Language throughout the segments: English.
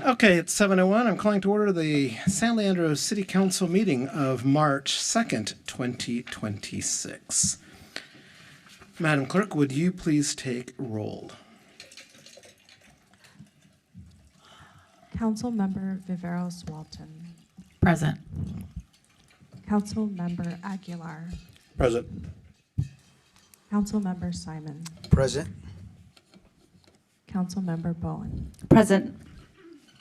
Okay, it's 7:01. I'm calling to order the San Leandro City Council meeting of March 2nd, 2026. Madam Clerk, would you please take roll? Councilmember Viveros Walton. Present. Councilmember Aguilar. Present. Councilmember Simon. Present. Councilmember Bowen. Present.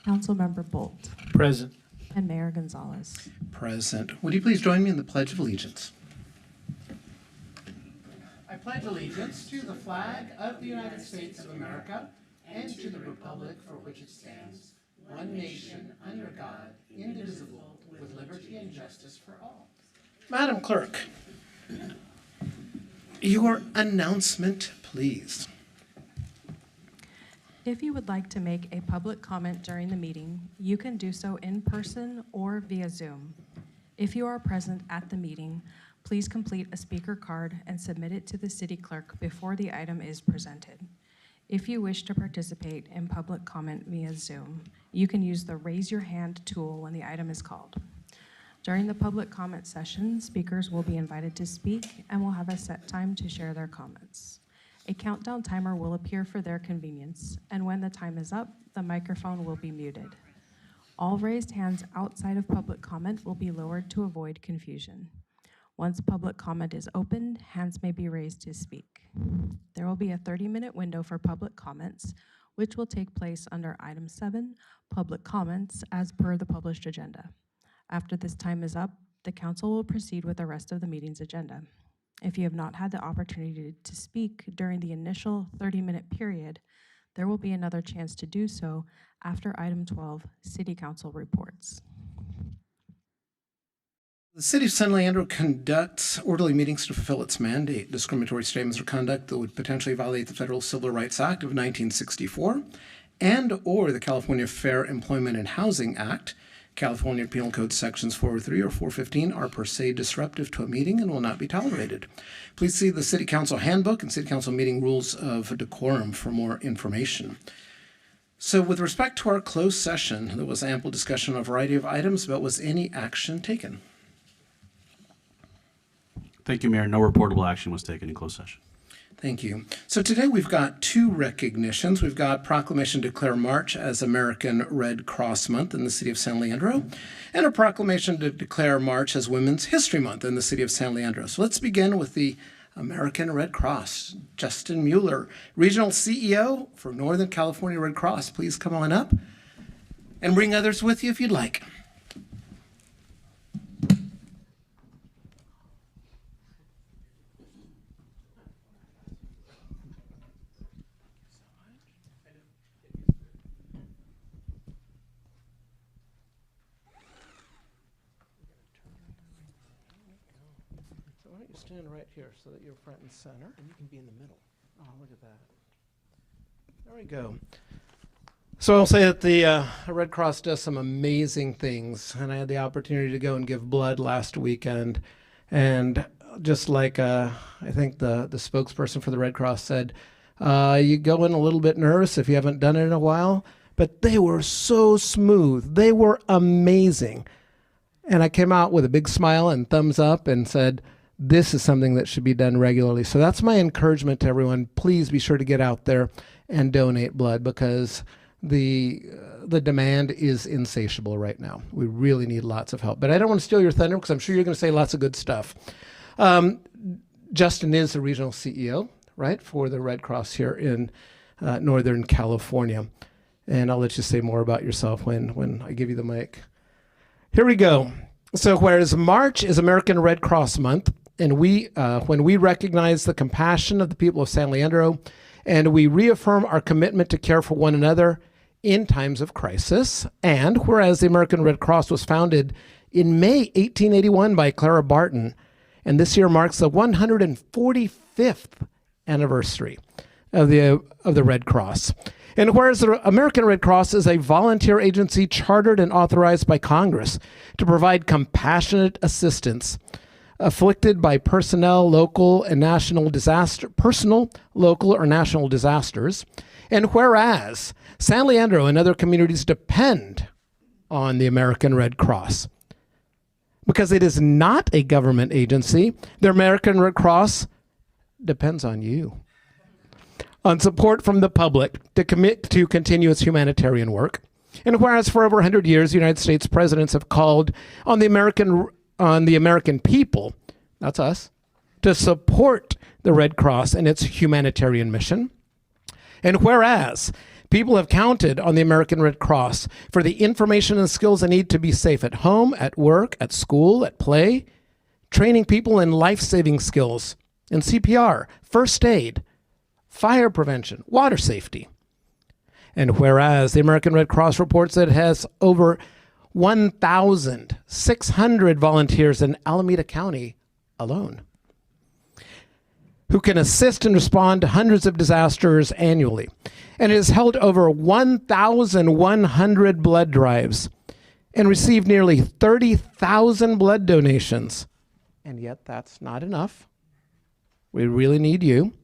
Councilmember Bolt. Present. And Mayor Gonzalez. Present. Would you please join me in the Pledge of Allegiance? I pledge allegiance to the flag of the United States of America and to the republic for which it stands, one nation, under God, indivisible, with liberty and justice for all. Madam Clerk, your announcement, please. If you would like to make a public comment during the meeting, you can do so in person or via Zoom. If you are present at the meeting, please complete a speaker card and submit it to the city clerk before the item is presented. If you wish to participate in public comment via Zoom, you can use the raise your hand tool when the item is called. During the public comment session, speakers will be invited to speak and will have a set time to share their comments. A countdown timer will appear for their convenience, and when the time is up, the microphone will be muted. All raised hands outside of public comment will be lowered to avoid confusion. Once public comment is opened, hands may be raised to speak. There will be a 30-minute window for public comments, which will take place under Item 7, Public Comments, as per the published agenda. After this time is up, the council will proceed with the rest of the meeting's agenda. If you have not had the opportunity to speak during the initial 30-minute period, there will be another chance to do so after Item 12, City Council reports. The City of San Leandro conducts orderly meetings to fulfill its mandate. Discriminatory statements or conduct that would potentially violate the Federal Civil Rights Act of 1964 and or the California Fair Employment and Housing Act, California Penal Code Sections 403 or 415 are per se disruptive to a meeting and will not be tolerated. Please see the City Council Handbook and City Council Meeting Rules of Decorum for more information. So with respect to our closed session, there was ample discussion on a variety of items, but was any action taken? Thank you, Mayor. No reportable action was taken in closed session. Thank you. So today we've got two recognitions. We've got proclamation to declare March as American Red Cross Month in the city of San Leandro, and a proclamation to declare March as Women's History Month in the city of San Leandro. So let's begin with the American Red Cross. Justin Mueller, Regional CEO for Northern California Red Cross. Please come on up and bring others with you if you'd like. Why don't you stand right here so that you're front and center? And you can be in the middle. Oh, look at that. There we go. So I'll say that the Red Cross does some amazing things, and I had the opportunity to go and give blood last weekend. And just like I think the spokesperson for the Red Cross said, you go in a little bit nervous if you haven't done it in a while, but they were so smooth. They were amazing. And I came out with a big smile and thumbs up and said, this is something that should be done regularly. So that's my encouragement to everyone. Please be sure to get out there and donate blood because the demand is insatiable right now. We really need lots of help. But I don't want to steal your thunder because I'm sure you're going to say lots of good stuff. Justin is the regional CEO, right, for the Red Cross here in Northern California. And I'll let you say more about yourself when I give you the mic. Here we go. So whereas March is American Red Cross Month, and when we recognize the compassion of the people of San Leandro, and we reaffirm our commitment to care for one another in times of crisis, and whereas the American Red Cross was founded in May 1881 by Clara Barton, and this year marks the 145th anniversary of the Red Cross. And whereas the American Red Cross is a volunteer agency chartered and authorized by Congress to provide compassionate assistance afflicted by personal, local, or national disasters, And whereas San Leandro and other communities depend on the American Red Cross, because it is not a government agency, the American Red Cross depends on you, on support from the public to commit to continue its humanitarian work. And whereas for over 100 years, the United States presidents have called on the American people, that's us, to support the Red Cross and its humanitarian mission. And whereas people have counted on the American Red Cross for the information and skills they need to be safe at home, at work, at school, at play, training people in life-saving skills, in CPR, first aid, fire prevention, water safety. And whereas the American Red Cross reports that it has over 1,600 volunteers in Alameda County alone, who can assist and respond to hundreds of disasters annually. And it has held over 1,100 blood drives and received nearly 30,000 blood donations. And yet that's not enough. We really need you,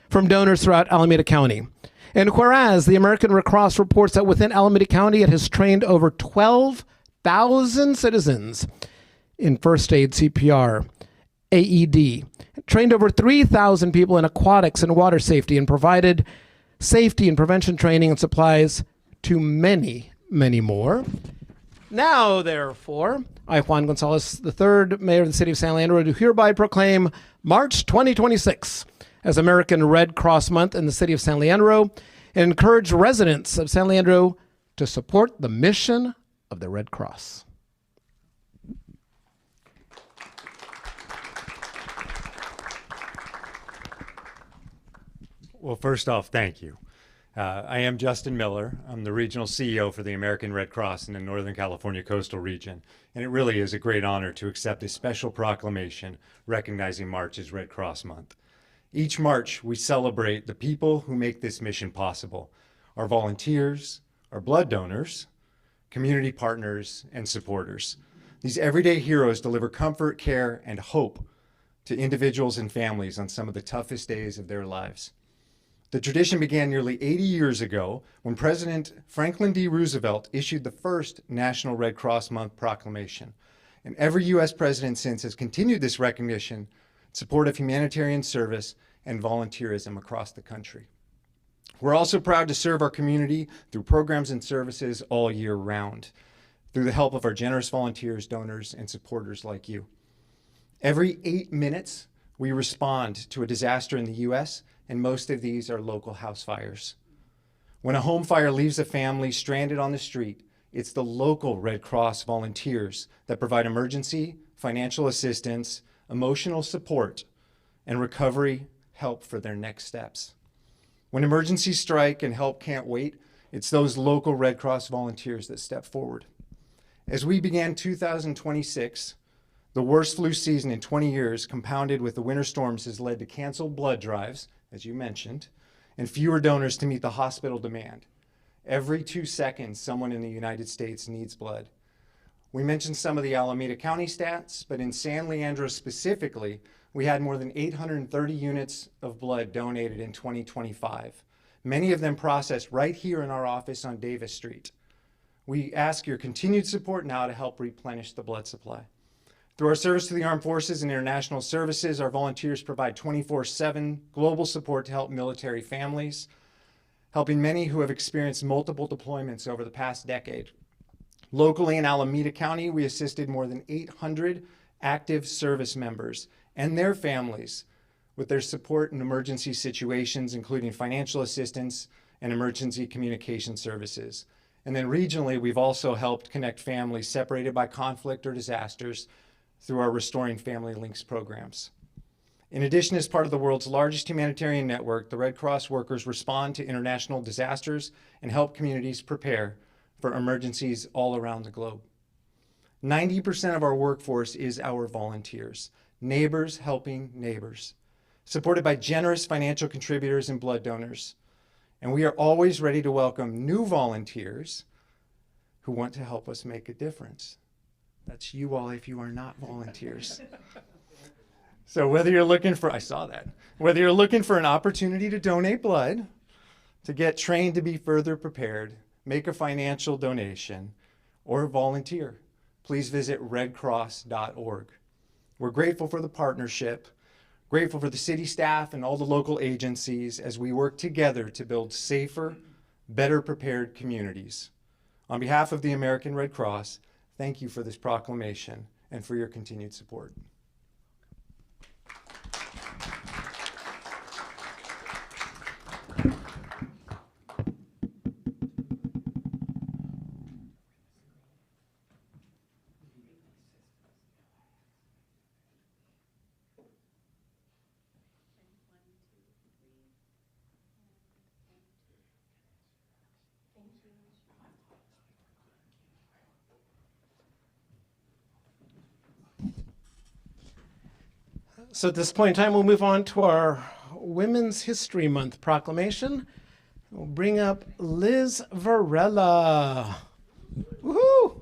from donors throughout Alameda County. And whereas the American Red Cross reports that within Alameda County, it has trained over 12,000 citizens in first aid, CPR, AED, trained over 3,000 people in aquatics and water safety, and provided safety and prevention training and supplies to many, many more. Now, therefore, I, Juan Gonzalez, the third mayor of the city of San Leandro, do hereby proclaim March 2026 as American Red Cross Month in the city of San Leandro, and encourage residents of San Leandro to support the mission of the Red Cross. Well, first off, thank you. I am Justin Miller. I'm the regional CEO for the American Red Cross in the Northern California coastal region, and it really is a great honor to accept a special proclamation recognizing March as Red Cross Month. Each March, we celebrate the people who make this mission possible, our volunteers, our blood donors, community partners, and supporters. These everyday heroes deliver comfort, care, and hope to individuals and families on some of the toughest days of their lives. The tradition began nearly 80 years ago when President Franklin D. Roosevelt issued the first National Red Cross Month proclamation. And every U.S. president since has continued this recognition, support of humanitarian service, and volunteerism across the country. We're also proud to serve our community through programs and services all year round, through the help of our generous volunteers, donors, and supporters like you. Every 8 minutes, we respond to a disaster in the U.S., and most of these are local house fires. When a home fire leaves a family stranded on the street, it's the local Red Cross volunteers that provide emergency, financial assistance, emotional support, and recovery help for their next steps. When emergencies strike and help can't wait, it's those local Red Cross volunteers that step forward. As we began 2026, the worst flu season in 20 years, compounded with the winter storms, has led to canceled blood drives, as you mentioned, and fewer donors to meet the hospital demand. Every 2 seconds, someone in the United States needs blood. We mentioned some of the Alameda County stats, but in San Leandro specifically, we had more than 830 units of blood donated in 2025, many of them processed right here in our office on Davis Street. We ask your continued support now to help replenish the blood supply. Through our service to the armed forces and international services, our volunteers provide 24/7 global support to help military families, helping many who have experienced multiple deployments over the past decade. Locally in Alameda County, we assisted more than 800 active service members and their families with their support in emergency situations, including financial assistance and emergency communication services. And then regionally, we've also helped connect families separated by conflict or disasters through our Restoring Family Links programs. In addition, as part of the world's largest humanitarian network, the Red Cross workers respond to international disasters and help communities prepare for emergencies all around the globe. 90% of our workforce is our volunteers, neighbors helping neighbors, supported by generous financial contributors and blood donors. And we are always ready to welcome new volunteers who want to help us make a difference. That's you all if you are not volunteers. So whether you're looking for, whether you're looking for an opportunity to donate blood, To get trained to be further prepared, make a financial donation or volunteer. Please visit redcross.org. We're grateful for the partnership, grateful for the city staff and all the local agencies as we work together to build safer, better prepared communities. On behalf of the American Red Cross, thank you for this proclamation and for your continued support. So at this point in time, we'll move on to our Women's History Month proclamation. We'll bring up Liz Varela. Woohoo!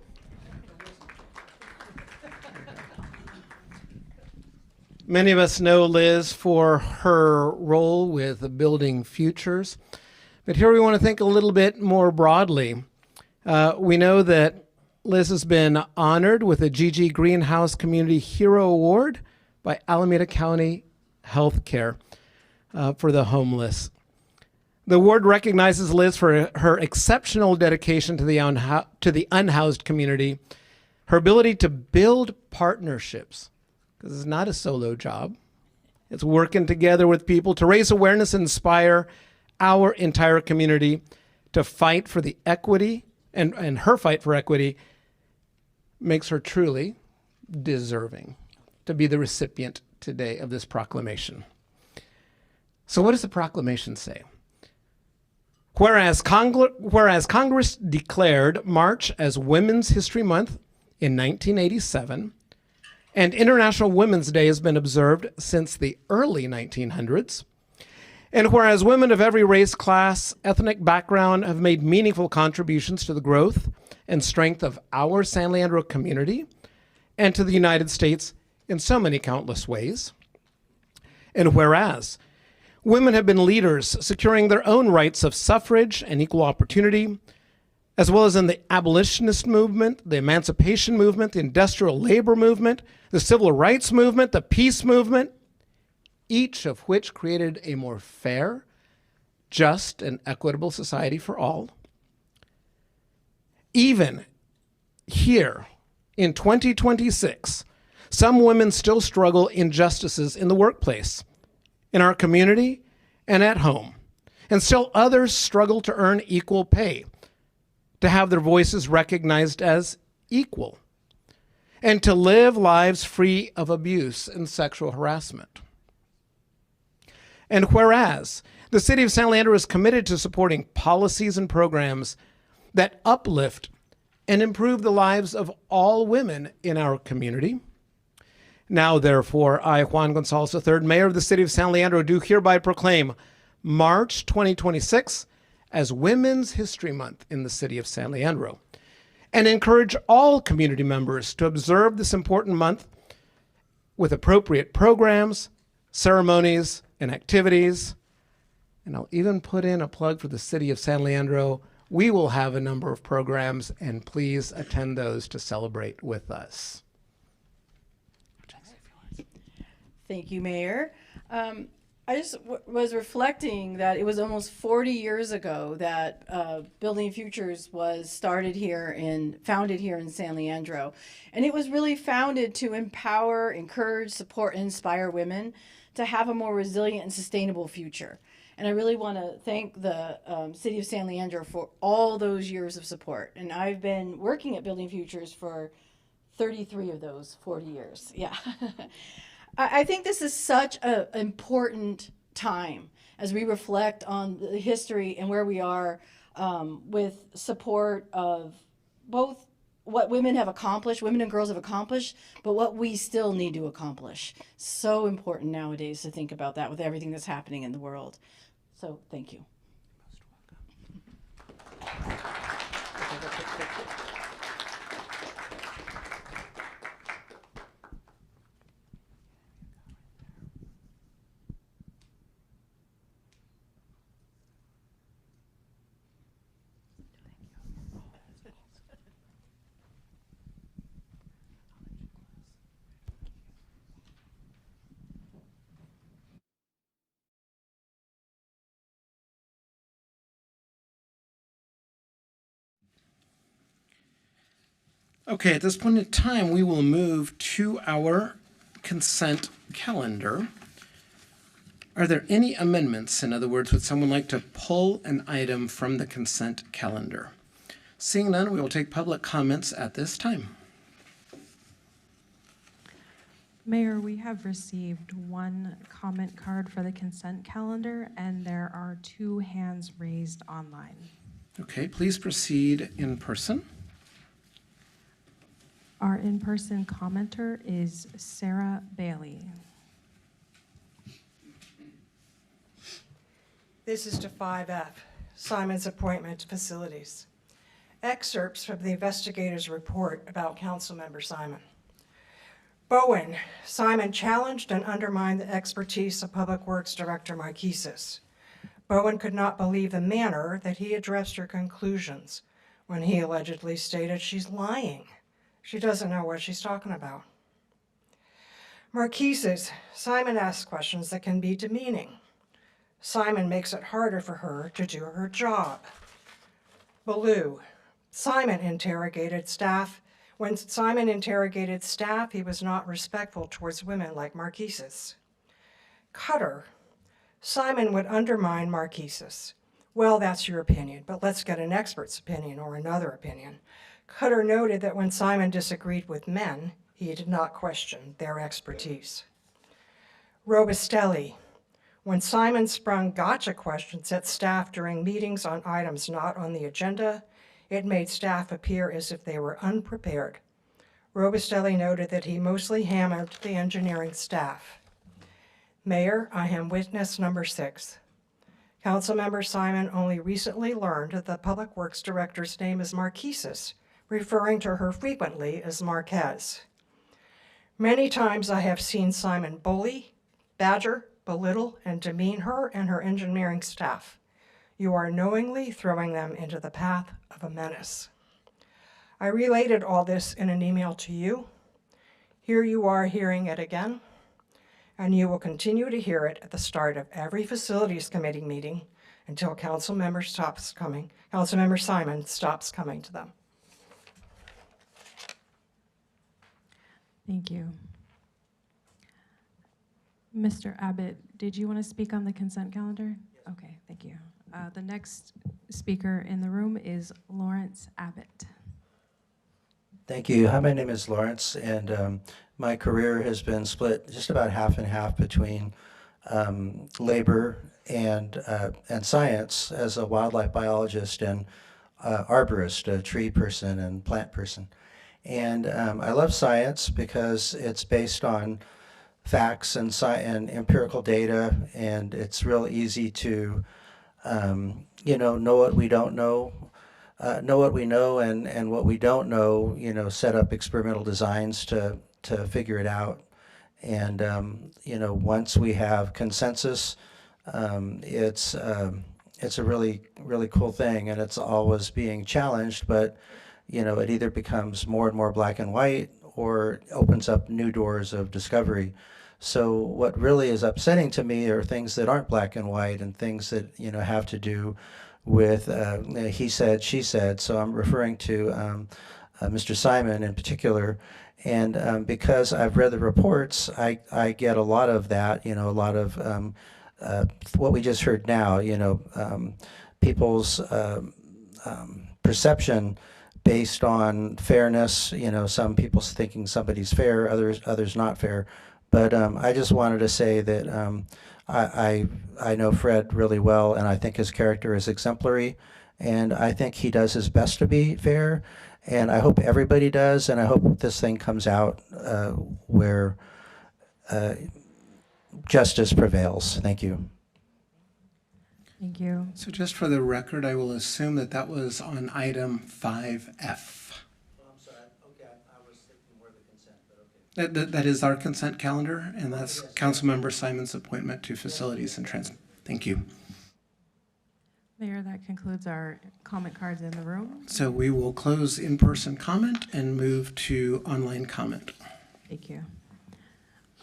Many of us know Liz for her role with Building Futures, but here we want to think a little bit more broadly. We know that Liz has been honored with a G.G. Greenhouse Community Hero Award by Alameda County Healthcare for the homeless. The award recognizes Liz for her exceptional dedication to the unhoused community, her ability to build partnerships, because it's not a solo job. It's working together with people to raise awareness and inspire our entire community to fight for the equity, and her fight for equity makes her truly deserving to be the recipient today of this proclamation. So what does the proclamation say? Whereas Congress declared March as Women's History Month in 1987, and International Women's Day has been observed since the early 1900s, and whereas women of every race, class, ethnic background have made meaningful contributions to the growth and strength of our San Leandro community and to the United States in so many countless ways. And whereas women have been leaders securing their own rights of suffrage and equal opportunity, as well as in the abolitionist movement, the emancipation movement, the industrial labor movement, the civil rights movement, the peace movement, each of which created a more fair, just, and equitable society for all. Even here in 2026, some women still struggle injustices in the workplace, in our community, and at home. And still others struggle to earn equal pay, to have their voices recognized as equal, and to live lives free of abuse and sexual harassment. And whereas the City of San Leandro is committed to supporting policies and programs that uplift and improve the lives of all women in our community, now, therefore, I, Juan Gonzalez III, Mayor of the City of San Leandro, do hereby proclaim March 2026 as Women's History Month in the City of San Leandro, and encourage all community members to observe this important month with appropriate programs, ceremonies, and activities. And I'll even put in a plug for the City of San Leandro. We will have a number of programs, and please attend those to celebrate with us. Thank you, Mayor. I just was reflecting that it was almost 40 years ago that Building Futures was founded here in San Leandro. And it was really founded to empower, encourage, support, and inspire women to have a more resilient and sustainable future. And I really want to thank the City of San Leandro for all those years of support. And I've been working at Building Futures for 33 of those 40 years. Yeah. I think this is such an important time as we reflect on the history and where we are with support of both what women have accomplished, women and girls have accomplished, but what we still need to accomplish. So important nowadays to think about that with everything that's happening in the world. So thank you. Okay, at this point in time, we will move to our consent calendar. Are there any amendments? In other words, would someone like to pull an item from the consent calendar? Seeing none, we will take public comments at this time. Mayor, we have received one comment card for the consent calendar, and there are 2 hands raised online. Okay, please proceed in person. Our in-person commenter is Sarah Bailey. This is to 5F, Simon's appointment to facilities. Excerpts from the investigator's report about Councilmember Simon. Bowen, Simon challenged and undermined the expertise of Public Works Director Marquesis. Bowen could not believe the manner that he addressed her conclusions when he allegedly stated she's lying. She doesn't know what she's talking about. Marquesis, Simon asks questions that can be demeaning. Simon makes it harder for her to do her job. Ballou, Simon interrogated staff. When Simon interrogated staff, he was not respectful towards women like Marquesis. Cutter, Simon would undermine Marquesis. Well, that's your opinion, but let's get an expert's opinion or another opinion. Cutter noted that when Simon disagreed with men, he did not question their expertise. Robustelli, when Simon sprung gotcha questions at staff during meetings on items not on the agenda, it made staff appear as if they were unprepared. Robustelli noted that he mostly hammered the engineering staff. Mayor, I am witness number 6. Councilmember Simon only recently learned that the Public Works Director's name is Marquesis, referring to her frequently as Marquez. Many times I have seen Simon bully, badger, belittle, and demean her and her engineering staff. You are knowingly throwing them into the path of a menace. I related all this in an email to you. Here you are hearing it again, and you will continue to hear it at the start of every Facilities Committee meeting until Councilmember Simon stops coming to them. Thank you. Mr. Abbott, did you want to speak on the consent calendar? Okay, thank you. The next speaker in the room is Lawrence Abbott. Thank you. Hi, my name is Lawrence, and my career has been split just about half and half between labor and science as a wildlife biologist and arborist, a tree person and plant person. And I love science because it's based on facts and empirical data, and it's real easy to know what we don't know, know what we know, and what we don't know, set up experimental designs to figure it out. And once we have consensus, it's a really, really cool thing, and it's always being challenged, but it either becomes more and more black and white or opens up new doors of discovery. So what really is upsetting to me are things that aren't black and white and things that have to do with he said, she said. So I'm referring to Mr. Simon in particular. And because I've read the reports, I get a lot of that, a lot of what we just heard now, people's perception based on fairness, some people thinking somebody's fair, others not fair. But I just wanted to say that I know Fred really well, and I think his character is exemplary, and I think he does his best to be fair, and I hope everybody does, and I hope this thing comes out where justice prevails. Thank you. Thank you. So just for the record, I will assume that that was on item 5F. I'm sorry. Okay, I was thinking more of the consent, but okay. That is our consent calendar, and that's Councilmember Simon's appointment to Facilities and Transit. Thank you. Mayor, that concludes our comment cards in the room. So we will close in-person comment and move to online comment. Thank you.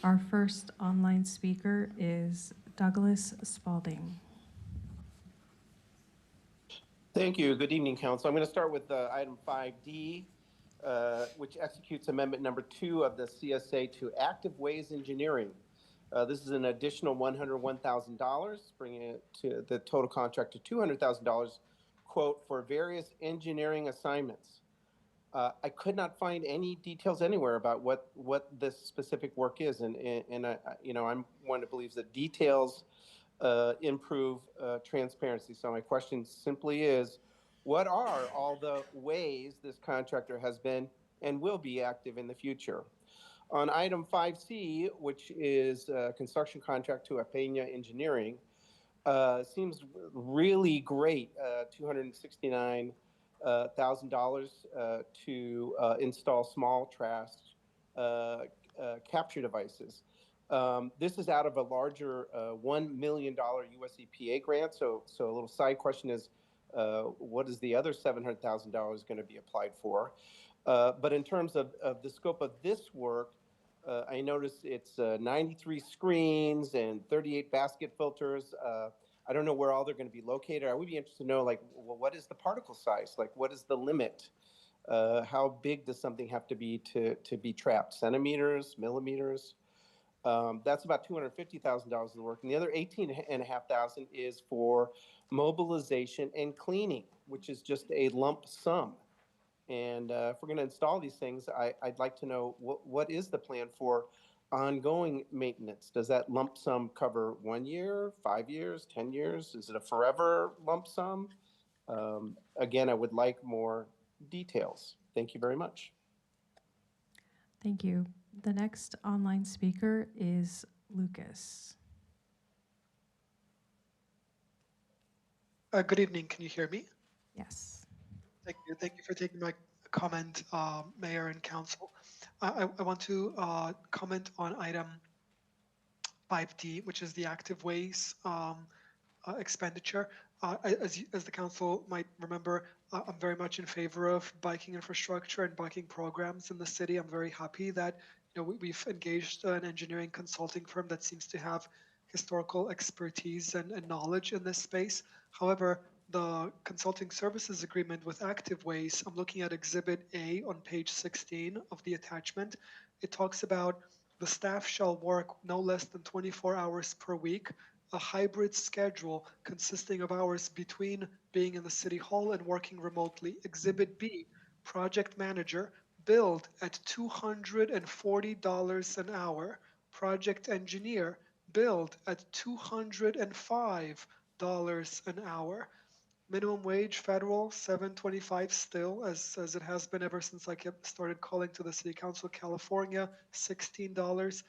Our first online speaker is Douglas Spalding. Thank you. Good evening, Council. I'm going to start with item 5D. which executes Amendment Number 2 of the CSA to Active Ways Engineering. This is an additional $101,000, bringing it to the total contract to $200,000, quote, for various engineering assignments. I could not find any details anywhere about what this specific work is, and I'm one that believes that details improve transparency. So my question simply is, what are all the ways this contractor has been and will be active in the future? On item 5C, which is a construction contract to Apena Engineering, seems really great, $269,000 to install small trash capture devices. This is out of a larger $1 million US EPA grant. So a little side question is, what is the other $700,000 going to be applied for? But in terms of the scope of this work, I noticed it's 93 screens and 38 basket filters. I don't know where all they're going to be located. I would be interested to know, like, well, what is the particle size? Like, what is the limit? How big does something have to be be trapped? Centimeters, millimeters? That's about $250,000 of the work. And the other $18,500 is for mobilization and cleaning, which is just a lump sum. And if we're going to install these things, I'd like to know what is the plan for ongoing maintenance? Does that lump sum cover 1 year, 5 years, 10 years? Is it a forever lump sum? Again, I would like more details. Thank you very much. Thank you. The next online speaker is Lucas. Good evening. Can you hear me? Yes. Thank you. Thank you for taking my comment, Mayor and Council. I want to comment on item 5D, which is the active ways expenditure. As the Council might remember, I'm very much in favor of biking infrastructure and biking programs in the city. I'm very happy that we've engaged an engineering consulting firm that seems to have historical expertise and knowledge in this space. However, the consulting services agreement with Active Ways, I'm looking at Exhibit A on page 16 of the attachment. It talks about the staff shall work no less than 24 hours per week, a hybrid schedule consisting of hours between being in the city hall and working remotely. Exhibit B, project manager, billed at $240 an hour. Project engineer, billed at $205 an hour. Minimum wage federal $7.25 still, as it has been ever since I started calling to the City Council of California. $16.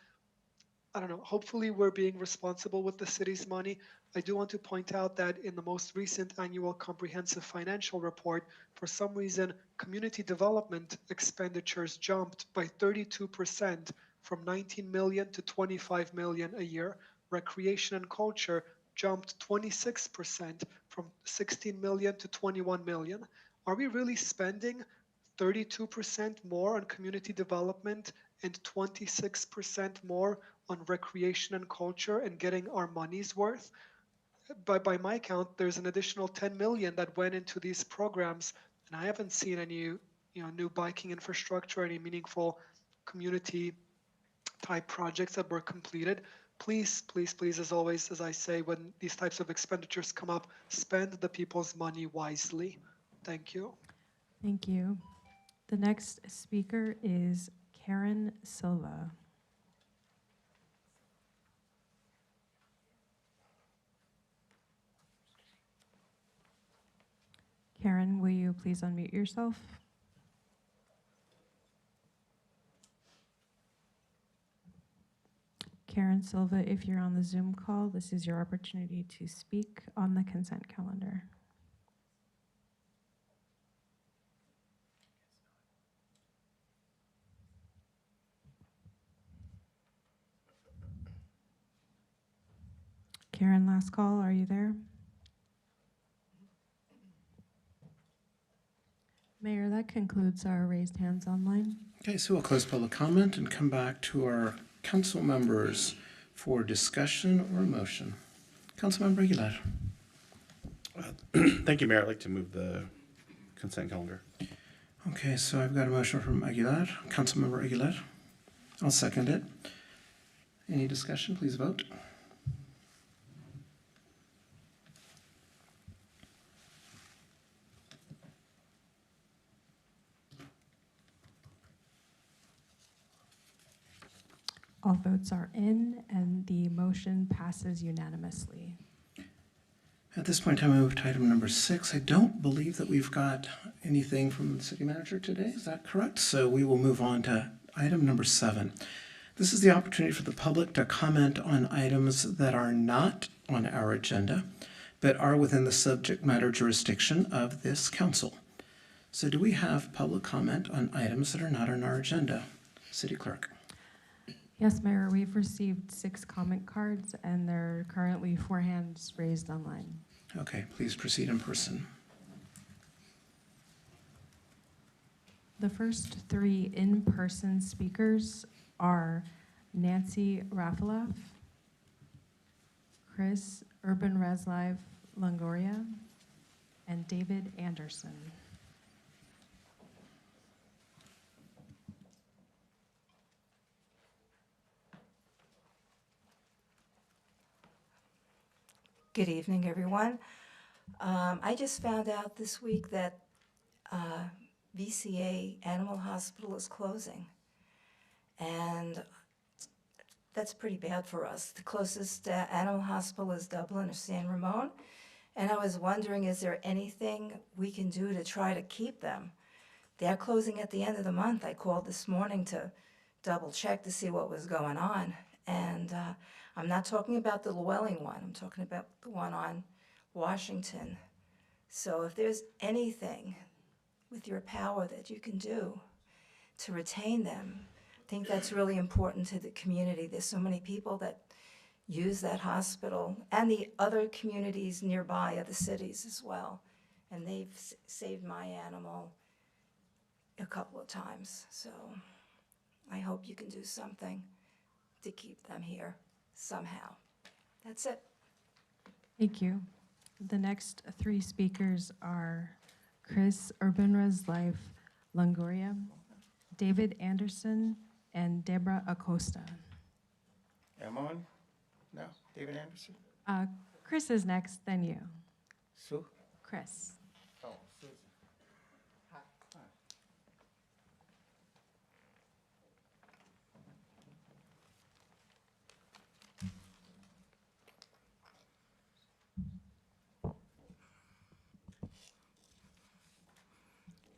I don't know. Hopefully, we're being responsible with the city's money. I do want to point out that in the most recent annual comprehensive financial report, for some reason, community development expenditures jumped by 32%, from 19 million to 25 million a year. Recreation and culture jumped 26%, from 16 million to 21 million. Are we really spending 32% more on community development and 26% more on recreation and culture and getting our money's worth? By my count, there's an additional 10 million that went into these programs, and I haven't seen any new biking infrastructure, any meaningful community type projects that were completed. Please, please, please, as always, as I say, when these types of expenditures come up, spend the people's money wisely. Thank you. Thank you. The next speaker is Karen Silva. Karen, will you please unmute yourself? Karen Silva, if you're on the Zoom call, this is your opportunity to speak on the consent calendar. Karen, last call, are you there? Mayor, that concludes our raised hands online. Okay, so we'll close public comment and come back to our council members for discussion or motion. Councilmember Aguilar. Thank you, Mayor. I'd like to move the consent calendar. Okay, so I've got a motion from Aguilar, Councilmember Aguilar. I'll second it. Any discussion? Please vote. All votes are in, and the motion passes unanimously. At this point in time, I move to item number 6. I don't believe that we've got anything from the city manager today. Is that correct? So we will move on to item number 7. This is the opportunity for the public to comment on items that are not on our agenda, but are within the subject matter jurisdiction of this council. So do we have public comment on items that are not on our agenda? City Clerk. Yes, Mayor, we've received 6 comment cards, and there are currently 4 hands raised online. Okay, please proceed in person. The first 3 in-person speakers are Nancy Rafaloff, Chris Urban Reslive Longoria, and David Anderson. Good evening, everyone. I just found out this week that VCA Animal Hospital is closing. And that's pretty bad for us. The closest animal hospital is Dublin or San Ramon. And I was wondering, is there anything we can do to try to keep them? They're closing at the end of the month. I called this morning to double check to see what was going on. And I'm not talking about the Llewellyn one. I'm talking about the one on Washington. So if there's anything with your power that you can do to retain them, I think that's really important to the community. There's so many people that use that hospital and the other communities nearby, other cities as well. And they've saved my animal a couple of times. So I hope you can do something to keep them here somehow. That's it. Thank you. The next 3 speakers are Chris Urban Reslive Longoria, David Anderson, and Deborah Acosta. Am I on now? David Anderson? Chris is next, then you. Sue? Chris. Oh, Susan. Hi.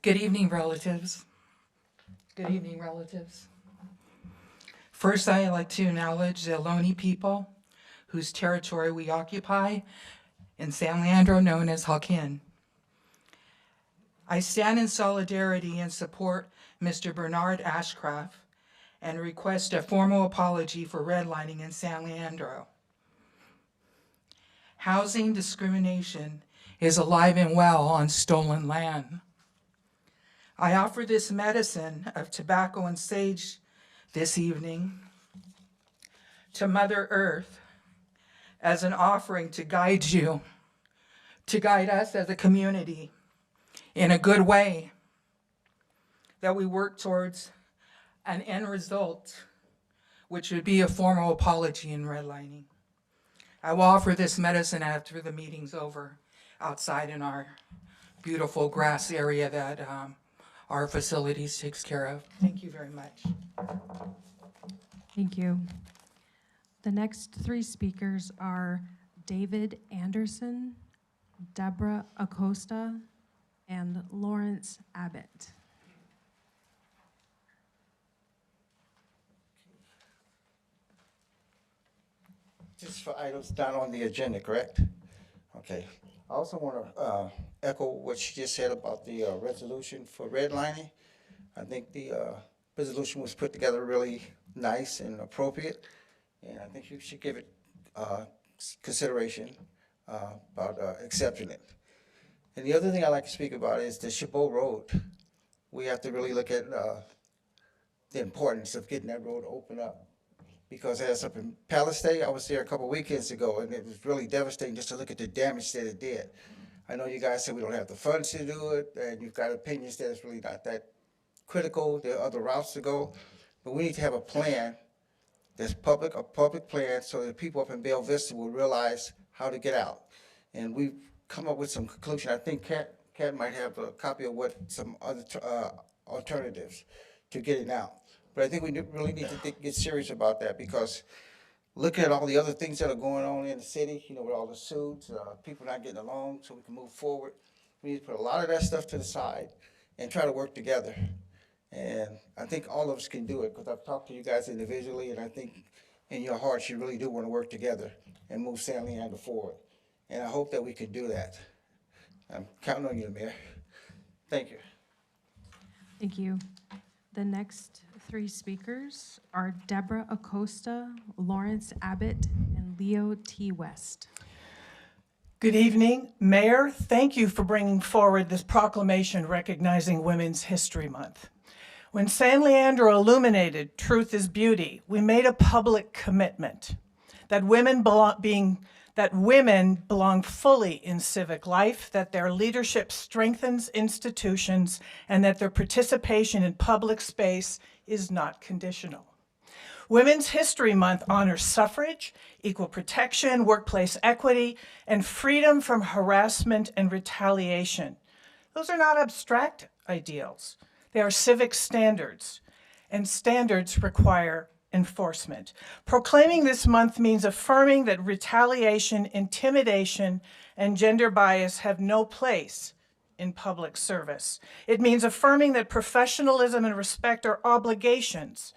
Good evening, relatives. Good evening, relatives. First, I'd like to acknowledge the Ohlone people whose territory we occupy in San Leandro, known as Halkin. I stand in solidarity and support Mr. Bernard Ashcraft and request a formal apology for redlining in San Leandro. Housing discrimination is alive and well on stolen land. I offer this medicine of tobacco and sage this evening to Mother Earth as an offering to guide you, to guide us as a community in a good way, that we work towards an end result, which would be a formal apology in redlining. I will offer this medicine after the meeting's over, outside in our beautiful grass area that our facilities takes care of. Thank you very much. Thank you. The next 3 speakers are David Anderson, Deborah Acosta, and Lawrence Abbott. Just for items not on the agenda, correct? Okay. I also want to echo what she just said about the resolution for redlining. I think the resolution was put together really nice and appropriate, and I think you should give it consideration about accepting it. And the other thing I'd like to speak about is the Chabot Road. We have to really look at the importance of getting that road open up. Because as up in Palisade, I was there a couple weekends ago, and it was really devastating just to look at the damage that it did. I know you guys said we don't have the funds to do it, and you've got opinions that it's really not that critical. There are other routes to go, but we need to have a plan that's public, a public plan, so that people up in Bella Vista will realize how to get out. And we've come up with some conclusion. I think Kat might have a copy of what some other alternatives to getting out. But I think we really need to get serious about that, because look at all the other things that are going on in the city, you know, with all the suits, people not getting along so we can move forward. We need to put a lot of that stuff to the side and try to work together. And I think all of us can do it, because I've talked to you guys individually, and I think in your hearts you really do want to work together and move San Leandro forward. And I hope that we can do that. I'm counting on you, Mayor. Thank you. Thank you. The next three speakers are Deborah Acosta, Lawrence Abbott, and Leo T. West. Good evening. Mayor, thank you for bringing forward this proclamation recognizing Women's History Month. When San Leandro illuminated Truth is Beauty, we made a public commitment that women belong fully in civic life, that their leadership strengthens institutions, and that their participation in public space is not conditional. Women's History Month honors suffrage, equal protection, workplace equity, and freedom from harassment and retaliation. Those are not abstract ideals. They are civic standards, and standards require enforcement. Proclaiming this month means affirming that retaliation, intimidation, and gender bias have no place in public service. It means affirming that professionalism and respect are obligations,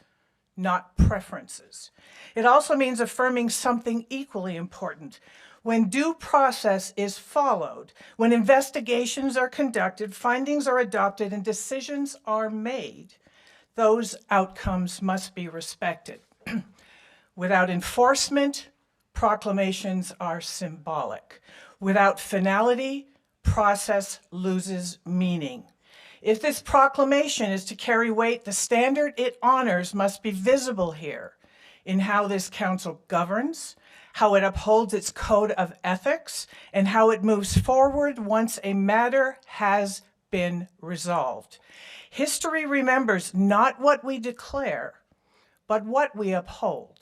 not preferences. It also means affirming something equally important. When due process is followed, when investigations are conducted, findings are adopted, and decisions are made, those outcomes must be respected. Without enforcement, proclamations are symbolic. Without finality, process loses meaning. If this proclamation is to carry weight, the standard it honors must be visible here in how this council governs, how it upholds its code of ethics, and how it moves forward once a matter has been resolved. History remembers not what we declare, but what we uphold.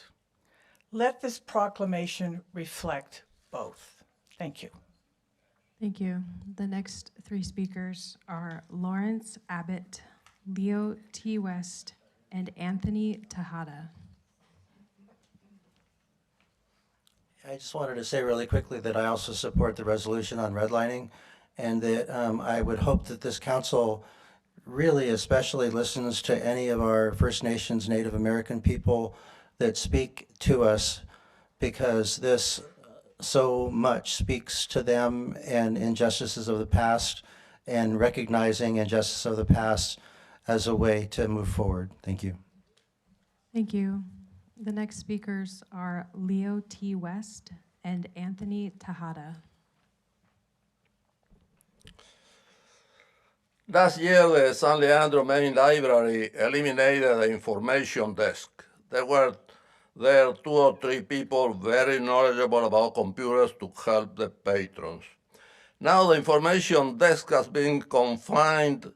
Let this proclamation reflect both. Thank you. Thank you. The next three speakers are Lawrence Abbott, Leo T. West, and Anthony Tejada. I just wanted to say really quickly that I also support the resolution on redlining, and that I would hope that this council really especially listens to any of our First Nations, Native American people that speak to us, because this so much speaks to them and injustices of the past, and recognizing injustice of the past as a way to move forward. Thank you. Thank you. The next speakers are Leo T. West and Anthony Tejada. Last year, the San Leandro Main Library eliminated the information desk. There were 2 or 3 people very knowledgeable about computers to help the patrons. Now the information desk has been confined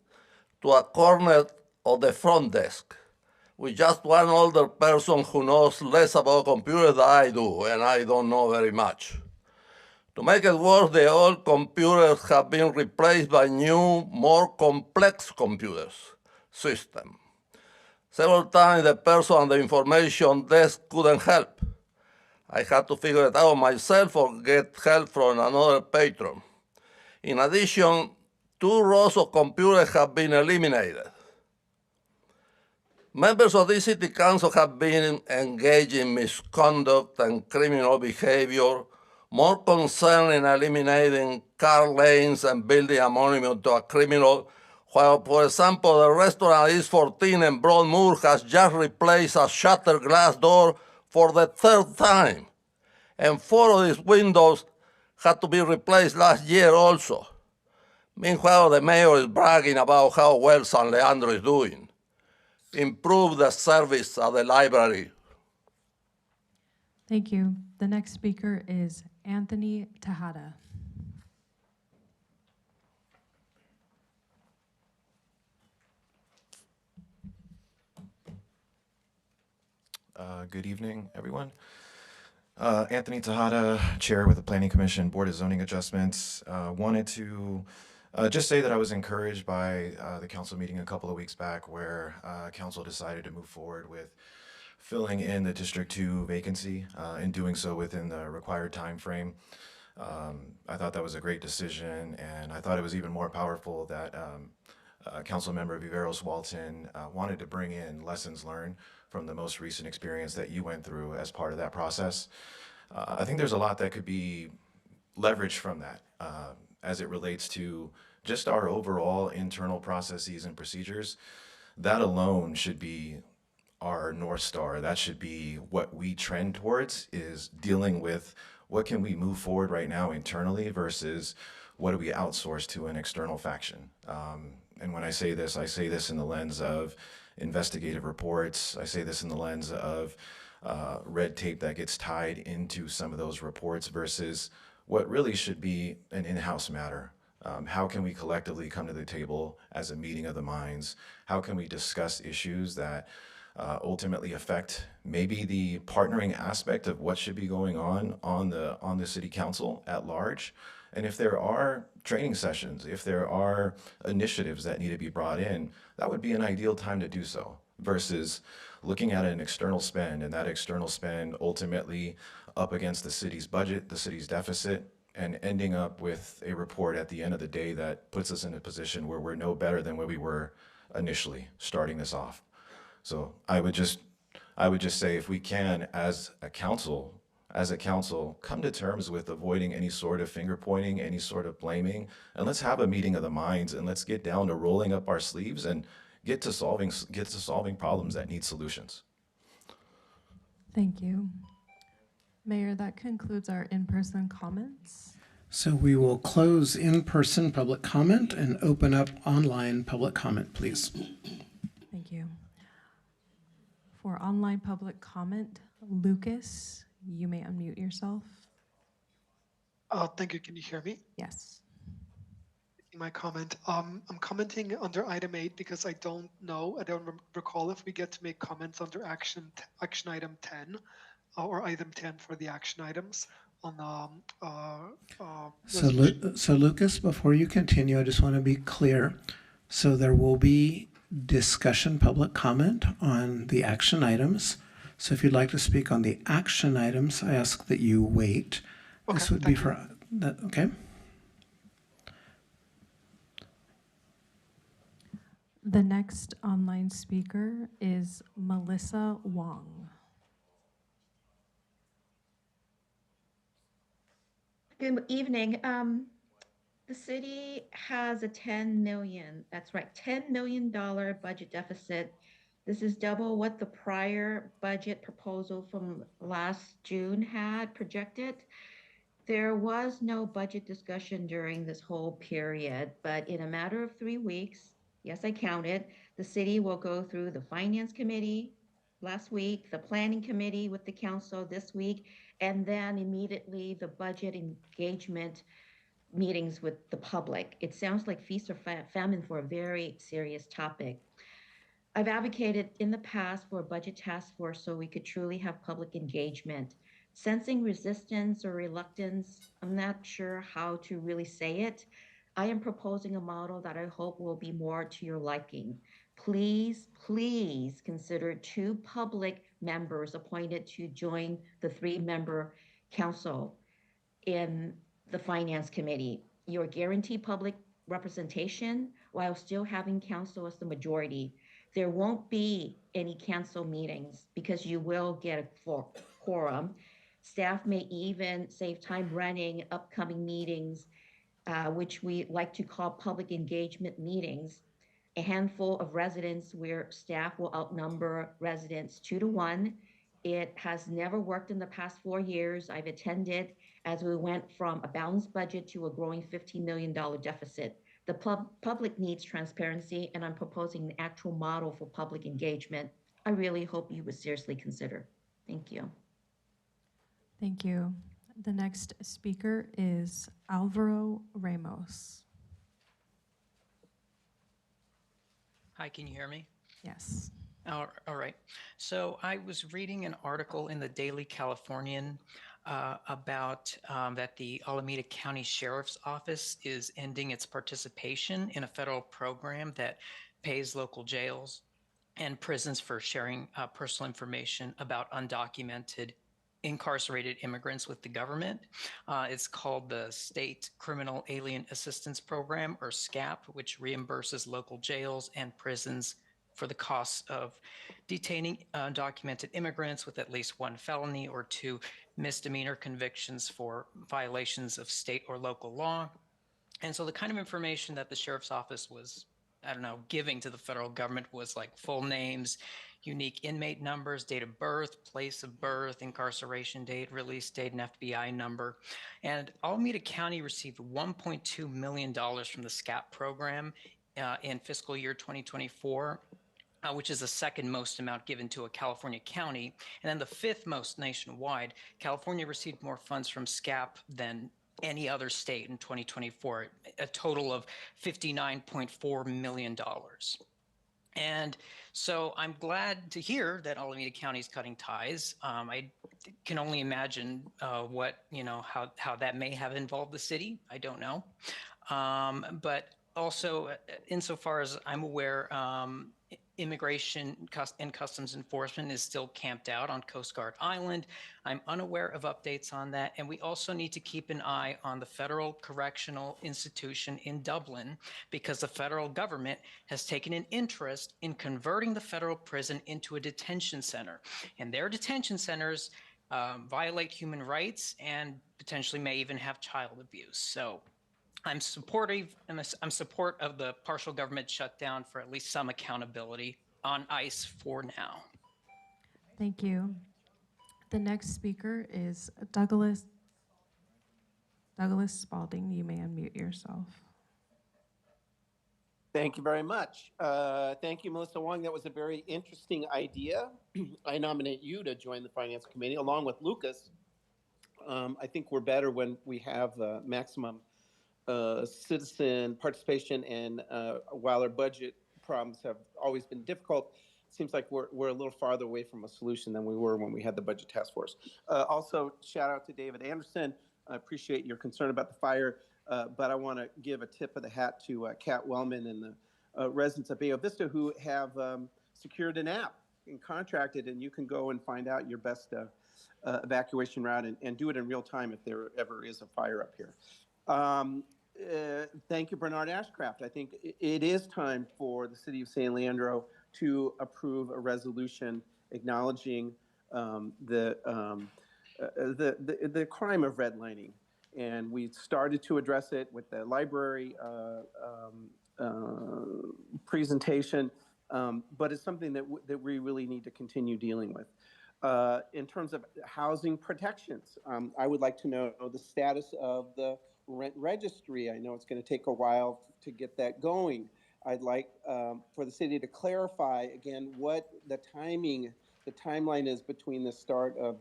to a corner of the front desk, with just one older person who knows less about computers than I do, and I don't know very much. To make it worse, the old computers have been replaced by new, more complex computers system. Several times the person on the information desk couldn't help. I had to figure it out myself or get help from another patron. In addition, 2 rows of computers have been eliminated. Members of the city council have been engaged in misconduct and criminal behavior, more concerned in eliminating car lanes and building a monument to a criminal, while, for example, the restaurant East 14 in Broadmoor has just replaced a shattered glass door for the 3rd time. And 4 of these windows had to be replaced last year also. Meanwhile, the mayor is bragging about how well San Leandro is doing. Improve the service at the library. Thank you. The next speaker is Anthony Tejada. Good evening, everyone. Anthony Tejada, Chair with the Planning Commission, Board of Zoning Adjustments. Wanted to just say that I was encouraged by the council meeting a couple of weeks back where council decided to move forward with filling in the District 2 vacancy and doing so within the required time frame. I thought that was a great decision, and I thought it was even more powerful that Councilmember Viveros Walton wanted to bring in lessons learned from the most recent experience that you went through as part of that process. I think there's a lot that could be leveraged from that as it relates to just our overall internal processes and procedures. That alone should be our North Star. That should be what we trend towards, is dealing with what can we move forward right now internally versus what do we outsource to an external faction. And when I say this in the lens of investigative reports. I say this in the lens of red tape that gets tied into some of those reports versus what really should be an in-house matter. How can we collectively come to the table as a meeting of the minds? How can we discuss issues that ultimately affect maybe the partnering aspect of what should be going on the city council at large? And if there are training sessions, if there are initiatives that need to be brought in, that would be an ideal time to do so versus looking at an external spend, and that external spend ultimately up against the city's budget, the city's deficit, and ending up with a report at the end of the day that puts us in a position where we're no better than where we were initially starting this off. So I would just say, if we can, as a council, come to terms with avoiding any sort of finger pointing, any sort of blaming, and let's have a meeting of the minds, and let's get down to rolling up our sleeves and get to solving problems that need solutions. Thank you. Mayor, that concludes our in-person comments. So we will close in-person public comment and open up online public comment, please. Thank you. For online public comment, Lucas, you may unmute yourself. Thank you. Can you hear me? Yes. My comment. I'm commenting under item 8 because I don't recall if we get to make comments under action item 10 or item 10 for the action items on So Lucas, before you continue, I just want to be clear. So there will be discussion public comment on the action items. So if you'd like to speak on the action items, I ask that you wait. Okay, This would be for that. Okay. The next online speaker is Melissa Wong. Good evening. The city has a $10 million budget deficit. This is double what the prior budget proposal from last June had projected. There was no budget discussion during this whole period, but in a matter of 3 weeks, yes, I counted, the city will go through the Finance Committee last week, the Planning Committee with the council this week, and then immediately the budget engagement meetings with the public. It sounds like feast or famine for a very serious topic. I've advocated in the past for a budget task force so we could truly have public engagement. Sensing resistance or reluctance, I'm not sure how to really say it. I am proposing a model that I hope will be more to your liking. Please, please consider 2 public members appointed to join the 3-member council in the Finance Committee. You're guaranteed public representation while still having council as the majority. There won't be any council meetings because you will get a quorum. Staff may even save time running upcoming meetings, which we like to call public engagement meetings. A handful of residents where staff will outnumber residents 2 to 1. It has never worked in the past 4 years I've attended as we went from a balanced budget to a growing $15 million deficit. The public needs transparency, and I'm proposing an actual model for public engagement. I really hope you would seriously consider. Thank you. Thank you. The next speaker is Alvaro Ramos. Hi, can you hear me? Yes. All right. So I was reading an article in the Daily Californian about that the Alameda County Sheriff's Office is ending its participation in a federal program that pays local jails and prisons for sharing personal information about undocumented incarcerated immigrants with the government. It's called the State Criminal Alien Assistance Program, or SCAP, which reimburses local jails and prisons for the costs of detaining undocumented immigrants with at least one felony or two misdemeanor convictions for violations of state or local law. And so the kind of information that the sheriff's office was, I don't know, giving to the federal government was like full names, unique inmate numbers, date of birth, place of birth, incarceration date, release date, and FBI number. And Alameda County received $1.2 million from the SCAP program in fiscal year 2024. Which is the second most amount given to a California county. And then the fifth most nationwide. California received more funds from SCAP than any other state in 2024, a total of $59.4 million. And so I'm glad to hear that Alameda County is cutting ties. I can only imagine how that may have involved the city. I don't know. But also, insofar as I'm aware, Immigration and Customs Enforcement is still camped out on Coast Guard Island. I'm unaware of updates on that. And we also need to keep an eye on the Federal Correctional Institution in Dublin, because the federal government has taken an interest in converting the federal prison into a detention center. And their detention centers violate human rights and potentially may even have child abuse. So I'm supportive, and I'm support of the partial government shutdown for at least some accountability on ICE for now. Thank you. The next speaker is Douglas Spalding. You may unmute yourself. Thank you very much. Thank you, Melissa Wong. That was a very interesting idea. I nominate you to join the Finance Committee along with Lucas. I think we're better when we have maximum citizen participation, and while our budget problems have always been difficult, it seems like we're a little farther away from a solution than we were when we had the budget task force. Also, shout out to David Anderson. I appreciate your concern about the fire, but I want to give a tip of the hat to Kat Wellman and the residents of Bayo Vista who have secured an app and contracted, and you can go and find out your best evacuation route and do it in real time if there ever is a fire up here. Thank you, Bernard Ashcraft. I think it is time for the city of San Leandro to approve a resolution acknowledging the crime of redlining. And we started to address it with the library presentation, but it's something that we really need to continue dealing with. In terms of housing protections, I would like to know the status of the rent registry. I know it's going to take a while to get that going. I'd like for the city to clarify again what the timeline is between the start of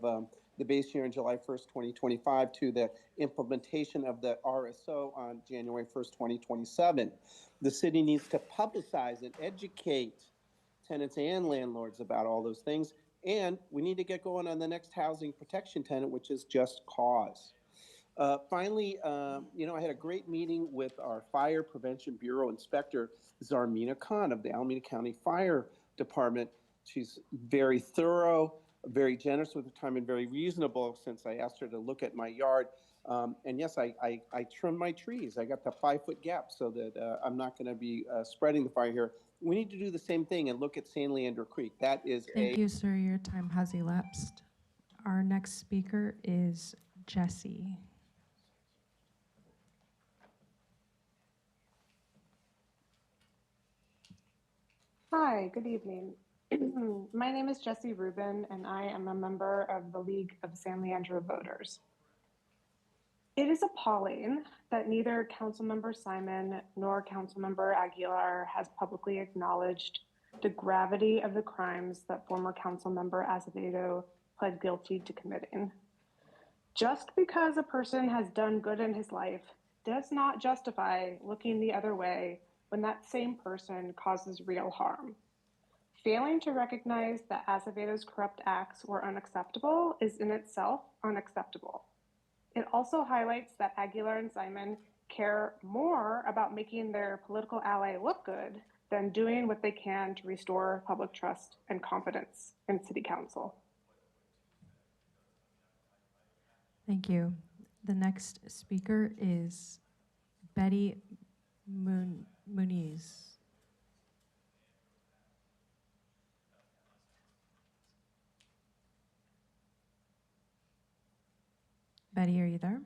the base year on July 1st, 2025 to the implementation of the RSO on January 1st, 2027. The city needs to publicize and educate tenants and landlords about all those things. And we need to get going on the next housing protection tenant, which is Just Cause. Finally, I had a great meeting with our Fire Prevention Bureau Inspector, Zarmina Khan of the Alameda County Fire Department. She's very thorough, very generous with her time, and very reasonable since I asked her to look at my yard. And yes, I trimmed my trees. I got the 5-foot gap so that I'm not going to be spreading the fire here. We need to do the same thing and look at San Leandro Creek. That is Thank you, sir. Your time has elapsed. Our next speaker is Jesse. Hi, good evening. My name is Jessie Rubin, and I am a member of the League of San Leandro Voters. It is appalling that neither Councilmember Simon nor Councilmember Aguilar has publicly acknowledged the gravity of the crimes that former Councilmember Azevedo pled guilty to committing. Just because a person has done good in his life does not justify looking the other way when that same person causes real harm. Failing to recognize that Acevedo's corrupt acts were unacceptable is in itself unacceptable. It also highlights that Aguilar and Simon care more about making their political ally look good than doing what they can to restore public trust and confidence in City Council. Thank you. The next speaker is Betty Muniz. Betty, are you there?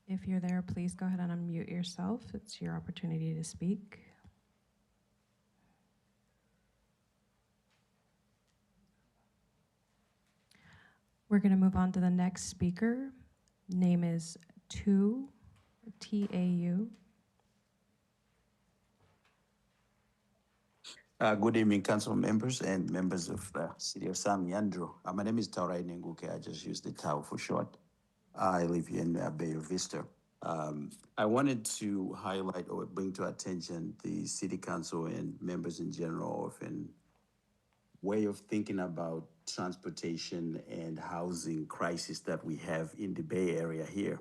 If you're there, please go ahead and unmute yourself. It's your opportunity to speak. We're going to move on to the next speaker. Name is Tu, T-A-U. Good evening, council members and members of the city of San Leandro. My name is Taurai Nenguke. I just use the Tau for short. I live here in Bay Vista. I wanted to highlight or bring to attention the city council and members in general of an way of thinking about transportation and housing crisis that we have in the Bay Area here.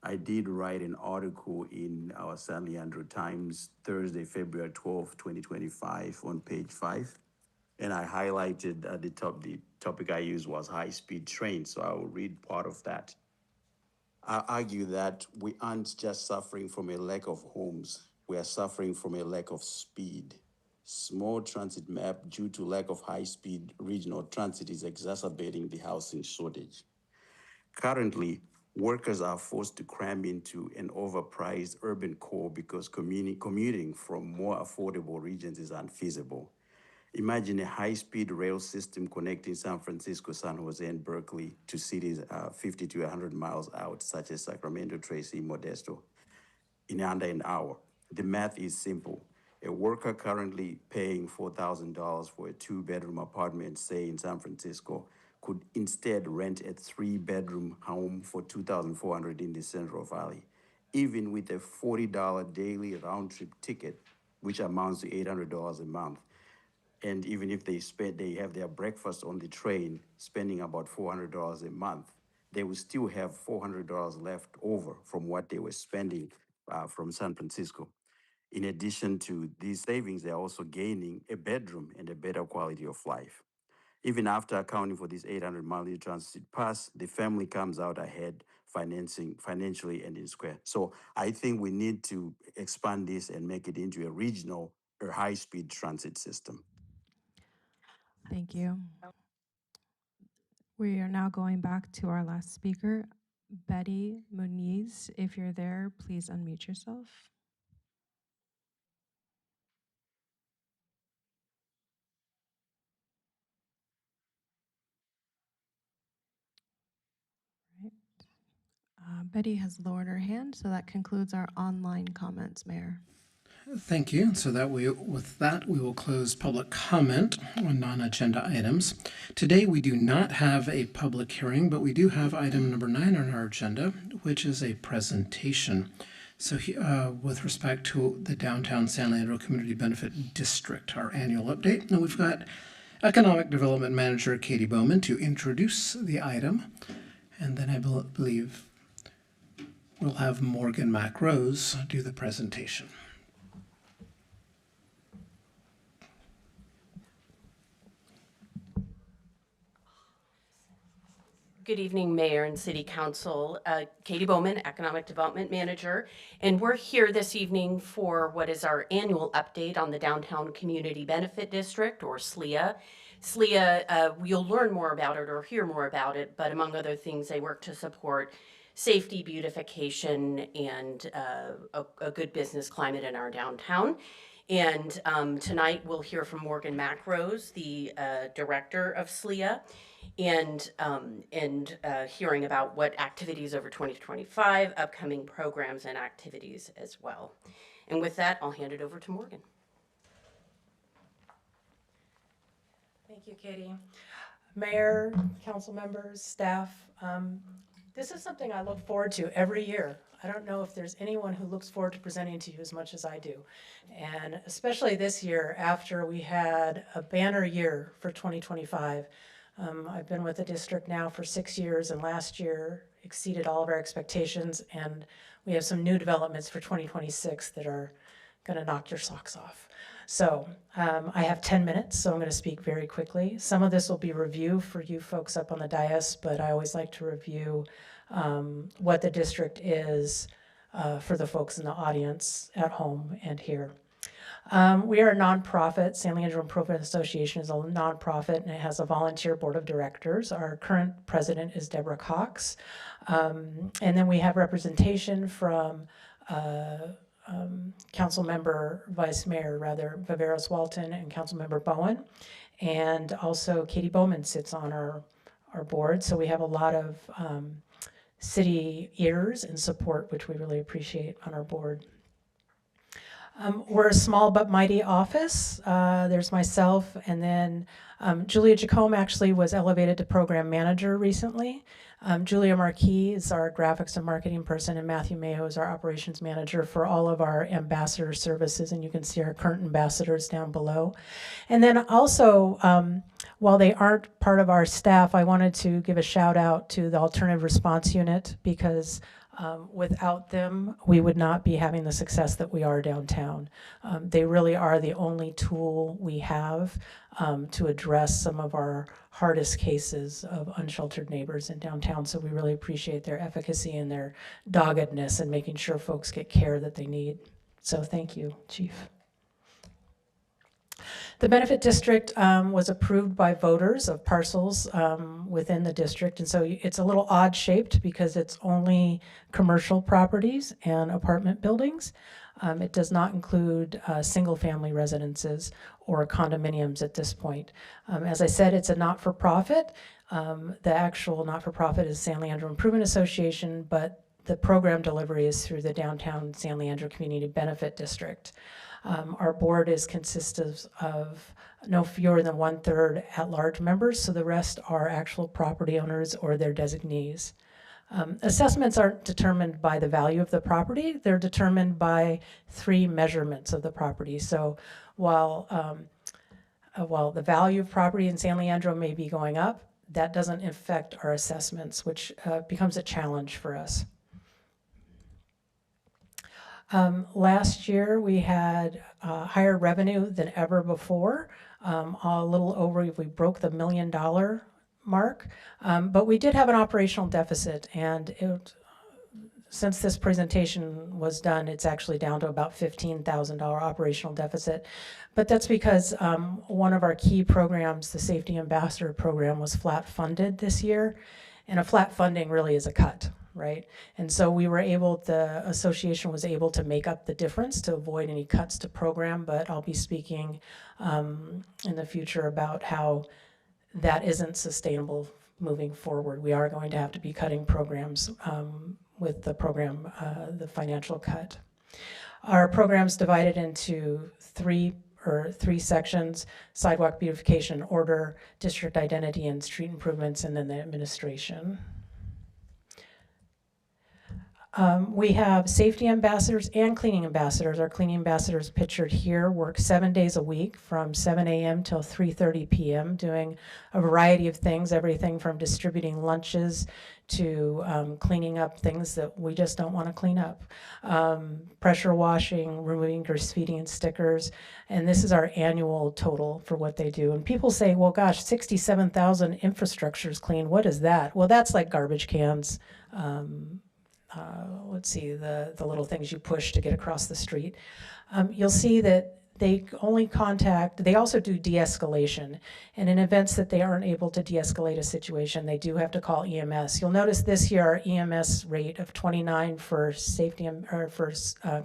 I did write an article in our San Leandro Times Thursday, February 12, 2025 on page 5. And I highlighted the topic I used was high-speed trains, so I will read part of that. I argue that we aren't just suffering from a lack of homes, we are suffering from a lack of speed. Small transit map due to lack of high-speed regional transit is exacerbating the housing shortage. Currently, workers are forced to cram into an overpriced urban core because commuting from more affordable regions is unfeasible. Imagine a high-speed rail system connecting San Francisco, San Jose, and Berkeley to cities 50 to 100 miles out, such as Sacramento, Tracy, Modesto, in under an hour. The math is simple. A worker currently paying $4,000 for a 2-bedroom apartment, say in San Francisco, could instead rent a 3-bedroom home for $2,400 in the Central Valley. Even with a $40 daily round-trip ticket, which amounts to $800 a month, and even if they have their breakfast on the train, spending about $400 a month, they will still have $400 left over from what they were spending from San Francisco. In addition to these savings, they're also gaining a bedroom and a better quality of life. Even after accounting for this 800 monthly transit pass, the family comes out ahead financially and in square. So I think we need to expand this and make it into a regional or high-speed transit system. Thank you. We are now going back to our last speaker, Betty Muniz. If you're there, please unmute yourself. Right. Betty has lowered her hand, so that concludes our online comments, Mayor. Thank you. So with that, we will close public comment on non-agenda items. Today, we do not have a public hearing, but we do have item number 9 on our agenda, which is a presentation. So with respect to the Downtown San Leandro Community Benefit District, our annual update, and we've got Economic Development Manager Katie Bowman to introduce the item, and then I believe we'll have Morgan MacRose do the presentation. Good evening, Mayor and City Council. Katie Bowman, Economic Development Manager, and we're here this evening for what is our annual update on the Downtown Community Benefit District, or SLEA. SLEA, you'll learn more about it or hear more about it, but among other things, they work to support safety, beautification, and a good business climate in our downtown. And tonight we'll hear from Morgan MacRose, the director of SLEA, and hearing about what activities over 2025, upcoming programs and activities as well. And with that, I'll hand it over to Morgan. Thank you, Katie. Mayor, council members, staff, this is something I look forward to every year. I don't know if there's anyone who looks forward to presenting to you as much as I do. And especially this year, after we had a banner year for 2025. I've been with the district now for 6 years, and last year exceeded all of our expectations, and we have some new developments for 2026 that are going to knock your socks off. So I have 10 minutes, so I'm going to speak very quickly. Some of this will be review for you folks up on the dais, but I always like to review what the district is for the folks in the audience at home and here. We are a nonprofit. San Leandro Improvement Association is a nonprofit, and it has a volunteer board of directors. Our current president is Deborah Cox. And then we have representation from Council Member, Vice Mayor, rather, Viveros Walton, and Council Member Bowen. And also Katie Bowman sits on our board. So we have a lot of city ears and support, which we really appreciate on our board. We're a small but mighty office. There's myself, and then Julia Jacome actually was elevated to program manager recently. Julia Marquis is our graphics and marketing person, and Matthew Mayo is our operations manager for all of our ambassador services, and you can see our current ambassadors down below. And then also, while they aren't part of our staff, I wanted to give a shout out to the Alternative Response Unit, because without them, we would not be having the success that we are downtown. They really are the only tool we have to address some of our hardest cases of unsheltered neighbors in downtown. So we really appreciate their efficacy and their doggedness in making sure folks get care that they need. So thank you, Chief. The benefit district was approved by voters of parcels within the district, and so it's a little odd shaped because it's only commercial properties and apartment buildings. It does not include single family residences or condominiums at this point. As I said, it's a not-for-profit. The actual not-for-profit is San Leandro Improvement Association, but the program delivery is through the Downtown San Leandro Community Benefit District. Our board consists of no fewer than 1/3 at-large members, so the rest are actual property owners or their designees. Assessments aren't determined by the value of the property, they're determined by 3 measurements of the property. So while the value of property in San Leandro may be going up, that doesn't affect our assessments, which becomes a challenge for us. Last year, we had higher revenue than ever before. A little over, we broke the $1 million mark, but we did have an operational deficit, and since this presentation was done, it's actually down to about $15,000 operational deficit. But that's because one of our key programs, the Safety Ambassador Program, was flat funded this year, and a flat funding really is a cut. Right? And so the association was able to make up the difference to avoid any cuts to program, but I'll be speaking in the future about how that isn't sustainable moving forward. We are going to have to be cutting programs with the program, the financial cut. Our program's divided into three sections: sidewalk beautification, order, district identity, and street improvements, and then the administration. We have safety ambassadors and cleaning ambassadors. Our cleaning ambassadors pictured here work 7 days a week from 7 a.m. till 3:30 p.m. doing a variety of things, everything from distributing lunches to cleaning up things that we just don't want to clean up. Pressure washing, removing graffiti and stickers, and this is our annual total for what they do. And people say, well, gosh, 67,000 infrastructures clean, what is that? Well, that's like garbage cans, let's see, the little things you push to get across the street. You'll see that they also do de-escalation. And in events that they aren't able to de-escalate a situation, they do have to call EMS. You'll notice this year our EMS rate of 29 for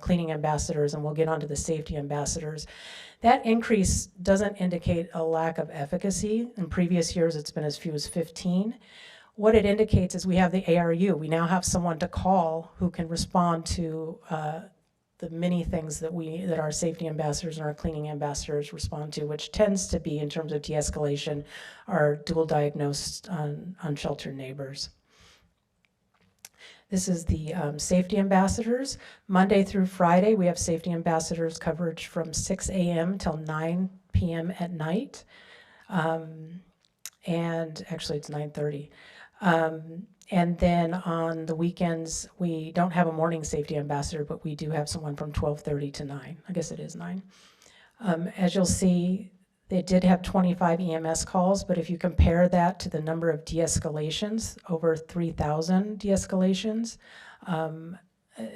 cleaning ambassadors, and we'll get onto the safety ambassadors. That increase doesn't indicate a lack of efficacy. In previous years, it's been as few as 15. What it indicates is we have the ARU. We now have someone to call who can respond to the many things that our safety ambassadors and our cleaning ambassadors respond to, which tends to be, in terms of de-escalation, our dual diagnosed unsheltered neighbors. This is the Safety Ambassadors. Monday through Friday, we have Safety Ambassadors coverage from 6 a.m. till 9 p.m. at night. And actually it's 9:30. And then on the weekends, we don't have a morning safety ambassador, but we do have someone from 12:30 to 9. I guess it is 9. As you'll see, they did have 25 EMS calls, but if you compare that to the number of de-escalations, over 3,000 de-escalations,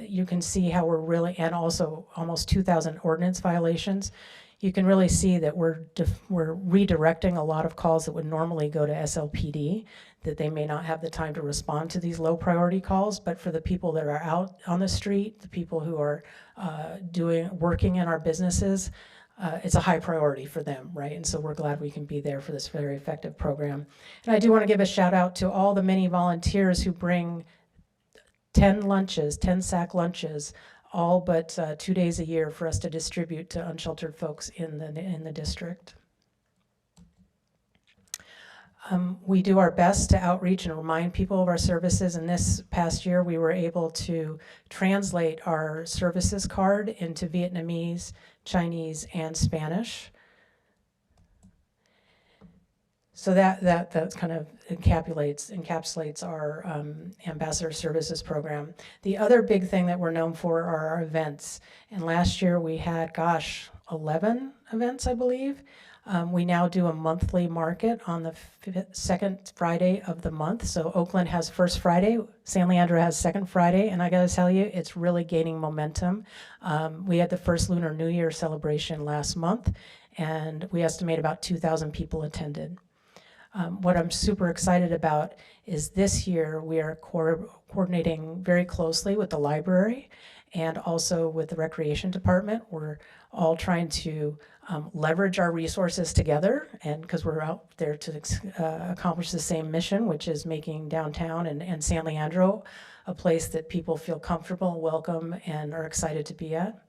you can see how we're really, and also almost 2,000 ordinance violations. You can really see that we're redirecting a lot of calls that would normally go to SLPD, that they may not have the time to respond to these low priority calls, but for the people that are out on the street, the people who are working in our businesses, it's a high priority for them, right? And so we're glad we can be there for this very effective program. And I do want to give a shout out to all the many volunteers who bring 10 sack lunches, all but 2 days a year for us to distribute to unsheltered folks in the district. We do our best to outreach and remind people of our services, and this past year we were able to translate our services card into Vietnamese, Chinese, and Spanish. So that kind of encapsulates our Ambassador Services program. The other big thing that we're known for are our events. And last year we had, 11 events, I believe. We now do a monthly market on the second Friday of the month. So Oakland has first Friday, San Leandro has second Friday, and I gotta tell you, it's really gaining momentum. We had the first Lunar New Year celebration last month, and we estimate about 2,000 people attended. What I'm super excited about is this year we are coordinating very closely with the library and also with the recreation department. We're all trying to leverage our resources together, and because we're out there to accomplish the same mission, which is making downtown and San Leandro a place that people feel comfortable, welcome, and are excited to be at.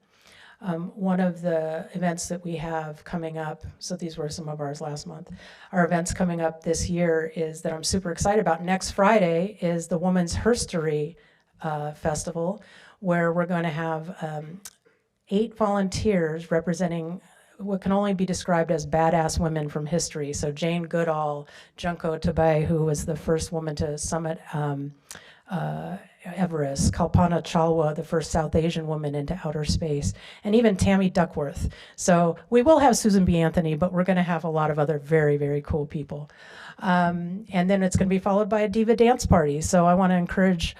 One of the events that we have coming up, so these were some of ours last month, our events coming up this year is that I'm super excited about. Next Friday is the Women's Herstory Festival, where we're going to have 8 volunteers representing what can only be described as badass women from history. So Jane Goodall, Junko Tabay, who was the first woman to summit Everest, Kalpana Chawla, the first South Asian woman into outer space, and even Tammy Duckworth. So we will have Susan B. Anthony, but we're going to have a lot of other very, very cool people. And then it's going to be followed by a diva dance party. So I want to encourage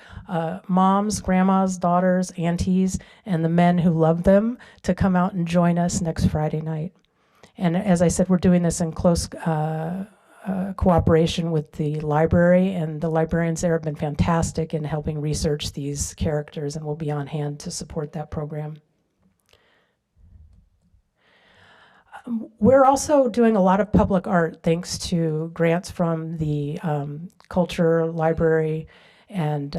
moms, grandmas, daughters, aunties, and the men who love them to come out and join us next Friday night. And as I said, we're doing this in close cooperation with the library, and the librarians there have been fantastic in helping research these characters, and will be on hand to support that program. We're also doing a lot of public art thanks to grants from the Culture, Library, and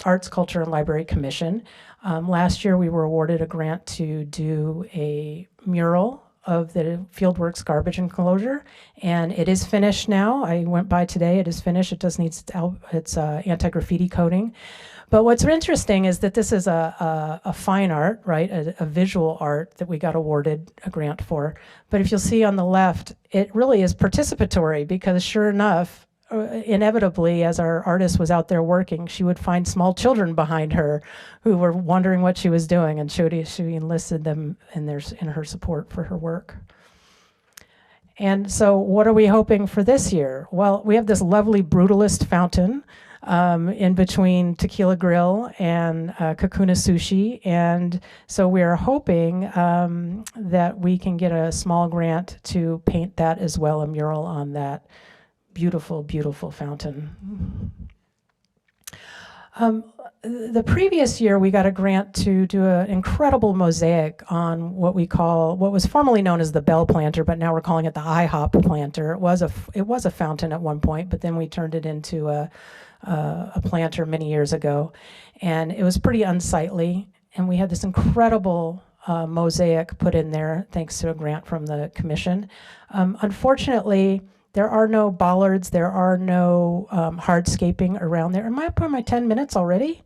Arts, Culture, and Library Commission. Last year we were awarded a grant to do a mural of the Fieldworks garbage enclosure, and it is finished now. I went by today, it is finished. It just needs its anti-graffiti coating. But what's interesting is that this is a fine art, right? A visual art that we got awarded a grant for. But if you'll see on the left, it really is participatory, because sure enough, inevitably, as our artist was out there working, she would find small children behind her who were wondering what she was doing, and she enlisted them in her support for her work. And so what are we hoping for this year? Well, we have this lovely Brutalist fountain in between Tequila Grill and Kakuna Sushi. And so we are hoping that we can get a small grant to paint that as well, a mural on that beautiful, beautiful fountain. The previous year, we got a grant to do an incredible mosaic on what was formerly known as the Bell Planter, but now we're calling it the IHOP Planter. It was a fountain at one point, but then we turned it into a planter many years ago, and it was pretty unsightly. And we had this incredible mosaic put in there thanks to a grant from the commission. Unfortunately, There are no bollards. There are no hardscaping around there. Am I up on my 10 minutes already?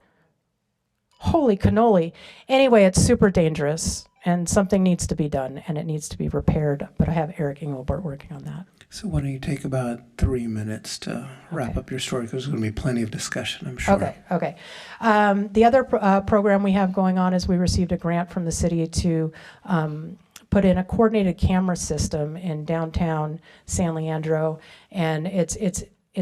Holy cannoli. Anyway, it's super dangerous, and something needs to be done, and it needs to be repaired. But I have Eric Engelbert working on that. So why don't you take about 3 minutes to wrap up your story, because there's going to be plenty of discussion, I'm sure. Okay. The other program we have going on is we received a grant from the city to put in a coordinated camera system in downtown San Leandro, and it's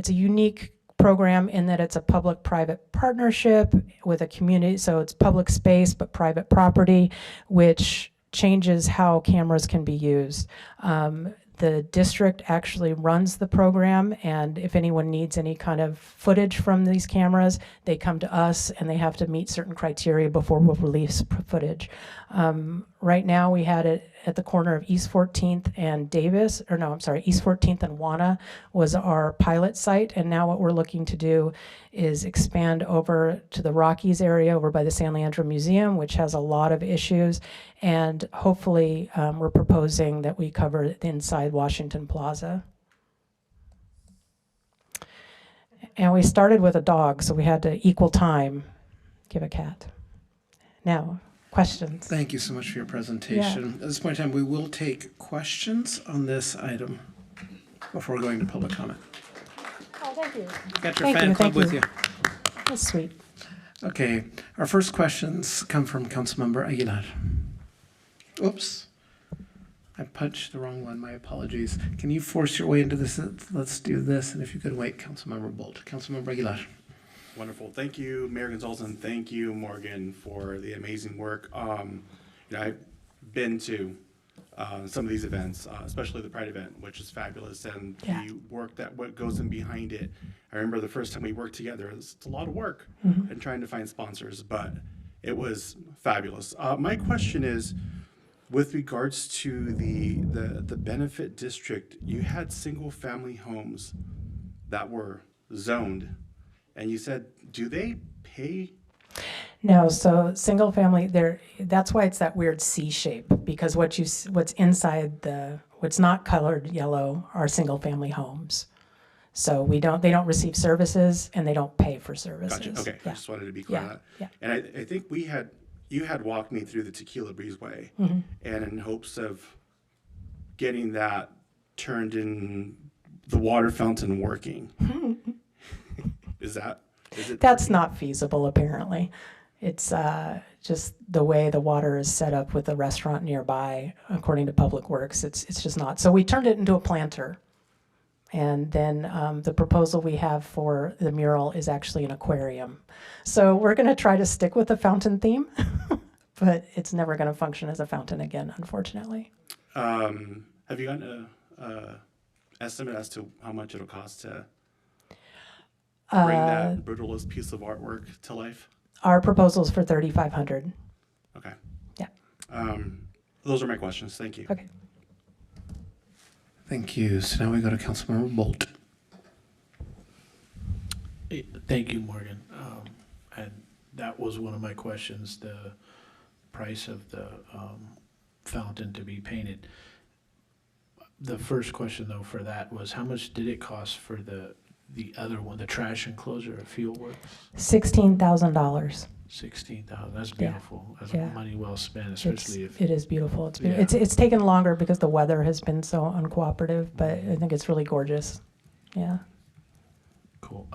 a unique program in that it's a public-private partnership with a community, so it's public space but private property, which changes how cameras can be used. The district actually runs the program, and if anyone needs any kind of footage from these cameras, they come to us, and they have to meet certain criteria before we'll release footage. Right now, we had it at the corner of East 14th and East 14th and Juana was our pilot site, and now what we're looking to do is expand over to the Rockies area over by the San Leandro Museum, which has a lot of issues, and hopefully we're proposing that we cover inside Washington Plaza. And we started with a dog, so we had to equal time give a cat. Now, questions? Thank you so much for your presentation. At this point in time, we will take questions on this item before going to public comment. Oh, thank you. Got your fan club with you. That's sweet. Okay, our first questions come from Councilmember Aguilar. Oops. I punched the wrong one, my apologies. Can you force your way into this? Let's do this, and if you could wait, Councilmember Bolt. Councilmember Aguilar. Wonderful. Thank you, Mayor Gonzalez, and thank you, Morgan, for the amazing work. I've been to some of these events, especially the Pride event, which is fabulous, and the work that what goes in behind it. I remember the first time we worked together. It's a lot of work and trying to find sponsors, but it was fabulous. My question is, with regards to the benefit district, you had single-family homes that were zoned. And you said, do they pay? No, so single family, that's why it's that weird C shape, because what's inside what's not colored yellow are single family homes. So they don't receive services and they don't pay for services. Gotcha. Okay, I just wanted to be clear on that. Yeah. And I think you had walked me through the Tequila Breezeway, and in hopes of getting that turned in the water fountain working. Is it? That's not feasible, apparently. It's just the way the water is set up with the restaurant nearby, according to Public Works. It's just not. So we turned it into a planter. And then the proposal we have for the mural is actually an aquarium. So we're going to try to stick with the fountain theme, but it's never going to function as a fountain again, unfortunately. Have you gotten an estimate as to how much it'll cost to bring that brutalist piece of artwork to life? Our proposal is for $3,500. Okay. Yeah. Those are my questions. Thank you. Okay. Thank you. So now we go to Councilmember Bolt. Thank you, Morgan. And that was one of my questions, the price of the fountain to be painted. The first question, though, for that was how much did it cost for the other one, the trash enclosure at Fieldworks? $16,000. $16,000. That's beautiful. That's money well spent, especially if it is beautiful. It's taken longer because the weather has been so uncooperative, but I think it's really gorgeous. Yeah. Cool.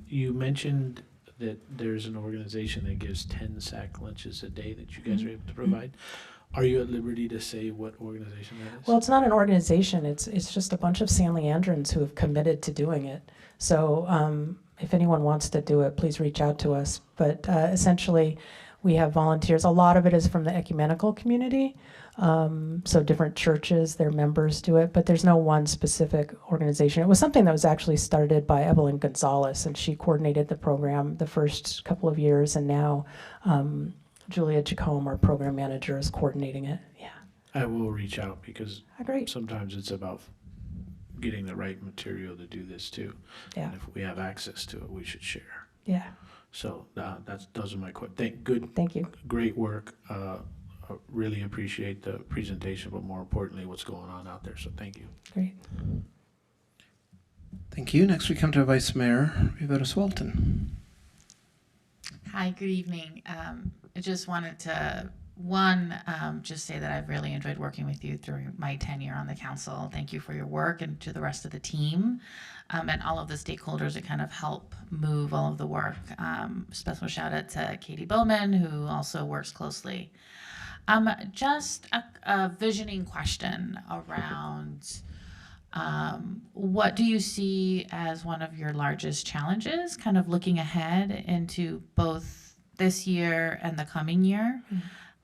You mentioned that there's an organization that gives 10 sack lunches a day that you guys are able to provide. Are you at liberty to say what organization that is? Well, it's not an organization. It's just a bunch of San Leandrins who have committed to doing it. So if anyone wants to do it, please reach out to us. But essentially, we have volunteers. A lot of it is from the ecumenical community. So different churches, their members do it, but there's no one specific organization. It was something that was actually started by Evelyn Gonzalez, and she coordinated the program the first couple of years, and now Julia Jacome, our program manager, is coordinating it. Yeah. I will reach out because great. Sometimes it's about getting the right material to do this too. Yeah. And if we have access to it, we should share. Yeah. So those are my questions. Thank you. Great work. Really appreciate the presentation, but more importantly, what's going on out there. So thank you. Great. you. Next, we come to Vice Mayor Viveros Walton. Hi, good evening. I just wanted to, just say that I've really enjoyed working with you through my tenure on the council. Thank you for your work, and to the rest of the team, and all of the stakeholders that kind of help move all of the work. Special shout out to Katie Bowman, who also works closely. Just a visioning question around what do you see as one of your largest challenges, kind of looking ahead into both this year and the coming year?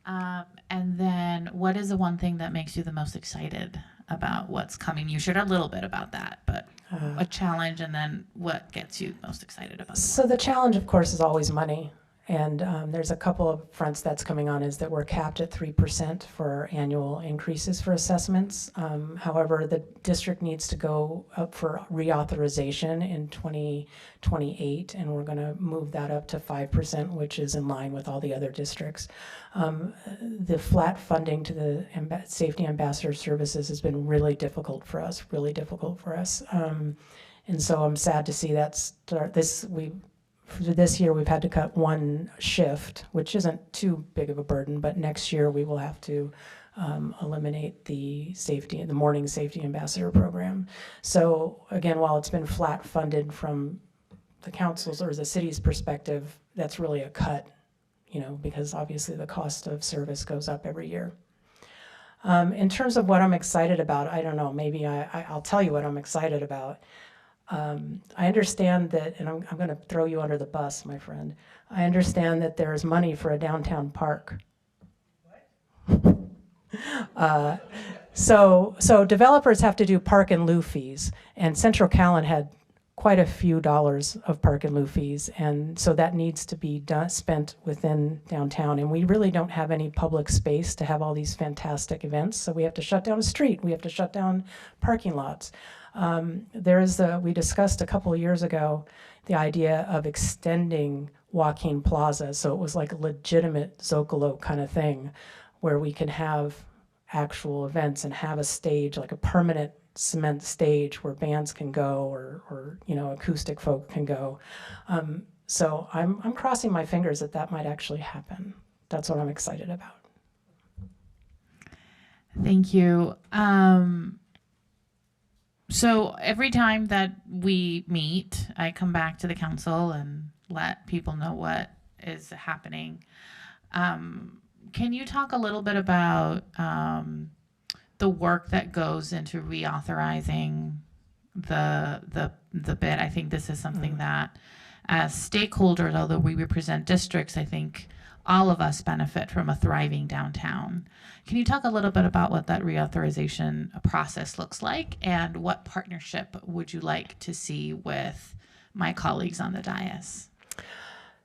And then what is the one thing that makes you the most excited about what's coming? You shared a little bit about that, but a challenge, and then what gets you most excited about? So the challenge, of course, is always money. And there's a couple of fronts that's coming on, is that we're capped at 3% for annual increases for assessments. However, the district needs to go up for reauthorization in 2028, and we're going to move that up to 5%, which is in line with all the other districts. The flat funding to the Safety Ambassador Services has been really difficult for us, and so I'm sad to see that start. For this year, we've had to cut one shift, which isn't too big of a burden, but next year we will have to eliminate the morning safety ambassador program. So again, while it's been flat funded from the council's or the city's perspective, that's really a cut, because obviously the cost of service goes up every year. In terms of what I'm excited about, I don't know, maybe I'll tell you what I'm excited about. I understand that, and I'm going to throw you under the bus, my friend. I understand that there's money for a downtown park. So developers have to do park in lieu fees, and Central Callan had quite a few dollars of park in lieu fees, and so that needs to be spent within downtown. And we really don't have any public space to have all these fantastic events, so we have to shut down a street. We have to shut down parking lots. We discussed a couple of years ago the idea of extending Joaquin Plaza, so it was like a legitimate Zocalo kind of thing, where we can have actual events and have a stage, like a permanent cement stage where bands can go, or acoustic folk can go. So I'm crossing my fingers that might actually happen. That's what I'm excited about. Thank you. So every time that we meet, I come back to the council and let people know what is happening. Can you talk a little bit about the work that goes into reauthorizing the bid? I think this is something that, as stakeholders, although we represent districts, I think all of us benefit from a thriving downtown. Can you talk a little bit about what that reauthorization process looks like, and what partnership would you like to see with my colleagues on the dais?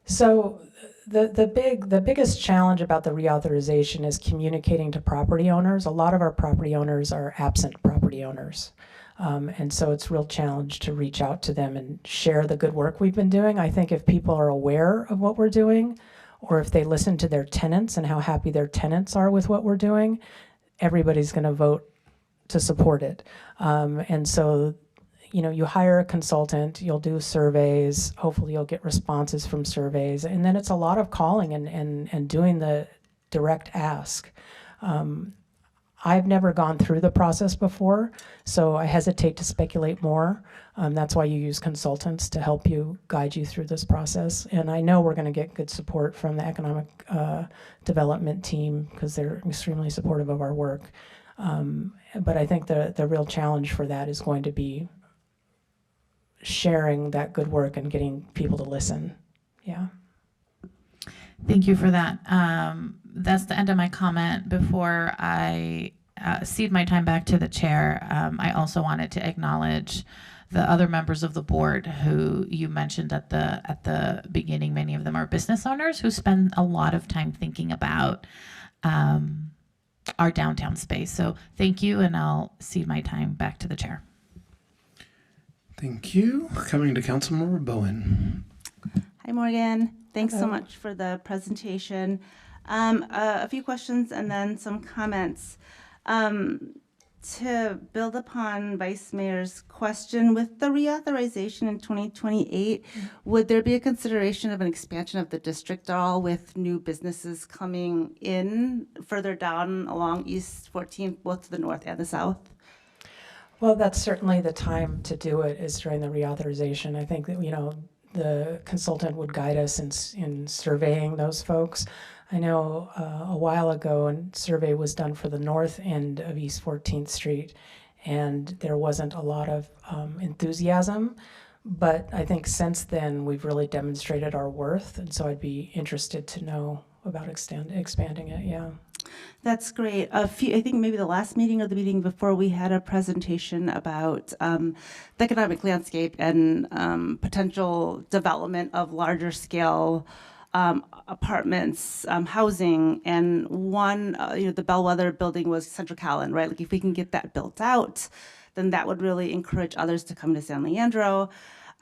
So the biggest challenge about the reauthorization is communicating to property owners. A lot of our property owners are absent property owners. And so it's a real challenge to reach out to them and share the good work we've been doing. I think if people are aware of what we're doing, or if they listen to their tenants and how happy their tenants are with what we're doing, everybody's going to vote to support it. And so, you hire a consultant, you'll do surveys, hopefully you'll get responses from surveys, and then it's a lot of calling and doing the direct ask. I've never gone through the process before, so I hesitate to speculate more. That's why you use consultants to help you, guide you through this process. And I know we're going to get good support from the economic development team, because they're extremely supportive of our work. But I think the real challenge for that is going to be sharing that good work and getting people to listen. Yeah. Thank you for that. That's the end of my comment. Before I cede my time back to the chair, I also wanted to acknowledge the other members of the board who you mentioned at the beginning. Many of them are business owners who spend a lot of time thinking about our downtown space. So thank you, and I'll cede my time back to the chair. Thank you. Coming to Councilmember Bowen. Hi, Morgan. Thanks so Hello. much for the presentation. A few questions and then some comments. to build upon Vice Mayor's question, with the reauthorization in 2028, would there be a consideration of an expansion of the district at all with new businesses coming in further down along East 14th, both to the north and the south? Well, that's certainly the time to do it, is during the reauthorization. I think that, the consultant would guide us in surveying those folks. I know a while ago a survey was done for the north end of East 14th Street, and there wasn't a lot of enthusiasm. But I think since then we've really demonstrated our worth, and so I'd be interested to know about expanding it. Yeah. That's great. I think maybe the last meeting or the meeting before, we had a presentation about the economic landscape and potential development of larger scale apartments, housing, and one, the Bellwether building was Central Callan, right? Like if we can get that built out, then that would really encourage others to come to San Leandro.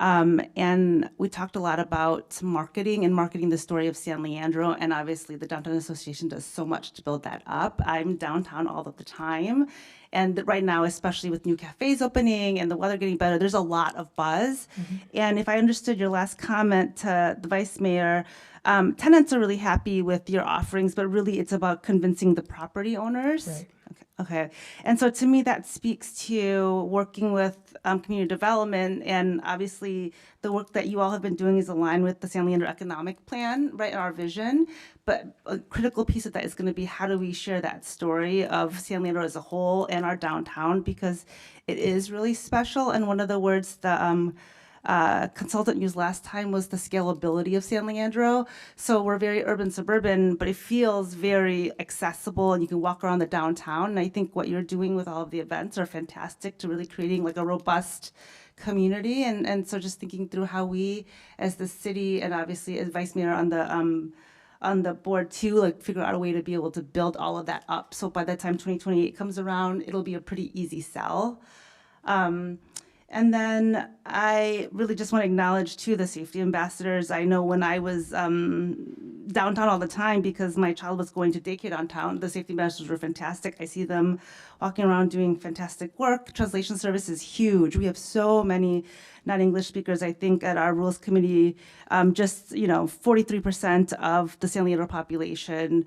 And we talked a lot about marketing the story of San Leandro, and obviously the Downtown Association does so much to build that up. I'm downtown all of the time, and right now, especially with new cafes opening and the weather getting better, there's a lot of buzz. And if I understood your last comment to the Vice Mayor, tenants are really happy with your offerings, but really it's about convincing the property owners. Right. Okay. And so to me, that speaks to working with community development, and obviously the work that you all have been doing is aligned with the San Leandro Economic Plan, right, our vision. But a critical piece of that is going to be, how do we share that story of San Leandro as a whole and our downtown, because it is really special. And one of the words the consultant used last time was the scalability of San Leandro. So we're very urban suburban, but it feels very accessible, and you can walk around the downtown. And I think what you're doing with all of the events are fantastic to really creating like a robust community. And so just thinking through how we as the city, and obviously as Vice Mayor on the board too, like figure out a way to be able to build all of that up. So by the time 2028 comes around, it'll be a pretty easy sell. And then I really just want to acknowledge, too, the safety ambassadors. I know when I was downtown all the time because my child was going to daycare downtown, the safety ambassadors were fantastic. I see them walking around doing fantastic work. Translation service is huge. We have so many non-English speakers. I think at our Rules Committee, 43% of the San Leandro population,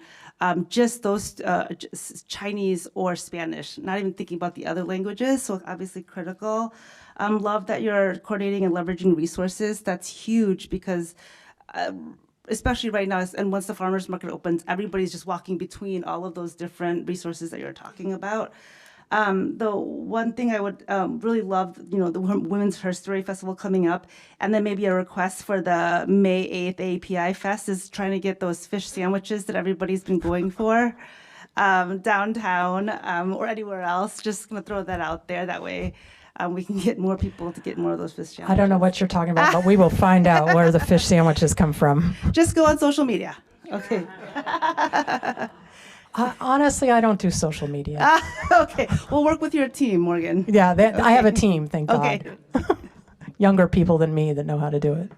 just those Chinese or Spanish, not even thinking about the other languages, so obviously critical. Love that you're coordinating and leveraging resources. That's huge because especially right now, and once the farmers market opens, everybody's just walking between all of those different resources that you're talking about. The one thing I would really love, the Women's Her Story Festival coming up, and then maybe a request for the May 8th API Fest is trying to get those fish sandwiches that everybody's been going for downtown or anywhere else. Just going to throw that out there. That way we can get more people to get more of those fish sandwiches. I don't know what you're talking about, but we will find out where the fish sandwiches come from. Just go on social media. Okay. Honestly, I don't do social media. Okay. We'll work with your team, Morgan. Yeah, Okay. I have a team, thank God. Okay. Younger people than me that know how to do it.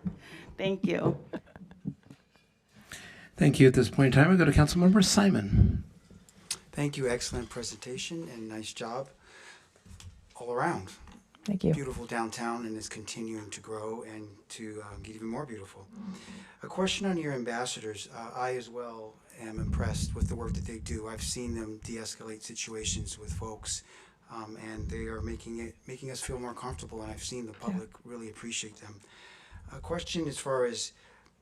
Thank you. Thank you. At this point in time, we go to Councilmember Simon. Thank you. Excellent presentation and nice job all around. Thank you. Beautiful downtown, and it's continuing to grow and to get even more beautiful. A question on your ambassadors. I as well am impressed with the work that they do. I've seen them de-escalate situations with folks, and they are making us feel more comfortable, and I've seen the public really appreciate them. A question as far as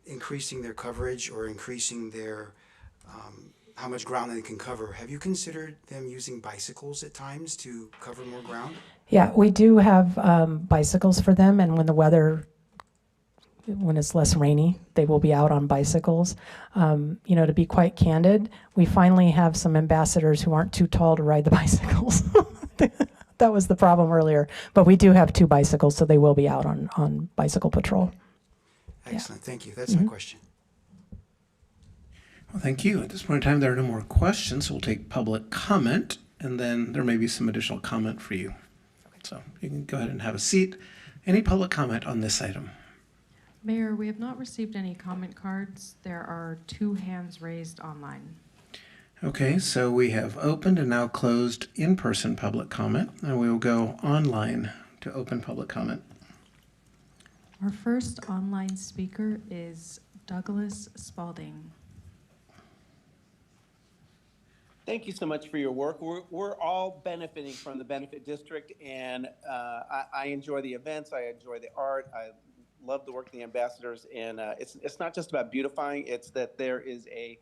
increasing their coverage or increasing their how much ground they can cover. Have you considered them using bicycles at times to cover more ground? Yeah, we do have bicycles for them, and when it's less rainy, they will be out on bicycles. To be quite candid, we finally have some ambassadors who aren't too tall to ride the bicycles. That was the problem earlier, but we do have 2 bicycles, so they will be out on bicycle patrol. Excellent, thank you. That's my question. Well, thank you. At this point in time, there are no more questions, so we'll take public comment, and then there may be some additional comment for you. So you can go ahead and have a seat. Any public comment on this item? Mayor, we have not received any comment cards. There are 2 hands raised online. Okay, so we have opened and now closed in-person public comment, and we will go online to open public comment. Our first online speaker is Douglas Spalding. Thank you so much for your work. We're all benefiting from the benefit district, and I enjoy the events. I enjoy the art. I love the work of the ambassadors, and it's not just about beautifying. It's that there is a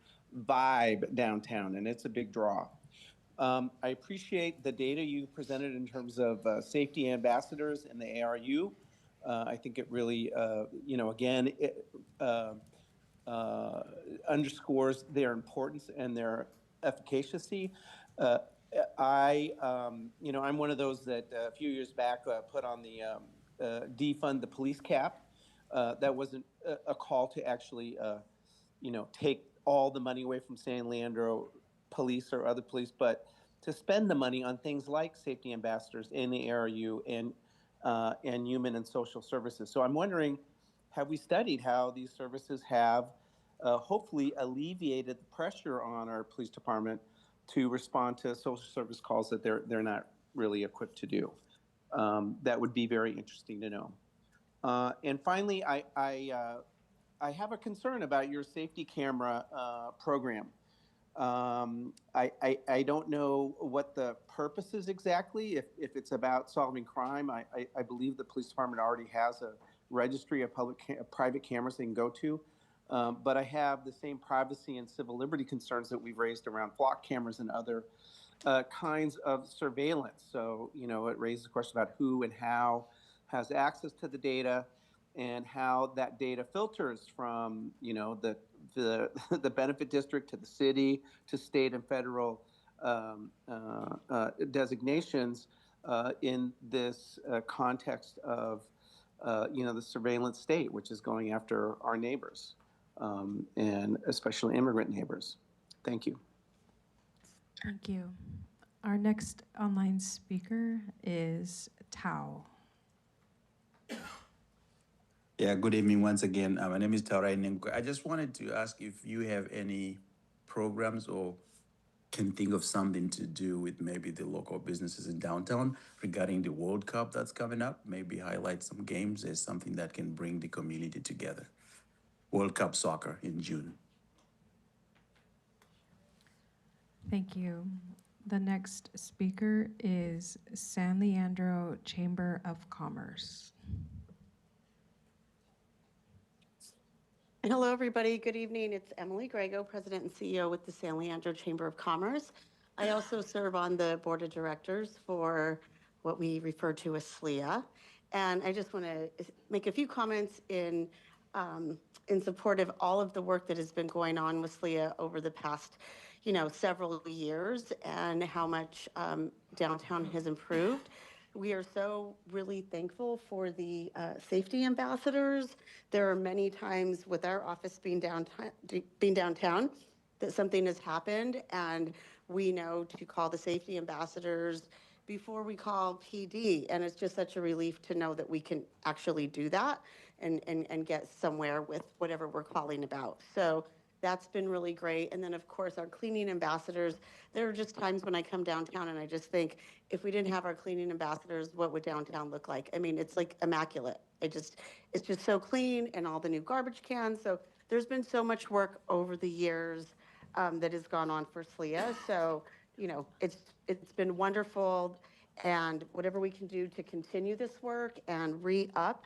vibe downtown, and it's a big draw. I appreciate the data you presented in terms of safety ambassadors and the ARU. I think it really, again, it underscores their importance and their efficacy. I'm one of those that a few years back put on the defund the police cap. That wasn't a call to actually, take all the money away from San Leandro police or other police, but to spend the money on things like safety ambassadors in the ARU and human and social services. So I'm wondering, have we studied how these services have hopefully alleviated the pressure on our police department to respond to social service calls that they're not really equipped to do? That would be very interesting to know. And finally, I have a concern about your safety camera program. I don't know what the purpose is exactly, if it's about solving crime. I believe the police department already has a registry of private cameras they can go to. But I have the same privacy and civil liberty concerns that we've raised around flock cameras and other kinds of surveillance. So, it raises the question about who and how has access to the data and how that data filters from, the benefit district to the city to state and federal designations in this context of, the surveillance state, which is going after our neighbors, and especially immigrant neighbors. Thank you. Thank you. Our next online speaker is Tao. Yeah, good evening once again. My name is Taurai Nenko. I just wanted to ask if you have any programs or can think of something to do with maybe the local businesses in downtown regarding the World Cup that's coming up. Maybe highlight some games as something that can bring the community together. World Cup soccer in June. Thank you. The next speaker is San Leandro Chamber of Commerce. Hello, everybody. Good evening. It's Emily Grego, President and CEO with the San Leandro Chamber of Commerce. I also serve on the board of directors for what we refer to as SLEA. And I just want to make a few comments in support of all of the work that has been going on with SLEA over the past, several years and how much downtown has improved. We are so really thankful for the safety ambassadors. There are many times with our office being downtown that something has happened, and we know to call the safety ambassadors before we call PD. And it's just such a relief to know that we can actually do that and get somewhere with whatever we're calling about. So that's been really great. And then, of course, our cleaning ambassadors, there are just times when I come downtown and I just think, if we didn't have our cleaning ambassadors, what would downtown look like? I mean, it's like immaculate. It's just so clean, and all the new garbage cans. So there's been so much work over the years that has gone on for SLEA. So, it's been wonderful, and whatever we can do to continue this work and re-up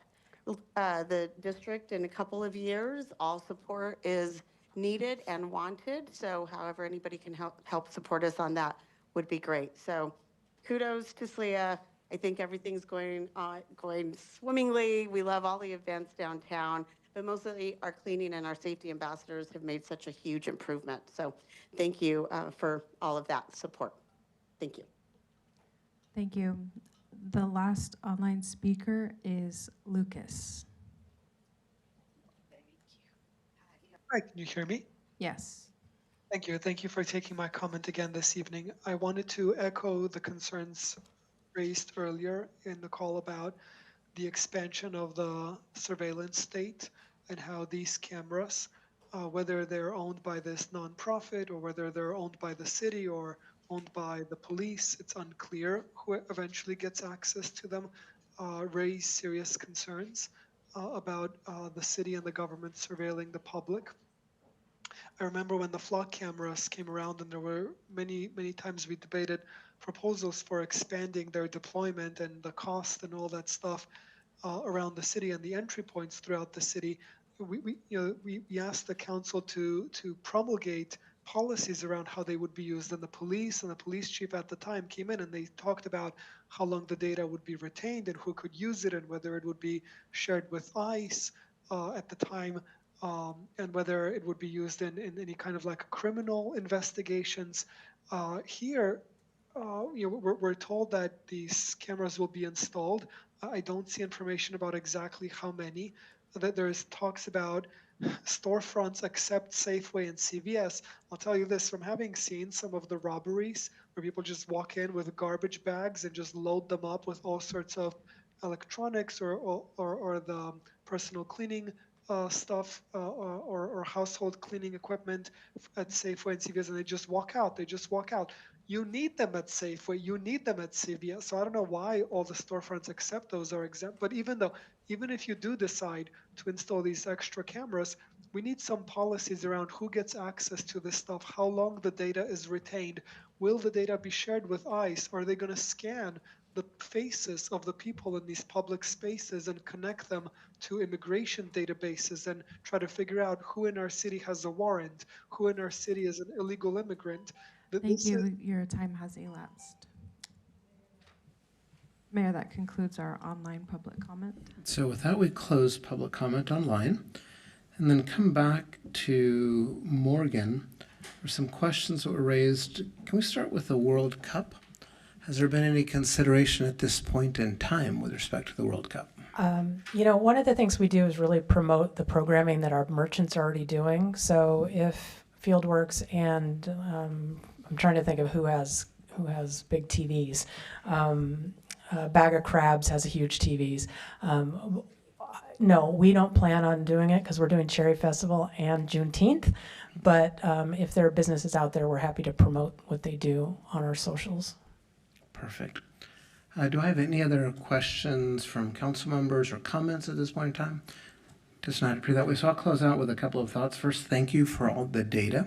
the district in a couple of years, all support is needed and wanted. So however anybody can help support us on that would be great. So kudos to SLEA. I think everything's going swimmingly. We love all the events downtown, but mostly our cleaning and our safety ambassadors have made such a huge improvement. So thank you for all of that support. Thank you. Thank you. The last online speaker is Lucas. Hi, can you hear me? Yes. Thank you. Thank you for taking my comment again this evening. I wanted to echo the concerns raised earlier in the call about the expansion of the surveillance state and how these cameras whether they're owned by this nonprofit or whether they're owned by the city or owned by the police. It's unclear who eventually gets access to them, raise serious concerns about the city and the government surveilling the public. I remember when the flock cameras came around, and there were many times we debated proposals for expanding their deployment and the cost and all that stuff around the city and the entry points throughout the city. We asked the council to promulgate policies around how they would be used, and the police chief at the time came in and they talked about how long the data would be retained and who could use it and whether it would be shared with ICE at the time, and whether it would be used in any kind of like criminal investigations. Here, we're told that these cameras will be installed. I don't see information about exactly how many. That there's talks about storefronts except Safeway and CVS. I'll tell you this, from having seen some of the robberies where people just walk in with garbage bags and just load them up with all sorts of electronics or the personal cleaning stuff or household cleaning equipment at Safeway and CVS, and they just walk out. You need them at Safeway, you need them at CVS. So I don't know why all the storefronts except those are exempt. But even if you do decide to install these extra cameras, we need some policies around who gets access to this stuff, how long the data is retained. Will the data be shared with ICE? Are they going to scan the faces of the people in these public spaces and connect them to immigration databases and try to figure out who in our city has a warrant, who in our city is an illegal immigrant? Thank you. Your time has elapsed. Mayor, that concludes our online public comment. So with that, we close public comment online and then come back to Morgan for some questions that were raised. Can we start with the World Cup? Has there been any consideration at this point in time with respect to the World Cup? One of the things we do is really promote the programming that our merchants are already doing. So if Fieldworks and I'm trying to think of who has big TVs. Bag of Crabs has a huge TVs. No, we don't plan on doing it because we're doing Cherry Festival and Juneteenth. But if there are businesses out there, we're happy to promote what they do on our socials. Perfect. Do I have any other questions from council members or comments at this point in time? Does not appear that way. So I'll close out with a couple of thoughts. First, thank you for all the data,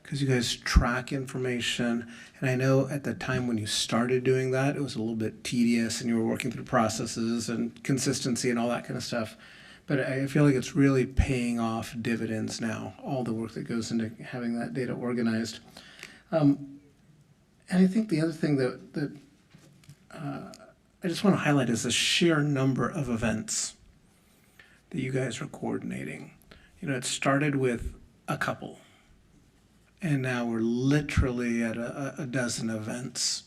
because you guys track information. And I know at the time when you started doing that, it was a little bit tedious and you were working through processes and consistency and all that kind of stuff. But I feel like it's really paying off dividends now, all the work that goes into having that data organized. And I think the other thing that I just want to highlight is the sheer number of events that you guys are coordinating. It started with a couple, and now we're literally at a dozen events.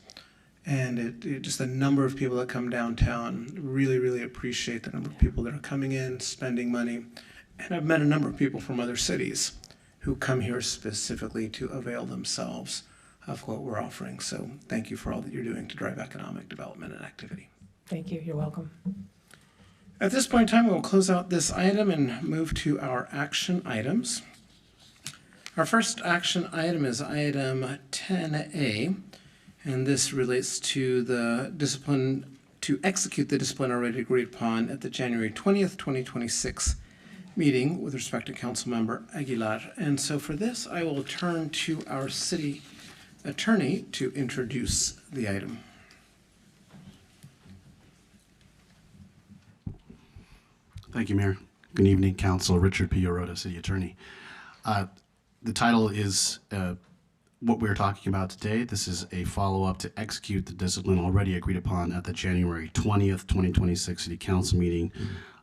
And it just the number of people that come downtown, really, really appreciate the number of people that are coming in, spending money. And I've met a number of people from other cities who come here specifically to avail themselves of what we're offering. So thank you for all that you're doing to drive economic development and activity. Thank you. You're welcome. At this point in time, we'll close out this item and move to our action items. Our first action item is item 10A, and this relates to the discipline, to execute the discipline already agreed upon at the January 20th, 2026 meeting with respect to Councilmember Aguilar. And so for this, I will turn to our city attorney to introduce the item. Thank you, Mayor. Good evening, Council. Richard P. Oroda, City Attorney. The title is what we're talking about today. This is a follow-up to execute the discipline already agreed upon at the January 20th, 2026 City Council meeting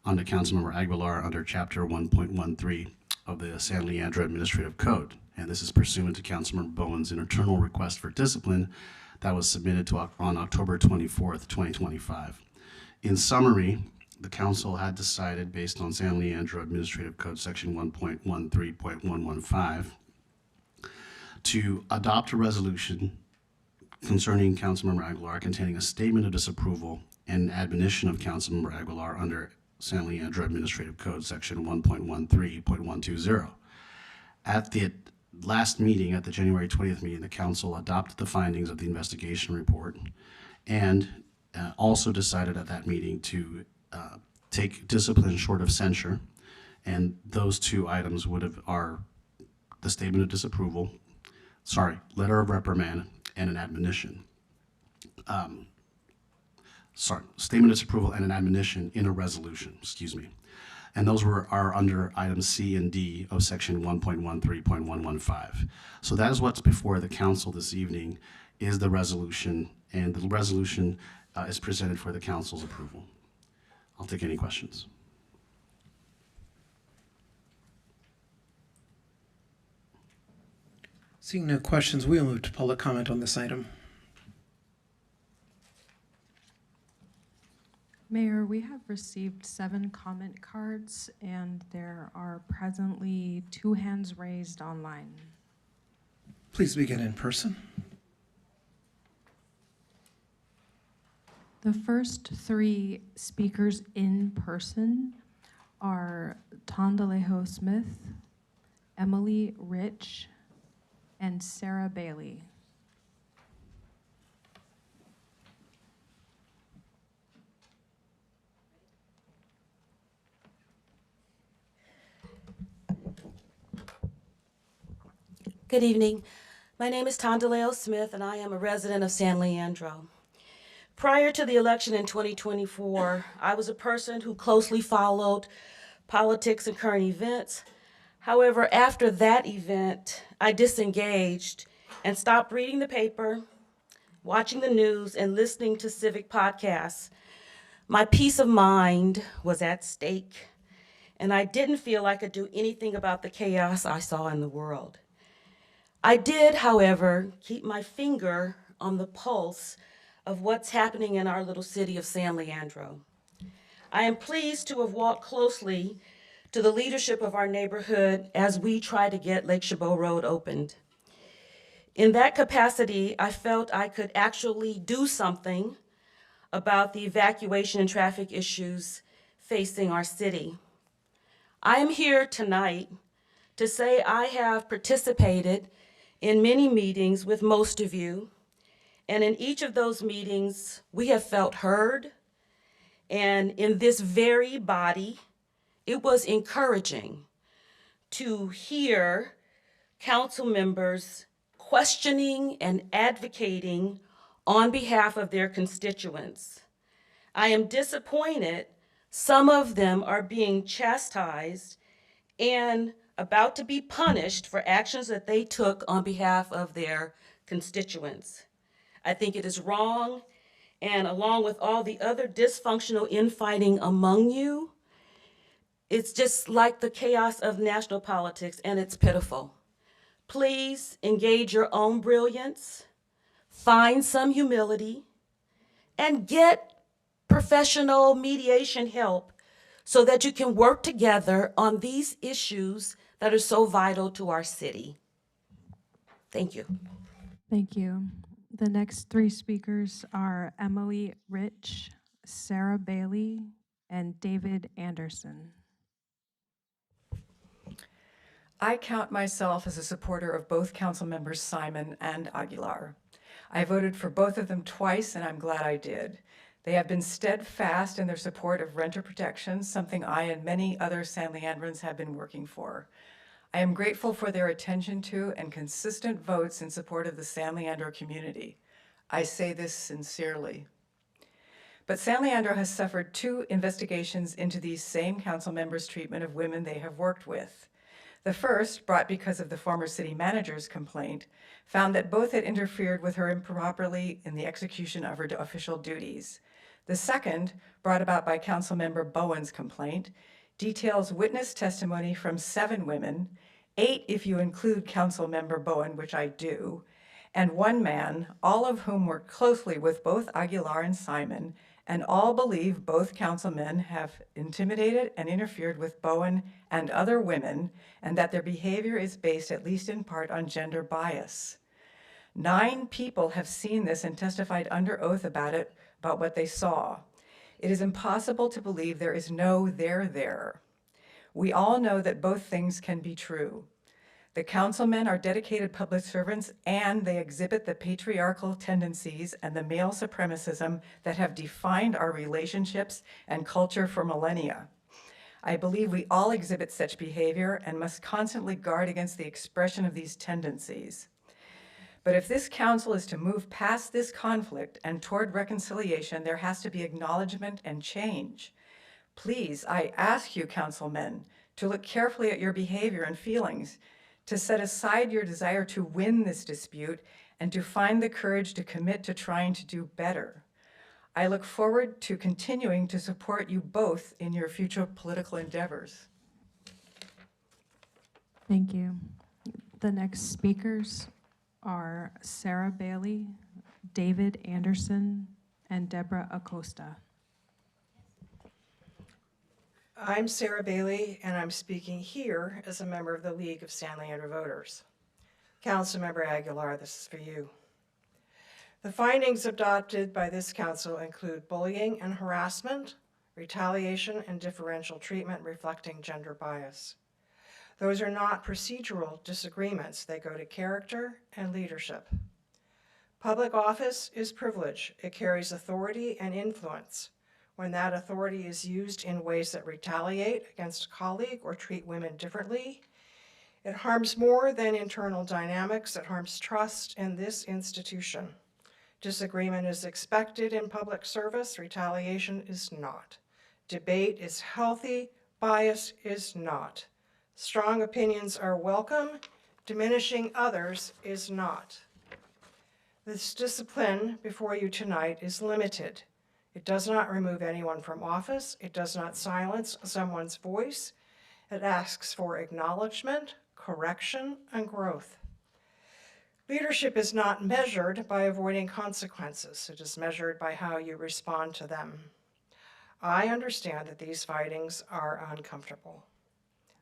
under Councilmember Aguilar under Chapter 1.13 of the San Leandro Administrative Code. And this is pursuant to Councilmember Bowen's internal request for discipline that was submitted on October 24th, 2025. In summary, the council had decided, based on San Leandro Administrative Code Section 1.13.115, to adopt a resolution concerning Councilmember Aguilar containing a statement of disapproval and admonition of Councilmember Aguilar under San Leandro Administrative Code Section 1.13.120. At the last meeting, at the January 20th meeting, the council adopted the findings of the investigation report and also decided at that meeting to take discipline short of censure. And those two items are the statement of disapproval, letter of reprimand, and an admonition. Statement of disapproval and an admonition in a resolution, excuse me. And those are under items C and D of section 1.13.115. So that is what's before the council this evening, is the resolution, and the resolution is presented for the council's approval. I'll take any questions. Seeing no questions, we'll move to public comment on this item. Mayor, we have received 7 comment cards, and there are presently 2 hands raised online. Please begin in person. The first 3 speakers in person are Tondalejo Smith, Emily Rich, and Sarah Bailey. Good evening. My name is Tondaleo Smith, and I am a resident of San Leandro. Prior to the election in 2024, I was a person who closely followed politics and current events. However, after that event, I disengaged and stopped reading the paper, watching the news, and listening to civic podcasts. My peace of mind was at stake, and I didn't feel I could do anything about the chaos I saw in the world. I did, however, keep my finger on the pulse of what's happening in our little city of San Leandro. I am pleased to have walked closely to the leadership of our neighborhood as we try to get Lake Chabot Road opened. In that capacity, I felt I could actually do something about the evacuation and traffic issues facing our city. I am here tonight to say I have participated in many meetings with most of you, and in each of those meetings, we have felt heard, and in this very body, it was encouraging to hear council members questioning and advocating on behalf of their constituents. I am disappointed some of them are being chastised and about to be punished for actions that they took on behalf of their constituents. I think it is wrong, and along with all the other dysfunctional infighting among you, it's just like the chaos of national politics, and it's pitiful. Please engage your own brilliance, find some humility, and get professional mediation help so that you can work together on these issues that are so vital to our city. Thank you. Thank you. The next 3 speakers are Emily Rich, Sarah Bailey, and David Anderson. I count myself as a supporter of both council members Simon and Aguilar. I voted for both of them twice, and I'm glad I did. They have been steadfast in their support of renter protections, something I and many other San Leandrons have been working for. I am grateful for their attention to and consistent votes in support of the San Leandro community. I say this sincerely. But San Leandro has suffered 2 investigations into these same council members' treatment of women they have worked with. The first, brought because of the former city manager's complaint, found that both had interfered with her improperly in the execution of her official duties. The second, brought about by Councilmember Bowen's complaint, details witness testimony from 7 women, 8 if you include Councilmember Bowen, which I do, and 1 man, all of whom work closely with both Aguilar and Simon, and all believe both councilmen have intimidated and interfered with Bowen and other women, and that their behavior is based at least in part on gender bias. 9 people have seen this and testified under oath about what they saw. It is impossible to believe there is no there there. We all know that both things can be true. The councilmen are dedicated public servants, and they exhibit the patriarchal tendencies and the male supremacism that have defined our relationships and culture for millennia. I believe we all exhibit such behavior and must constantly guard against the expression of these tendencies. But if this council is to move past this conflict and toward reconciliation, there has to be acknowledgement and change. Please, I ask you, councilmen, to look carefully at your behavior and feelings, to set aside your desire to win this dispute, and to find the courage to commit to trying to do better. I look forward to continuing to support you both in your future political endeavors. Thank you. The next speakers are Sarah Bailey, David Anderson, and Deborah Acosta. I'm Sarah Bailey, and I'm speaking here as a member of the League of San Leandro Voters. Councilmember Aguilar, this is for you. The findings adopted by this council include bullying and harassment, retaliation, and differential treatment reflecting gender bias. Those are not procedural disagreements. They go to character and leadership. Public office is privilege. It carries authority and influence. When that authority is used in ways that retaliate against a colleague or treat women differently, it harms more than internal dynamics. It harms trust in this institution. Disagreement is expected in public service. Retaliation is not. Debate is healthy. Bias is not. Strong opinions are welcome. Diminishing others is not. This discipline before you tonight is limited. It does not remove anyone from office. It does not silence someone's voice. It asks for acknowledgement, correction, and growth. Leadership is not measured by avoiding consequences. It is measured by how you respond to them. I understand that these findings are uncomfortable.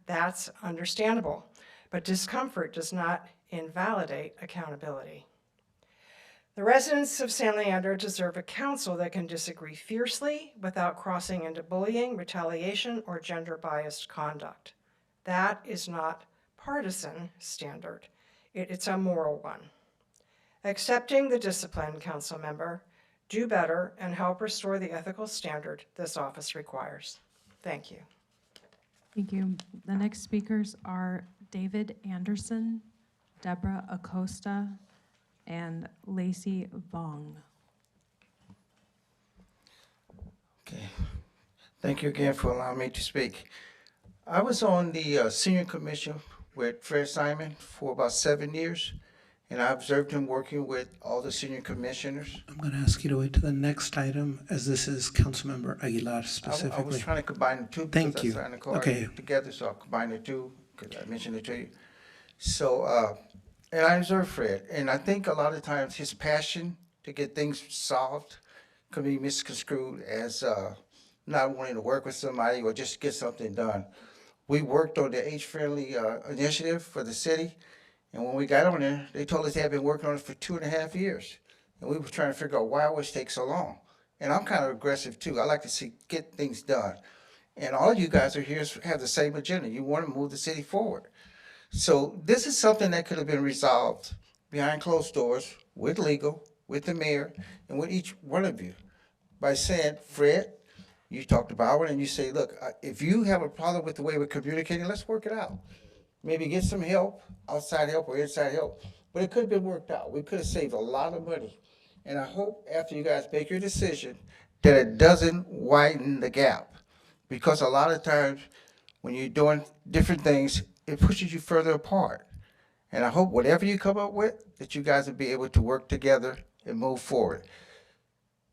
That's understandable, but discomfort does not invalidate accountability. The residents of San Leandro deserve a council that can disagree fiercely without crossing into bullying, retaliation, or gender-biased conduct. That is not partisan standard. It's a moral one. Accepting the discipline, council member, do better and help restore the ethical standard this office requires. Thank you. Thank you. The next speakers are David Anderson, Deborah Acosta, and Lacey Vong. Okay. Thank you again for allowing me to speak. I was on the senior commission with Fred Simon for about 7 years, and I observed him working with all the senior commissioners. I'm going to ask you to wait to the next item, as this is Councilmember Aguilar specifically. I was trying to combine the two Thank because you. I signed the card Okay. together, so I'll combine the two because I mentioned it to you. So, and I observed Fred, and I think a lot of times his passion to get things solved can be misconstrued as not wanting to work with somebody or just get something done. We worked on the age-friendly initiative for the city, and when we got on there, they told us they had been working on it for 2.5 years. And we were trying to figure out why it always takes so long. And I'm kind of aggressive too. I like to get things done. And all of you guys are here have the same agenda. You want to move the city forward. So this is something that could have been resolved behind closed doors with legal, with the mayor, and with each one of you by saying, Fred, you talk to Bauer and you say, look, if you have a problem with the way we're communicating, let's work it out. Maybe get some help, outside help or inside help. But it could have been worked out. We could have saved a lot of money. And I hope after you guys make your decision that it doesn't widen the gap. Because a lot of times when you're doing different things, it pushes you further apart. And I hope whatever you come up with, that you guys will be able to work together and move forward.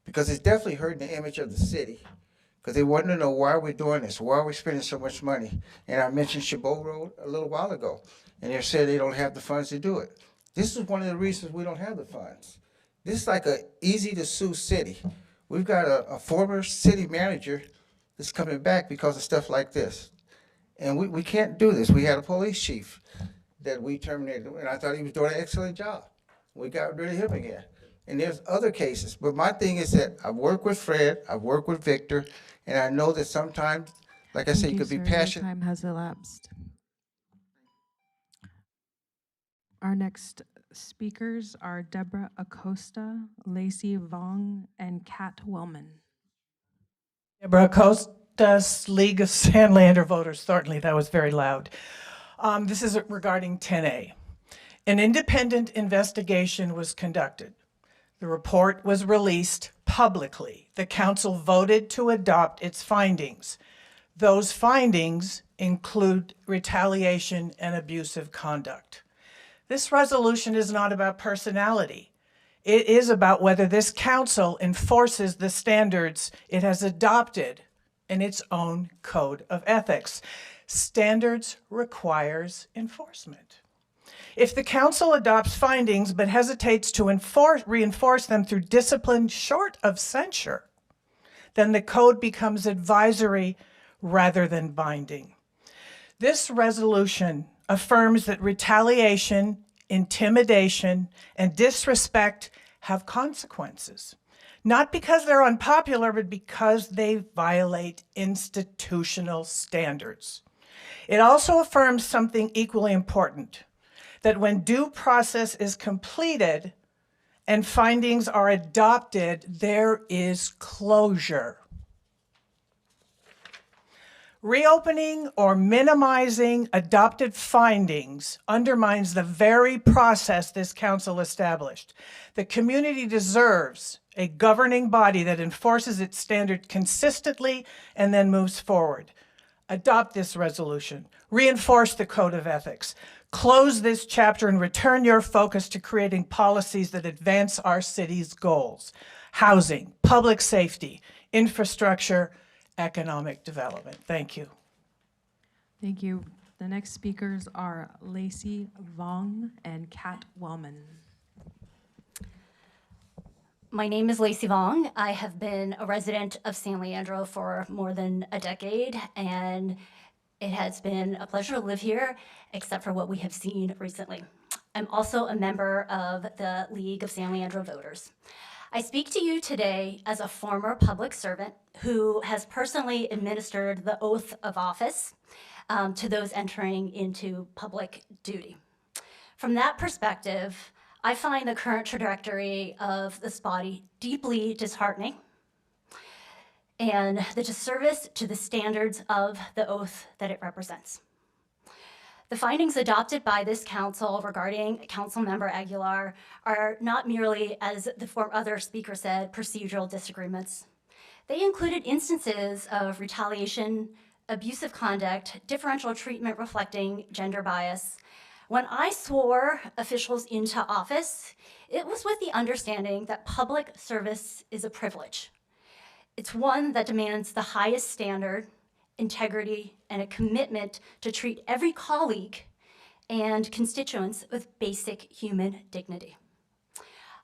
Because it's definitely hurting the image of the city. Because they want to know why we're doing this, why we're spending so much money. And I mentioned Chabot Road a little while ago, and they said they don't have the funds to do it. This is one of the reasons we don't have the funds. This is like an easy-to-sue city. We've got a former city manager that's coming back because of stuff like this. And we can't do this. We had a police chief that we terminated, and I thought he was doing an excellent job. We got rid of him again. And there's other cases. But my thing is that I've worked with Fred, I've worked with Victor, and I know that sometimes, like I said, you could be passionate. Time has elapsed. Our next speakers are Deborah Acosta, Lacey Vong, and Kat Wellman. Deborah Acosta, League of San Leandro Voters. Certainly, that was very loud. This is regarding 10A. An independent investigation was conducted. The report was released publicly. The council voted to adopt its findings. Those findings include retaliation and abusive conduct. This resolution is not about personality. It is about whether this council enforces the standards it has adopted in its own code of ethics. Standards requires enforcement. If the council adopts findings but hesitates to reinforce them through discipline short of censure, then the code becomes advisory rather than binding. This resolution affirms that retaliation, intimidation, and disrespect have consequences, not because they're unpopular, but because they violate institutional standards. It also affirms something equally important, that when due process is completed and findings are adopted, there is closure. Reopening or minimizing adopted findings undermines the very process this council established. The community deserves a governing body that enforces its standard consistently and then moves forward. Adopt this resolution, reinforce the code of ethics, close this chapter and return your focus to creating policies that advance our city's goals: housing, public safety, infrastructure, economic development. Thank you. Thank you. The next speakers are Lacey Vong and Kat Wellman. My name is Lacey Vong. I have been a resident of San Leandro for more than a decade, and it has been a pleasure to live here, except for what we have seen recently. I'm also a member of the League of San Leandro Voters. I speak to you today as a former public servant who has personally administered the oath of office to those entering into public duty. From that perspective, I find the current trajectory of this body deeply disheartening and the disservice to the standards of the oath that it represents. The findings adopted by this council regarding Councilmember Aguilar are not merely, as the other speaker said, procedural disagreements. They included instances of retaliation, abusive conduct, differential treatment reflecting gender bias. When I swore officials into office, it was with the understanding that public service is a privilege. It's one that demands the highest standard, integrity, and a commitment to treat every colleague and constituents with basic human dignity.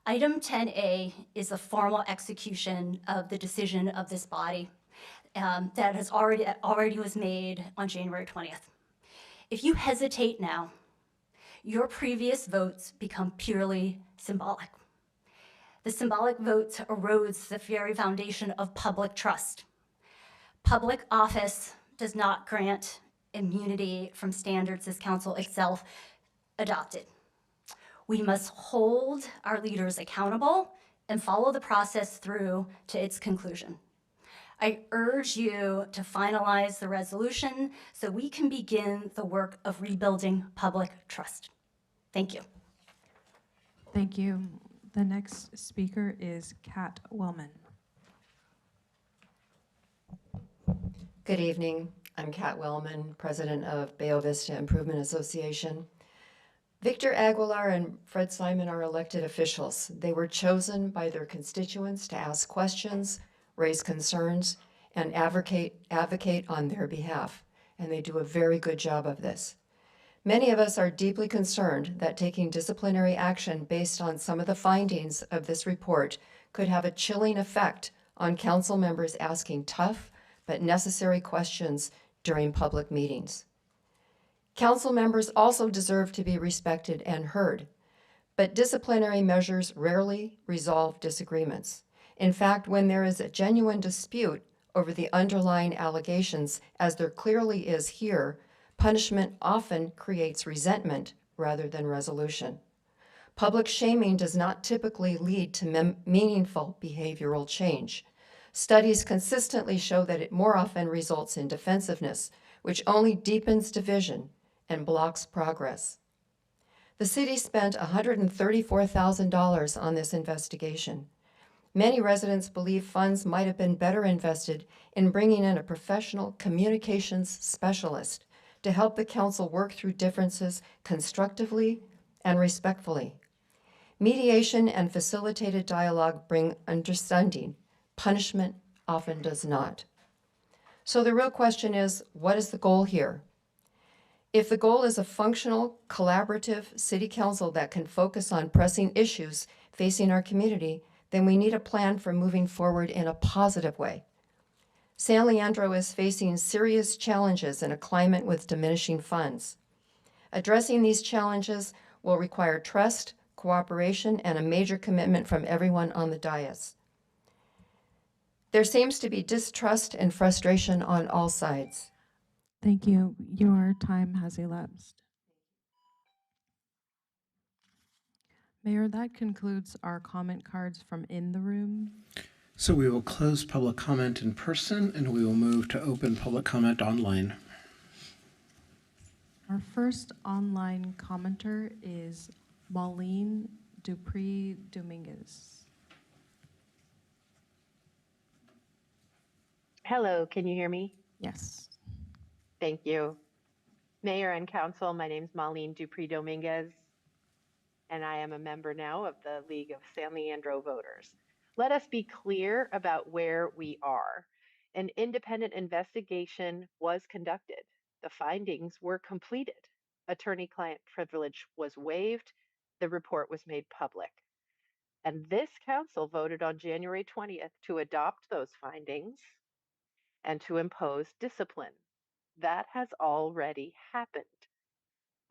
Item 10A is the formal execution of the decision of this body that has already was made on January 20th. If you hesitate now, your previous votes become purely symbolic. The symbolic vote erodes the very foundation of public trust. Public office does not grant immunity from standards this council itself adopted. We must hold our leaders accountable and follow the process through to its conclusion. I urge you to finalize the resolution so we can begin the work of rebuilding public trust. Thank you. Thank you. The next speaker is Kat Wellman. Good evening. I'm Kat Wellman, president of Bayo Vista Improvement Association. Victor Aguilar and Fred Simon are elected officials. They were chosen by their constituents to ask questions, raise concerns, and advocate on their behalf, and they do a very good job of this. Many of us are deeply concerned that taking disciplinary action based on some of the findings of this report could have a chilling effect on council members asking tough but necessary questions during public meetings. Council members also deserve to be respected and heard, but disciplinary measures rarely resolve disagreements. In fact, when there is a genuine dispute over the underlying allegations, as there clearly is here, punishment often creates resentment rather than resolution. Public shaming does not typically lead to meaningful behavioral change. Studies consistently show that it more often results in defensiveness, which only deepens division and blocks progress. The city spent $134,000 on this investigation. Many residents believe funds might have been better invested in bringing in a professional communications specialist to help the council work through differences constructively and respectfully. Mediation and facilitated dialogue bring understanding. Punishment often does not. So the real question is, what is the goal here? If the goal is a functional, collaborative city council that can focus on pressing issues facing our community, then we need a plan for moving forward in a positive way. San Leandro is facing serious challenges in a climate with diminishing funds. Addressing these challenges will require trust, cooperation, and a major commitment from everyone on the dais. There seems to be distrust and frustration on all sides. Thank you. Your time has elapsed. Mayor, that concludes our comment cards from in the room. So we will close public comment in person and we will move to open public comment online. Our first online commenter is Marlene Dupree Dominguez. Hello, can you hear me? Yes. Thank you. Mayor and Council, my name is Marlene Dupree Dominguez, and I am a member now of the League of San Leandro Voters. Let us be clear about where we are. An independent investigation was conducted. The findings were completed. Attorney-client privilege was waived. The report was made public. And this council voted on January 20th to adopt those findings and to impose discipline. That has already happened.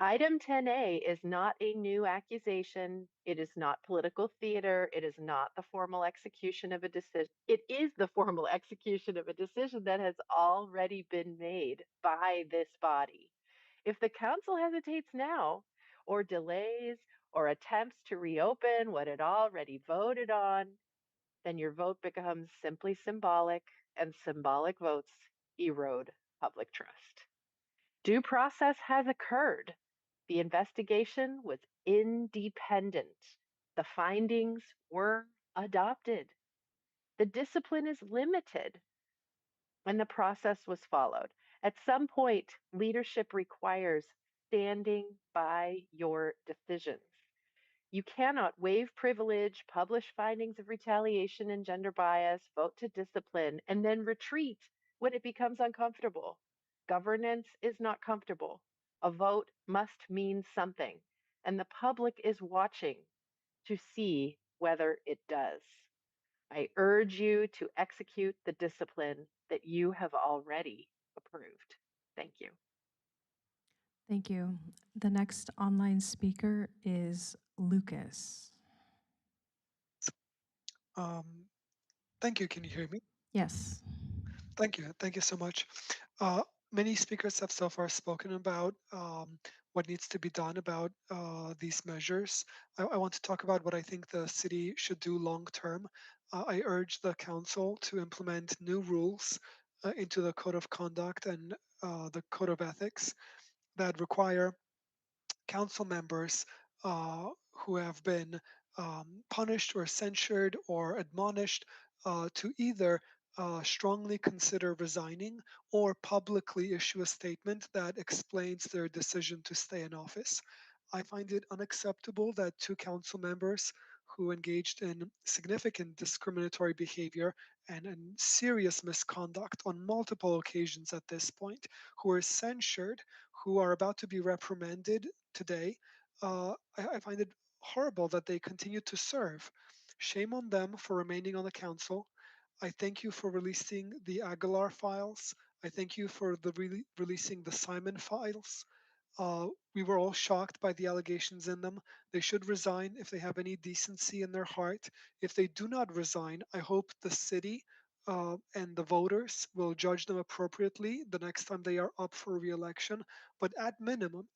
Item 10A is not a new accusation. It is not political theater. It is not the formal execution of a decision. It is the formal execution of a decision that has already been made by this body. If the council hesitates now, or delays, or attempts to reopen what it already voted on, then your vote becomes simply symbolic, and symbolic votes erode public trust. Due process has occurred. The investigation was independent. The findings were adopted. The discipline is limited, and the process was followed. At some point, leadership requires standing by your decisions. You cannot waive privilege, publish findings of retaliation and gender bias, vote to discipline, and then retreat when it becomes uncomfortable. Governance is not comfortable. A vote must mean something, and the public is watching to see whether it does. I urge you to execute the discipline that you have already approved. Thank you. Thank you. The next online speaker is Lucas. Thank you. Can you hear me? Yes. Thank you. Thank you so much. Many speakers have so far spoken about what needs to be done about these measures. I want to talk about what I think the city should do long term. I urge the council to implement new rules into the code of conduct and the code of ethics that require council members who have been punished or censured or admonished to either strongly consider resigning or publicly issue a statement that explains their decision to stay in office. I find it unacceptable that two council members who engaged in significant discriminatory behavior and serious misconduct on multiple occasions at this point, who are censured, who are about to be reprimanded today, I find it horrible that they continue to serve. Shame on them for remaining on the council. I thank you for releasing the Aguilar files. I thank you for releasing the Simon files. We were all shocked by the allegations in them. They should resign if they have any decency in their heart. If they do not resign, I hope the city and the voters will judge them appropriately the next time they are up for re-election. But at minimum,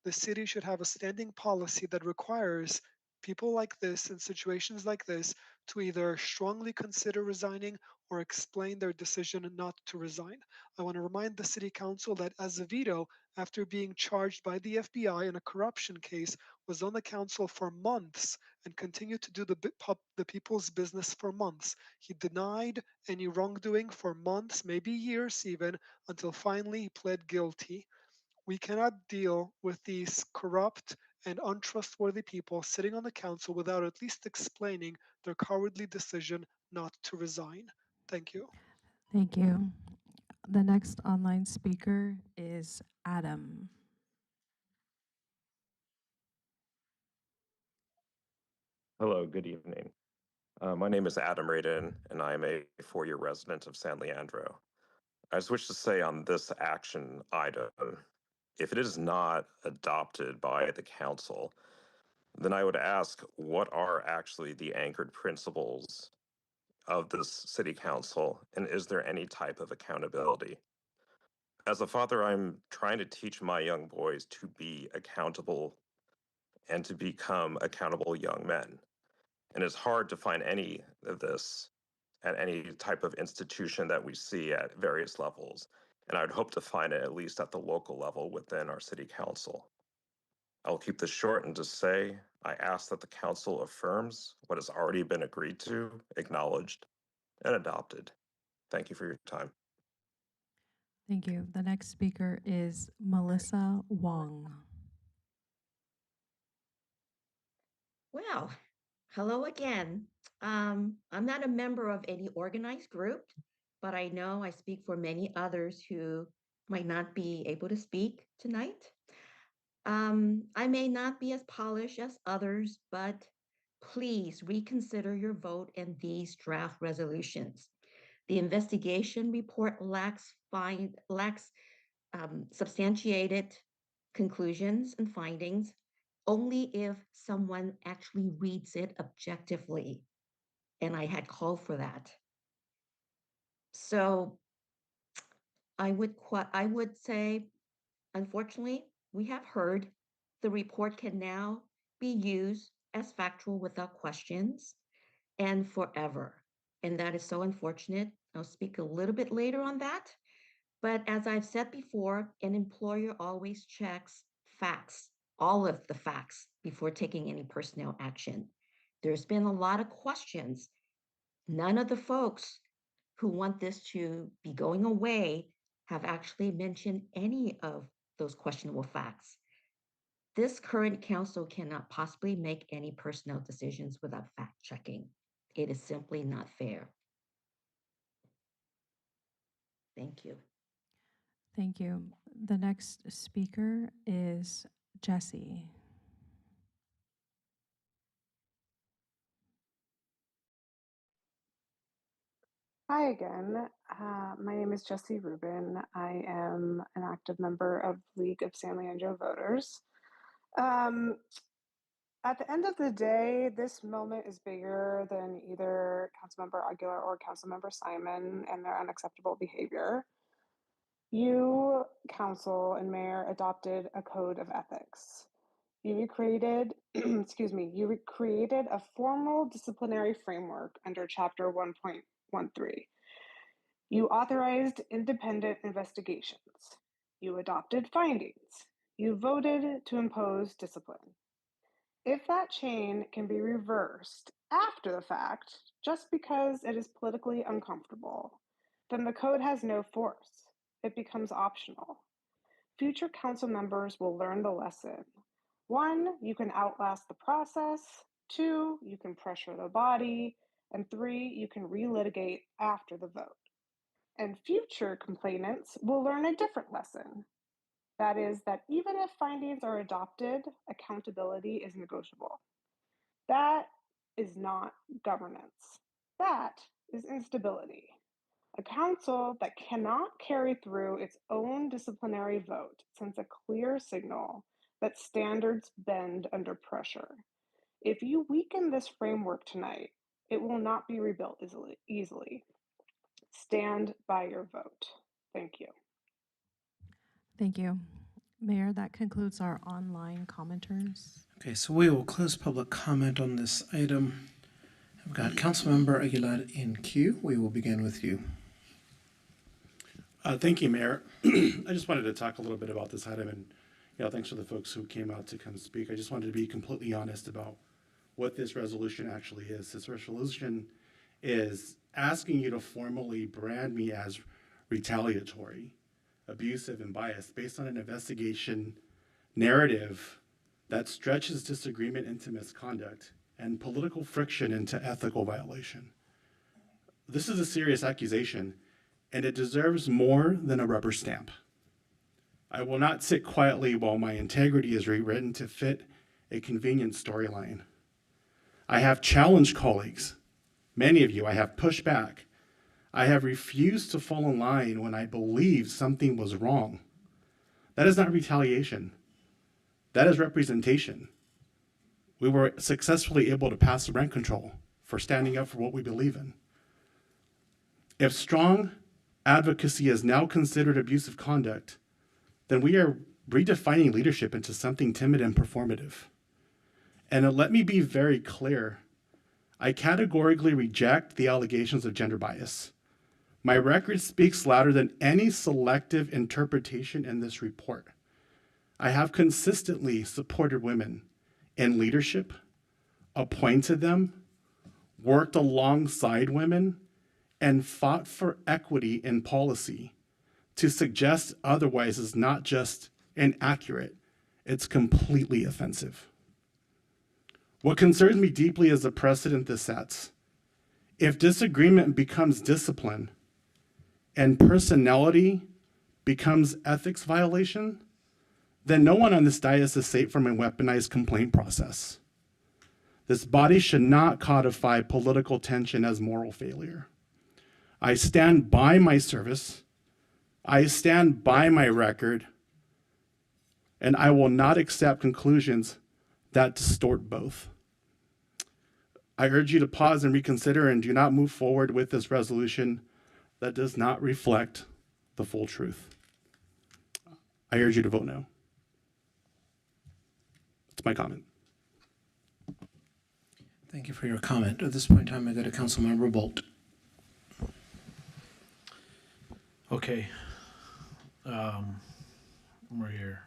the city should have a standing policy that requires people like this in situations like this to either strongly consider resigning or explain their decision not to resign. I want to remind the city council that Azevedo, after being charged by the FBI in a corruption case, was on the council for months and continued to do the people's business for months. He denied any wrongdoing for months, maybe years even, until finally he pled guilty. We cannot deal with these corrupt and untrustworthy people sitting on the council without at least explaining their cowardly decision not to resign. Thank you. Thank you. The next online speaker is Adam. Hello, good evening. My name is Adam Radin, and I am a four-year resident of San Leandro. I just wish to say on this action item, if it is not adopted by the council, then I would ask what are actually the anchored principles of this city council, and is there any type of accountability? As a father, I'm trying to teach my young boys to be accountable and to become accountable young men. And it's hard to find any of this at any type of institution that we see at various levels. And I'd hope to find it at least at the local level within our city council. I'll keep this short and just say, I ask that the council affirms what has already been agreed to, acknowledged, and adopted. Thank you for your time. Thank you. The next speaker is Melissa Wong. Well, hello again. I'm not a member of any organized group, but I know I speak for many others who might not be able to speak tonight. I may not be as polished as others, but please reconsider your vote in these draft resolutions. The investigation report lacks substantiated conclusions and findings only if someone actually reads it objectively. And I had called for that. So I would say, unfortunately, we have heard the report can now be used as factual without questions and forever. And that is so unfortunate. I'll speak a little bit later on that. But as I've said before, an employer always checks facts, all of the facts, before taking any personnel action. There's been a lot of questions. None of the folks who want this to be going away have actually mentioned any of those questionable facts. This current council cannot possibly make any personnel decisions without fact checking. It is simply not fair. Thank you. Thank you. The next speaker is Jesse. Hi again. My name is Jessie Rubin. I am an active member of League of San Leandro Voters. At the end of the day, this moment is bigger than either Councilmember Aguilar or Councilmember Simon and their unacceptable behavior. You, Council and Mayor, adopted a code of ethics. You created, you created a formal disciplinary framework under Chapter 1.13. You authorized independent investigations. You adopted findings. You voted to impose discipline. If that chain can be reversed after the fact, just because it is politically uncomfortable, then the code has no force. It becomes optional. Future council members will learn the lesson. 1, you can outlast the process. 2, you can pressure the body. And 3, you can relitigate after the vote. And future complainants will learn a different lesson. That is that even if findings are adopted, accountability is negotiable. That is not governance. That is instability. A council that cannot carry through its own disciplinary vote sends a clear signal that standards bend under pressure. If you weaken this framework tonight, It will not be rebuilt easily. Stand by your vote. Thank you. Thank you. Mayor, that concludes our online commenters. Okay, so we will close public comment on this item. I've got Councilmember Aguilar in queue. We will begin with you. Thank you, Mayor. I just wanted to talk a little bit about this item, and thanks for the folks who came out to come speak. I just wanted to be completely honest about what this resolution actually is. This resolution is asking you to formally brand me as retaliatory, abusive, and biased based on an investigation narrative that stretches disagreement into misconduct and political friction into ethical violation. This is a serious accusation, and it deserves more than a rubber stamp. I will not sit quietly while my integrity is rewritten to fit a convenient storyline. I have challenged colleagues. Many of you, I have pushed back. I have refused to fall in line when I believed something was wrong. That is not retaliation. That is representation. We were successfully able to pass rent control for standing up for what we believe in. If strong advocacy is now considered abusive conduct, then we are redefining leadership into something timid and performative. And let me be very clear. I categorically reject the allegations of gender bias. My record speaks louder than any selective interpretation in this report. I have consistently supported women in leadership, appointed them, worked alongside women, and fought for equity in policy. To suggest otherwise is not just inaccurate, it's completely offensive. What concerns me deeply is the precedent this sets. If disagreement becomes discipline and personality becomes ethics violation, then no one on this dais is safe from a weaponized complaint process. This body should not codify political tension as moral failure. I stand by my service, I stand by my record, and I will not accept conclusions that distort both. I urge you to pause and reconsider and do not move forward with this resolution that does not reflect the full truth. I urge you to vote no. That's my comment. Thank you for your comment. At this point in time, I go to Councilmember Bolt. Okay. We're here.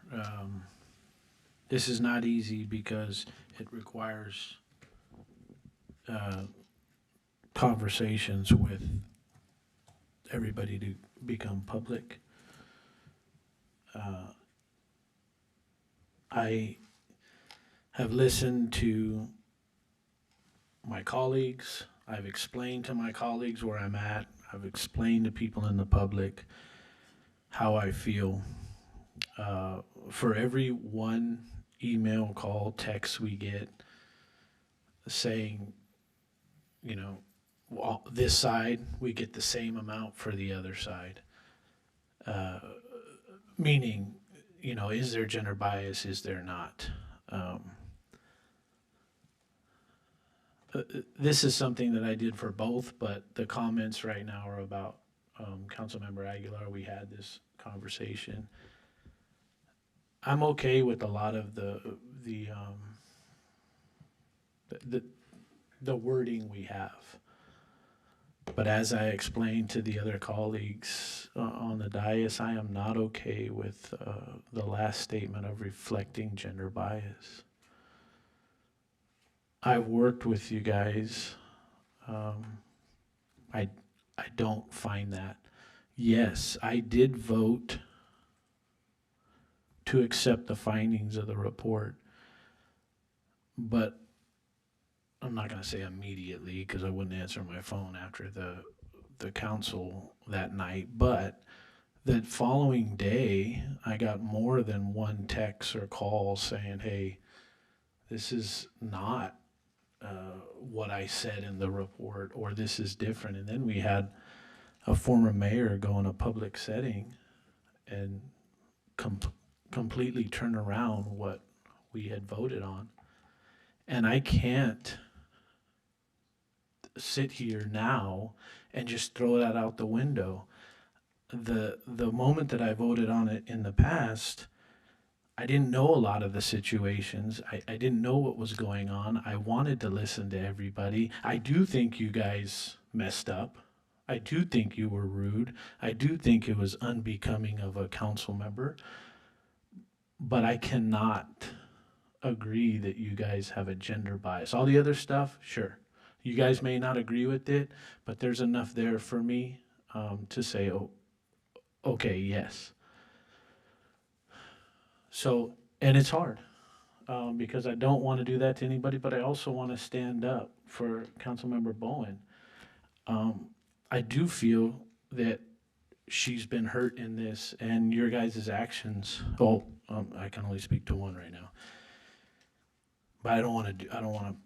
This is not easy because it requires conversations with everybody to become public. I have listened to my colleagues. I've explained to my colleagues where I'm at. I've explained to people in the public how I feel. For every one email, call, text we get saying, well, this side, we get the same amount for the other side. Meaning, is there gender bias? Is there not? This is something that I did for both, but the comments right now are about Councilmember Aguilar. We had this conversation. I'm okay with a lot of the wording we have. But as I explained to the other colleagues on the dais, I am not okay with the last statement of reflecting gender bias. I've worked with you guys. I don't find that. Yes, I did vote to accept the findings of the report, but I'm not going to say immediately because I wouldn't answer my phone after the council that night, but the following day I got more than one text or call saying, hey, this is not what I said in the report, or this is different. And then we had a former mayor go in a public setting and completely turn around what we had voted on. And I can't, sit here now and just throw that out the window. The moment that I voted on it in the past, I didn't know a lot of the situations. I didn't know what was going on. I wanted to listen to everybody. I do think you guys messed up. I do think you were rude. I do think it was unbecoming of a council member. But I cannot agree that you guys have a gender bias. All the other stuff, sure. You guys may not agree with it, but there's enough there for me to say, oh, okay, yes. So, and it's hard because I don't want to do that to anybody, but I also want to stand up for Councilmember Bowen. I do feel that she's been hurt in this, and your guys' actions. Well, I can only speak to one right now, but I don't want to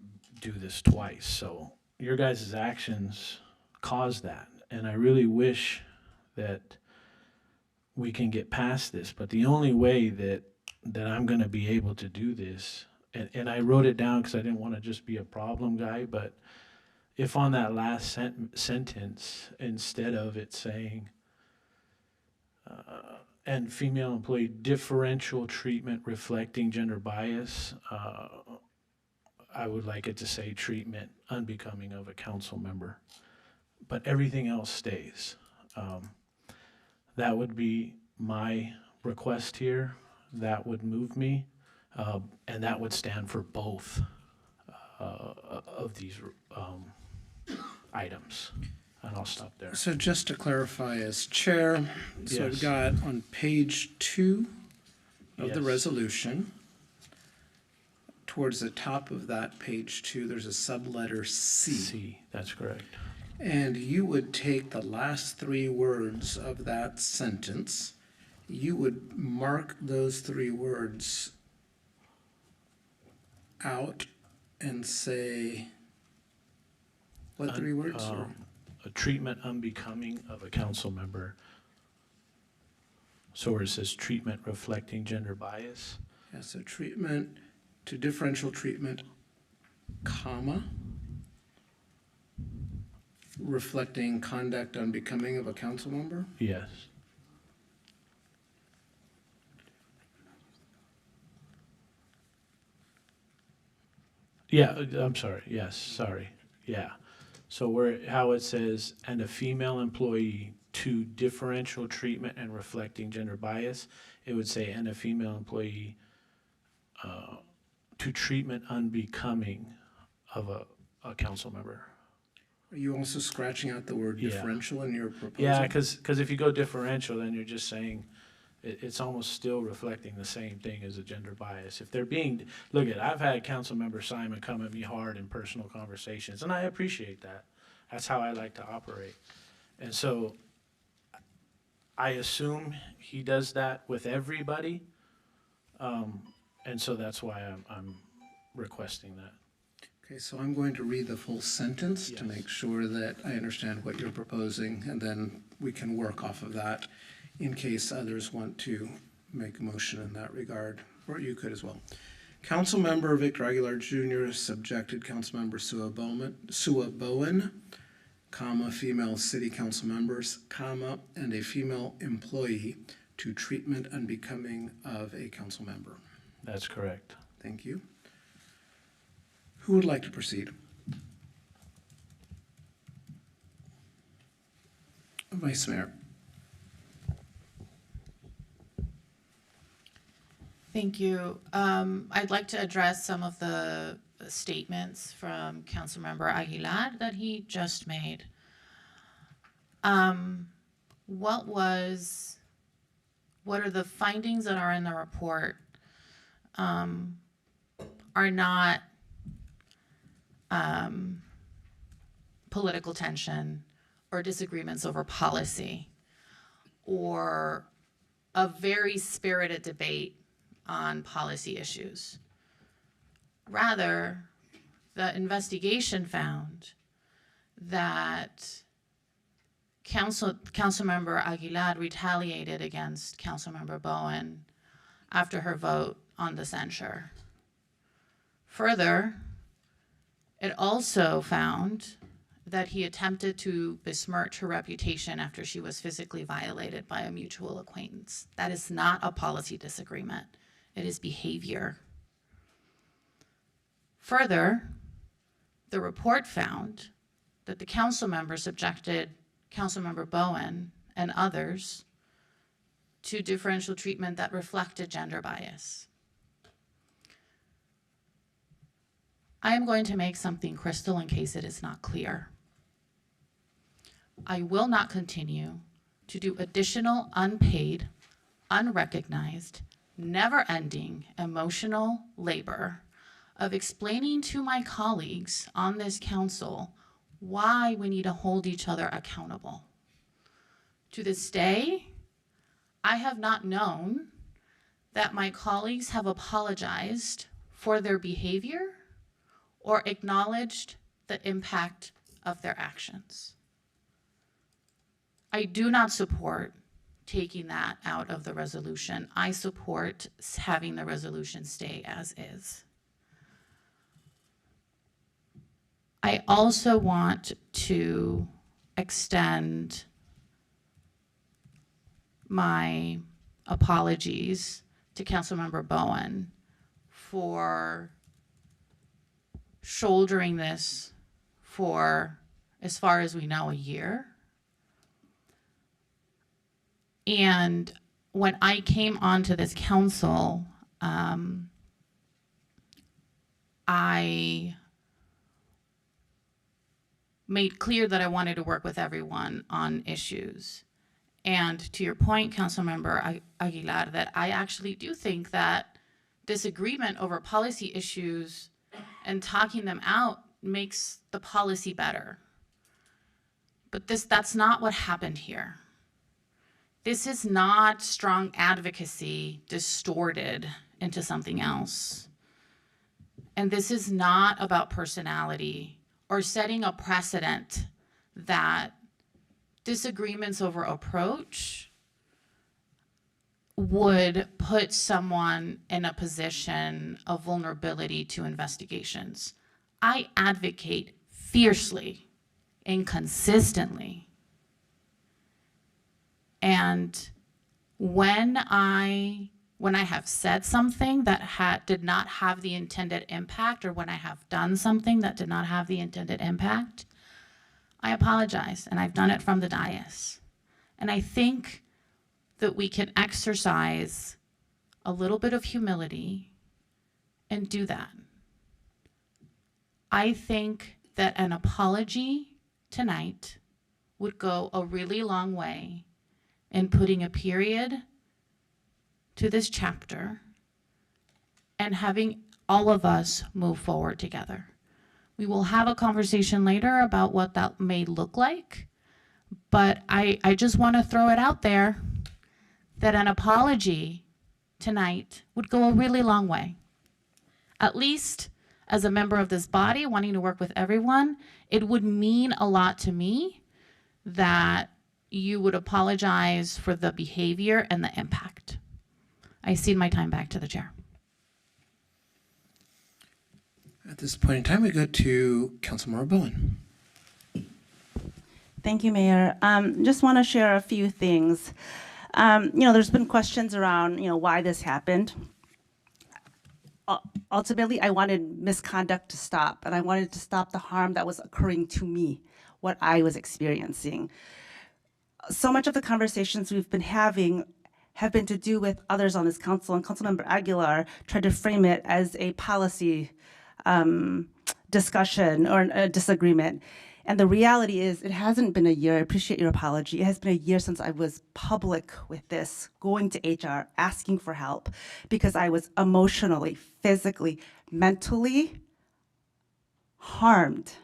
do this twice. So your guys' actions caused that, and I really wish that we can get past this. But the only way that I'm going to be able to do this, and I wrote it down because I didn't want to just be a problem guy, but if on that last sentence, instead of it saying, and female employee differential treatment reflecting gender bias, I would like it to say treatment unbecoming of a council member. But everything else stays. That would be my request here. That would move me, and that would stand for both of these items. And I'll stop there. So just to clarify, as chair, so I've Yes. got on page 2 of the Yes. resolution, towards the top of that page 2, there's a subletter C. C, that's correct. And you would take the last 3 words of that sentence, you would mark those 3 words out and say, what 3 words? A treatment unbecoming of a council member. So where it says treatment reflecting gender bias. Yeah, so treatment to differential treatment, comma, reflecting conduct unbecoming of a council member? Yes. Yeah, I'm sorry. Yes, sorry. Yeah. So how it says, and a female employee to differential treatment and reflecting gender bias, it would say, and a female employee to treatment unbecoming of a council member. Are you also scratching out the word Yeah. differential in your proposal? Yeah, because if you go differential, then you're just saying it's almost still reflecting the same thing as a gender bias. If they're being, I've had Councilmember Simon come at me hard in personal conversations, and I appreciate that. That's how I like to operate. And so I assume he does that with everybody. And so that's why I'm requesting that. Okay, so I'm going to read the full sentence to make sure that I understand what you're proposing, and then we can work off of that in case others want to make a motion in that regard, or you could as well. Councilmember Victor Aguilar Jr. subjected Councilmember Sua Bowen, comma, female city council members, comma, and a female employee to treatment unbecoming of a council member. That's correct. Thank you. Who would like to proceed? Vice Mayor. Thank you. I'd like to address some of the statements from Councilmember Aguilar that he just made. What are the findings that are in the report are not political tension or disagreements over policy or a very spirited debate on policy issues. Rather, the investigation found that Councilmember Aguilar retaliated against Councilmember Bowen after her vote on the censure. Further, it also found that he attempted to besmirch her reputation after she was physically violated by a mutual acquaintance. That is not a policy disagreement. It is behavior. Further, the report found that the council member subjected Councilmember Bowen and others to differential treatment that reflected gender bias. I am going to make something crystal in case it is not clear. I will not continue to do additional unpaid, unrecognized, never-ending emotional labor of explaining to my colleagues on this council why we need to hold each other accountable. To this day, I have not known that my colleagues have apologized for their behavior or acknowledged the impact of their actions. I do not support taking that out of the resolution. I support having the resolution stay as is. I also want to extend my apologies to Councilmember Bowen for shouldering this for, as far as we know, a year. And when I came onto this council, I made clear that I wanted to work with everyone on issues. And to your point, Councilmember Aguilar, that I actually do think that disagreement over policy issues and talking them out makes the policy better. But that's not what happened here. This is not strong advocacy distorted into something else. And this is not about personality or setting a precedent that disagreements over approach would put someone in a position of vulnerability to investigations. I advocate fiercely and consistently. And when I have said something that did not have the intended impact, or when I have done something that did not have the intended impact, I apologize, and I've done it from the dais. And I think that we can exercise a little bit of humility and do that. I think that an apology tonight would go a really long way in putting a period to this chapter and having all of us move forward together. We will have a conversation later about what that may look like, but I just want to throw it out there that an apology tonight would go a really long way. At least as a member of this body wanting to work with everyone, it would mean a lot to me that you would apologize for the behavior and the impact. I cede my time back to the chair. At this point in time, we go to Councilmember Bowen. Thank you, Mayor. Just want to share a few things. There's been questions around, why this happened. Ultimately, I wanted misconduct to stop, and I wanted to stop the harm that was occurring to me, what I was experiencing. So much of the conversations we've been having have been to do with others on this council, and Councilmember Aguilar tried to frame it as a policy discussion or a disagreement. And the reality is, it hasn't been a year. I appreciate your apology. It has been a year since I was public with this, going to HR, asking for help, because I was emotionally, physically, mentally harmed.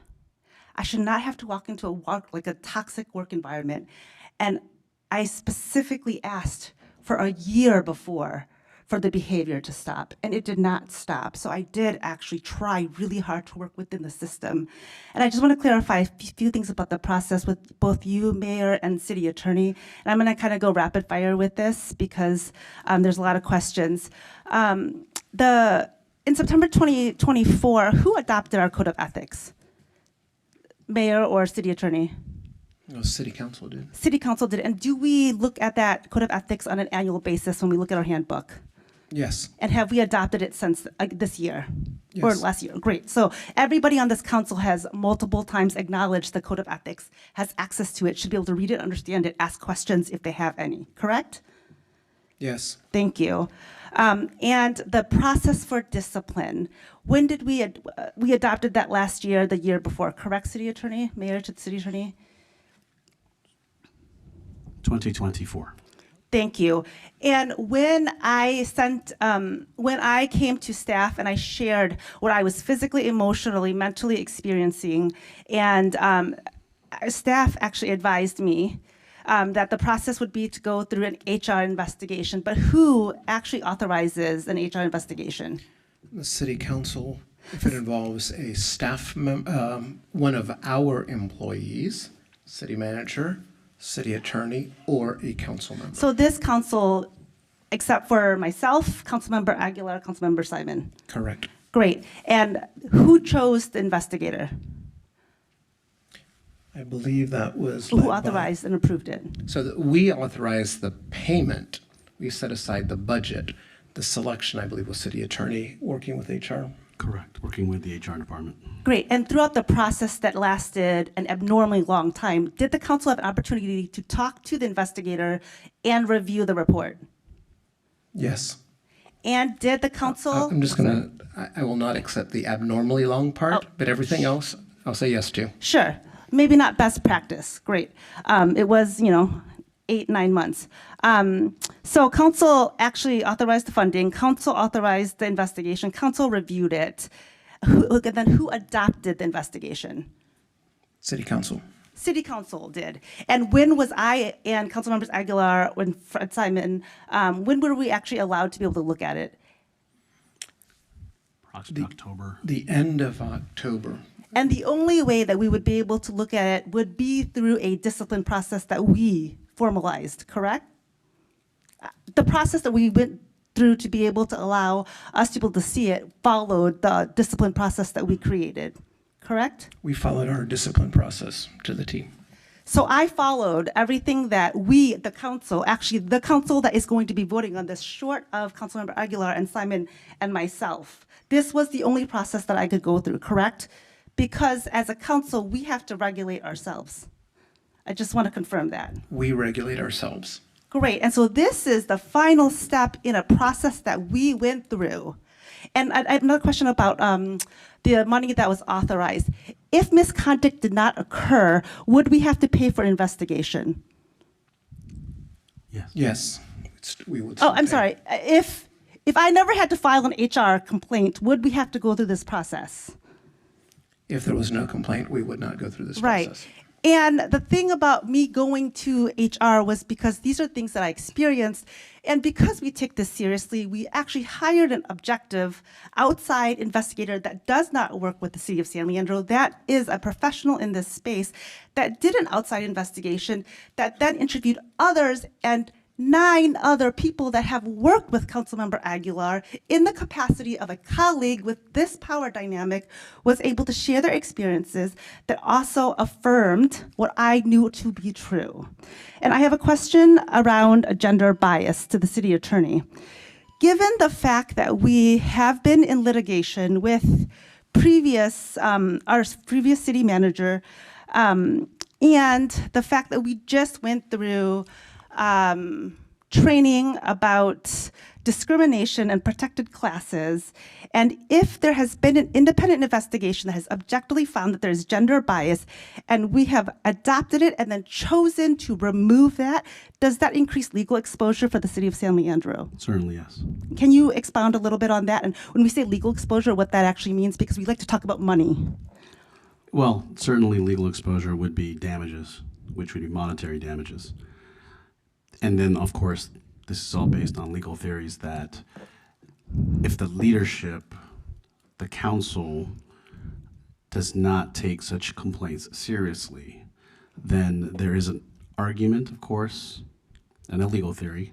I should not have to walk into a toxic work environment. And I specifically asked for a year before for the behavior to stop, and it did not stop. So I did actually try really hard to work within the system. And I just want to clarify a few things about the process with both you, Mayor, and City Attorney. And I'm going to kind of go rapid fire with this because there's a lot of questions. In September 2024, who adopted our Code of Ethics? Mayor or City Attorney? No, City Council did. City Council did. And do we look at that Code of Ethics on an annual basis when we look at our handbook? Yes. And have we adopted it since this year? Or Yes. last year? Great. So everybody on this council has multiple times acknowledged the Code of Ethics, has access to it, should be able to read it, understand it, ask questions if they have any, correct? Yes. Thank you. And the process for discipline, when did we adopted that last year, the year before, correct, City Attorney, Mayor to the City Attorney? 2024. Thank you. And when I came to staff and I shared what I was physically, emotionally, mentally experiencing, and staff actually advised me that the process would be to go through an HR investigation. But who actually authorizes an HR investigation? The City Council, if it involves a staff one of our employees, city manager, city attorney, or a council member. So this council, except for myself, Councilmember Aguilar, Councilmember Simon. Correct. Great. And who chose the investigator? I believe that was Who led by- authorized and approved it? So we authorized the payment. We set aside the budget. The selection, I believe, was city attorney working with HR. Correct. Working with the HR department. Great. And throughout the process that lasted an abnormally long time, did the council have an opportunity to talk to the investigator and review the report? Yes. And did the council? I'm just gonna, I will not accept the abnormally long part, but everything else, I'll say yes to. Sure. Maybe not best practice. Great. It was, 8-9 months. So council actually authorized the funding. Council authorized the investigation. Council reviewed it. Then who adopted the investigation? City Council. City Council did. And when was I and Council Members Aguilar and Fred Simon, when were we actually allowed to be able to look at it? Approximately October. The end of October. And the only way that we would be able to look at it would be through a discipline process that we formalized, correct? The process that we went through to be able to allow us to be able to see it followed the discipline process that we created, correct? We followed our discipline process to the T. So I followed everything that we, the council, actually the council that is going to be voting on this, short of Councilmember Aguilar and Simon and myself. This was the only process that I could go through, correct? Because as a council, we have to regulate ourselves. I just want to confirm that. We regulate ourselves. Great. And so this is the final step in a process that we went through. And I have another question about the money that was authorized. If misconduct did not occur, would we have to pay for investigation? Yes. We would. Oh, I'm sorry. If I never had to file an HR complaint, would we have to go through this process? If there was no complaint, we would not go through this Right. process. And the thing about me going to HR was because these are things that I experienced. And because we take this seriously, we actually hired an objective outside investigator that does not work with the city of San Leandro, that is a professional in this space, that did an outside investigation, that then interviewed others and 9 other people that have worked with Councilmember Aguilar in the capacity of a colleague with this power dynamic, was able to share their experiences that also affirmed what I knew to be true. And I have a question around a gender bias to the city attorney. Given the fact that we have been in litigation with our previous city manager, and the fact that we just went through training about discrimination and protected classes, and if there has been an independent investigation that has objectively found that there's gender bias, and we have adopted it and then chosen to remove that, does that increase legal exposure for the city of San Leandro? Certainly, yes. Can you expound a little bit on that? And when we say legal exposure, what that actually means, because we like to talk about money. Well, certainly legal exposure would be damages, which would be monetary damages. And then, of course, this is all based on legal theories that if the leadership, the council, does not take such complaints seriously, then there is an argument, of course, and a legal theory,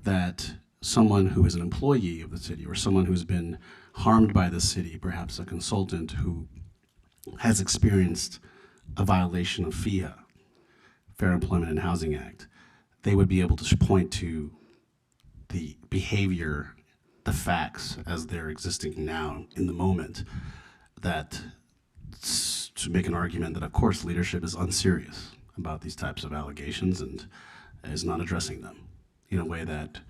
that someone who is an employee of the city or someone who's been harmed by the city, perhaps a consultant who has experienced a violation of FEHA, Fair Employment and Housing Act, they would be able to point to the behavior, the facts as they're existing now in the moment, that to make an argument that, of course, leadership is unserious about these types of allegations and is not addressing them in a way that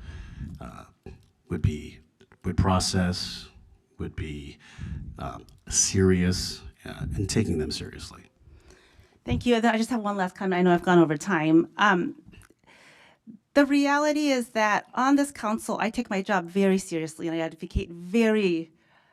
would process, would be serious, and taking them seriously. Thank you. I just have one last comment. I know I've gone over time. The reality is that on this council, I take my job very seriously, and I advocate very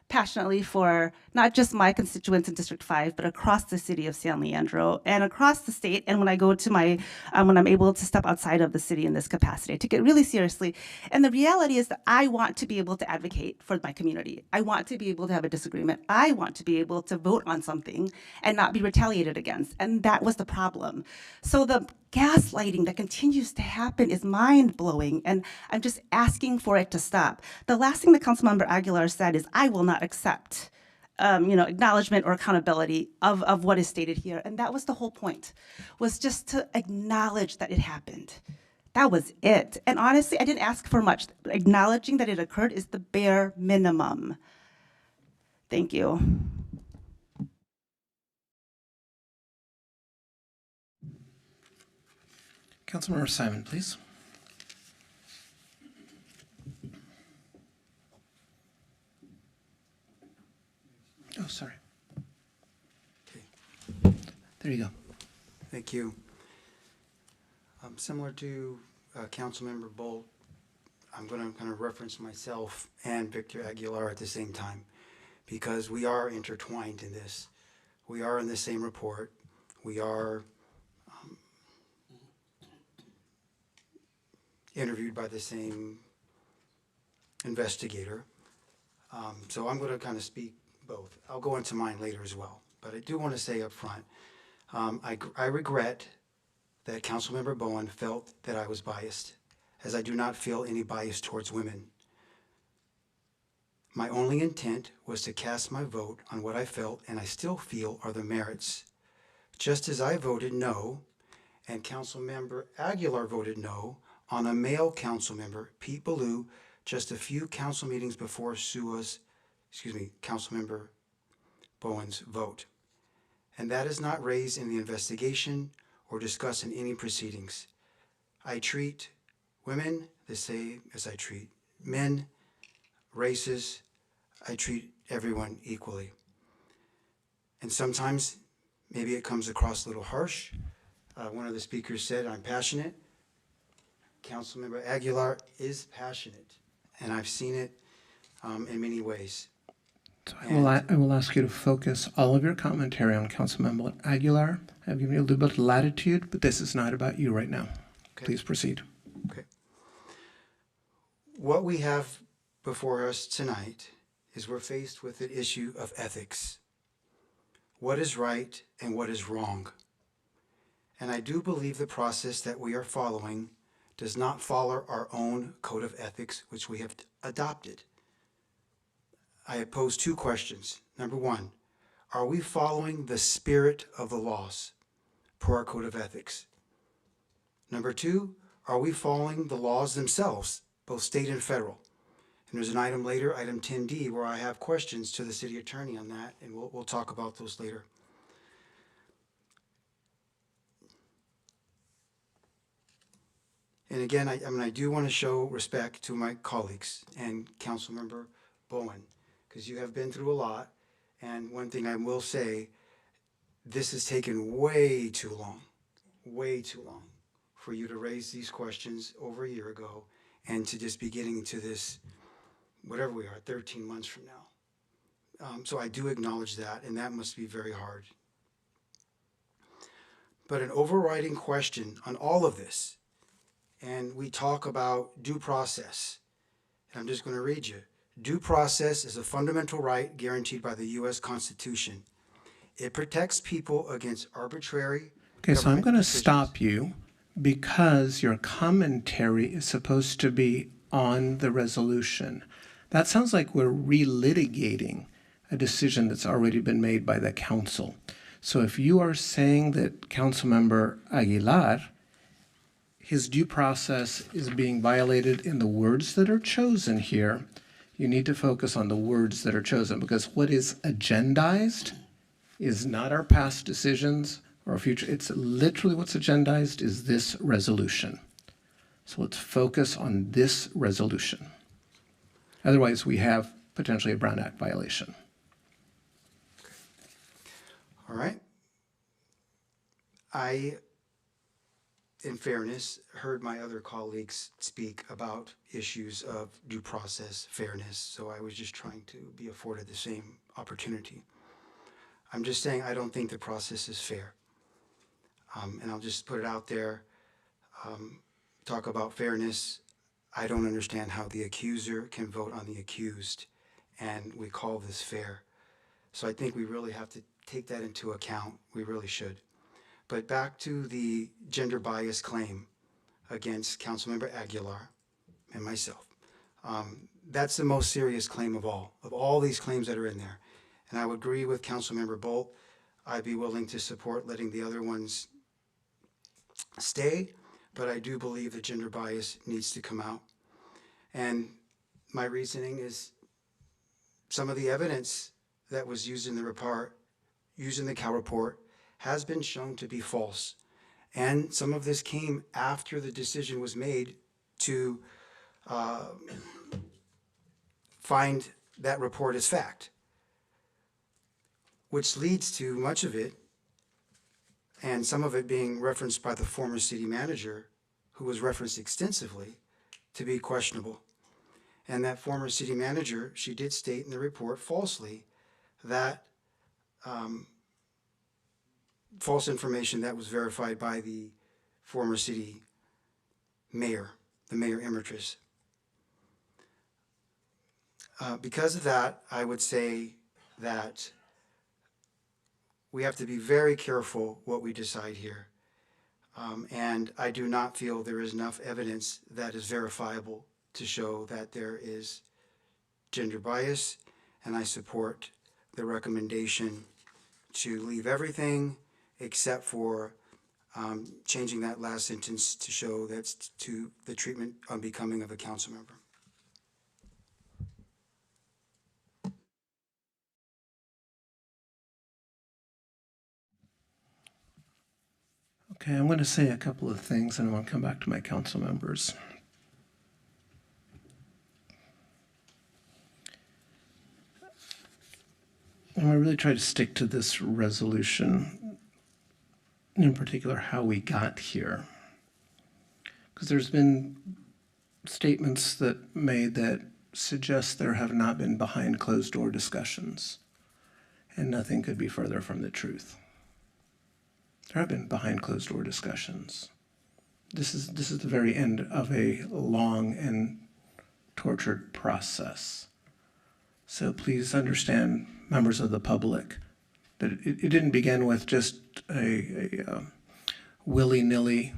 passionately for not just my constituents in District 5, but across the city of San Leandro and across the state. And when I go to my, when I'm able to step outside of the city in this capacity, I take it really seriously. And the reality is that I want to be able to advocate for my community. I want to be able to have a disagreement. I want to be able to vote on something and not be retaliated against. And that was the problem. So the gaslighting that continues to happen is mind-blowing, and I'm just asking for it to stop. The last thing that Councilmember Aguilar said is, I will not accept acknowledgement or accountability of what is stated here. And that was the whole point, was just to acknowledge that it happened. That was it. And honestly, I didn't ask for much. Acknowledging that it occurred is the bare minimum. Thank you. Councilmember Simon, please. Oh, sorry. There you go. Thank you. Similar to Councilmember Bolt, I'm going to kind of reference myself and Victor Aguilar at the same time, because we are intertwined in this. We are in the same report. We are interviewed by the same investigator. So I'm going to kind of speak both. I'll go into mine later as well. But I do want to say up front, I regret that Councilmember Bowen felt that I was biased, as I do not feel any bias towards women. My only intent was to cast my vote on what I felt and I still feel are the merits. Just as I voted no, and Councilmember Aguilar voted no, on a male council member, Pete Ballou, just a few council meetings before Councilmember Bowen's vote. And that is not raised in the investigation or discussed in any proceedings. I treat women the same as I treat men, races. I treat everyone equally. And sometimes maybe it comes across a little harsh. One of the speakers said, I'm passionate. Councilmember Aguilar is passionate, and I've seen it in many ways. So I will ask you to focus all of your commentary on Councilmember Aguilar. I've given you a little bit of latitude, but this is not about you right now. Okay. Please proceed. Okay. What we have before us tonight is we're faced with the issue of ethics. What is right and what is wrong? And I do believe the process that we are following does not follow our own code of ethics, which we have adopted. I pose two questions. Number one, are we following the spirit of the laws per our code of ethics? Number two, are we following the laws themselves, both state and federal? And there's an item later, item 10D, where I have questions to the city attorney on that, and we'll talk about those later. And again, I do want to show respect to my colleagues and Councilmember Bowen, because you have been through a lot. And one thing I will say, this has taken way too long for you to raise these questions over a year ago and to just be getting to this, whatever we are, 13 months from now. So I do acknowledge that, and that must be very hard. But an overriding question on all of this, and we talk about due process. And I'm just going to read you. Due process is a fundamental right guaranteed by the U.S. Constitution. It protects people against arbitrary. Okay, so I'm going to stop you because your commentary is supposed to be on the resolution. That sounds like we're relitigating a decision that's already been made by the council. So if you are saying that Councilmember Aguilar, his due process is being violated in the words that are chosen here, you need to focus on the words that are chosen, because what is agendized is not our past decisions or our future. It's literally what's agendized is this resolution. So let's focus on this resolution. Otherwise, we have potentially a Brown Act violation. All right. I, in fairness, heard my other colleagues speak about issues of due process fairness, so I was just trying to be afforded the same opportunity. I'm just saying I don't think the process is fair. And I'll just put it out there, talk about fairness. I don't understand how the accuser can vote on the accused, and we call this fair. So I think we really have to take that into account. We really should. But back to the gender bias claim against Councilmember Aguilar and myself. That's the most serious claim of all these claims that are in there. And I would agree with Councilmember Bolt. I'd be willing to support letting the other ones stay, but I do believe that gender bias needs to come out. And my reasoning is some of the evidence that was used in the report, used in the Cal report, has been shown to be false. And some of this came after the decision was made to find that report as fact, which leads to much of it, and some of it being referenced by the former city manager, who was referenced extensively, to be questionable. And that former city manager, she did state in the report falsely that false information that was verified by the former city mayor, the mayor emeritus. Because of that, I would say that we have to be very careful what we decide here. And I do not feel there is enough evidence that is verifiable to show that there is gender bias, and I support the recommendation to leave everything except for changing that last sentence to show that's to the treatment unbecoming of a council member. Okay, I'm going to say a couple of things and I'm going to come back to my council members. I'm going to really try to stick to this resolution, in particular how we got here. Because there's been statements that made that suggest there have not been behind closed door discussions, and nothing could be further from the truth. There have been behind closed door discussions. This is the very end of a long and tortured process. So please understand, members of the public, that it didn't begin with just a willy-nilly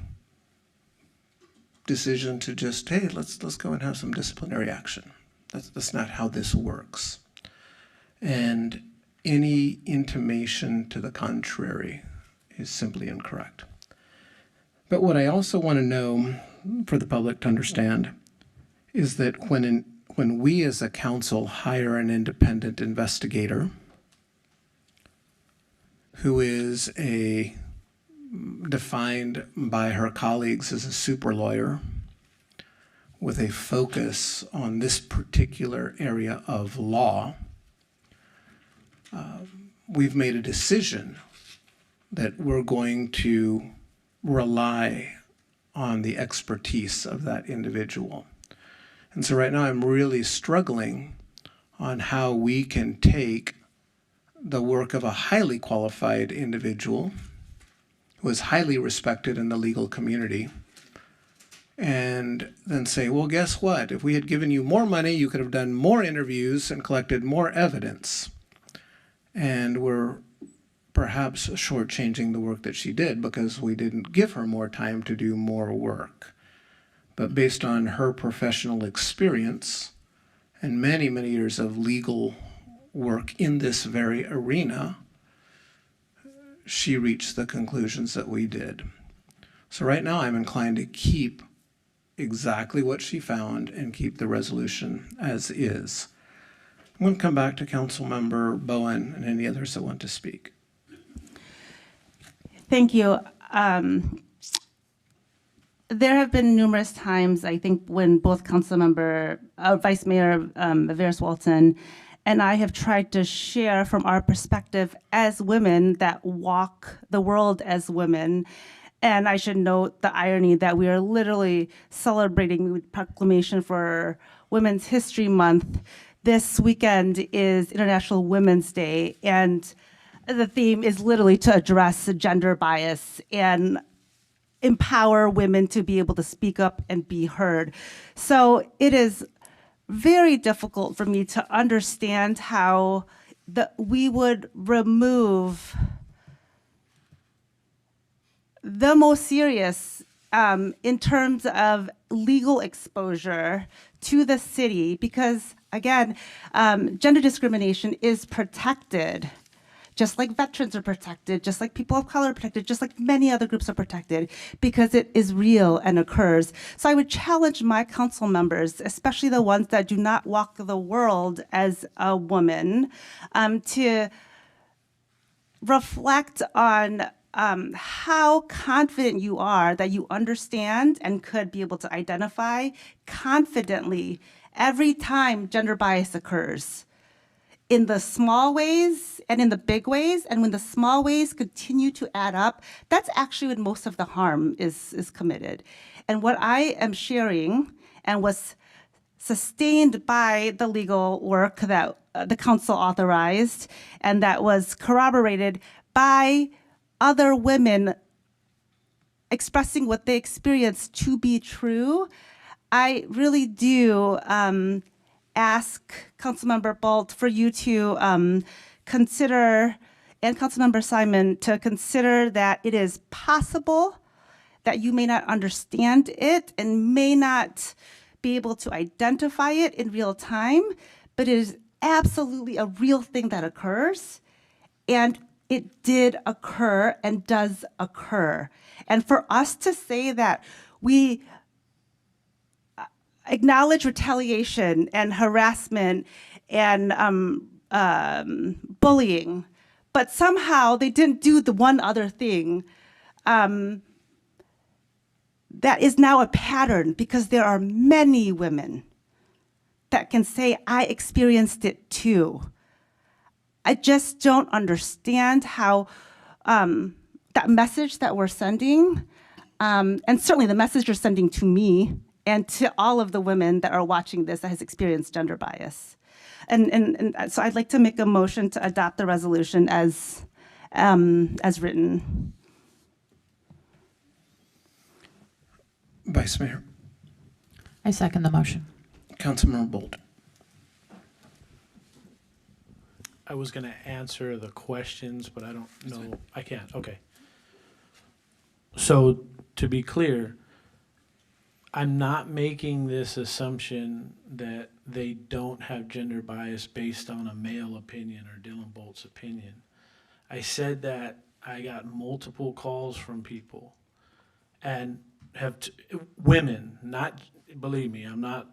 decision to just, hey, let's go and have some disciplinary action. That's not how this works. And any intimation to the contrary is simply incorrect. But what I also want to know for the public to understand is that when we as a council hire an independent investigator who is defined by her colleagues as a super lawyer with a focus on this particular area of law, we've made a decision that we're going to rely on the expertise of that individual. And so right now I'm really struggling on how we can take the work of a highly qualified individual who is highly respected in the legal community and then say, well, guess what? If we had given you more money, you could have done more interviews and collected more evidence. And we're perhaps shortchanging the work that she did because we didn't give her more time to do more work. But based on her professional experience and many, many years of legal work in this very arena, she reached the conclusions that we did. So right now I'm inclined to keep exactly what she found and keep the resolution as is. I'm going to come back to Councilmember Bowen and any others that want to speak. Thank you. There have been numerous times, I think, when both Vice Mayor Viveros Walton and I have tried to share from our perspective as women that walk the world as women. And I should note the irony that we are literally celebrating the proclamation for Women's History Month. This weekend is International Women's Day, and the theme is literally to address gender bias and empower women to be able to speak up and be heard. So it is very difficult for me to understand how we would remove the most serious in terms of legal exposure to the city, because again, gender discrimination is protected, just like veterans are protected, just like people of color are protected, just like many other groups are protected, because it is real and occurs. So I would challenge my council members, especially the ones that do not walk the world as a woman, to reflect on how confident you are that you understand and could be able to identify confidently every time gender bias occurs, in the small ways and in the big ways. And when the small ways continue to add up, that's actually when most of the harm is committed. And what I am sharing and was sustained by the legal work that the council authorized and that was corroborated by other women expressing what they experienced to be true, I really do ask Councilmember Bolt for you to consider, and Councilmember Simon, to consider that it is possible that you may not understand it and may not be able to identify it in real time, but it is absolutely a real thing that occurs. And it did occur and does occur. And for us to say that we acknowledge retaliation and harassment and bullying, but somehow they didn't do the one other thing, that is now a pattern, because there are many women that can say, I experienced it too. I just don't understand how that message that we're sending, and certainly the message you're sending to me and to all of the women that are watching this that has experienced gender bias. And so I'd like to make a motion to adopt the resolution as written. Vice Mayor. I second the motion. Councilmember Bolt. I was going to answer the questions, but I don't know. I can't. Okay. So to be clear, I'm not making this assumption that they don't have gender bias based on a male opinion or Dylan Bolt's opinion. I said that I got multiple calls from people and women, not, believe me, I'm not,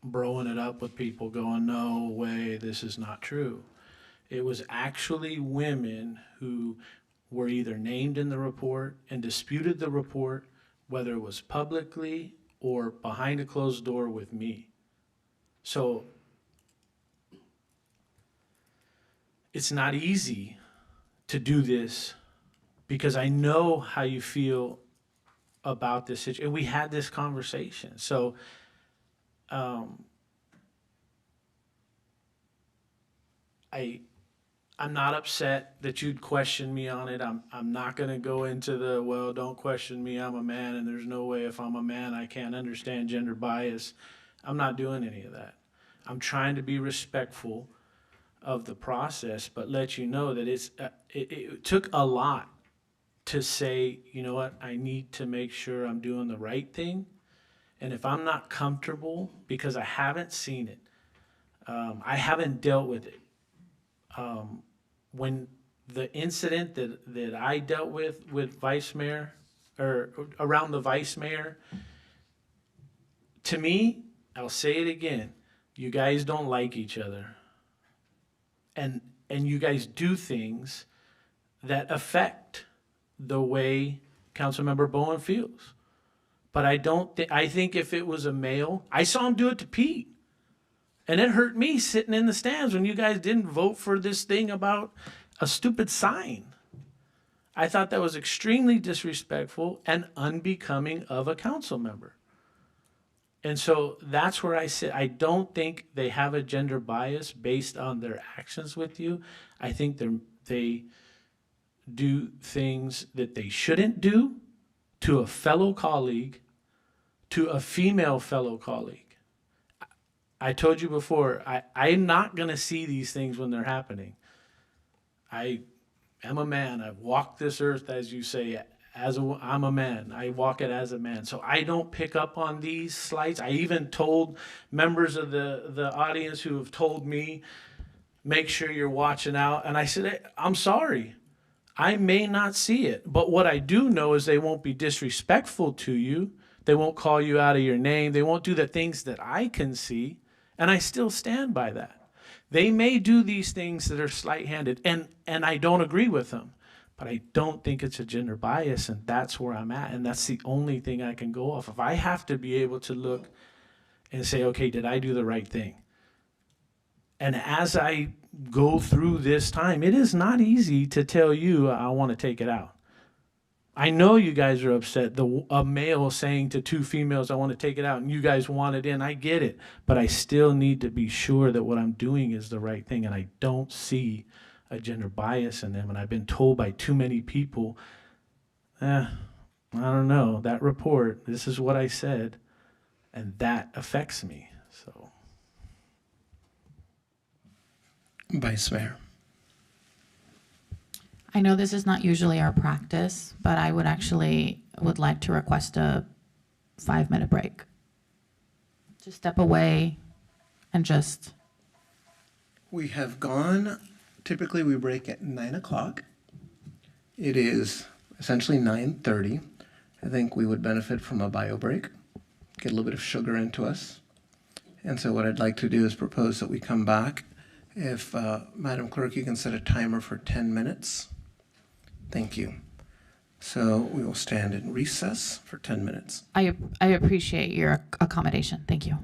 broing it up with people going, no way, this is not true. It was actually women who were either named in the report and disputed the report, whether it was publicly or behind a closed door with me. So it's not easy to do this, because I know how you feel about this situation. And we had this conversation. So I'm not upset that you'd question me on it. I'm not going to go into the, well, don't question me, I'm a man, and there's no way if I'm a man I can't understand gender bias. I'm not doing any of that. I'm trying to be respectful of the process, but let you know that it took a lot to say, you know what, I need to make sure I'm doing the right thing. And if I'm not comfortable, because I haven't seen it, I haven't dealt with it. When the incident that I dealt with vice mayor, or around the vice mayor, to me, I'll say it again, you guys don't like each other. And you guys do things that affect the way Councilmember Bowen feels. But I think if it was a male, I saw him do it to Pete. And it hurt me sitting in the stands when you guys didn't vote for this thing about a stupid sign. I thought that was extremely disrespectful and unbecoming of a council member. And so that's where I sit. I don't think they have a gender bias based on their actions with you. I think they do things that they shouldn't do to a fellow colleague, to a female fellow colleague. I told you before, I'm not going to see these things when they're happening. I am a man. I've walked this earth, as you say, I'm a man. I walk it as a man. So I don't pick up on these slights. I even told members of the audience who have told me, make sure you're watching out. And I said, I'm sorry. I may not see it. But what I do know is they won't be disrespectful to you. They won't call you out of your name. They won't do the things that I can see. And I still stand by that. They may do these things that are slight-handed, and I don't agree with them. But I don't think it's a gender bias, and that's where I'm at, and that's the only thing I can go off of. I have to be able to look and say, okay, did I do the right thing? And as I go through this time, it is not easy to tell you I want to take it out. I know you guys are upset. A male saying to two females, I want to take it out, and you guys want it in. I get it. But I still need to be sure that what I'm doing is the right thing, and I don't see a gender bias in them. And I've been told by too many people, I don't know, that report, this is what I said, and that affects me. So, Vice Mayor. I know this is not usually our practice, but I would like to request a 5-minute break. Just step away and just. We have gone, typically we break at 9 o'clock. It is essentially 9:30. I think we would benefit from a bio break, get a little bit of sugar into us. And so what I'd like to do is propose that we come back. If, Madam Clerk, you can set a timer for 10 minutes. Thank you. So we will stand in recess for 10 minutes. I appreciate your accommodation. Thank you.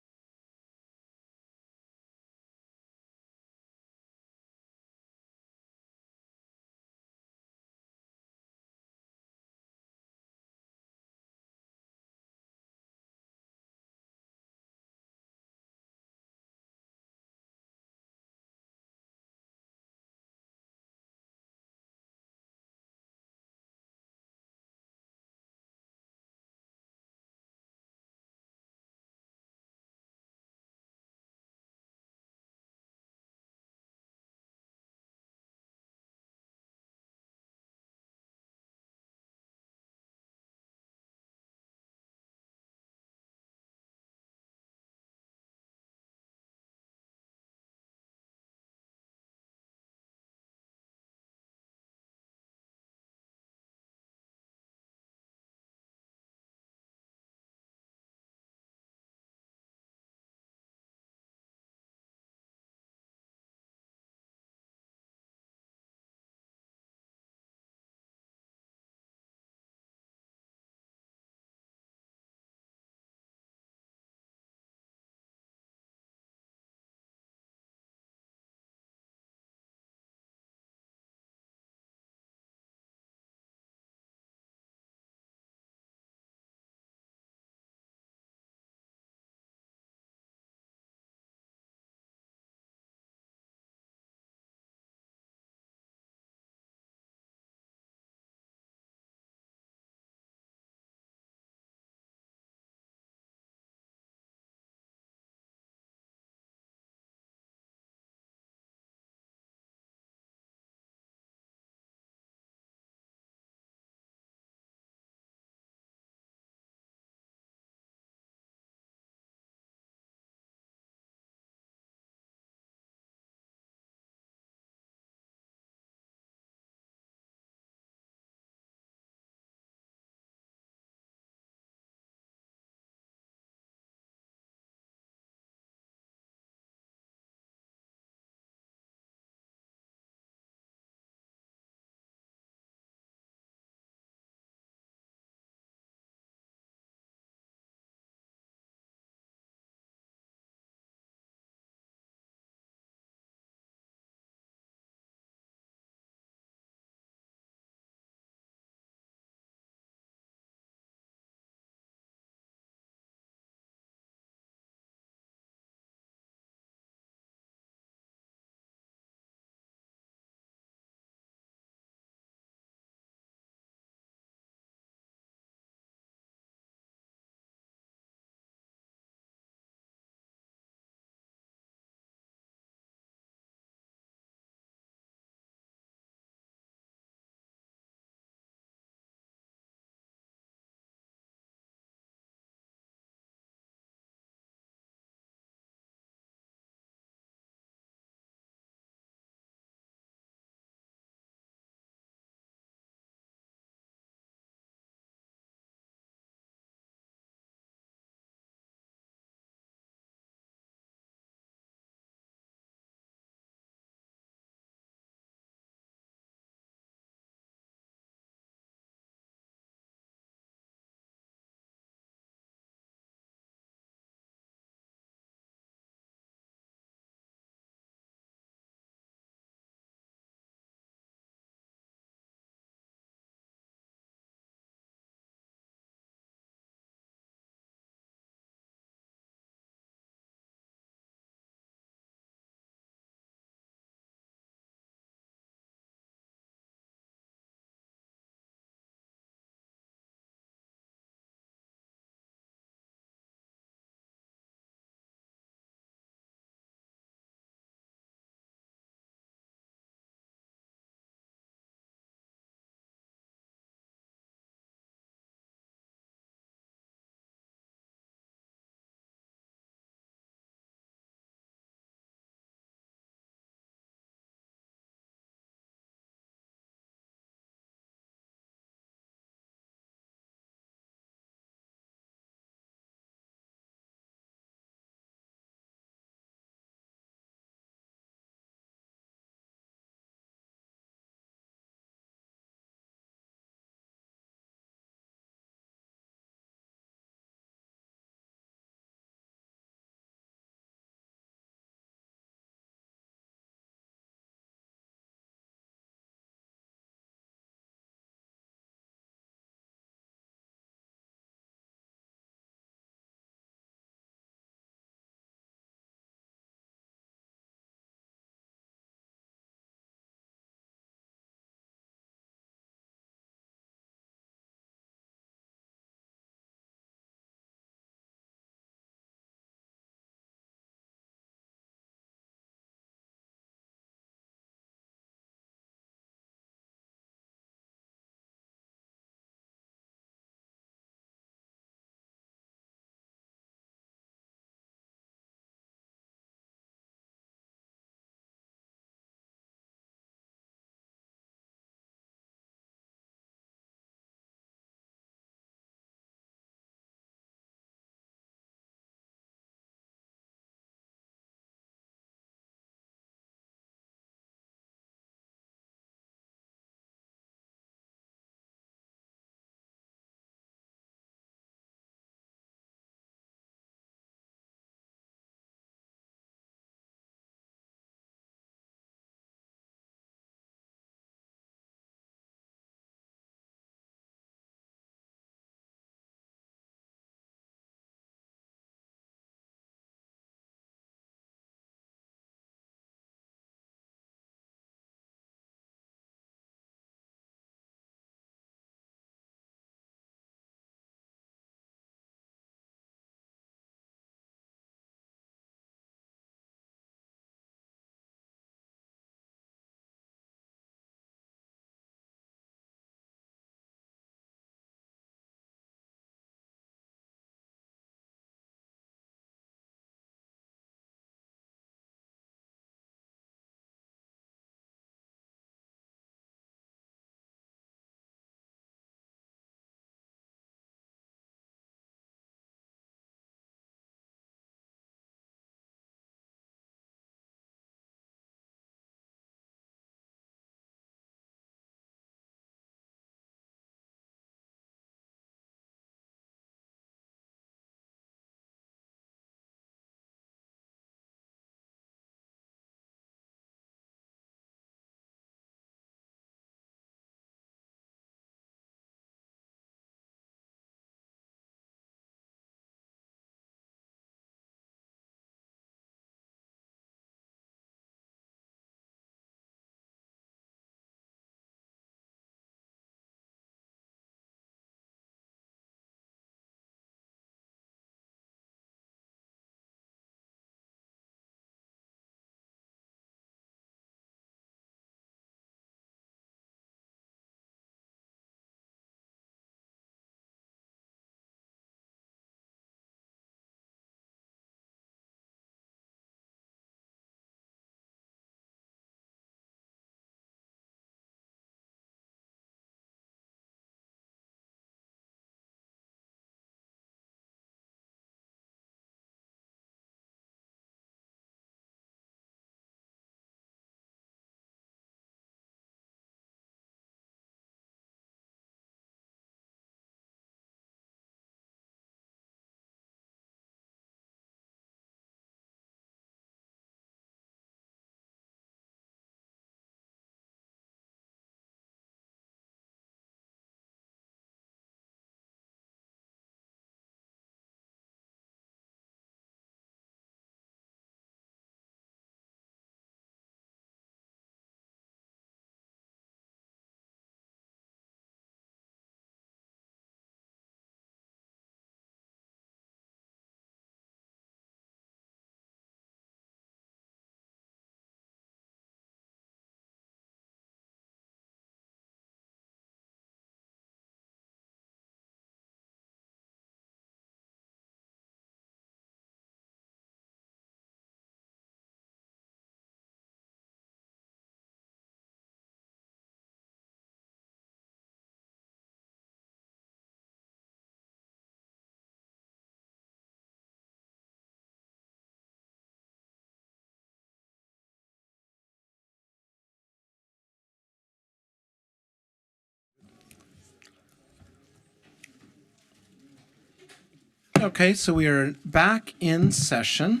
Okay, so we are back in session.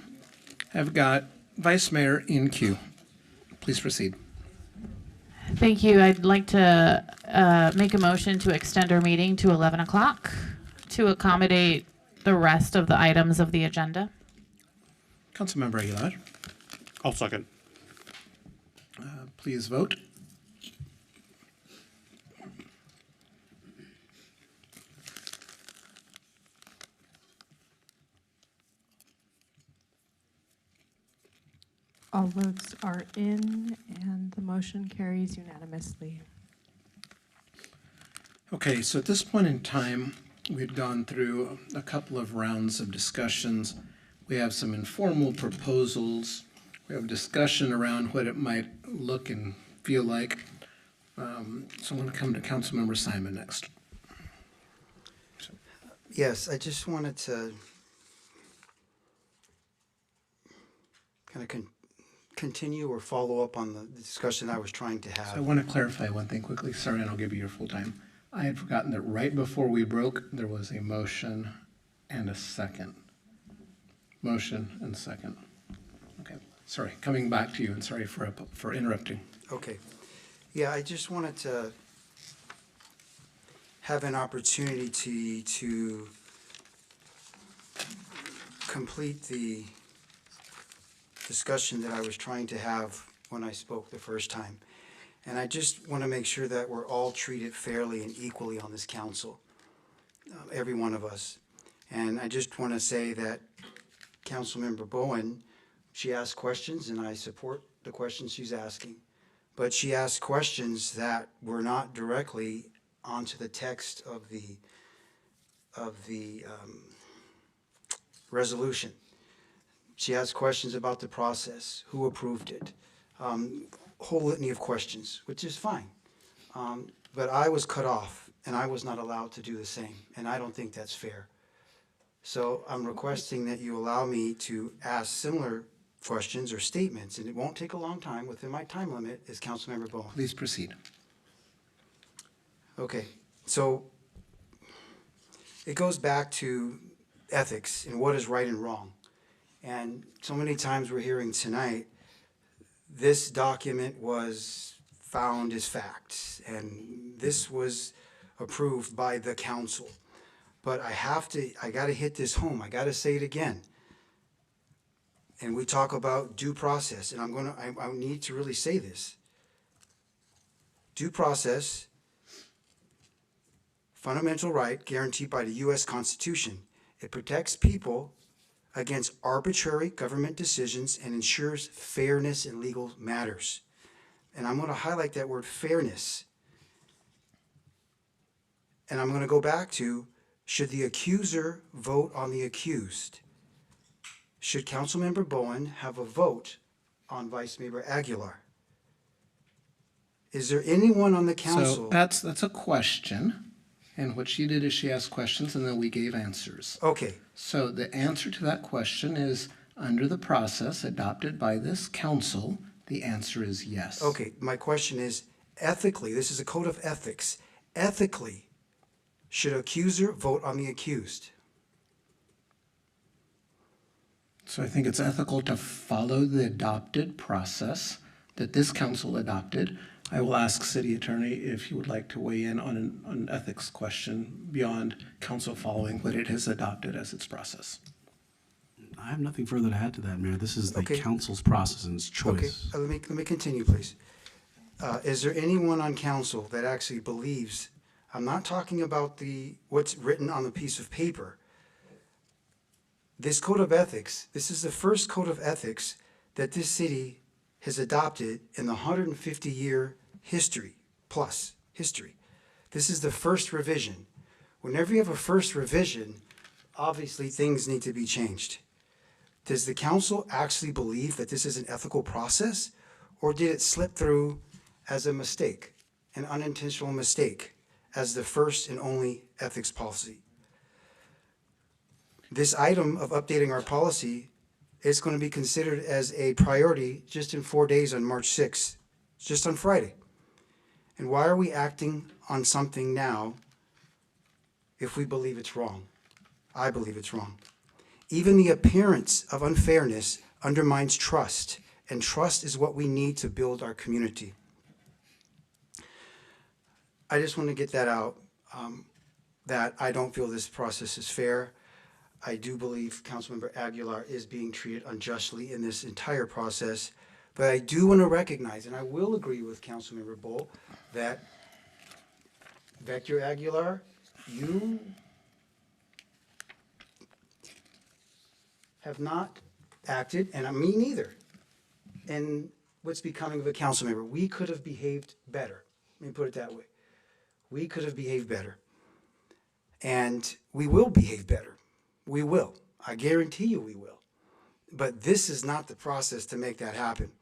I've got Vice Mayor in queue. Please proceed. Thank you. I'd like to make a motion to extend our meeting to 11 o'clock to accommodate the rest of the items of the agenda. Councilmember Aguilar, I'll second. please vote. All votes are in, and the motion carries unanimously. Okay, so at this point in time, we've gone through a couple of rounds of discussions. We have some informal proposals. We have discussion around what it might look and feel like. So I'm going to come to Councilmember Simon next. Yes, I just wanted to kind of continue or follow up on the discussion I was trying to have. So I want to clarify one thing quickly. Sorry, and I'll give you your full time. I had forgotten that right before we broke, there was a motion and a second. Motion and second. Okay, sorry, coming back to you, and sorry for interrupting. Okay. Yeah, I just wanted to have an opportunity to complete the discussion that I was trying to have when I spoke the first time. And I just want to make sure that we're all treated fairly and equally on this council, every one of us. And I just want to say that Councilmember Bowen, she asked questions, and I support the questions she's asking. But she asked questions that were not directly onto the text of the resolution. She asked questions about the process, who approved it, whole litany of questions, which is fine. But I was cut off, and I was not allowed to do the same, and I don't think that's fair. So I'm requesting that you allow me to ask similar questions or statements, and it won't take a long time. Within my time limit is Councilmember Bowen. Please proceed. Okay, so it goes back to ethics and what is right and wrong. And so many times we're hearing tonight, this document was found as fact, and this was approved by the council. But I gotta hit this home. I gotta say it again. And we talk about due process, and I need to really say this. Due process, fundamental right guaranteed by the U.S. Constitution. It protects people against arbitrary government decisions and ensures fairness in legal matters. And I'm going to highlight that word fairness. And I'm going to go back to, should the accuser vote on the accused? Should Councilmember Bowen have a vote on Vice Mayor Aguilar? Is there anyone on the council? So that's a question. And what she did is she asked questions, and then we gave answers. Okay. So the answer to that question is, under the process adopted by this council, the answer is yes. Okay, my question is, ethically, this is a code of ethics. Ethically, should accuser vote on the accused? So I think it's ethical to follow the adopted process that this council adopted. I will ask City Attorney if he would like to weigh in on an ethics question beyond council following what it has adopted as its process. I have nothing further to add to that, Mayor. This is the Okay. council's process and its choice. Okay, let me continue, please. Is there anyone on council that actually believes, I'm not talking about what's written on the piece of paper. This code of ethics, this is the first code of ethics that this city has adopted in the 150-year history. This is the first revision. Whenever you have a first revision, obviously things need to be changed. Does the council actually believe that this is an ethical process, or did it slip through as a mistake, an unintentional mistake, as the first and only ethics policy? This item of updating our policy is going to be considered as a priority just in 4 days on March 6th, just on Friday. And why are we acting on something now if we believe it's wrong? I believe it's wrong. Even the appearance of unfairness undermines trust, and trust is what we need to build our community. I just want to get that out, that I don't feel this process is fair. I do believe Councilmember Aguilar is being treated unjustly in this entire process, but I do want to recognize, and I will agree with Councilmember Bolt, that Victor Aguilar, you have not acted, and me neither, in what's becoming of a council member. We could have behaved better. Let me put it that way. We could have behaved better. And we will behave better. We will. I guarantee you we will. But this is not the process to make that happen.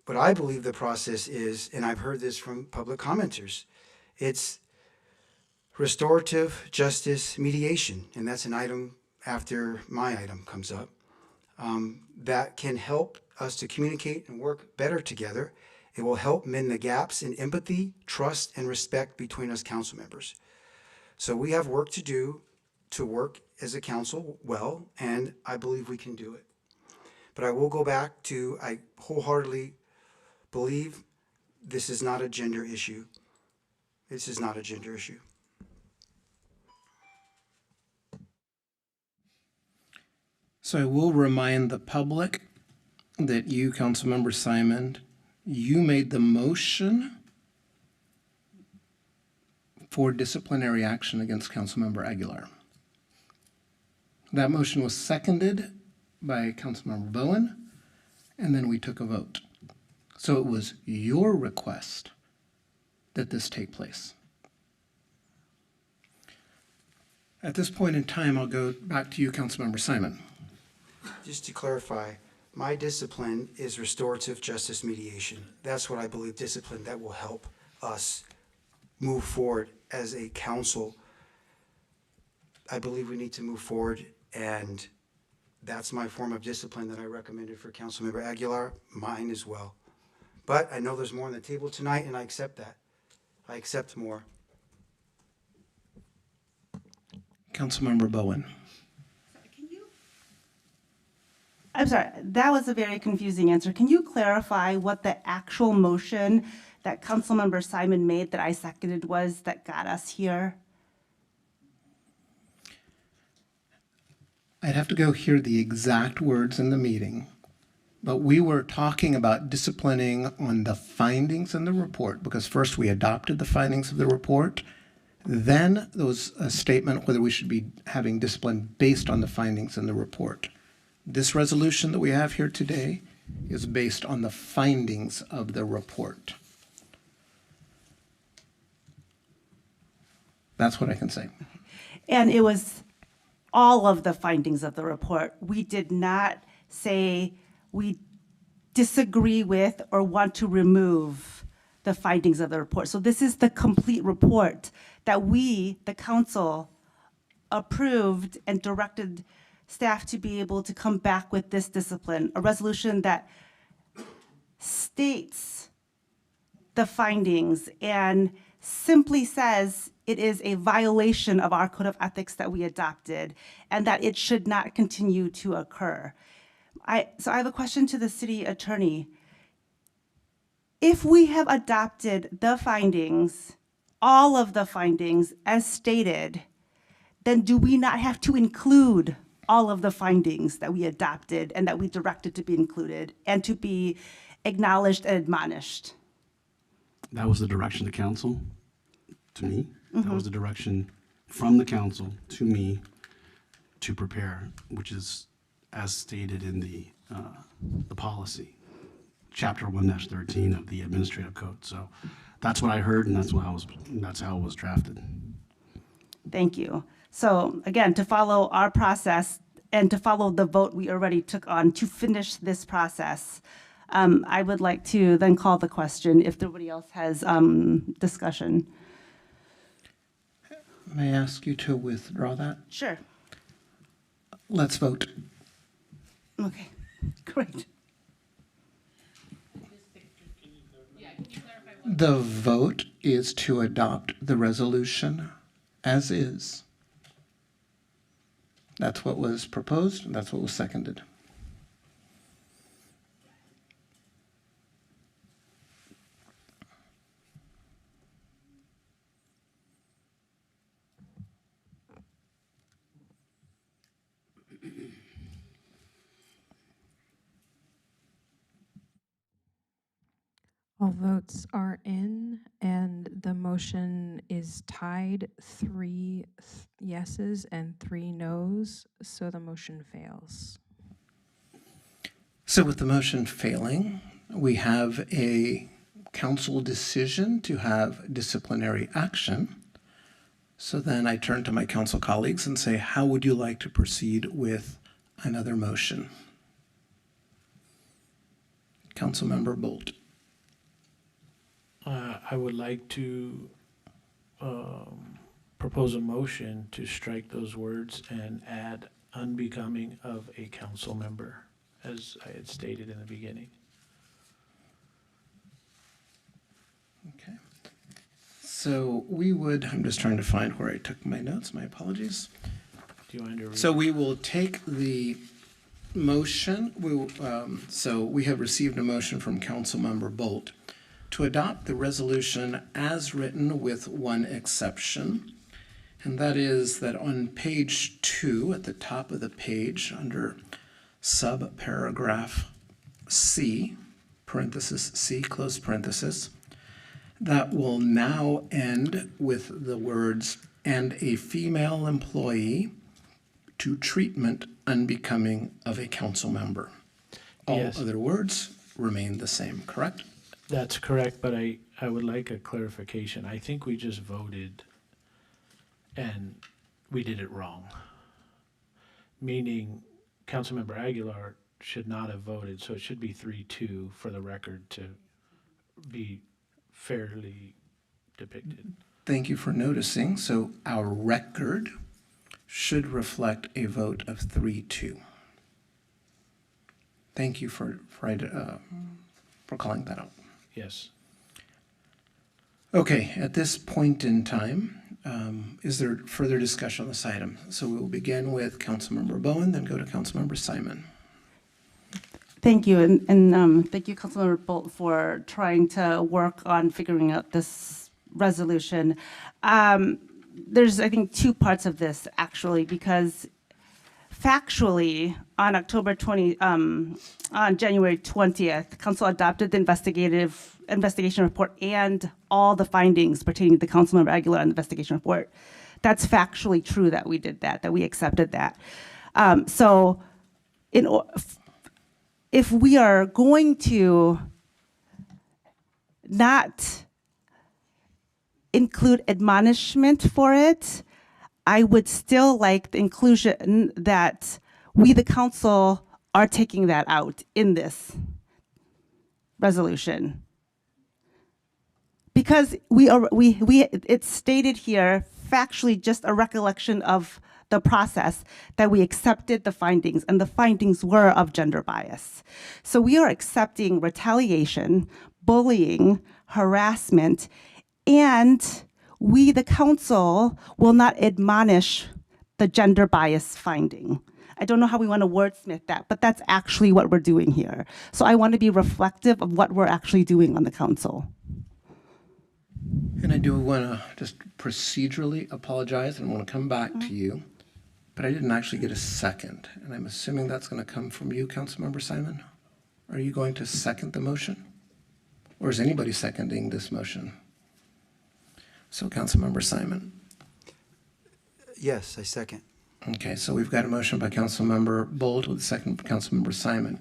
But I believe the process is, and I've heard this from public commenters, it's restorative justice mediation, and that's an item after my item comes up, that can help us to communicate and work better together. It will help mend the gaps in empathy, trust, and respect between us council members. So we have work to do to work as a council well, and I believe we can do it. But I will go back to, I wholeheartedly believe this is not a gender issue. This is not a gender issue. So I will remind the public that you, Councilmember Simon, you made the motion for disciplinary action against Councilmember Aguilar. That motion was seconded by Councilmember Bowen, and then we took a vote. So it was your request that this take place. At this point in time, I'll go back to you, Councilmember Simon. Just to clarify, my discipline is restorative justice mediation. That's what I believe, discipline that will help us move forward as a council. I believe we need to move forward, and that's my form of discipline that I recommended for Councilmember Aguilar, mine as well. But I know there's more on the table tonight, and I accept that. I accept more. Councilmember Bowen. I'm sorry, that was a very confusing answer. Can you clarify what the actual motion that Councilmember Simon made that I seconded was that got us here? I'd have to go hear the exact words in the meeting, but we were talking about disciplining on the findings in the report, because first we adopted the findings of the report, then there was a statement whether we should be having discipline based on the findings in the report. This resolution that we have here today is based on the findings of the report. That's what I can say. And it was all of the findings of the report. We did not say we disagree with or want to remove the findings of the report. So this is the complete report that we, the council, approved and directed staff to be able to come back with this discipline, a resolution that states the findings and simply says it is a violation of our code of ethics that we adopted and that it should not continue to occur. So I have a question to the city attorney. If we have adopted the findings, all of the findings as stated, then do we not have to include all of the findings that we adopted and that we directed to be included and to be acknowledged and admonished? That was the direction of the council to me. That was the direction from the council to me to prepare, which is as stated in the policy, chapter 1-13 of the administrative code. So that's what I heard, and that's how it was drafted. Thank you. So again, to follow our process and to follow the vote we already took on to finish this process, I would like to then call the question if nobody else has discussion. May I ask you to withdraw that? Sure. Let's vote. Okay, great. The vote is to adopt the resolution as is. That's what was proposed, and that's what was seconded. All votes are in, and the motion is tied 3 yeses and 3 noes, so the motion fails. So with the motion failing, we have a council decision to have disciplinary action. So then I turn to my council colleagues and say, how would you like to proceed with another motion? Councilmember Bolt. I would like to propose a motion to strike those words and add unbecoming of a council member, as I had stated in the beginning. Okay. So we would, I'm just trying to find where I took my notes, my apologies. Do you want to read? So we will take the motion, so we have received a motion from Councilmember Bolt to adopt the resolution as written with one exception, and that is that on page 2, at the top of the page, under subparagraph C, parenthesis C, close parenthesis, that will now end with the words, and a female employee to treatment unbecoming of a council member. All Yes. other words remain the same, correct? That's correct, but I would like a clarification. I think we just voted and we did it wrong. Meaning Councilmember Aguilar should not have voted, so it should be 3-2 for the record to be fairly depicted. Thank you for noticing. So our record should reflect a vote of 3-2. Thank you for calling that out. Yes. Okay, at this point in time, is there further discussion on this item? So we will begin with Councilmember Bowen, then go to Councilmember Simon. Thank you, and thank you, Councilmember Bolt, for trying to work on figuring out this resolution. There's, I think, 2 parts of this, actually, because factually, on January 20th, Council adopted the investigation report and all the findings pertaining to Councilmember Aguilar on the investigation report. That's factually true that we did that we accepted that. So if we are going to not include admonishment for it, I would still like the inclusion that we, the council, are taking that out in this resolution. Because it's stated here factually just a recollection of the process that we accepted the findings, and the findings were of gender bias. So we are accepting retaliation, bullying, harassment, and we, the council, will not admonish the gender bias finding. I don't know how we want to wordsmith that, but that's actually what we're doing here. So I want to be reflective of what we're actually doing on the council. And I do want to just procedurally apologize and want to come back to you, but I didn't actually get a second, and I'm assuming that's going to come from you, Councilmember Simon. Are you going to second the motion? Or is anybody seconding this motion? So Councilmember Simon. Yes, I second. Okay, so we've got a motion by Councilmember Bolt with a second from Councilmember Simon.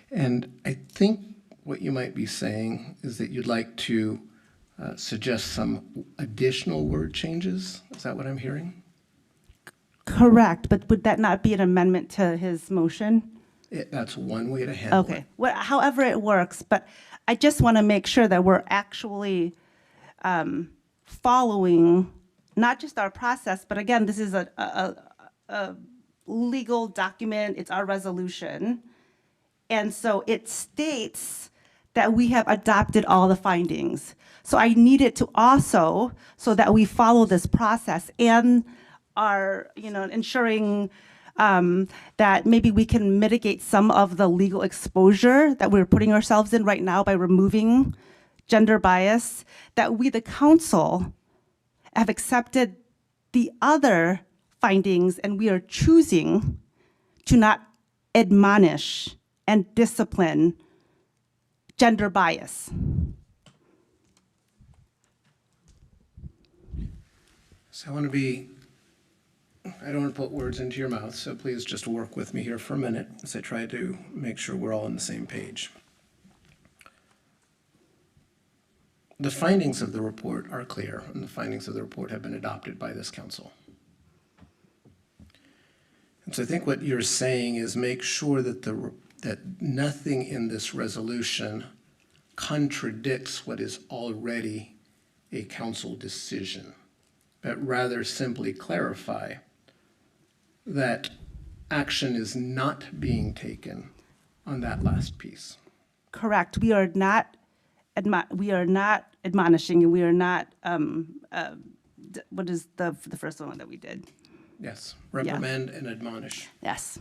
And I think what you might be saying is that you'd like to suggest some additional word changes. Is that what I'm hearing? Correct, but would that not be an amendment to his motion? That's one way to handle it. Okay, however it works, but I just want to make sure that we're actually following not just our process, but again, this is a legal document, it's our resolution. And so it states that we have adopted all the findings. So I need it to also, so that we follow this process and are, ensuring that maybe we can mitigate some of the legal exposure that we're putting ourselves in right now by removing gender bias, that we, the council, have accepted the other findings and we are choosing to not admonish and discipline gender bias. So I don't want to put words into your mouth, so please just work with me here for a minute as I try to make sure we're all on the same page. The findings of the report are clear, and the findings of the report have been adopted by this council. And so I think what you're saying is make sure that that nothing in this resolution contradicts what is already a council decision, but rather simply clarify that action is not being taken on that last piece. Correct. We are not admonishing, and we are not. What is the first one that we did? Yes, reprimand and admonish. Yes.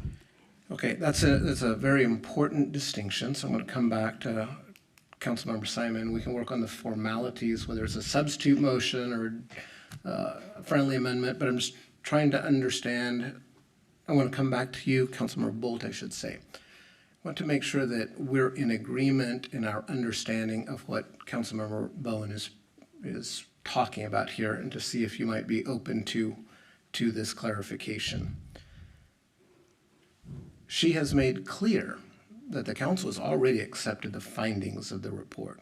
Okay, that's a very important distinction. So I'm going to come back to Councilmember Simon. We can work on the formalities, whether it's a substitute motion or a friendly amendment, but I'm just trying to understand. I want to come back to you, Councilmember Bolt, I should say. I want to make sure that we're in agreement in our understanding of what Councilmember Bowen is talking about here, and to see if you might be open to this clarification. She has made clear that the council has already accepted the findings of the report,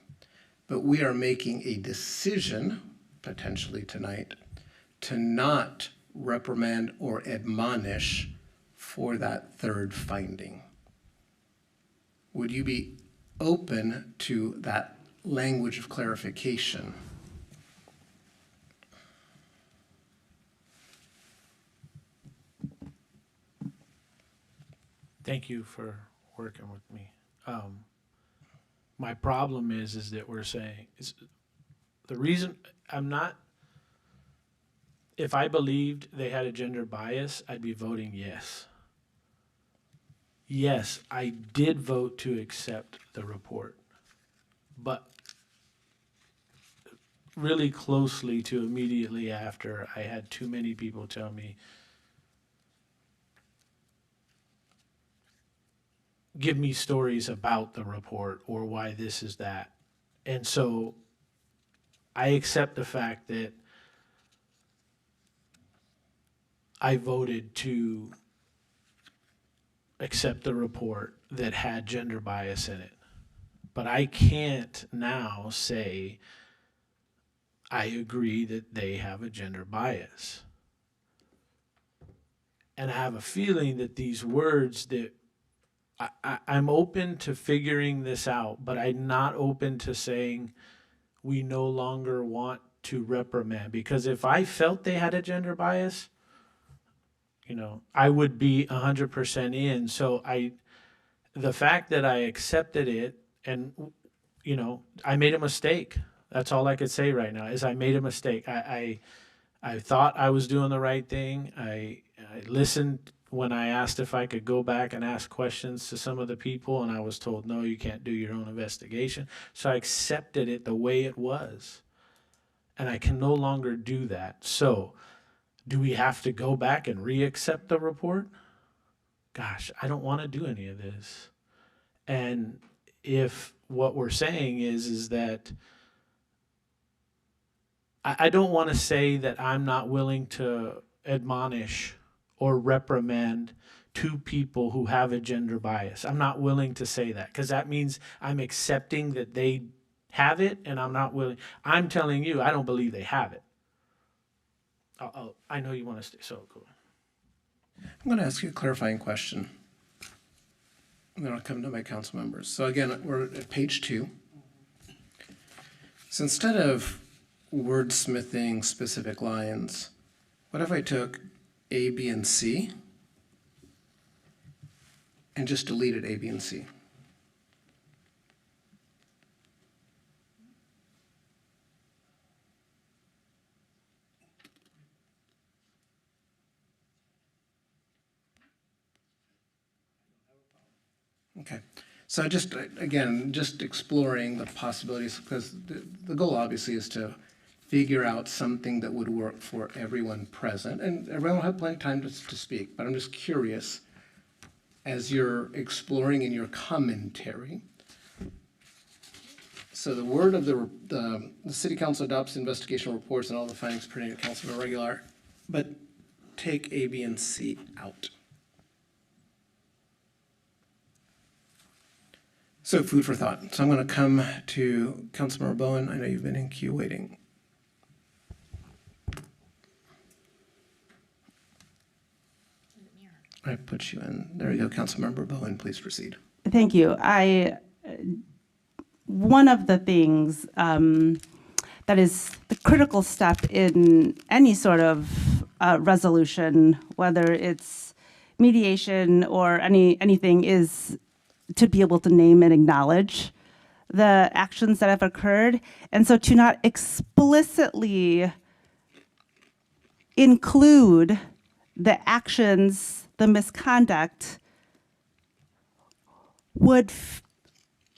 but we are making a decision, potentially tonight, to not reprimand or admonish for that third finding. Would you be open to that language of clarification? Thank you for working with me. My problem is that we're saying the reason I'm not. If I believed they had a gender bias, I'd be voting yes. Yes, I did vote to accept the report, but really closely to immediately after, I had too many people tell me, give me stories about the report or why this is that. And so I accept the fact that I voted to accept the report that had gender bias in it. But I can't now say I agree that they have a gender bias. And I have a feeling that these words that I'm open to figuring this out, but I'm not open to saying we no longer want to reprimand. Because if I felt they had a gender bias, I would be 100% in. So the fact that I accepted it and, I made a mistake. That's all I could say right now is I made a mistake. I thought I was doing the right thing. I listened when I asked if I could go back and ask questions to some of the people, and I was told, no, you can't do your own investigation. So I accepted it the way it was, and I can no longer do that. So do we have to go back and re-accept the report? Gosh, I don't want to do any of this. And if what we're saying is that I don't want to say that I'm not willing to admonish or reprimand two people who have a gender bias. I'm not willing to say that because that means I'm accepting that they have it, and I'm not willing. I'm telling you, I don't believe they have it. I know you want to stay, so go on. I'm going to ask you a clarifying question, and then I'll come to my council members. So again, we're at page 2. So instead of wordsmithing specific lines, what if I took A, B, and C and just deleted A, B, and C? Okay. So just, again, just exploring the possibilities, because the goal obviously is to figure out something that would work for everyone present. And everyone will have plenty of time to speak, but I'm just curious, as you're exploring in your commentary, so the word of the city council adopts investigational reports and all the findings pertaining to Councilmember Aguilar, but take A, B, and C out. So food for thought. So I'm going to come to Councilmember Bowen. I know you've been in queue waiting. I put you in. There you go, Councilmember Bowen. Please proceed. Thank you. One of the things that is the critical step in any sort of resolution, whether it's mediation or anything, is to be able to name and acknowledge the actions that have occurred. And so to not explicitly include the actions, the misconduct, would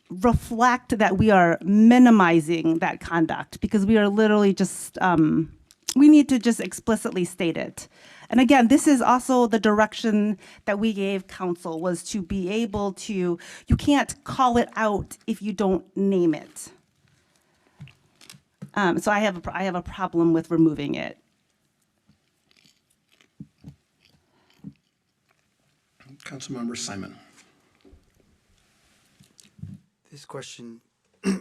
reflect that we are minimizing that conduct, because we are literally just, we need to just explicitly state it. And again, this is also the direction that we gave council, was to be able to, you can't call it out if you don't name it. So I have a problem with removing it. Councilmember Simon. This question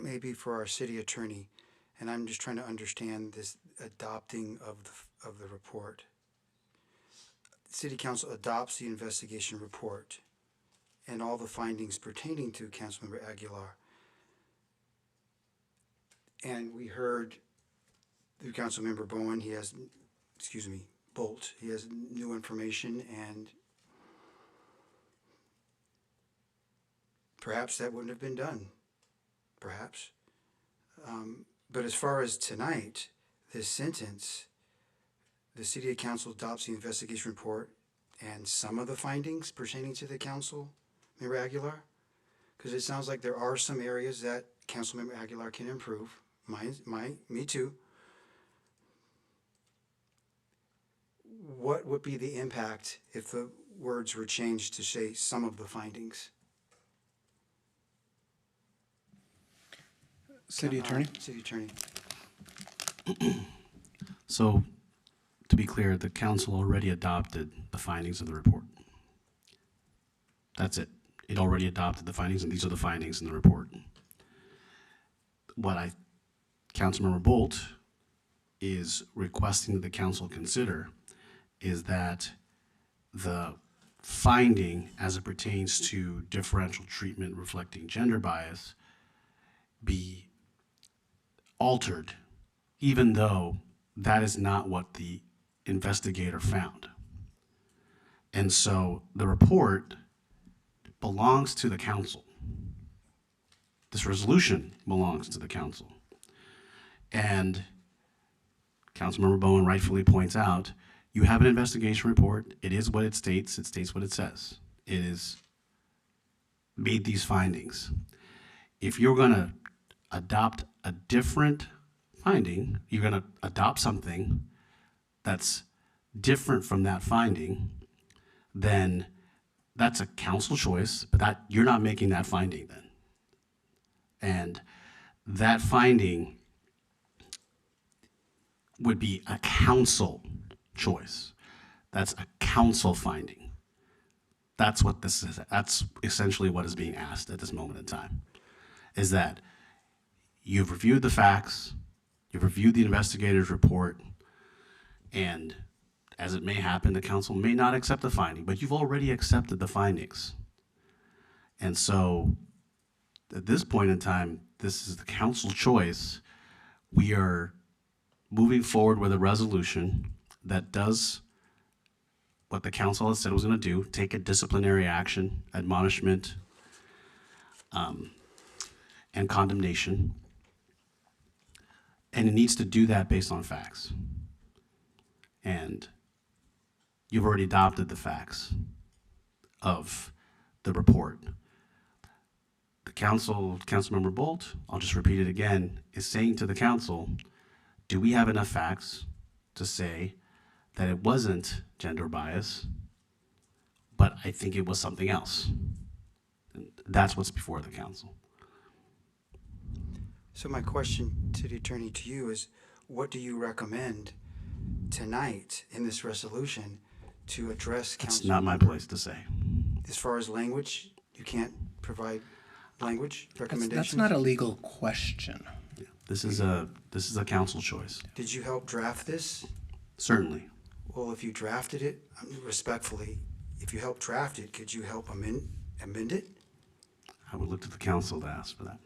may be for our city attorney, and I'm just trying to understand this adopting of the report. City Council adopts the investigation report and all the findings pertaining to Councilmember Aguilar. And we heard through Councilmember Bowen, Bolt, he has new information, and perhaps that wouldn't have been done, perhaps. But as far as tonight, this sentence, the City Council adopts the investigation report and some of the findings pertaining to the council, Member Aguilar? Because it sounds like there are some areas that Councilmember Aguilar can improve. Me too. What would be the impact if the words were changed to say some of the findings? City Attorney. City Attorney. So, to be clear, the council already adopted the findings of the report. That's it. It already adopted the findings, and these are the findings in the report. What Councilmember Bolt is requesting that the council consider is that the finding as it pertains to differential treatment reflecting gender bias be altered, even though that is not what the investigator found. And so the report belongs to the council. This resolution belongs to the council. And Councilmember Bowen rightfully points out, you have an investigation report. It is what it states what it says. It is made these findings. If you're gonna adopt a different finding, you're going to adopt something that's different from that finding, then that's a council choice, but that you're not making that finding then. And that finding would be a council choice. That's a council finding. That's what this is. That's essentially what is being asked at this moment in time, is that you've reviewed the facts, you've reviewed the investigator's report, and as it may happen, the council may not accept the finding, but you've already accepted the findings. And so at this point in time, this is the council choice. We are moving forward with a resolution that does what the council has said it was going to do, take a disciplinary action, admonishment, and condemnation. And it needs to do that based on facts. And you've already adopted the facts of the report. The Councilmember Bolt, I'll just repeat it again, is saying to the council, do we have enough facts to say that it wasn't gender bias, but I think it was something else? And that's what's before the council. So my question to the attorney to you is, what do you recommend tonight in this resolution to address council? It's not my place to say. As far as language, you can't provide language recommendations? That's not a legal question. Yeah. This is a council choice. Did you help draft this? Certainly. Well, if you drafted it, respectfully, if you helped draft it, could you help amend it? I would look to the council to ask for that.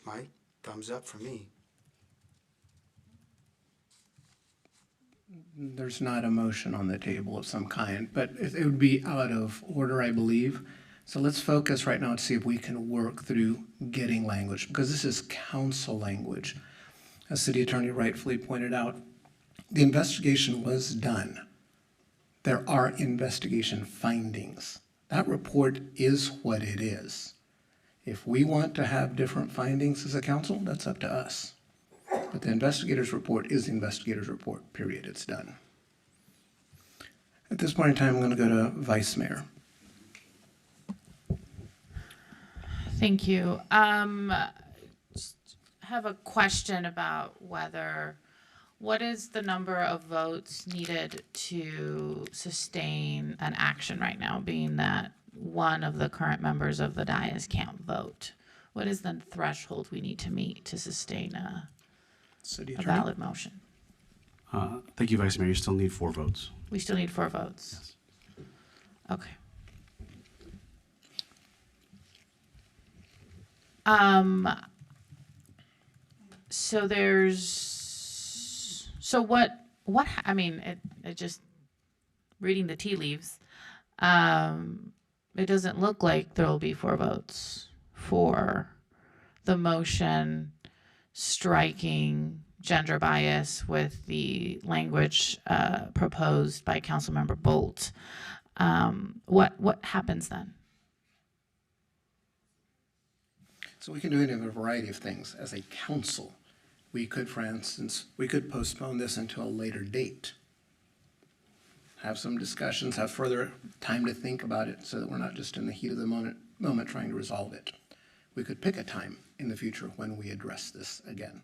My thumbs up for me. There's not a motion on the table of some kind, but it would be out of order, I believe. So let's focus right now to see if we can work through getting language, because this is council language. As City Attorney rightfully pointed out, the investigation was done. There are investigation findings. That report is what it is. If we want to have different findings as a council, that's up to us. But the investigator's report is the investigator's report, period. It's done. At this point in time, I'm going to go to Vice Mayor. Thank you. Just have a question about what is the number of votes needed to sustain an action right now, being that one of the current members of the dais can't vote? What is the threshold we need to meet to sustain a valid motion? Thank you, Vice Mayor. You still need 4 votes. We still need 4 votes. Yes. Okay. So what, I mean, it just, reading the tea leaves, it doesn't look like there will be 4 votes for the motion striking gender bias with the language proposed by Councilmember Bolt. What happens then? So we can do it in a variety of things. As a council, we could, for instance, we could postpone this until a later date. Have some discussions, have further time to think about it so that we're not just in the heat of the moment trying to resolve it. We could pick a time in the future when we address this again.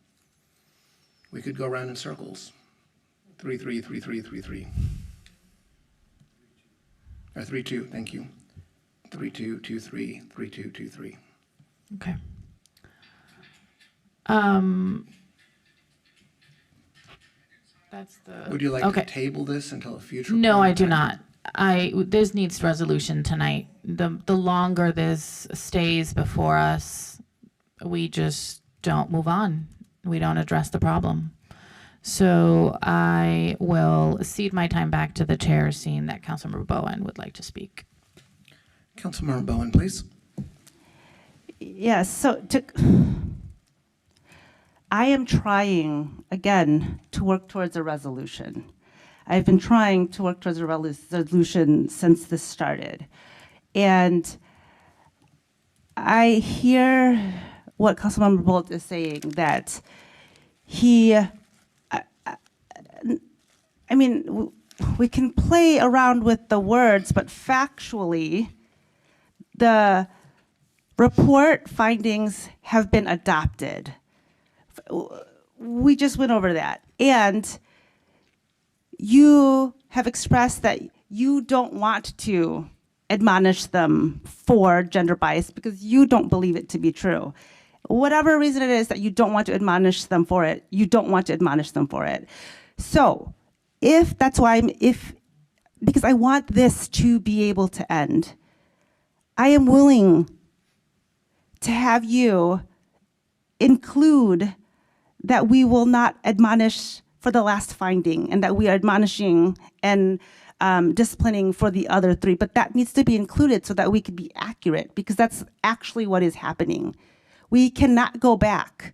We could go around in circles. 3-3, 3-3, 3-3. Or 3-2, thank you. 3-2, 2-3, 3-2, 2-3. Okay. That's the. Would you like to table this until a future? No, I do not. This needs resolution tonight. The longer this stays before us, we just don't move on. We don't address the problem. So I will cede my time back to the chair, seeing that Councilmember Bowen would like to speak. Councilmember Bowen, please. Yes, I am trying, again, to work towards a resolution. I've been trying to work towards a resolution since this started. And I hear what Councilmember Bolt is saying, that I mean, we can play around with the words, but factually, the report findings have been adopted. We just went over that. And you have expressed that you don't want to admonish them for gender bias because you don't believe it to be true. Whatever reason it is that you don't want to admonish them for it, you don't want to admonish them for it. So if that's why because I want this to be able to end, I am willing to have you include that we will not admonish for the last finding and that we are admonishing and disciplining for the other 3, but that needs to be included so that we can be accurate, because that's actually what is happening. We cannot go back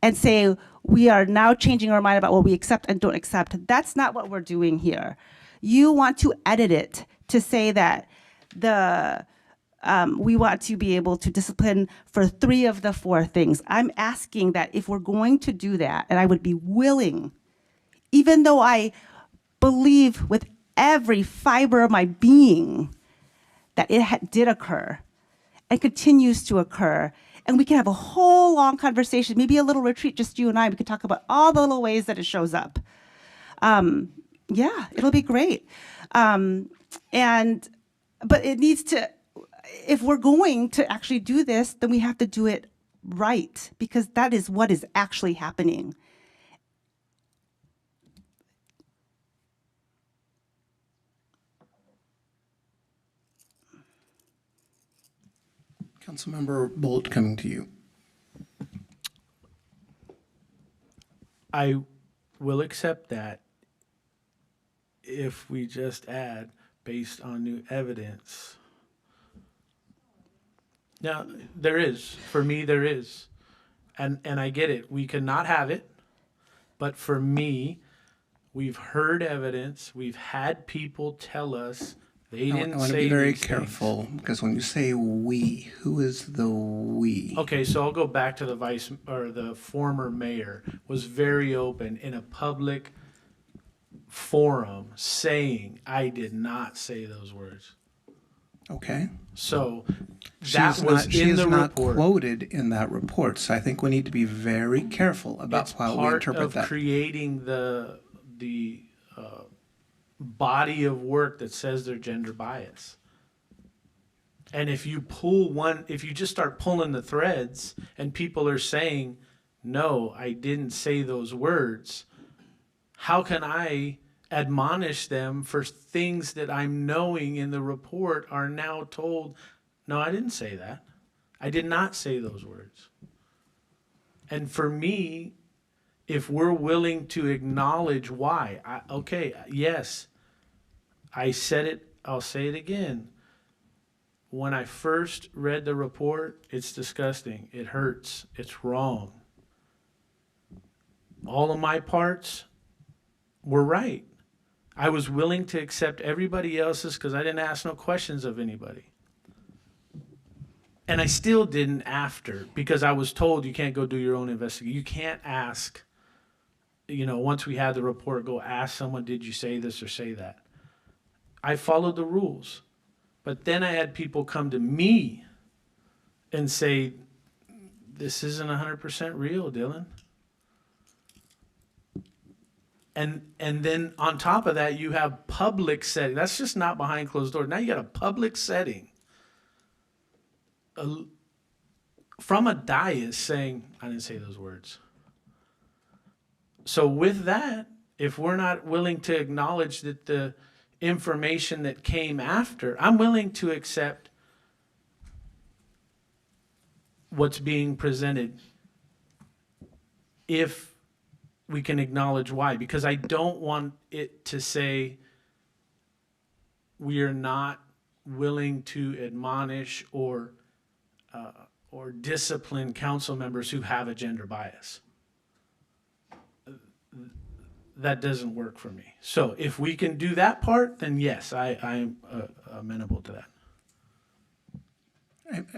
and say we are now changing our mind about what we accept and don't accept. That's not what we're doing here. You want to edit it to say that we want to be able to discipline for 3 of the 4 things. I'm asking that if we're going to do that, and I would be willing, even though I believe with every fiber of my being that it did occur and continues to occur, and we can have a whole long conversation, maybe a little retreat, just you and I. We could talk about all the little ways that it shows up. Yeah, it'll be great. But it needs to, if we're going to actually do this, then we have to do it right, because that is what is actually happening. Councilmember Bolt, coming to you. I will accept that if we just add based on new evidence. Now, there is, for me, there is. And I get it. We cannot have it. But for me, we've heard evidence. We've had people tell us they didn't I want to say be very these careful, because when you say we, who is the we? Okay, so I'll go back to the former mayor was very open in a public forum saying, I did not say those words. Okay. So that was she in is the not report. quoted in that report. So I think we need to be very careful about It's how we part interpret of that. creating the body of work that says they're gender bias. And if you if you just start pulling the threads and people are saying, no, I didn't say those words, how can I admonish them for things that I'm knowing in the report are now told, no, I didn't say that. I did not say those words. And for me, if we're willing to acknowledge why, yes, I said it, I'll say it again. When I first read the report, it's disgusting. It hurts. It's wrong. All of my parts were right. I was willing to accept everybody else's because I didn't ask no questions of anybody. And I still didn't after, because I was told you can't go do your own investigation. You can't ask, once we had the report, go ask someone, did you say this or say that? I followed the rules. But then I had people come to me and say, this isn't 100% real, Dylan. And then on top of that, you have public setting. That's just not behind closed doors. Now you got a public setting from a dais saying, I didn't say those words. So with that, if we're not willing to acknowledge that the information that came after, I'm willing to accept what's being presented if we can acknowledge why, because I don't want it to say we are not willing to admonish or discipline council members who have a gender bias. That doesn't work for me. So if we can do that part, then yes, I'm amenable to that.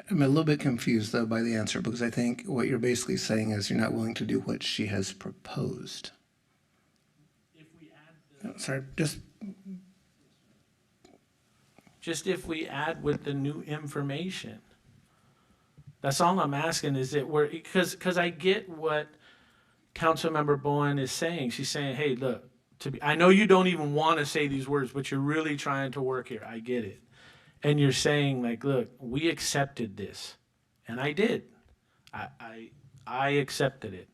I'm a little bit confused, though, by the answer, because I think what you're basically saying is you're not willing to do what she has proposed. If we add just if we add with the new information. That's all I'm asking, is that because I get what Councilmember Bowen is saying. She's saying, hey, look, I know you don't even want to say these words, but you're really trying to work here. I get it. And you're saying, like, look, we accepted this. And I did. I accepted it.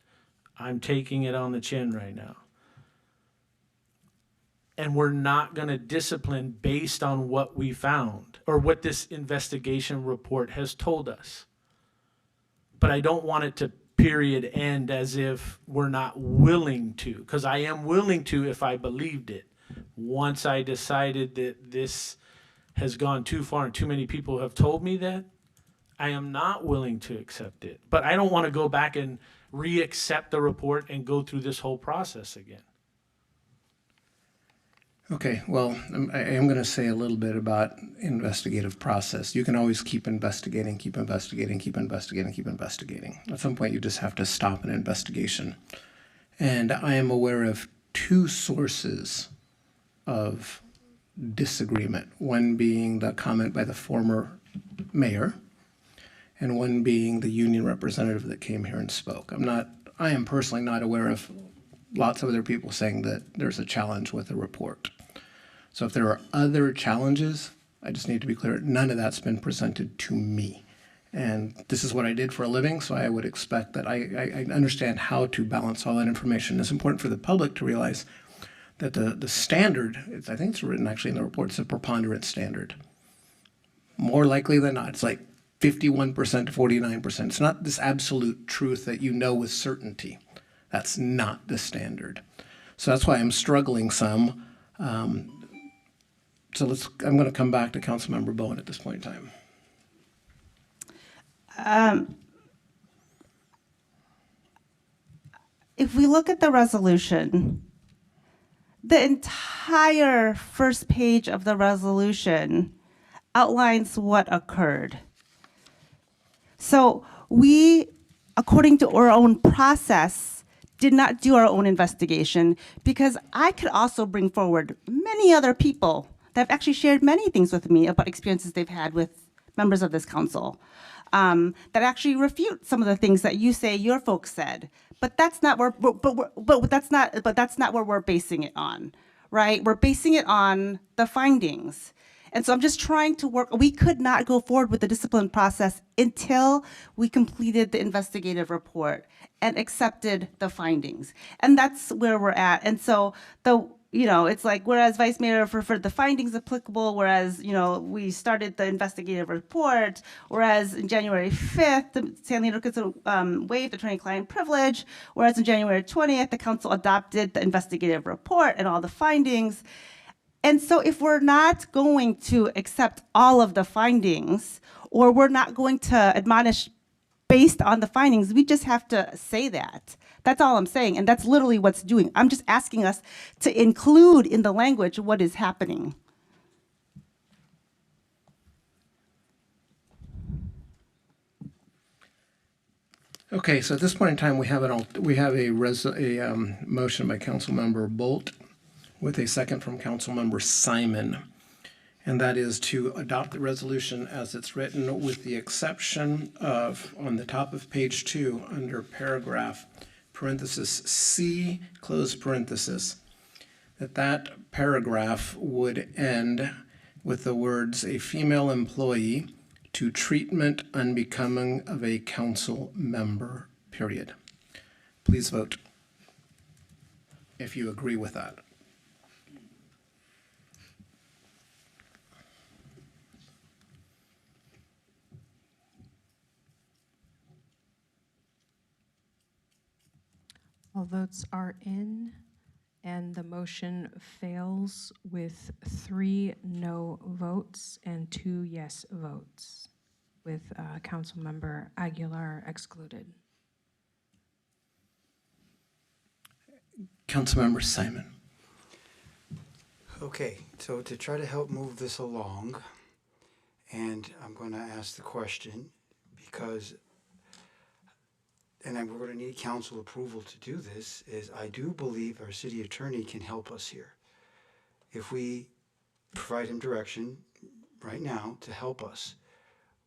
I'm taking it on the chin right now. And we're not going to discipline based on what we found or what this investigation report has told us. But I don't want it to period end as if we're not willing to, because I am willing to if I believed it. Once I decided that this has gone too far and too many people have told me that, I am not willing to accept it, but I don't want to go back and re-accept the report and go through this whole process again. Okay, well, I am going to say a little bit about investigative process. You can always keep investigating, keep investigating, keep investigating, keep investigating. At some point, you just have to stop an investigation. And I am aware of two sources of disagreement, one being the comment by the former mayor, and one being the union representative that came here and spoke. I am personally not aware of lots of other people saying that there's a challenge with the report. So if there are other challenges, I just need to be clear, none of that's been presented to me. And this is what I did for a living, so I would expect that I understand how to balance all that information. It's important for the public to realize that the standard, I think it's written actually in the report, it's a preponderance standard. More likely than not, it's like 51% to 49%. It's not this absolute truth that you know with certainty. That's not the standard. So that's why I'm struggling some. So I'm going to come back to Councilmember Bowen at this point in time. If we look at the resolution, the entire first page of the resolution outlines what occurred. So we, according to our own process, did not do our own investigation, because I could also bring forward many other people that have actually shared many things with me about experiences they've had with members of this council, that actually refute some of the things that you say your folks said. But that's not where, that's not where we're basing it on, right? We're basing it on the findings. And so I'm just trying to work. We could not go forward with the discipline process until we completed the investigative report and accepted the findings. And that's where we're at. And so it's like, whereas Vice Mayor referred the findings applicable, whereas, we started the investigative report, whereas in January 5th, the San Leandro Council waived attorney-client privilege, whereas in January 20th, the council adopted the investigative report and all the findings. And so if we're not going to accept all of the findings, or we're not going to admonish based on the findings, we just have to say that. That's all I'm saying, and that's literally what's doing. I'm just asking us to include in the language what is happening. Okay, so at this point in time, we have a motion by Councilmember Bolt with a second from Councilmember Simon, and that is to adopt the resolution as it's written, with the exception of, on the top of page 2, under paragraph parenthesis C, close parenthesis, that paragraph would end with the words, "a female employee to treatment unbecoming of a council member," period. Please vote if you agree with that. All votes are in, and the motion fails with 3 no votes and 2 yes votes, with Councilmember Aguilar excluded. Councilmember Simon. Okay, so to try to help move this along, and I'm going to ask the question because, and we're going to need council approval to do this, is I do believe our city attorney can help us here. If we provide him direction right now to help us,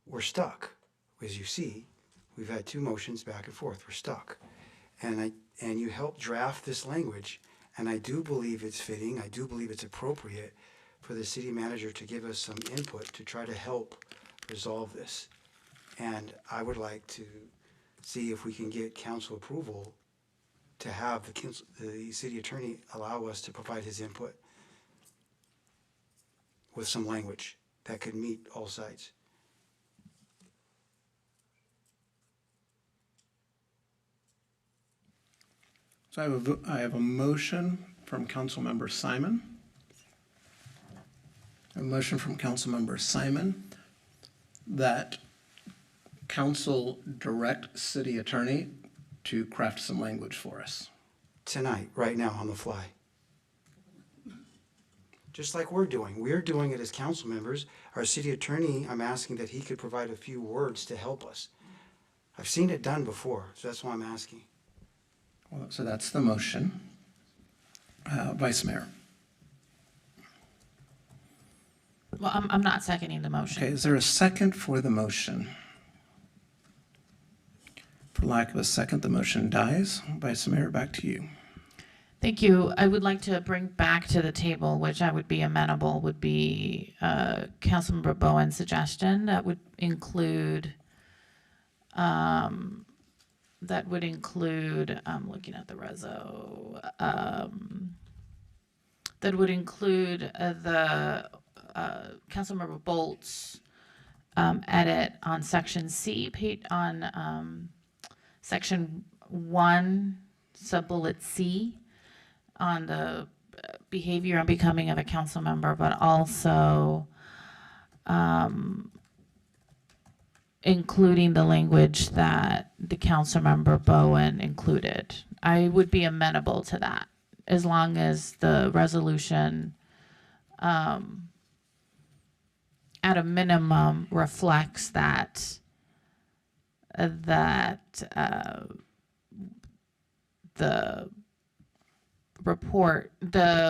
we're stuck. As you see, we've had 2 motions back and forth. We're stuck. And you helped draft this language, and I do believe it's fitting. I do believe it's appropriate for the city manager to give us some input to try to help resolve this. And I would like to see if we can get council approval to have the city attorney allow us to provide his input with some language that could meet all sides. So I have a motion from Councilmember Simon. A motion from Councilmember Simon that council direct city attorney to craft some language for us? Tonight, right now, on the fly. Just like we're doing. We're doing it as council members. Our city attorney, I'm asking that he could provide a few words to help us. I've seen it done before, so that's why I'm asking. Well, so that's the motion. Vice Mayor. Well, I'm not seconding the motion. Okay, is there a second for the motion? For lack of a second, the motion dies. Vice Mayor, back to you. Thank you. I would like to bring back to the table, which I would be amenable, would be Councilmember Bowen's suggestion that would include, I'm looking at the reso, that would include the Councilmember Bolt's edit on section C, on section 1, sub-bullet C, on the behavior and becoming of a council member, but also including the language that the council member Bowen included. I would be amenable to that as long as the resolution at a minimum reflects that the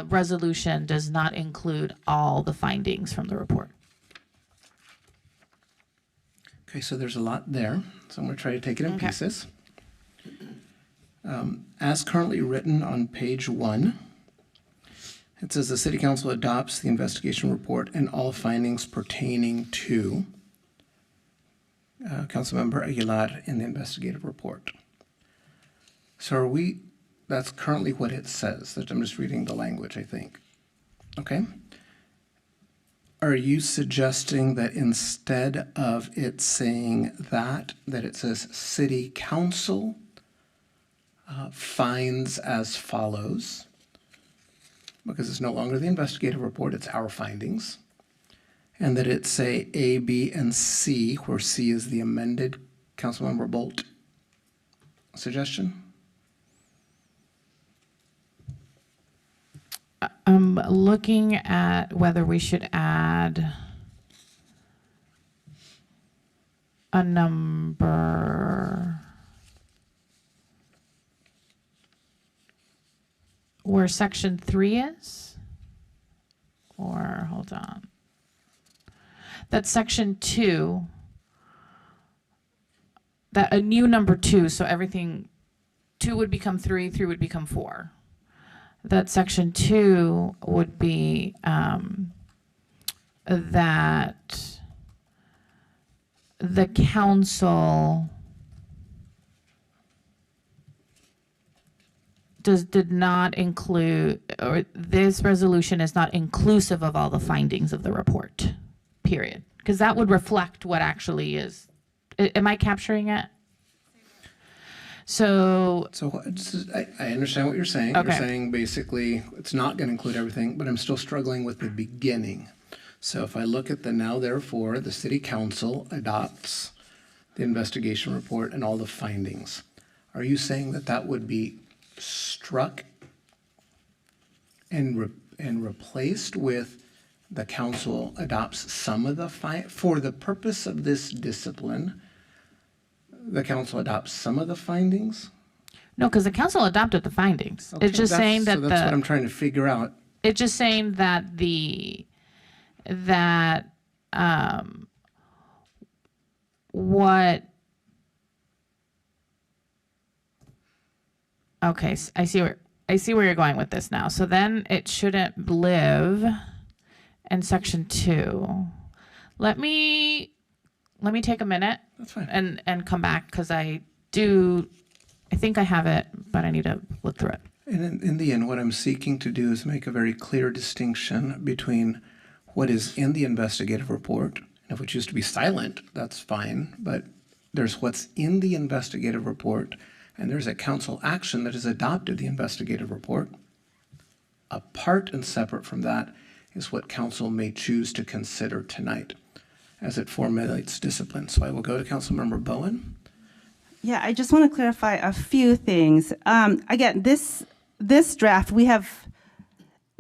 resolution does not include all the findings from the report. Okay, so there's a lot there, so I'm going to try to take it in pieces. As currently written on page 1, it says the City Council adopts the investigation report and all findings pertaining to Councilmember Aguilar in the investigative report. So that's currently what it says. I'm just reading the language, I think. Okay. Are you suggesting that instead of it saying that it says City Council finds as follows, because it's no longer the investigative report, it's our findings, and that it say A, B, and C, where C is the amended Councilmember Bolt suggestion? I'm looking at whether we should add a number where section 3 is, or hold on. That's section 2, that a new number 2, so everything 2 would become 3, 3 would become 4. That section 2 would be that the council did not include, or this resolution is not inclusive of all the findings of the report, period. Because that would reflect what actually is. Am I capturing it? So I understand what you're saying. Okay. You're saying basically it's not going to include everything, but I'm still struggling with the beginning. So if I look at the now therefore, the City Council adopts the investigation report and all the findings. Are you saying that that would be struck and replaced with the council adopts some of the for the purpose of this discipline? The council adopts some of the findings? no, because the council adopted the findings. Okay, It's just saying that so that's what I'm trying to figure out. it's just saying that what. Okay, I see where you're going with this now. So then it shouldn't live in section 2. Let me take a minute. That's fine. And come back, because I think I have it, but I need to look through it. And in the end, what I'm seeking to do is make a very clear distinction between what is in the investigative report. If we choose to be silent, that's fine, but there's what's in the investigative report, and there's a council action that has adopted the investigative report. Apart and separate from that is what council may choose to consider tonight. as it formulates discipline. So I will go to Councilmember Bowen. Yeah, I just want to clarify a few things. Again, this draft, we have,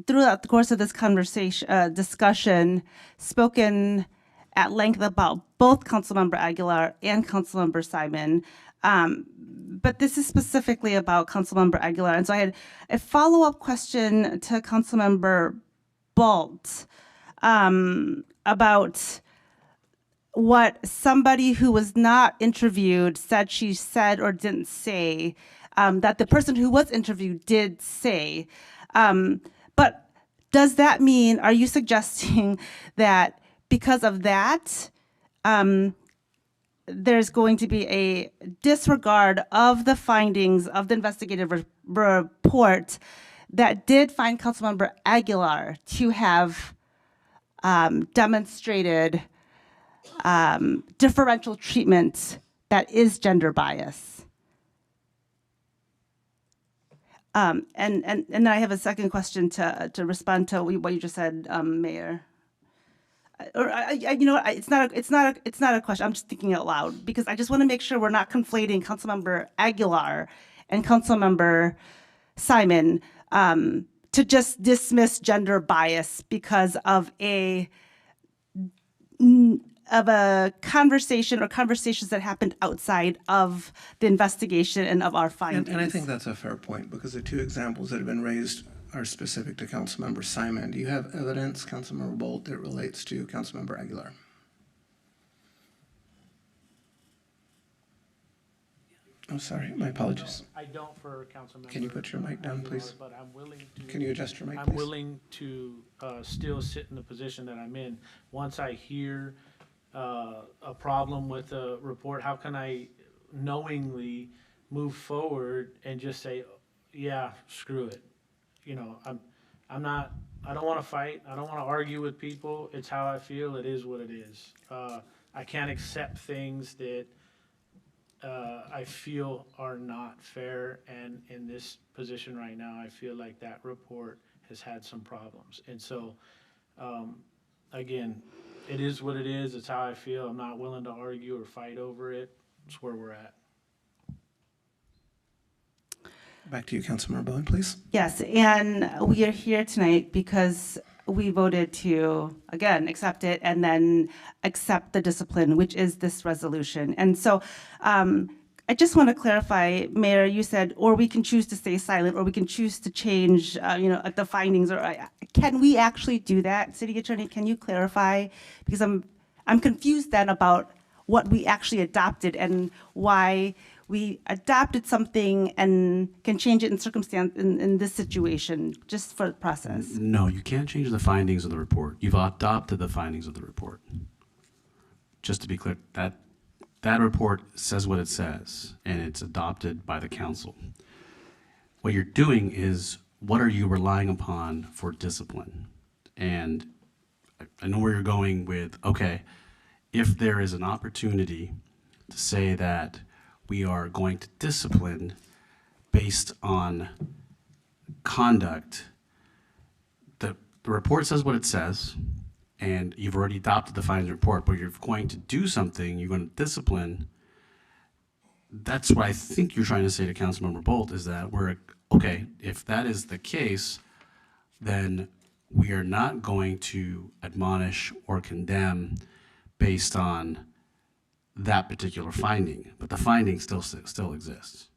throughout the course of this conversation, discussion, spoken at length about both Councilmember Aguilar and Councilmember Simon. But this is specifically about Councilmember Aguilar. And so I had a follow-up question to Councilmember Bolt about what somebody who was not interviewed said she said or didn't say, that the person who was interviewed did say. But does that mean, are you suggesting that because of that, there's going to be a disregard of the findings of the investigative report that did find Councilmember Aguilar to have demonstrated differential treatment that is gender bias? And then I have a second question to respond to what you just said, Mayor. You know what? It's not a question. I'm just thinking out loud because I just want to make sure we're not conflating Councilmember Aguilar and Councilmember Simon to just dismiss gender bias because of a conversation or conversations that happened outside of the investigation and of our findings. And I think that's a fair point because the two examples that have been raised are specific to Councilmember Simon. Do you have evidence, Councilmember Bolt, that relates to Councilmember Aguilar? Oh, sorry, my apologies. I don't for Councilmember. Can you put your mic down, please? But I'm willing to. Can you adjust your mic, I'm please? willing to still sit in the position that I'm in. Once I hear a problem with a report, how can I knowingly move forward and just say, yeah, screw it? You know, I don't want to fight. I don't want to argue with people. It's how I feel. It is what it is. I can't accept things that I feel are not fair. And in this position right now, I feel like that report has had some problems. And so, again, it is what it is. It's how I feel. I'm not willing to argue or fight over it. It's where we're at. Back to you, Councilmember Bowen, please. Yes, and we are here tonight because we voted to, again, accept it and then accept the discipline, which is this resolution. And so I just want to clarify, Mayor, you said, or we can choose to stay silent, or we can choose to change, the findings. Or can we actually do that, City Attorney? Can you clarify? Because I'm confused then about what we actually adopted and why we adopted something and can change it in circumstance in this situation, just for the process. No, you can't change the findings of the report. You've adopted the findings of the report. Just to be clear, that report says what it says, and it's adopted by the council. What you're doing is, what are you relying upon for discipline? And I know where you're going with, okay, if there is an opportunity to say that we are going to discipline based on conduct, the report says what it says, and you've already adopted the findings report, but you're going to do something, you're going to discipline. That's what I think you're trying to say to Councilmember Bolt, is that okay, if that is the case, then we are not going to admonish or condemn based on that particular finding, but the finding still exists.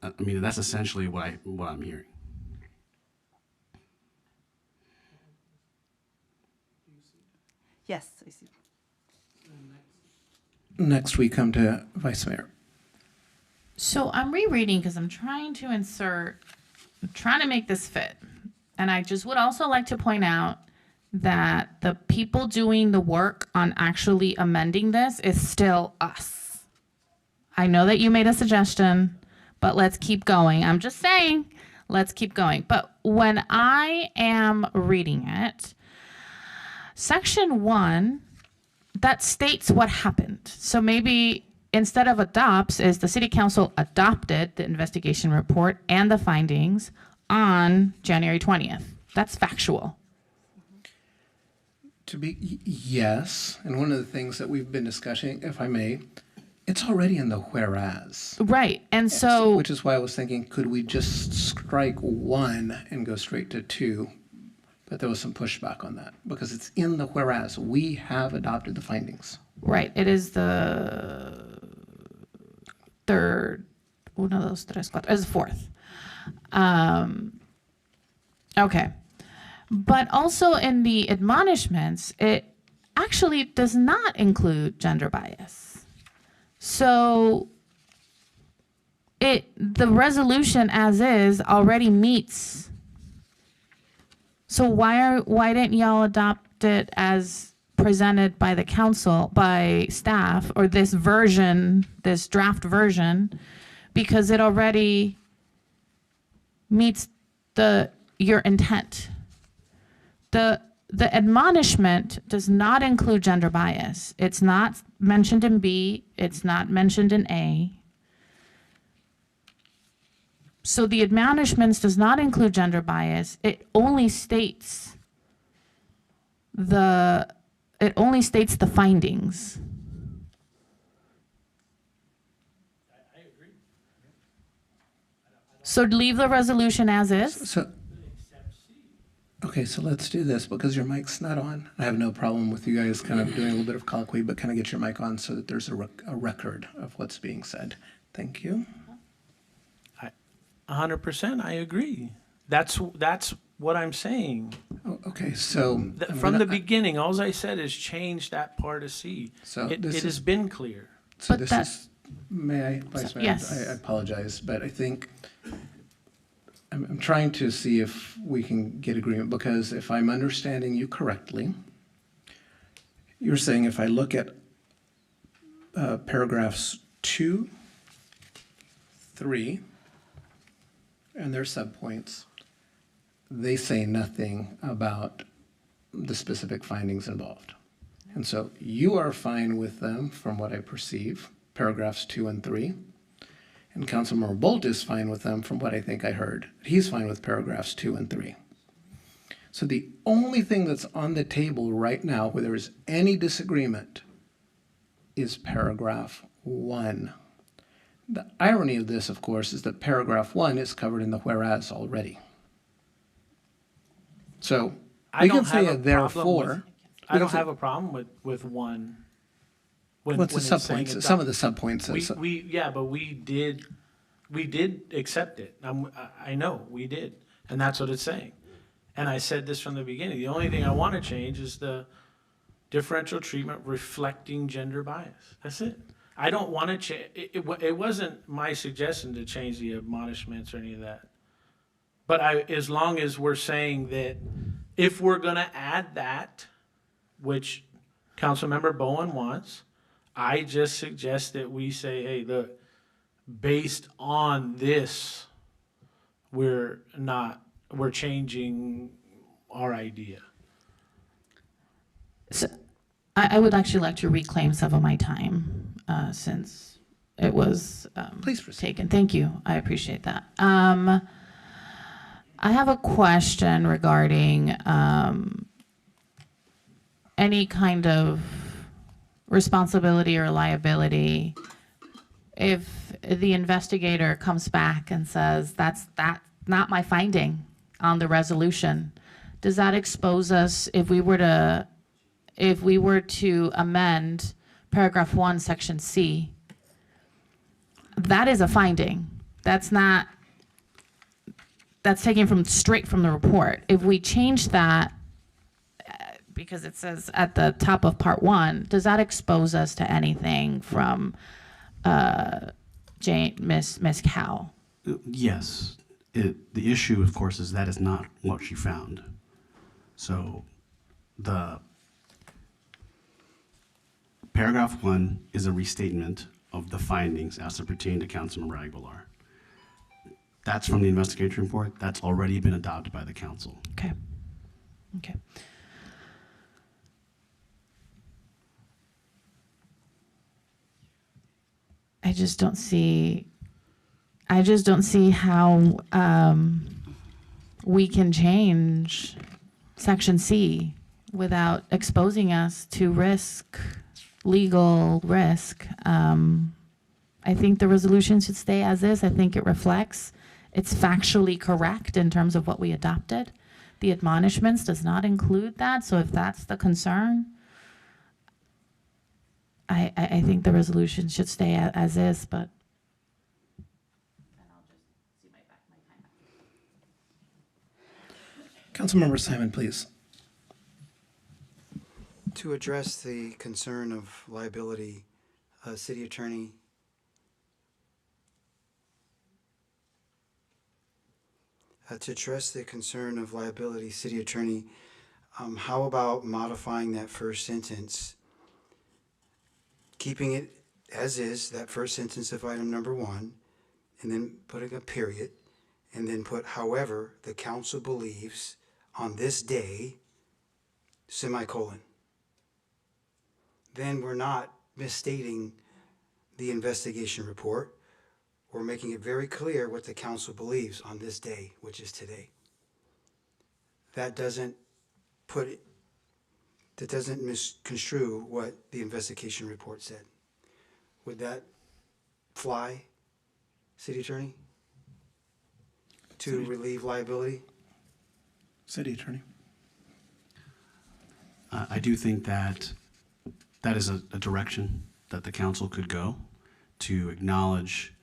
I mean, that's essentially what I'm hearing. Yes, I see. Next, we come to Vice Mayor. So I'm rereading because I'm trying to make this fit. And I just would also like to point out that the people doing the work on actually amending this is still us. I know that you made a suggestion, but let's keep going. I'm just saying, let's keep going. But when I am reading it, Section 1, that states what happened. So maybe instead of adopts, is the city council adopted the investigation report and the findings on January 20th. That's factual. Yes, and one of the things that we've been discussing, if I may, it's already in the whereas. Right. And so, Which is why I was thinking, could we just strike 1 and go straight to 2? But there was some pushback on that because it's in the whereas. We have adopted the findings. right, it is the third, uno, dos, tres, cuatro, it's the fourth. Okay. But also in the admonishments, it actually does not include gender bias. So the resolution as is already meets. So why didn't y'all adopt it as presented by the council, by staff, or this version, this draft version, because it already meets your intent. The admonishment does not include gender bias. It's not mentioned in B, it's not mentioned in A. So the admonishments does not include gender bias. It only states the findings. So leave the resolution as is. Okay, so let's do this because your mic's not on. I have no problem with you guys kind of doing a little bit of colloquy, but kind of get your mic on so that there's a record of what's being said. Thank you. 100%, I agree. That's what I'm saying. Oh, okay, so From the beginning, all I said is change that part of C. So it this has been clear. So this is, may I, Vice Mayor? Yes. I apologize, but I think I'm trying to see if we can get agreement, because if I'm understanding you correctly, you're saying if I look at paragraphs 2, 3, and their subpoints, they say nothing about the specific findings involved. And so you are fine with them, from what I perceive, paragraphs 2 and 3. And Councilmember Bolt is fine with them, from what I think I heard. He's fine with paragraphs 2 and 3. So the only thing that's on the table right now where there is any disagreement is paragraph 1. The irony of this, of course, is that paragraph 1 is covered in the whereas already. So we can say a therefore. I don't have a problem with 1. What's the subpoints? Some of the subpoints. But we did accept it. I know we did, and that's what it's saying. And I said this from the beginning. The only thing I want to change is the differential treatment reflecting gender bias. That's it. I don't want to change. It wasn't my suggestion to change the admonishments or any of that. But as long as we're saying that if we're going to add that, which Councilmember Bowen wants, I just suggest that we say, hey, look, based on this, we're changing our idea. So I would actually like to reclaim some of my time since it was Please proceed. taken. Thank you. I appreciate that. I have a question regarding any kind of responsibility or liability if the investigator comes back and says that's not my finding on the resolution. Does that expose us if we were to amend paragraph 1 section C? That is a finding. That's taken straight from the report. If we change that, because it says at the top of part 1, does that expose us to anything from Miss Cow? Yes. The issue, of course, is that is not what she found. So the paragraph 1 is a restatement of the findings as it pertain to Councilmember Aguilar. That's from the investigation report. That's already been adopted by the council. Okay. I just don't see how we can change section C without exposing us to legal risk. I think the resolution should stay as is. I think it reflects, it's factually correct in terms of what we adopted. The admonishments does not include that, so if that's the concern, I think the resolution should stay as is, but. Councilmember Simon, please. To address the concern of liability, City Attorney, how about modifying that first sentence, keeping it as is, that first sentence of item number 1, and then putting a period, and then put, however, the council believes on this day, semicolon. Then we're not misstating the investigation report. We're making it very clear what the council believes on this day, which is today. That doesn't misconstrue what the investigation report said. Would that fly, City Attorney? To relieve liability? City Attorney. I do think that that is a direction that the council could go, to acknowledge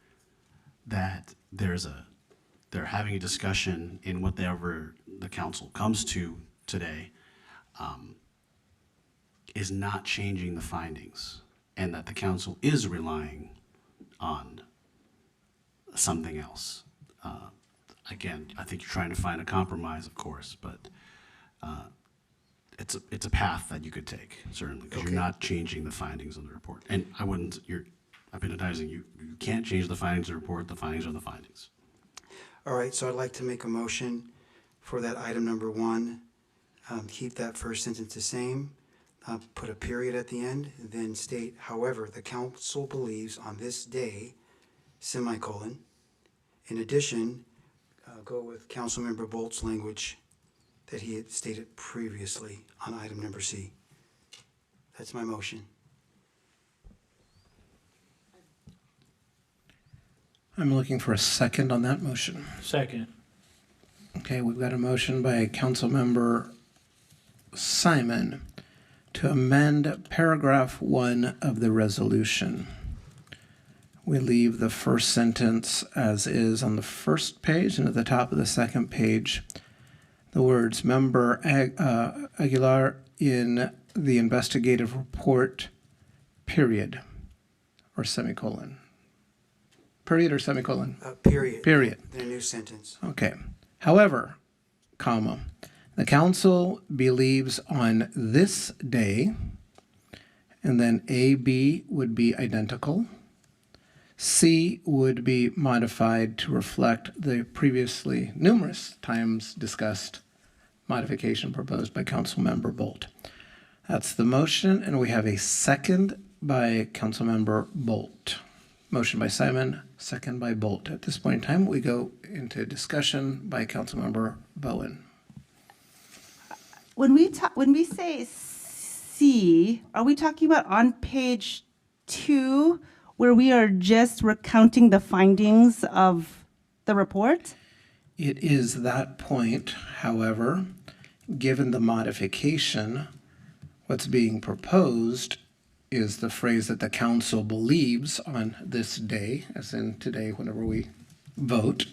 that they're having a discussion in whatever the council comes to today, is not changing the findings, and that the council is relying on something else. Again, I think you're trying to find a compromise, of course, but it's a path that you could take, certainly, because you're not changing the findings of the report. And I've been advising you, you can't change the findings of the report. The findings are the findings. All right, so I'd like to make a motion for that item number 1. Keep that first sentence the same, put a period at the end, then state, however, the council believes on this day, semicolon. In addition, go with Councilmember Bolt's language that he had stated previously on item number C. That's my motion. I'm looking for a second on that motion. Second. Okay, we've got a motion by Councilmember Simon to amend paragraph 1 of the resolution. We leave the first sentence as is on the first page, and at the top of the second page, the words Member Aguilar in the investigative report, period, or semicolon. Period or semicolon? Period. Period. The new sentence. Okay. However, comma, the council believes on this day, and then A, B would be identical. C would be modified to reflect the previously numerous times discussed modification proposed by Councilmember Bolt. That's the motion, and we have a second by Councilmember Bolt. Motion by Simon, second by Bolt. At this point in time, we go into discussion by Councilmember Bowen. When we say C, are we talking about on page 2, where we are just recounting the findings of the report? It is that point, however, given the modification, what's being proposed is the phrase that the council believes on this day, as in today, whenever we vote,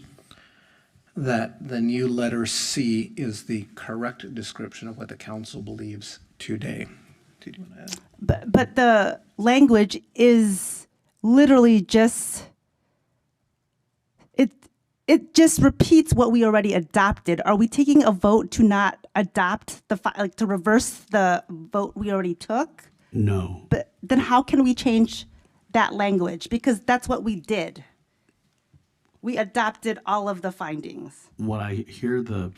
that the new letter C is the correct description of what the council believes today. Did you want to add? But the language is literally just, it just repeats what we already adopted. Are we taking a vote to not adopt to reverse the vote we already took? No. But then how can we change that language? Because that's what we did. We adopted all of the findings. What I hear the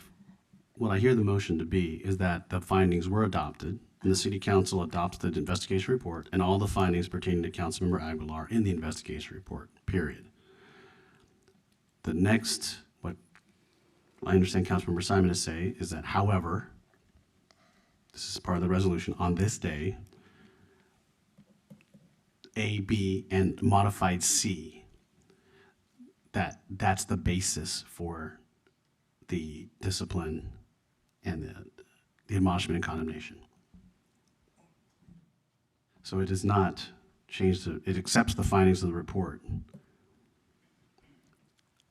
motion to be is that the findings were adopted, and the city council adopts the investigation report and all the findings pertaining to Councilmember Aguilar in the investigation report, period. The next, what I understand Councilmember Simon is saying, is that however, this is part of the resolution, on this day, A, B, and modified C, that's the basis for the discipline and the admonishment and condemnation. So it does not change it accepts the findings of the report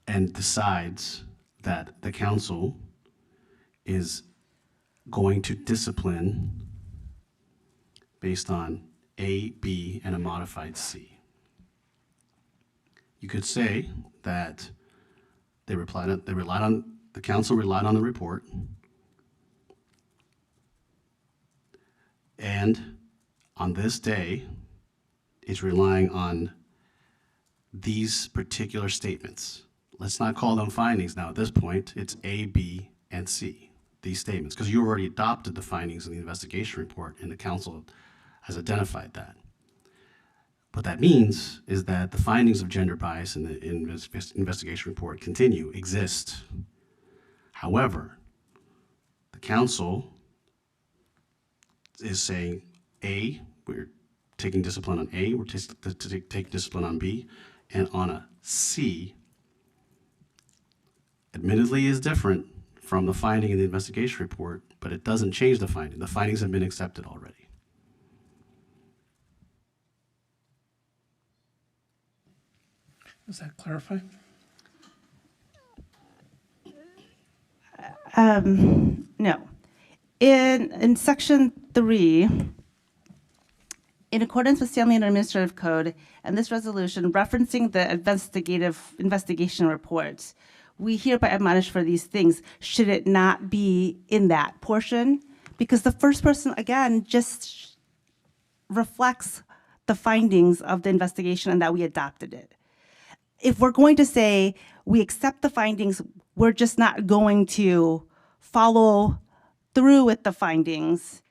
and decides that the council is going to discipline based on A, B, and a modified C. You could say that the council relied on the report, and on this day is relying on these particular statements. Let's not call them findings now. At this point, it's A, B, and C, these statements, because you already adopted the findings in the investigation report, and the council has identified that. What that means is that the findings of gender bias in the investigation report exist. However, the council is saying, A, we're taking discipline on A, we're taking discipline on B, and on a C, admittedly is different from the finding in the investigation report, but it doesn't change the finding. The findings have been accepted already. Does that clarify? No. In section 3, in accordance with San Leandro Administrative Code and this resolution referencing the investigation reports, we hereby admonish for these things. Should it not be in that portion? Because the first person, again, just reflects the findings of the investigation and that we adopted it. If we're going to say we accept the findings, we're just not going to follow through with the findings,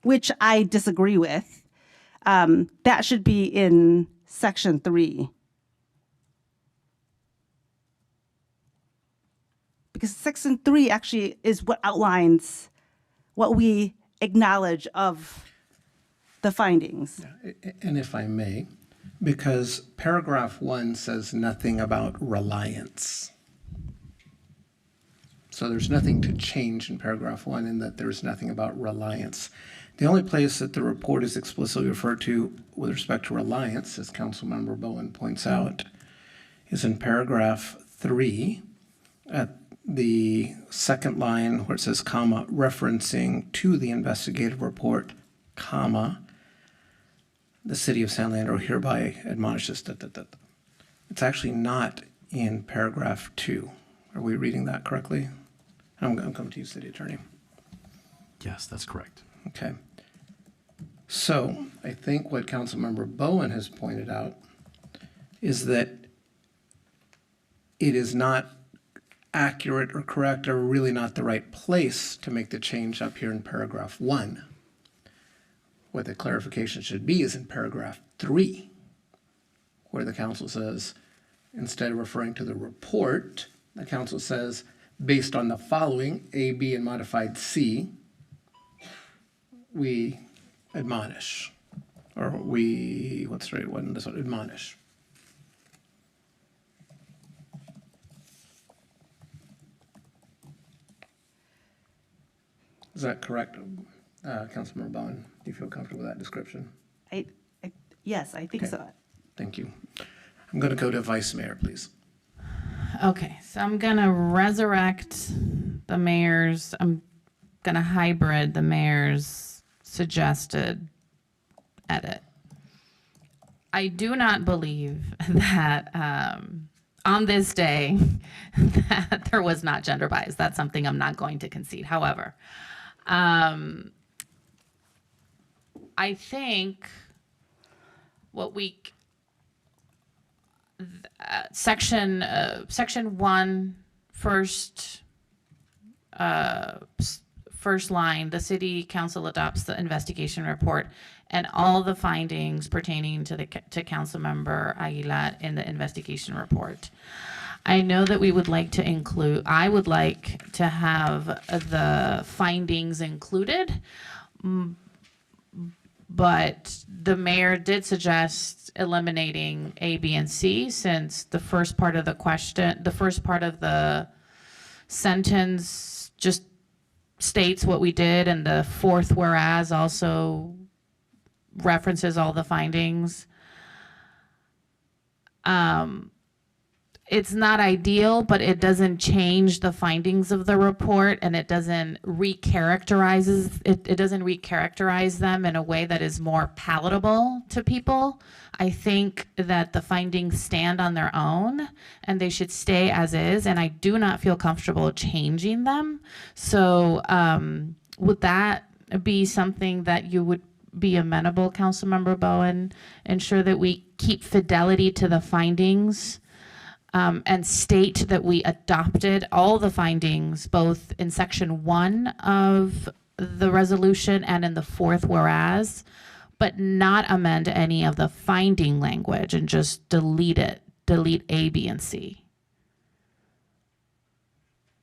which I disagree with. That should be in section 3. Because section 3 actually is what outlines what we acknowledge of the findings. Yeah, and if I may, because paragraph 1 says nothing about reliance. So there's nothing to change in paragraph 1 in that there's nothing about reliance. The only place that the report is explicitly referred to with respect to reliance, as Councilmember Bowen points out, is in paragraph 3 at the second line where it says, comma, referencing to the investigative report, comma, the city of San Leandro hereby admonishes. It's actually not in paragraph 2. Are we reading that correctly? I'm coming to you, City Attorney. Yes, that's correct. Okay. So I think what Councilmember Bowen has pointed out is that it is not accurate or correct or really not the right place to make the change up here in paragraph 1. What the clarification should be is in paragraph 3, where the council says, instead of referring to the report, the council says, based on the following, A, B, and modified C, we admonish, or we, what's the right one? This one, admonish. Is that correct, Councilmember Bowen? Do you feel comfortable with that description? Yes, I think so. Thank you. I'm going to go to Vice Mayor, please. Okay, so I'm gonna resurrect the mayor's, I'm gonna hybrid the mayor's suggested edit. I do not believe that on this day that there was not gender bias. That's something I'm not going to concede. However, I think what we section 1 first line, the city council adopts the investigation report and all the findings pertaining to Councilmember Aguilar in the investigation report. I know that we would like to include, I would like to have the findings included, but the mayor did suggest eliminating A, B, and C, since the first part of the question, the first part of the sentence just states what we did, and the fourth whereas also references all the findings. It's not ideal, but it doesn't change the findings of the report, and it doesn't recharacterize them in a way that is more palatable to people. I think that the findings stand on their own and they should stay as is, and I do not feel comfortable changing them. So would that be something that you would be amenable, Councilmember Bowen? Ensure that we keep fidelity to the findings, and state that we adopted all the findings, both in section 1 of the resolution and in the fourth whereas, but not amend any of the finding language and just delete it, delete A, B, and C.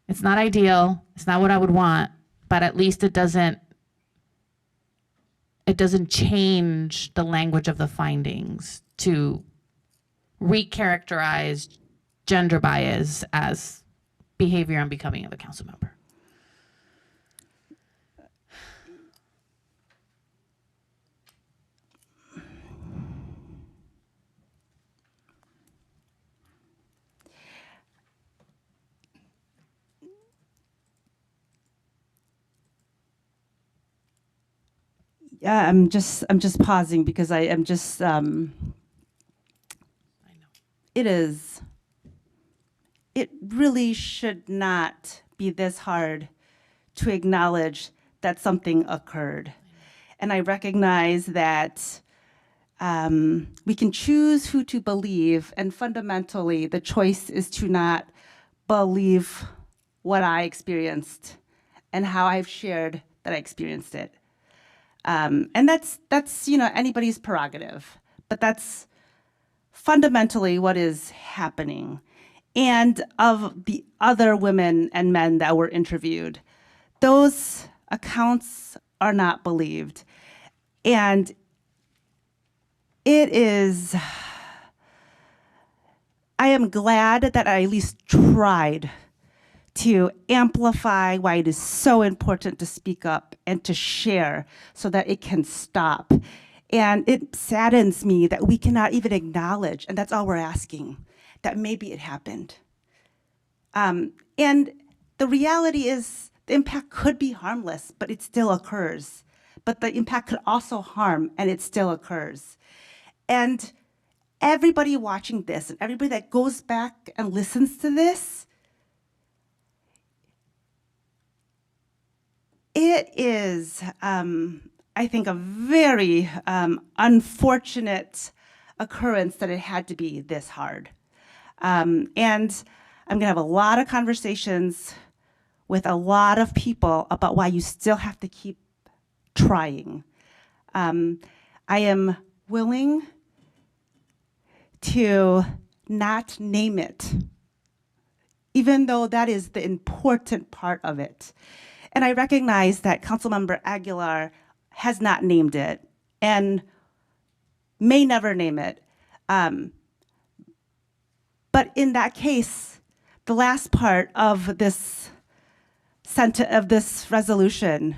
It's not ideal, it's not what I would want, but at least it doesn't change the language of the findings to recharacterize gender bias as behavior unbecoming of a council member. Yeah, I'm just pausing because I am just it really should not be this hard to acknowledge that something occurred. And I recognize that we can choose who to believe, and fundamentally the choice is to not believe what I experienced and how I've shared that I experienced it. And that's anybody's prerogative, but that's fundamentally what is happening. And of the other women and men that were interviewed, those accounts are not believed. And it is, I am glad that I at least tried to amplify why it is so important to speak up and to share so that it can stop. And it saddens me that we cannot even acknowledge, and that's all we're asking, that maybe it happened. And the reality is the impact could be harmless, but it still occurs. But the impact could also harm, and it still occurs. And everybody watching this and everybody that goes back and listens to this, it is, I think, a very unfortunate occurrence that it had to be this hard. And I'm gonna have a lot of conversations with a lot of people about why you still have to keep trying. I am willing to not name it, even though that is the important part of it. And I recognize that Councilmember Aguilar has not named it and may never name it. But in that case, the last part of this resolution,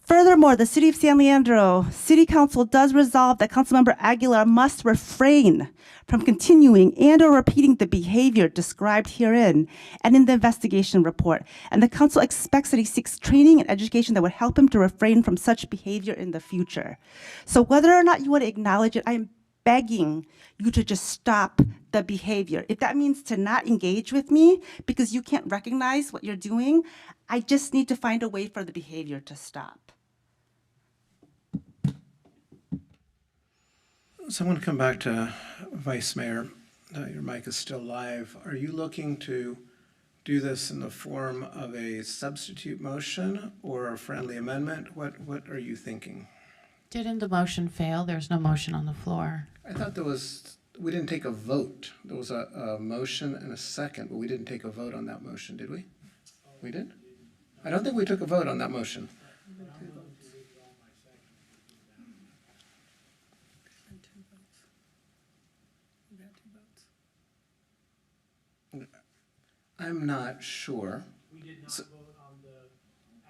furthermore, the City of San Leandro City Council does resolve that Councilmember Aguilar must refrain from continuing and or repeating the behavior described herein and in the investigation report. And the council expects that he seeks training and education that would help him to refrain from such behavior in the future. So whether or not you want to acknowledge it, I am begging you to just stop the behavior. If that means to not engage with me because you can't recognize what you're doing, I just need to find a way for the behavior to stop. So I want to come back to Vice Mayor. Your mic is still live. Are you looking to do this in the form of a substitute motion or a friendly amendment? What are you thinking? Didn't the motion fail? There's no motion on the floor. I thought there was we didn't take a vote. There was a motion and a second, but we didn't take a vote on that motion, did we? We did? I don't think we took a vote on that motion. I'm not sure. We did not So- vote on the,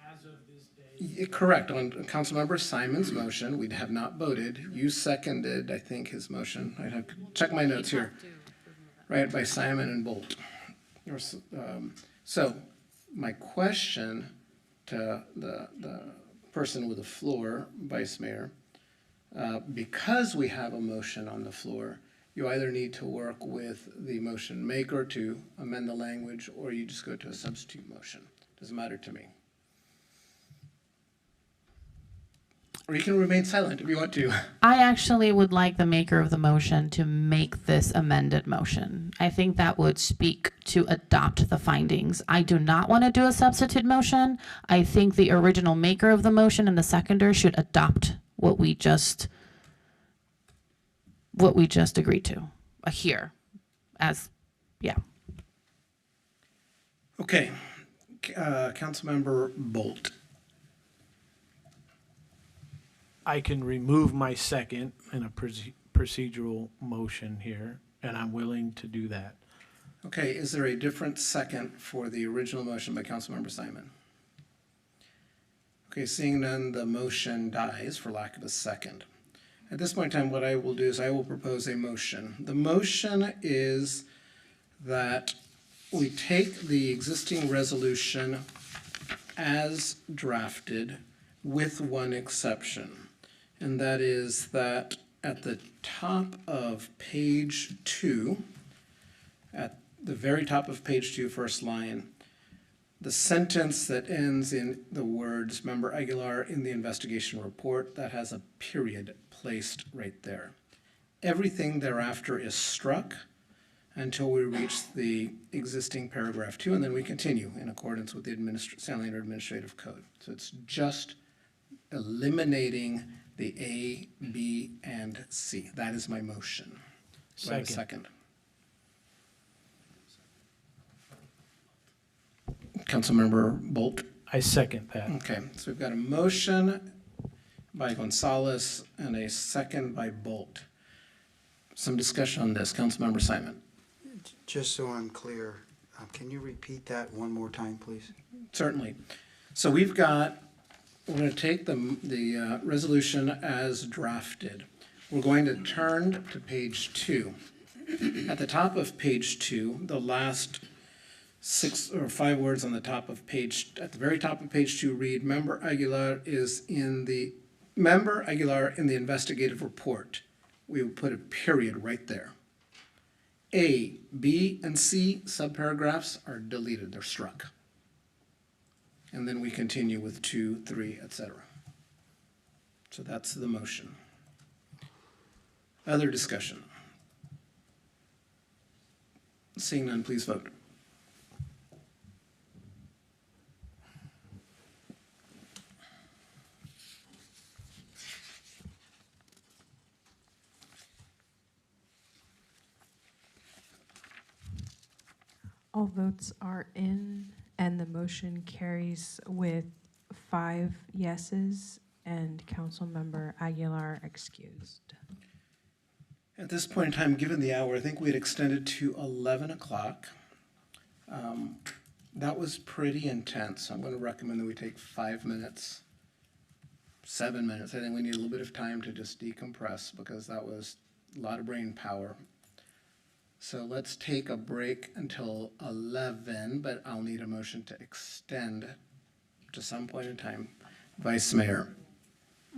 as of this day. Correct, on Councilmember Simon's motion, we have not voted. You seconded, I think, his motion. I'd have to check my notes here. Right, by Simon and Bolt. So, my question to the person with the floor, Vice Mayor, because we have a motion on the floor, you either need to work with the motion maker to amend the language, or you just go to a substitute motion. Doesn't matter to me. Or you can remain silent if you want to. I actually would like the maker of the motion to make this amended motion. I think that would speak to adopt the findings. I do not want to do a substitute motion. I think the original maker of the motion and the seconder should adopt what we just agreed to here as, yeah. Okay, Councilmember Bolt. I can remove my second in a procedural motion here, and I'm willing to do that. Okay, is there a different second for the original motion by Councilmember Simon? Okay, seeing none, the motion dies for lack of a second. At this point in time, what I will do is I will propose a motion. The motion is that we take the existing resolution as drafted with one exception. And that is that at the top of page 2, at the very top of page 2, first line, the sentence that ends in the words, Member Aguilar in the investigation report, that has a period placed right there. Everything thereafter is struck until we reach the existing paragraph 2, and then we continue in accordance with the San Leandro Administrative Code. So it's just eliminating the A, B, and C. That is my motion. Do I have a second? Councilmember Bolt? I second that. Okay, so we've got a motion by Gonzalez and a second by Bolt. Some discussion on this. Councilmember Simon. Just so I'm clear, can you repeat that one more time, please? Certainly. So we're going to take the resolution as drafted. We're going to turn to page 2. At the top of page 2, the last 6 or 5 words on the top of page, at the very top of page 2 read, Member Aguilar in the investigative report. We will put a period right there. A, B, and C subparagraphs are deleted, they're struck. And then we continue with 2, 3, etc. So that's the motion. Other discussion? Seeing none, please vote. All votes are in, and the motion carries with 5 yeses and Councilmember Aguilar excused. At this point in time, given the hour, I think we'd extend it to 11 o'clock. That was pretty intense. I'm going to recommend that we take 5 minutes, 7 minutes. I think we need a little bit of time to just decompress because that was a lot of brain power. So let's take a break until 11, but I'll need a motion to extend to some point in time. Vice Mayor.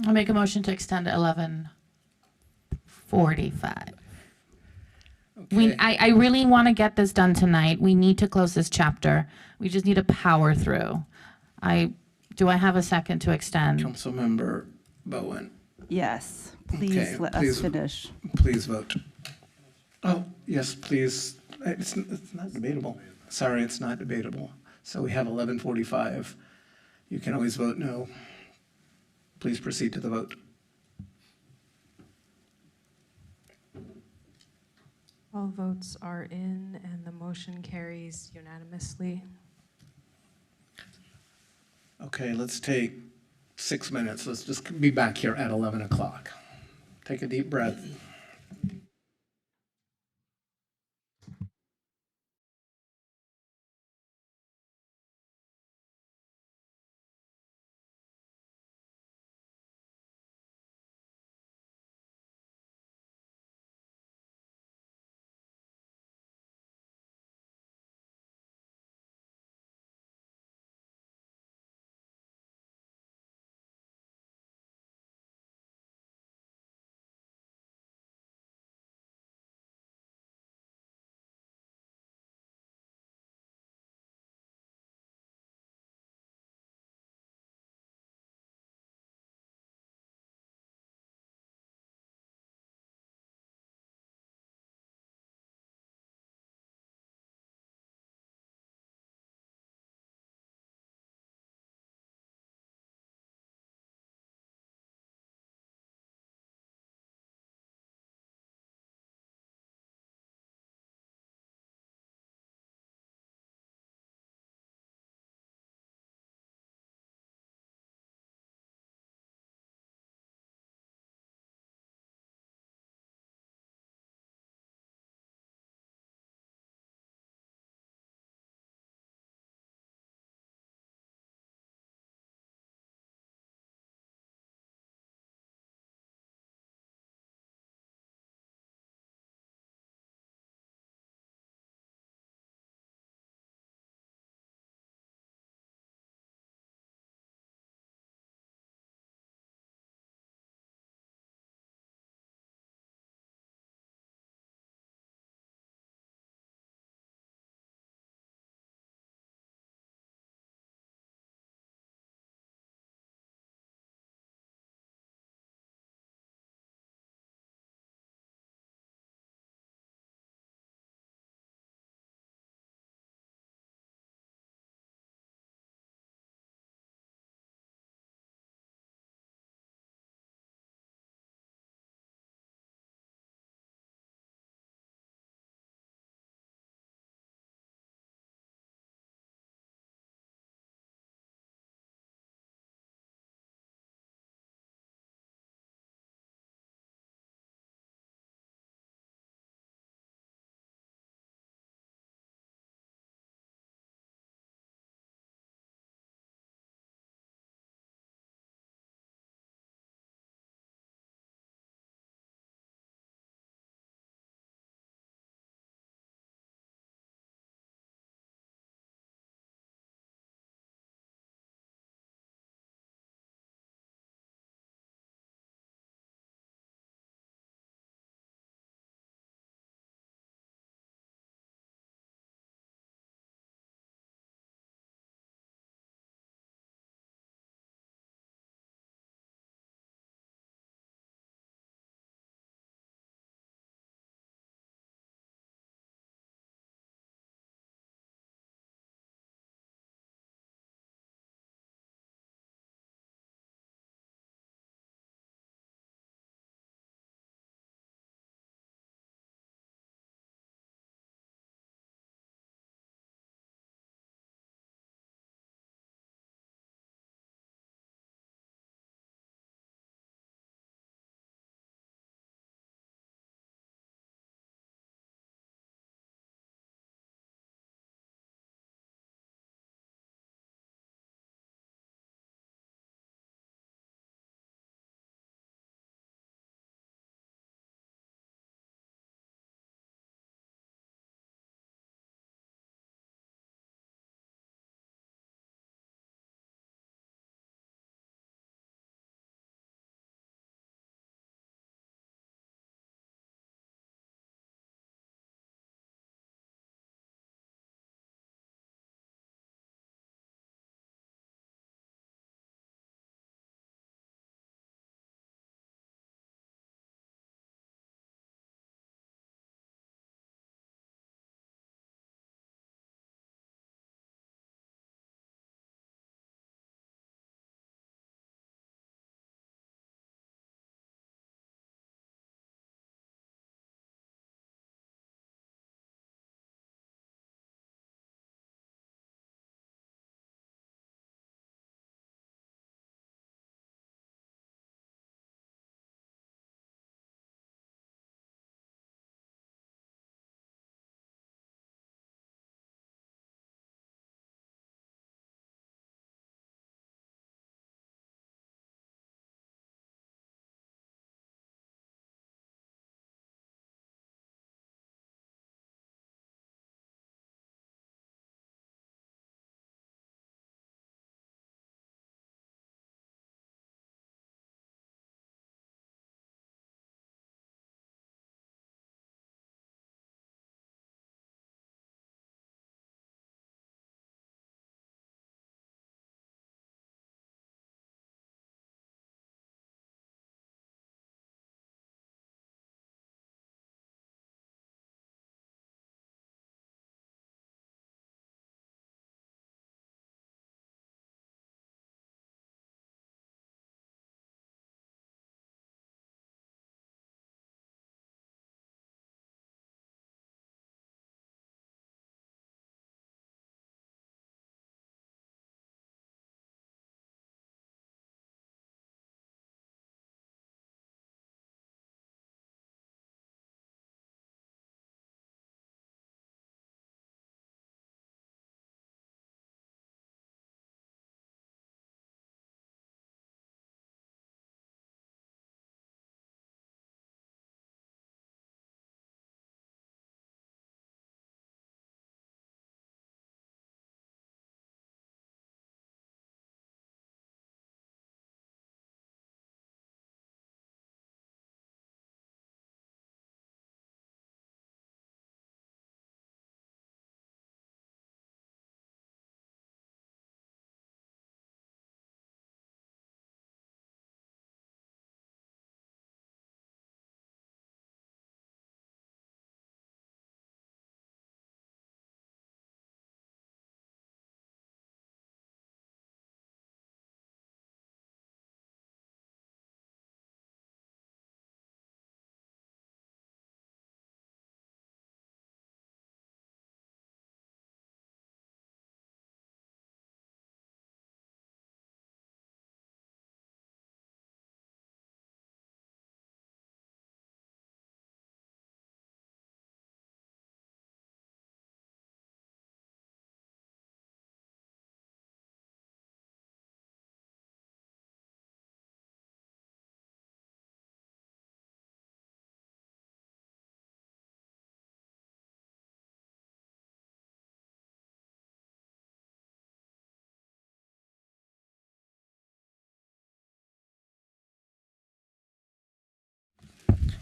I'll make a motion to extend to 11:45. Okay. I really want to get this done tonight. We need to close this chapter. We just need to power through. Do I have a second to extend? Councilmember Bowen. Yes, please Okay, let please- us finish. Please vote. Oh, yes, please. It's not debatable. Sorry, it's not debatable. So we have 11:45. You can always vote no. Please proceed to the vote. All votes are in, and the motion carries unanimously. Okay, let's take 6 minutes. Let's just be back here at 11 o'clock. Take a deep breath.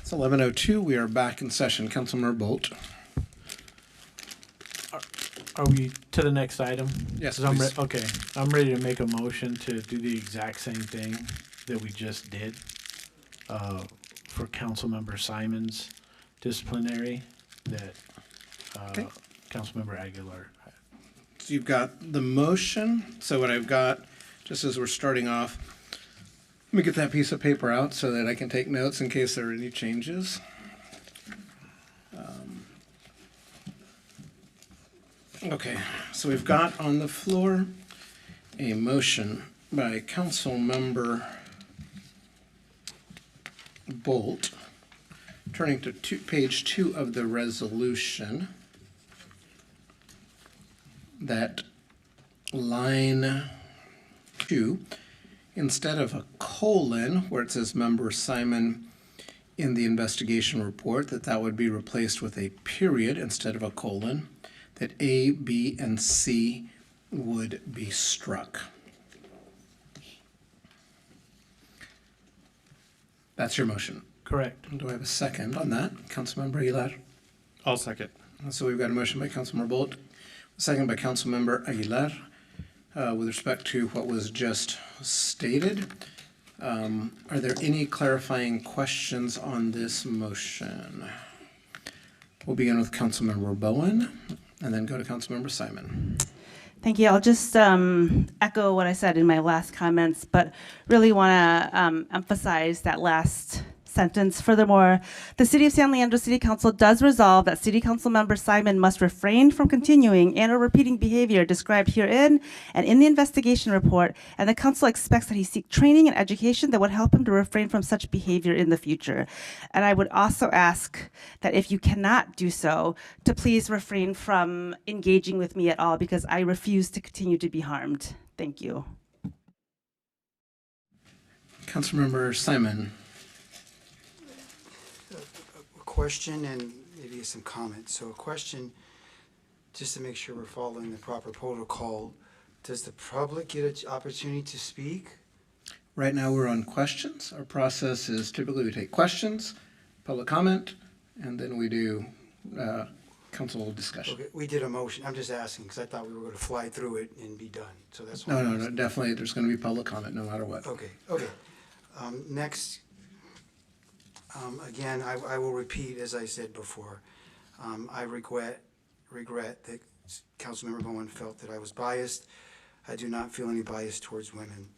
It's 11:02. We are back in session. Councilmember Bolt. Are we to the next item? Yes, 'Cause please. okay, I'm ready to make a motion to do the exact same thing that we just did for Councilmember Simon's disciplinary that Okay. Councilmember Aguilar. So you've got the motion. So what I've got, just as we're starting off, let me get that piece of paper out so that I can take notes in case there are any changes. Okay, so we've got on the floor a motion by Councilmember Bolt, turning to page 2 of the resolution, that line 2, instead of a colon where it says Member Simon in the investigation report, that would be replaced with a period instead of a colon, that A, B, and C would be struck. That's your motion. Correct. Do I have a second on that? Councilmember Aguilar? I'll second. So we've got a motion by Councilmember Bolt, a second by Councilmember Aguilar. With respect to what was just stated, are there any clarifying questions on this motion? We'll begin with Councilmember Bowen and then go to Councilmember Simon. Thank you. I'll just echo what I said in my last comments, but really want to emphasize that last sentence. Furthermore, the City of San Leandro City Council does resolve that City Council Member Simon must refrain from continuing and or repeating behavior described herein and in the investigation report, and the council expects that he seek training and education that would help him to refrain from such behavior in the future. And I would also ask that if you cannot do so, to please refrain from engaging with me at all, because I refuse to continue to be harmed. Thank you. Councilmember Simon. Question and maybe some comments. So a question, just to make sure we're following the proper protocol. Does the public get an opportunity to speak? Right now we're on questions. Our process is typically we take questions, public comment, and then we do council discussion. Okay, we did a motion. I'm just asking because I thought we were going to fly through it and be done. So that's why. No, definitely there's going to be public comment no matter what. Okay. Next. Again, I will repeat, as I said before, I regret that Councilmember Bowen felt that I was biased. I do not feel any bias towards women.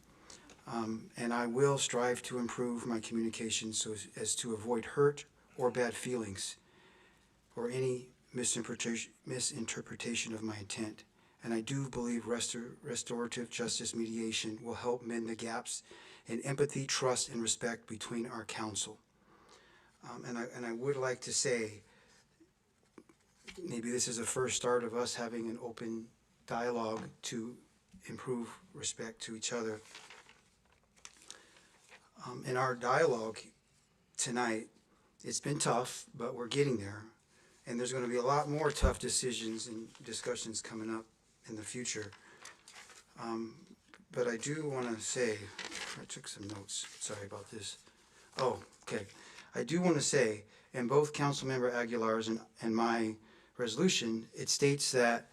And I will strive to improve my communication so as to avoid hurt or bad feelings or any misinterpretation of my intent. And I do believe restorative justice mediation will help mend the gaps in empathy, trust, and respect between our council. And I would like to say, maybe this is a first start of us having an open dialogue to improve respect to each other. In our dialogue tonight, it's been tough, but we're getting there. And there's going to be a lot more tough decisions and discussions coming up in the future. But I do want to say, I took some notes, sorry about this. Oh, okay. I do want to say, in both Councilmember Aguilar's and my resolution, it states that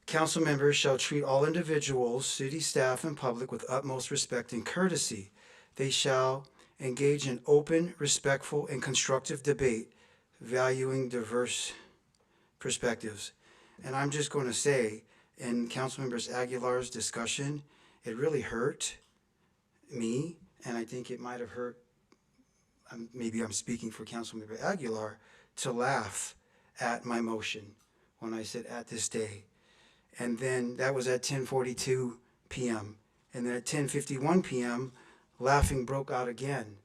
council members shall treat all individuals, city staff, and public with utmost respect and courtesy. They shall engage in open, respectful, and constructive debate, valuing diverse perspectives. And I'm just going to say, in Councilmember Aguilar's discussion, it really hurt me, and I think it might have hurt, maybe I'm speaking for Councilmember Aguilar, to laugh at my motion when I said at this day. And then that was at 10:42 p.m. And then at 10:51 p.m., laughing broke out again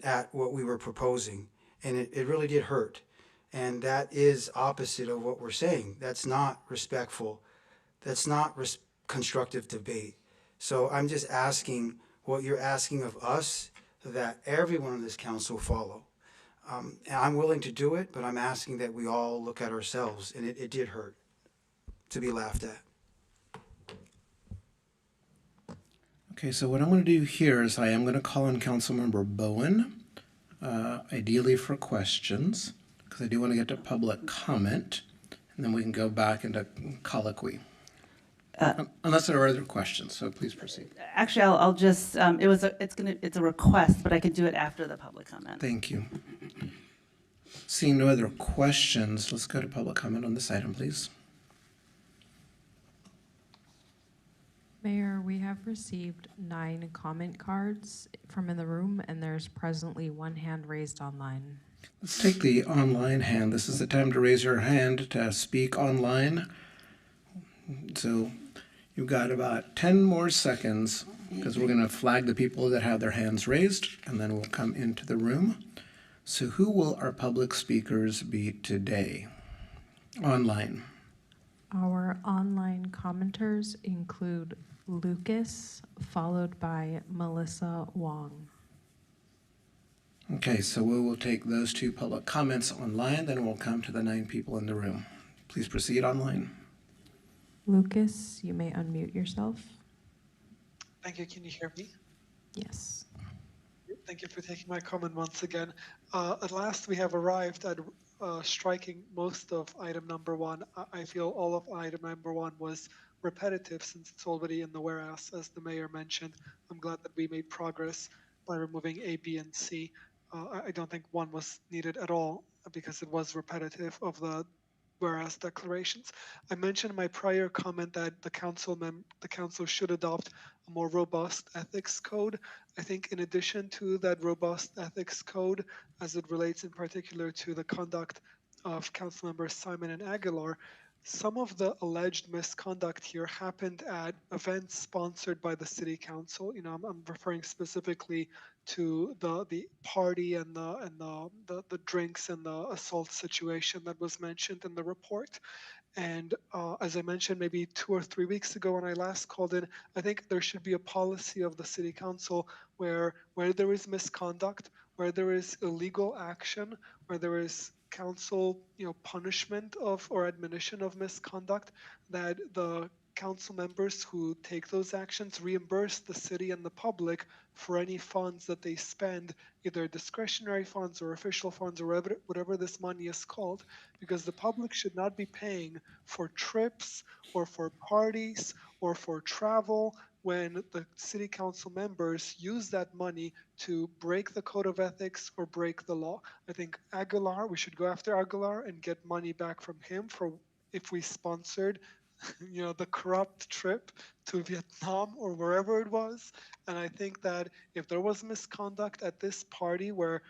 at what we were proposing. And it really did hurt. And that is opposite of what we're saying. That's not respectful. That's not constructive debate. So I'm just asking what you're asking of us, that everyone on this council follow. And I'm willing to do it, but I'm asking that we all look at ourselves, and it did hurt to be laughed at. Okay, so what I'm going to do here is I am going to call on Councilmember Bowen ideally for questions, because I do want to get to public comment, and then we can go back into colloquy. Unless there are other questions, so please proceed. Actually, I'll just, it's a request, but I can do it after the public comment. Thank you. Seeing no other questions, let's go to public comment on this item, please. Mayor, we have received 9 comment cards from in the room, and there's presently 1 hand raised online. Let's take the online hand. This is the time to raise your hand to speak online. So you've got about 10 more seconds, because we're going to flag the people that have their hands raised, and then we'll come into the room. So who will our public speakers be today? Online. Our online commenters include Lucas, followed by Melissa Wong. Okay, so we will take those 2 public comments online, then we'll come to the 9 people in the room. Please proceed online. Lucas, you may unmute yourself. Thank you. Can you hear me? Yes. Thank you for taking my comment once again. At last, we have arrived at striking most of item number 1. I feel all of item number 1 was repetitive since it's already in the whereas, as the mayor mentioned. I'm glad that we made progress by removing A, B, and C. I don't think 1 was needed at all because it was repetitive of the whereas declarations. I mentioned in my prior comment that the council should adopt a more robust ethics code. I think in addition to that robust ethics code, as it relates in particular to the conduct of Councilmembers Simon and Aguilar, some of the alleged misconduct here happened at events sponsored by the city council. You know, I'm referring specifically to the party and the drinks and the assault situation that was mentioned in the report. And as I mentioned maybe 2 or 3 weeks ago when I last called in, I think there should be a policy of the city council where there is misconduct, where there is illegal action, where there is council, punishment of or admonition of misconduct, that the council members who take those actions reimburse the city and the public for any funds that they spend, either discretionary funds or official funds or whatever this money is called, because the public should not be paying for trips or for parties or for travel when the city council members use that money to break the code of ethics or break the law. I think Aguilar, we should go after Aguilar and get money back from him for if we sponsored the corrupt trip to Vietnam or wherever it was. And I think that if there was misconduct at this party where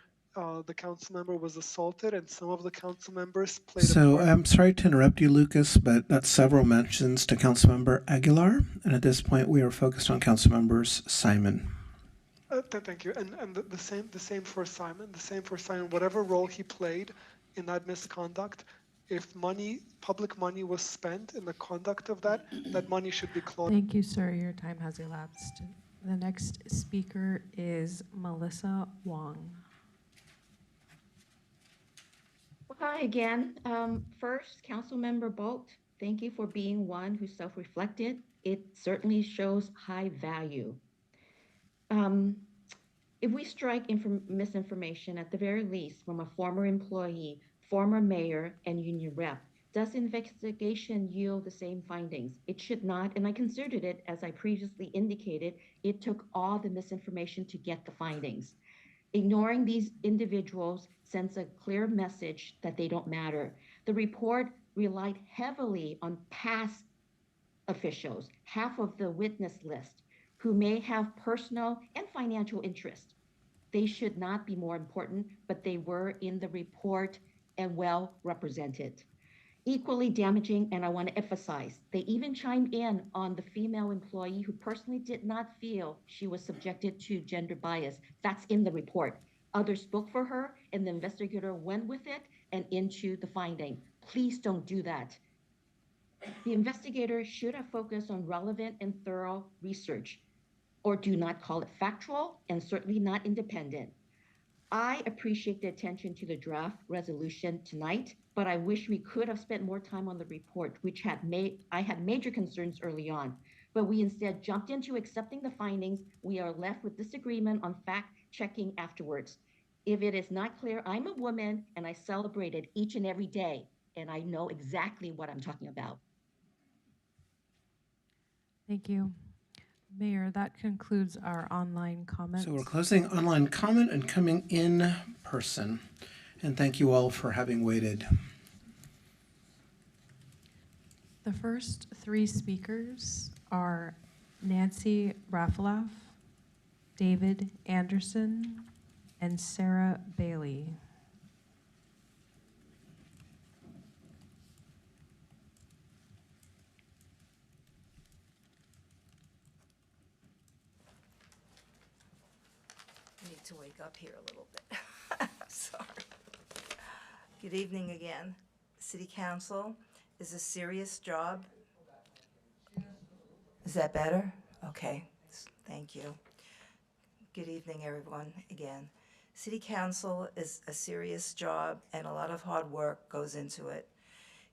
the council member was assaulted and some of the council members played a part. I'm sorry to interrupt you, Lucas, but that's several mentions to Councilmember Aguilar. And at this point, we are focused on Councilmembers Simon. Thank you. And the same for Simon. The same for Simon. Whatever role he played in that misconduct, if public money was spent in the conduct of that money should be clawed. Thank you, sir. Your time has elapsed. The next speaker is Melissa Wong. Hi again. First, Councilmember Bolt, thank you for being one who self-reflected. It certainly shows high value. If we strike misinformation, at the very least, from a former employee, former mayor, and union rep, does the investigation yield the same findings? It should not, and I considered it, as I previously indicated, it took all the misinformation to get the findings. Ignoring these individuals sends a clear message that they don't matter. The report relied heavily on past officials, half of the witness list, who may have personal and financial interest. They should not be more important, but they were in the report and well represented. Equally damaging, and I want to emphasize, they even chimed in on the female employee who personally did not feel she was subjected to gender bias. That's in the report. Others spoke for her, and the investigator went with it and into the finding. Please don't do that. The investigator should have focused on relevant and thorough research, or do not call it factual, and certainly not independent. I appreciate the attention to the draft resolution tonight, but I wish we could have spent more time on the report, which I had major concerns early on. But we instead jumped into accepting the findings. We are left with disagreement on fact checking afterwards. If it is not clear, I'm a woman and I celebrate it each and every day, and I know exactly what I'm talking about. Thank you. Mayor, that concludes our online comments. So we're closing online comment and coming in person. And thank you all for having waited. The first three speakers are Nancy Rafaloff, David Anderson, and Sarah Bailey. I need to wake up here a little bit. Sorry. Good evening again. City Council is a serious job. Is that better? Okay, thank you. Good evening, everyone, again. City Council is a serious job and a lot of hard work goes into it.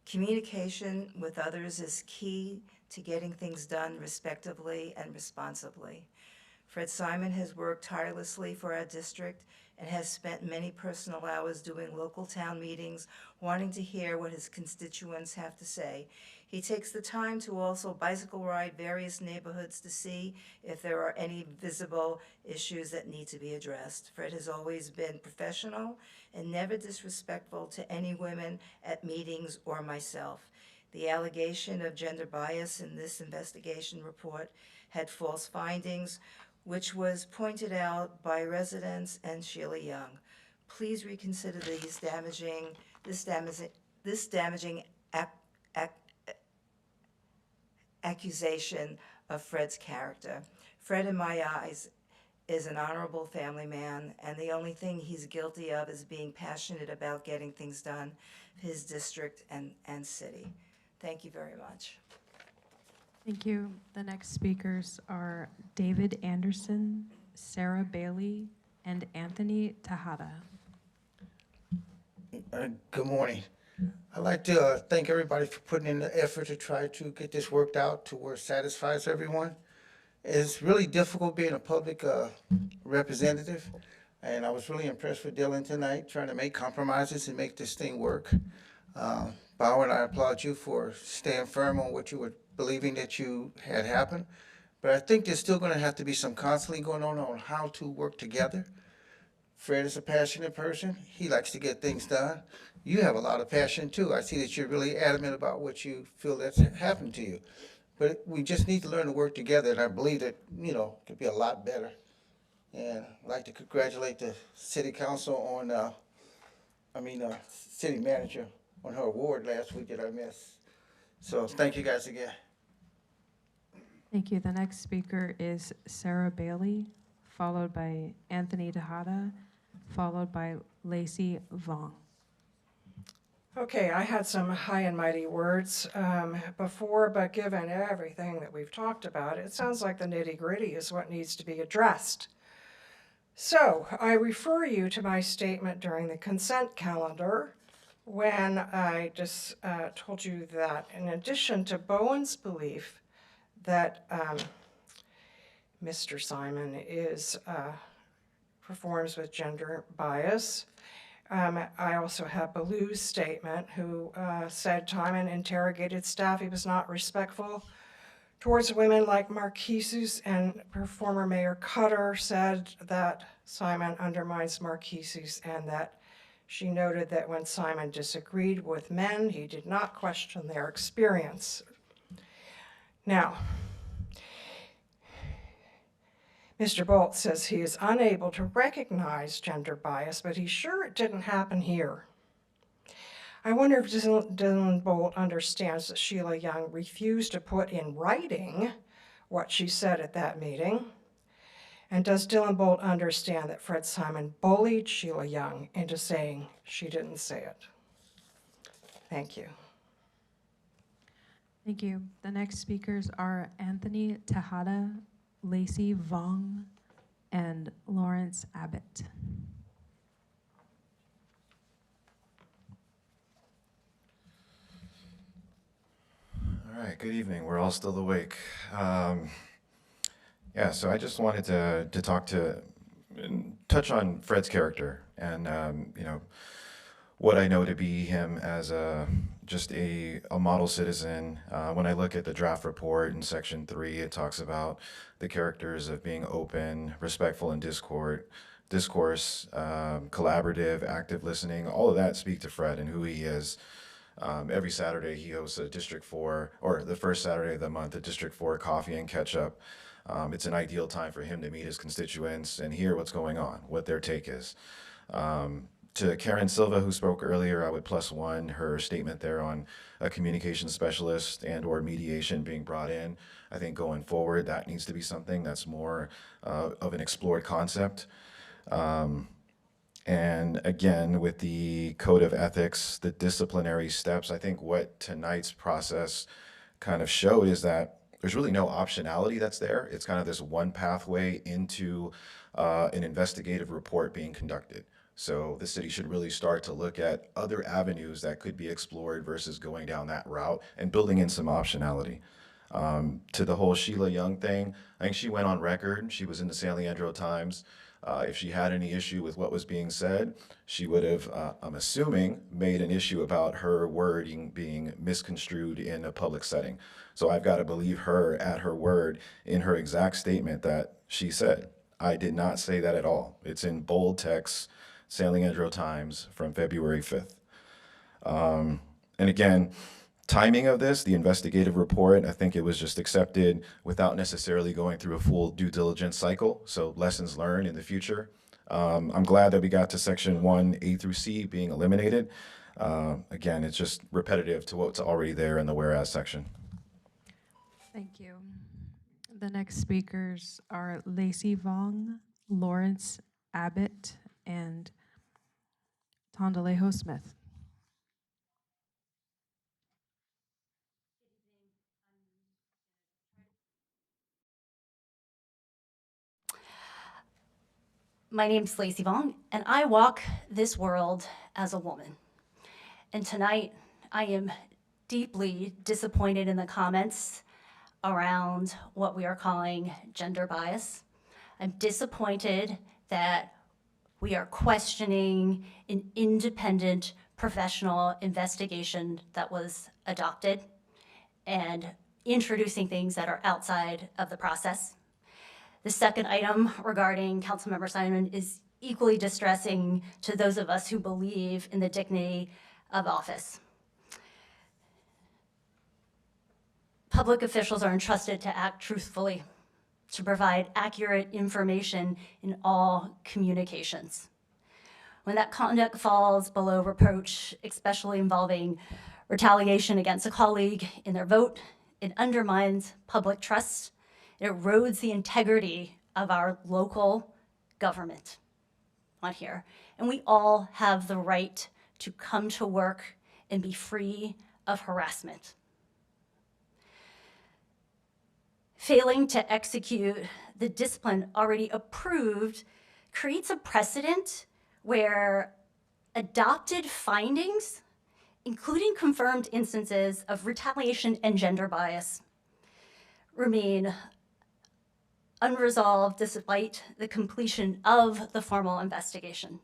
Communication with others is key to getting things done respectively and responsibly. Fred Simon has worked tirelessly for our district and has spent many personal hours doing local town meetings, wanting to hear what his constituents have to say. He takes the time to also bicycle ride various neighborhoods to see if there are any visible issues that need to be addressed. Fred has always been professional and never disrespectful to any women at meetings or myself. The allegation of gender bias in this investigation report had false findings, which was pointed out by residents and Sheila Young. Please reconsider this damaging accusation of Fred's character. Fred, in my eyes, is an honorable family man, and the only thing he's guilty of is being passionate about getting things done for his district and city. Thank you very much. Thank you. The next speakers are David Anderson, Sarah Bailey, and Anthony Tejada. Good morning. I'd like to thank everybody for putting in the effort to try to get this worked out to where it satisfies everyone. It's really difficult being a public representative, and I was really impressed with Dylan tonight, trying to make compromises and make this thing work. Bowen, I applaud you for staying firm on what you were believing that you had happened, but I think there's still going to have to be some counseling going on how to work together. Fred is a passionate person. He likes to get things done. You have a lot of passion too. I see that you're really adamant about what you feel that's happened to you. But we just need to learn to work together, and I believe that, it could be a lot better. And I'd like to congratulate the city council on, city manager on her award last week that I missed. So thank you guys again. Thank you. The next speaker is Sarah Bailey, followed by Anthony Tejada, followed by Lacey Vong. Okay, I had some high and mighty words before, but given everything that we've talked about, it sounds like the nitty-gritty is what needs to be addressed. So I refer you to my statement during the consent calendar when I just told you that in addition to Bowen's belief that Mr. Simon performs with gender bias, I also have Ballou's statement, who said Simon interrogated staff. He was not respectful towards women like Marquises, and former Mayor Cutter said that Simon undermines Marquises, and that she noted that when Simon disagreed with men, he did not question their experience. Now, Mr. Bolt says he is unable to recognize gender bias, but he's sure it didn't happen here. I wonder if Dylan Bolt understands that Sheila Young refused to put in writing what she said at that meeting. And does Dylan Bolt understand that Fred Simon bullied Sheila Young into saying she didn't say it? Thank you. Thank you. The next speakers are Anthony Tejada, Lacey Vong, and Lawrence Abbott. All right, good evening. We're all still awake. So I just wanted to touch on Fred's character and what I know to be him as just a model citizen. When I look at the draft report in section 3, it talks about the characters of being open, respectful in discourse, collaborative, active listening. All of that speak to Fred and who he is. Every Saturday he hosts a District 4, or the first Saturday of the month, a District 4 coffee and catch up. It's an ideal time for him to meet his constituents and hear what's going on, what their take is. To Karen Silva, who spoke earlier, I would +1 her statement there on a communication specialist and or mediation being brought in. I think going forward, that needs to be something that's more of an explored concept. And again, with the code of ethics, the disciplinary steps, I think what tonight's process kind of showed is that there's really no optionality that's there. It's kind of this one pathway into an investigative report being conducted. So the city should really start to look at other avenues that could be explored versus going down that route and building in some optionality. To the whole Sheila Young thing, I think she went on record. She was in the San Leandro Times. If she had any issue with what was being said, she would have, I'm assuming, made an issue about her wording being misconstrued in a public setting. So I've got to believe her at her word in her exact statement that she said. I did not say that at all. It's in bold text, San Leandro Times from February 5th. And again, timing of this, the investigative report, I think it was just accepted without necessarily going through a full due diligence cycle. So lessons learned in the future. I'm glad that we got to section 1, A through C being eliminated. Again, it's just repetitive to what's already there in the whereas section. Thank you. The next speakers are Lacey Vong, Lawrence Abbott, and Tondalejo Smith. My name's Lacey Vong, and I walk this world as a woman. And tonight, I am deeply disappointed in the comments around what we are calling gender bias. I'm disappointed that we are questioning an independent professional investigation that was adopted and introducing things that are outside of the process. The second item regarding Councilmember Simon is equally distressing to those of us who believe in the dignity of office. Public officials are entrusted to act truthfully, to provide accurate information in all communications. When that conduct falls below reproach, especially involving retaliation against a colleague in their vote, it undermines public trust. It erodes the integrity of our local government on here. And we all have the right to come to work and be free of harassment. Failing to execute the discipline already approved creates a precedent where adopted findings, including confirmed instances of retaliation and gender bias, remain unresolved despite the completion of the formal investigation.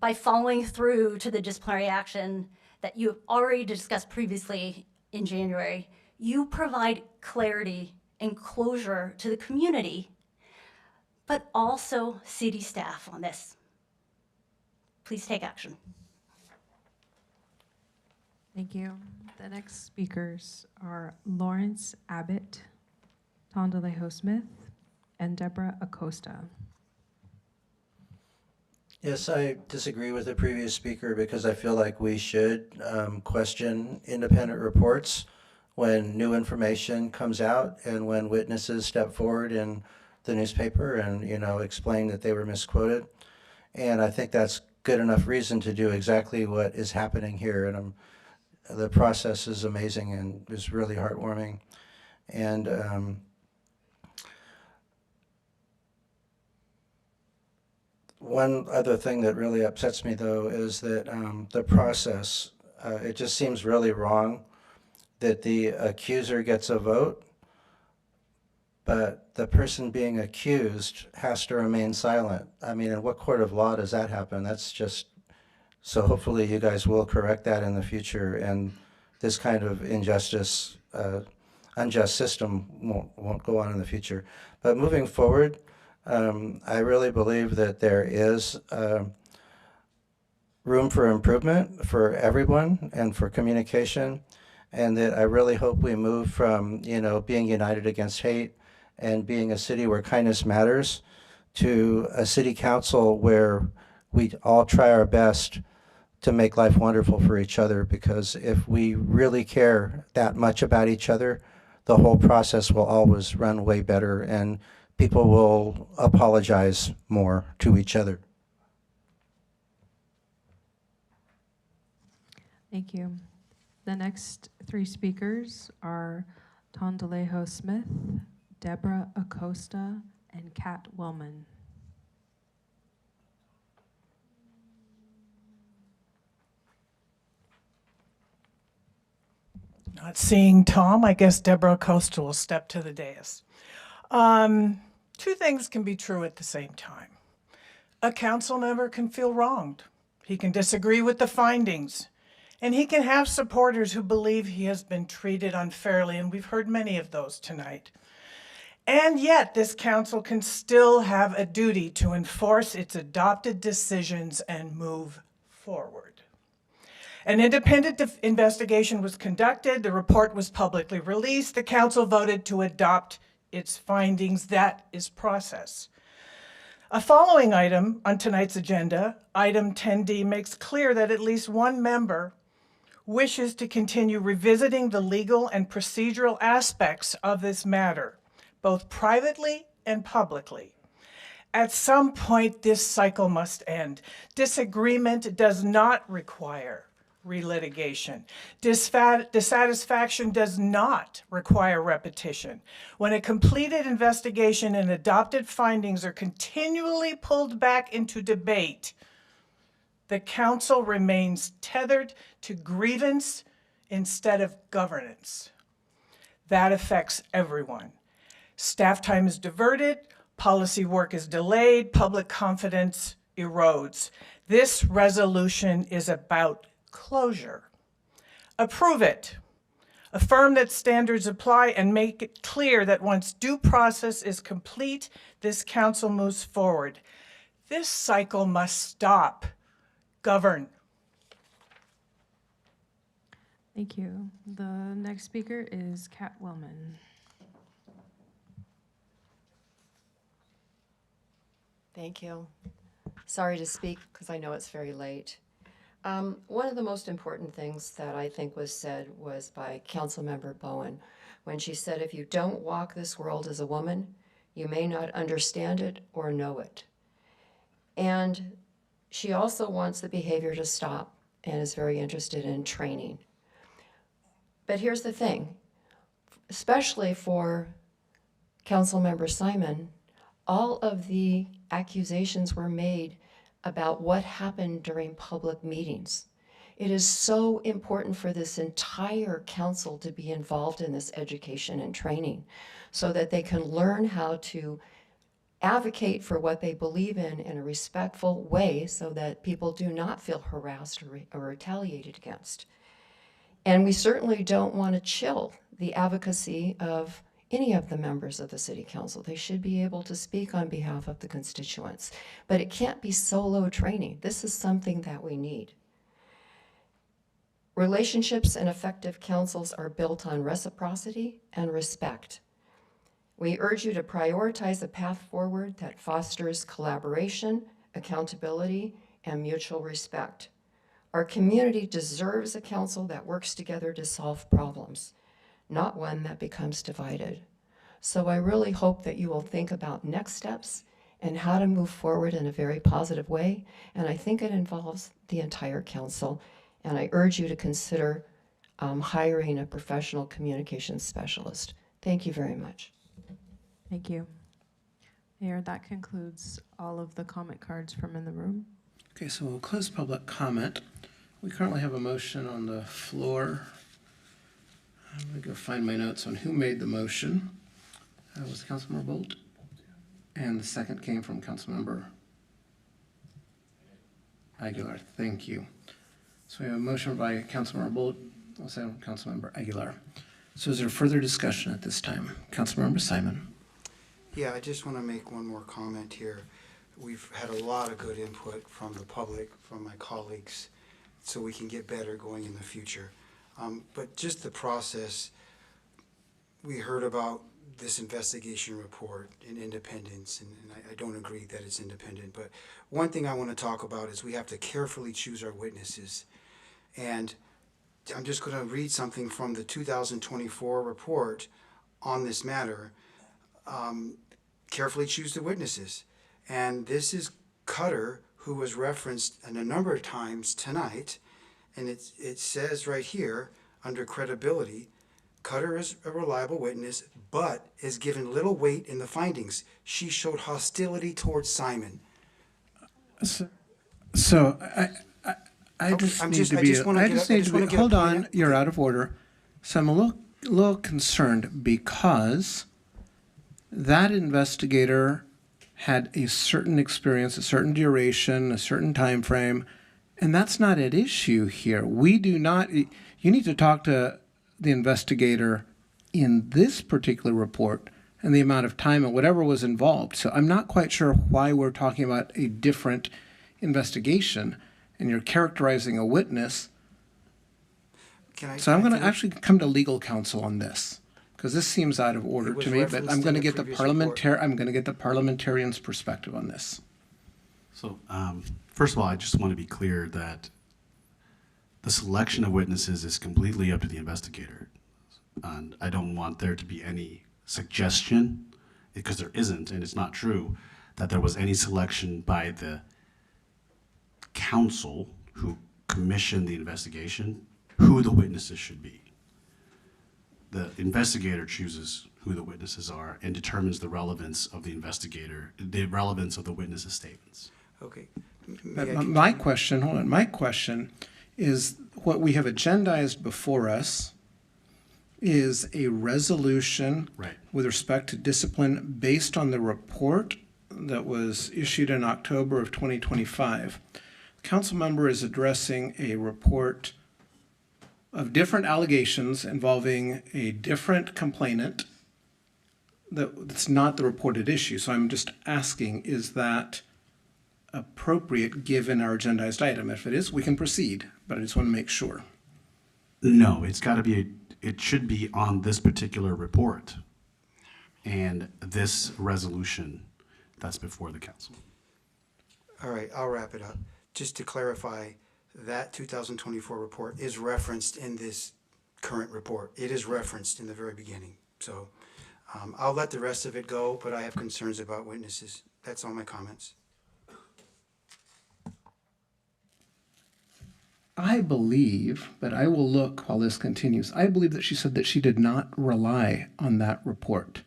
By following through to the disciplinary action that you have already discussed previously in January, you provide clarity and closure to the community, but also city staff on this. Please take action. Thank you. The next speakers are Lawrence Abbott, Tondalejo Smith, and Deborah Acosta. Yes, I disagree with the previous speaker because I feel like we should question independent reports when new information comes out and when witnesses step forward in the newspaper and, explain that they were misquoted. And I think that's good enough reason to do exactly what is happening here. And the process is amazing and is really heartwarming. And one other thing that really upsets me, though, is that the process, it just seems really wrong that the accuser gets a vote, but the person being accused has to remain silent. I mean, in what court of law does that happen? That's just, so hopefully you guys will correct that in the future, and this kind of injustice, unjust system won't go on in the future. But moving forward, I really believe that there is room for improvement for everyone and for communication, and that I really hope we move from, you know, being united against hate and being a city where kindness matters to a city council where we all try our best to make life wonderful for each other, because if we really care that much about each other, the whole process will always run way better and people will apologize more to each other. Thank you. The next three speakers are Tondalejo Smith, Deborah Acosta, and Kat Wellman. Not seeing Tom, I guess Deborah Acosta will step to the dais. Two things can be true at the same time. A council member can feel wronged. He can disagree with the findings. And he can have supporters who believe he has been treated unfairly, and we've heard many of those tonight. And yet, this council can still have a duty to enforce its adopted decisions and move forward. An independent investigation was conducted, the report was publicly released, the council voted to adopt its findings. That is process. A following item on tonight's agenda, item 10D, makes clear that at least one member wishes to continue revisiting the legal and procedural aspects of this matter, both privately and publicly. At some point, this cycle must end. Disagreement does not require relitigation. Dissatisfaction does not require repetition. When a completed investigation and adopted findings are continually pulled back into debate, the council remains tethered to grievance instead of governance. That affects everyone. Staff time is diverted, policy work is delayed, public confidence erodes. This resolution is about closure. Approve it. Affirm that standards apply and make it clear that once due process is complete, this council moves forward. This cycle must stop. Govern. Thank you. The next speaker is Kat Wellman. Thank you. Sorry to speak because I know it's very late. One of the most important things that I think was said was by Councilmember Bowen when she said, if you don't walk this world as a woman, you may not understand it or know it. And she also wants the behavior to stop and is very interested in training. But here's the thing, especially for Councilmember Simon, all of the accusations were made about what happened during public meetings. It is so important for this entire council to be involved in this education and training so that they can learn how to advocate for what they believe in a respectful way so that people do not feel harassed or retaliated against. And we certainly don't want to chill the advocacy of any of the members of the City Council. They should be able to speak on behalf of the constituents, but it can't be solo training. This is something that we need. Relationships and effective councils are built on reciprocity and respect. We urge you to prioritize a path forward that fosters collaboration, accountability, and mutual respect. Our community deserves a council that works together to solve problems, not one that becomes divided. So I really hope that you will think about next steps and how to move forward in a very positive way. And I think it involves the entire council. And I urge you to consider hiring a professional communications specialist. Thank you very much. Thank you. Mayor, that concludes all of the comment cards from in the room. Okay, so we'll close public comment. We currently have a motion on the floor. I'm going to go find my notes on who made the motion. Was Councilmember Bolt? And the second came from Councilmember Aguilar. Thank you. So we have a motion by Councilmember Bolt, also Councilmember Aguilar. So is there further discussion at this time? Councilmember Simon. Yeah, I just want to make one more comment here. We've had a lot of good input from the public, from my colleagues, so we can get better going in the future. But just the process, we heard about this investigation report and independence, and I don't agree that it's independent. But one thing I want to talk about is we have to carefully choose our witnesses. And I'm just going to read something from the 2024 report on this matter. Carefully choose the witnesses. And this is Cutter, who was referenced a number of times tonight. And it says right here, under credibility, Cutter is a reliable witness, but is given little weight in the findings. She showed hostility towards Simon. So I just need to be. I just need to be. Hold on, you're out of order. So I'm a little concerned because that investigator had a certain experience, a certain duration, a certain time frame, and that's not at issue here. We do not. You need to talk to the investigator in this particular report and the amount of time and whatever was involved. So I'm not quite sure why we're talking about a different investigation and you're characterizing a witness. So I'm going to actually come to legal counsel on this because this seems out of order to me, but I'm going to get the parliamentarian's perspective on this. So first of all, I just want to be clear that the selection of witnesses is completely up to the investigator. And I don't want there to be any suggestion, because there isn't, and it's not true, that there was any selection by the counsel who commissioned the investigation, who the witnesses should be. The investigator chooses who the witnesses are and determines the relevance of the investigator, the relevance of the witnesses' statements. Okay. My question is what we have agendized before us is a resolution with respect to discipline based on the report that was issued in October of 2025. The council member is addressing a report of different allegations involving a different complainant that's not the reported issue. So I'm just asking, is that appropriate given our agendized item? If it is, we can proceed, but I just want to make sure. No, it's got to be, it should be on this particular report and this resolution that's before the council. All right, I'll wrap it up. Just to clarify, that 2024 report is referenced in this current report. It is referenced in the very beginning. So I'll let the rest of it go, but I have concerns about witnesses. That's all my comments. I believe, but I will look while this continues, I believe that she said that she did not rely on that report.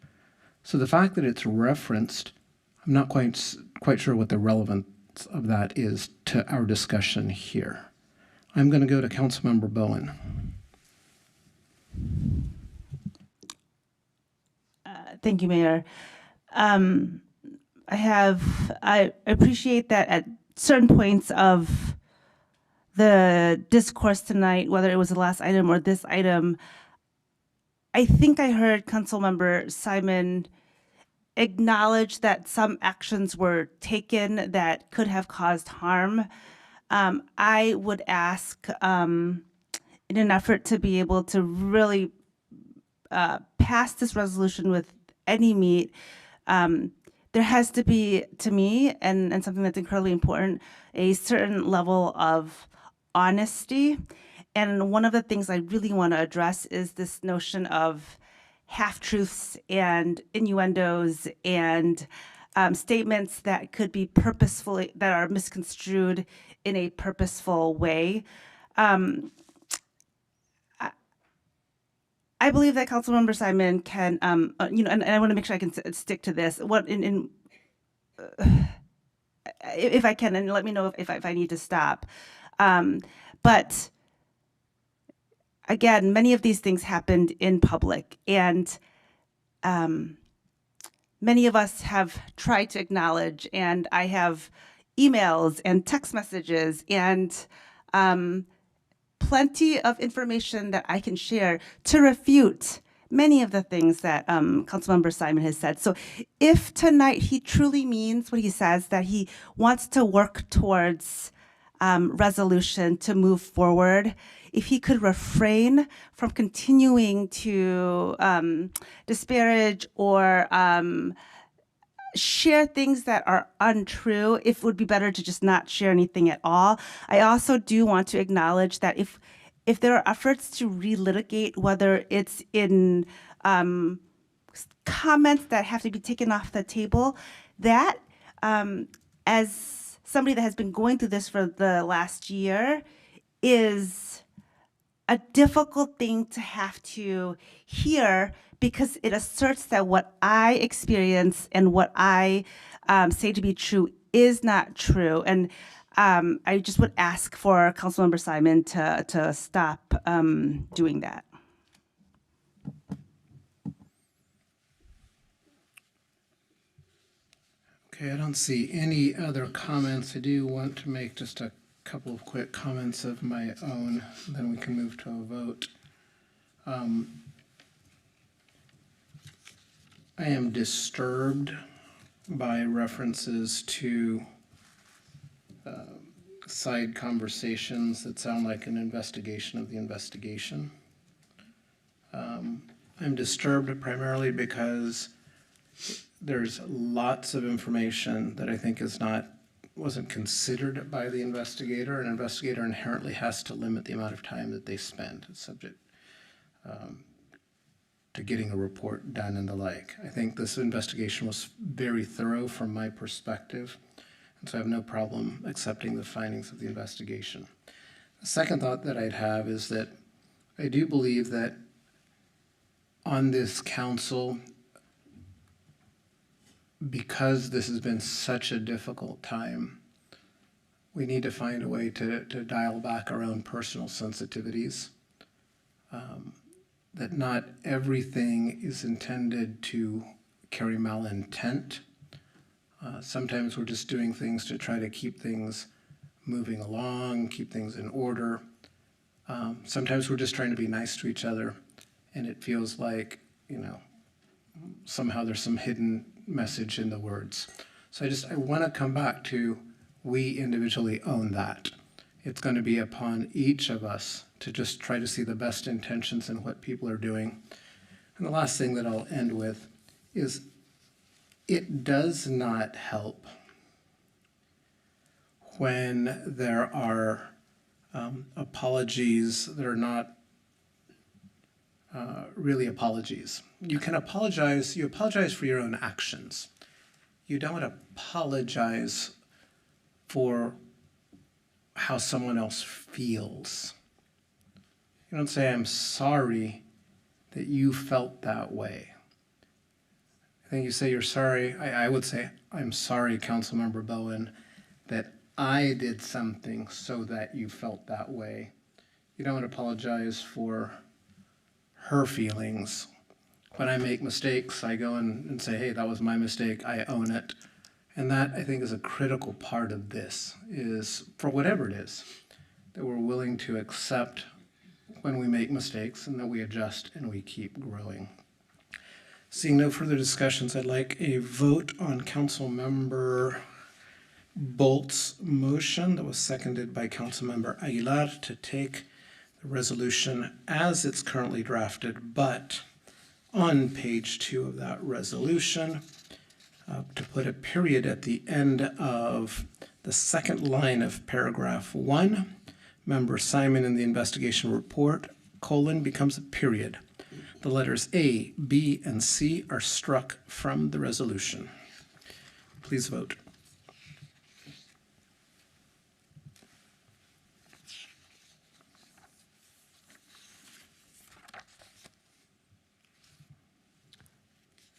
So the fact that it's referenced, I'm not quite sure what the relevance of that is to our discussion here. I'm going to go to Councilmember Bowen. Thank you, Mayor. I appreciate that at certain points of the discourse tonight, whether it was the last item or this item, I think I heard Councilmember Simon acknowledge that some actions were taken that could have caused harm. I would ask, in an effort to be able to really pass this resolution with any meat, there has to be, to me, and something that's incredibly important, a certain level of honesty. And one of the things I really want to address is this notion of half-truths and innuendos and statements that could be purposefully, that are misconstrued in a purposeful way. I believe that Councilmember Simon can, and I want to make sure I can stick to this. If I can, and let me know if I need to stop. But again, many of these things happened in public, and many of us have tried to acknowledge, and I have emails and text messages and plenty of information that I can share to refute many of the things that Councilmember Simon has said. So if tonight he truly means what he says, that he wants to work towards resolution to move forward, if he could refrain from continuing to disparage or share things that are untrue, if it would be better to just not share anything at all. I also do want to acknowledge that if there are efforts to relitigate, whether it's in comments that have to be taken off the table, that as somebody that has been going through this for the last year is a difficult thing to have to hear, because it asserts that what I experience and what I say to be true is not true. And I just would ask for Councilmember Simon to stop doing that. Okay, I don't see any other comments. I do want to make just a couple of quick comments of my own, then we can move to a vote. I am disturbed by references to side conversations that sound like an investigation of the investigation. I'm disturbed primarily because there's lots of information that I think wasn't considered by the investigator. An investigator inherently has to limit the amount of time that they spend subject to getting a report done and the like. I think this investigation was very thorough from my perspective, and so I have no problem accepting the findings of the investigation. The second thought that I'd have is that I do believe that on this council, because this has been such a difficult time, we need to find a way to dial back our own personal sensitivities. That not everything is intended to carry malintent. Sometimes we're just doing things to try to keep things moving along, keep things in order. Sometimes we're just trying to be nice to each other, and it feels like, somehow there's some hidden message in the words. So I want to come back to, we individually own that. It's going to be upon each of us to just try to see the best intentions in what people are doing. And the last thing that I'll end with is, it does not help when there are apologies that are not really apologies. You can apologize, you apologize for your own actions. You don't apologize for how someone else feels. You don't say, I'm sorry that you felt that way. I think you say you're sorry. I would say, I'm sorry, Councilmember Bowen, that I did something so that you felt that way. You don't apologize for her feelings. When I make mistakes, I go and say, hey, that was my mistake, I own it. And that, I think, is a critical part of this, is for whatever it is, that we're willing to accept when we make mistakes and that we adjust and we keep growing. Seeing no further discussions, I'd like a vote on Councilmember Bolt's motion that was seconded by Councilmember Aguilar to take the resolution as it's currently drafted, but on page 2 of that resolution, to put a period at the end of the second line of paragraph 1, Member Simon in the investigation report, becomes a period. The letters A, B, and C are struck from the resolution. Please vote.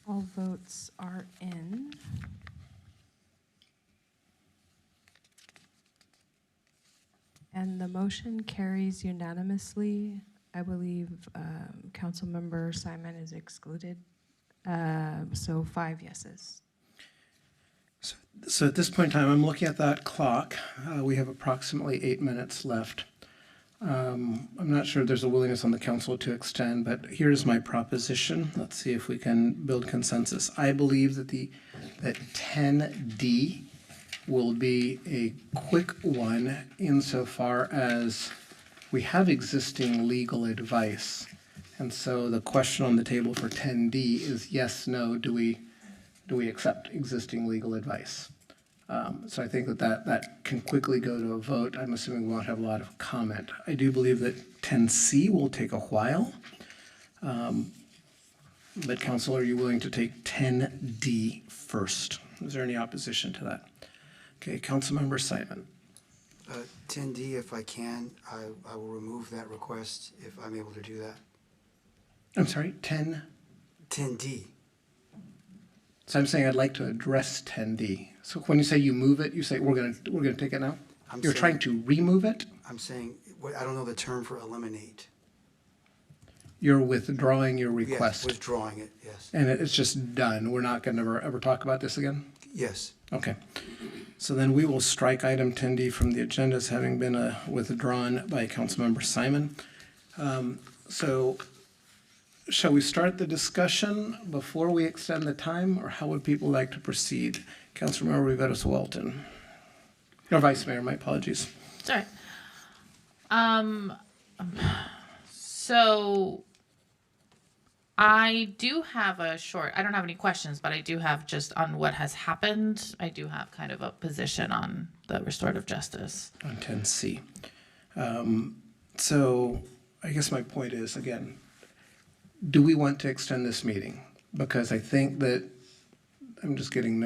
All votes are in. And the motion carries unanimously. I believe Councilmember Simon is excluded So 5 yeses. So at this point in time, I'm looking at that clock. We have approximately 8 minutes left. I'm not sure there's a willingness on the council to extend, but here's my proposition. Let's see if we can build consensus. I believe that that 10D will be a quick one insofar as we have existing legal advice. And so the question on the table for 10D is yes, no, do we accept existing legal advice? So I think that can quickly go to a vote. I'm assuming we won't have a lot of comment. I do believe that 10C will take a while. But council, are you willing to take 10D first? Is there any opposition to that? Okay, Councilmember Simon. 10D, if I can, I will remove that request if I'm able to do that. I'm sorry, 10D. So I'm saying I'd like to address 10D. So when you say you move it, you say we're gonna take it now? You're trying to remove it? I'm saying, I don't know the term for eliminate. You're withdrawing your request. Yes, withdrawing it, yes. And it's just done. We're not going to ever talk about this again? Yes. Okay. So then we will strike item 10D from the agenda as having been withdrawn by Councilmember Simon. So shall we start the discussion before we extend the time, or how would people like to proceed? Councilmember Riveros Walton. Or Vice Mayor, my apologies. Sorry. So I do have I don't have any questions, but I do have just on what has happened. I do have kind of a position on the restorative justice. On 10C. So I guess my point is, again, do we want to extend this meeting? Because I think that I'm just getting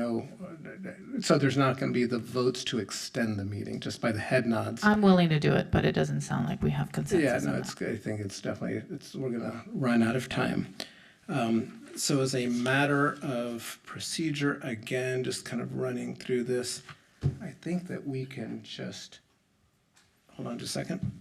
so there's not going to be the votes to extend the meeting just by the head nods. I'm willing to do it, but it doesn't sound like we have consensus. Yeah, no, I think it's definitely, we're going to run out of time. So as a matter of procedure, again, just kind of running through this, I think that we can just, hold on just a second.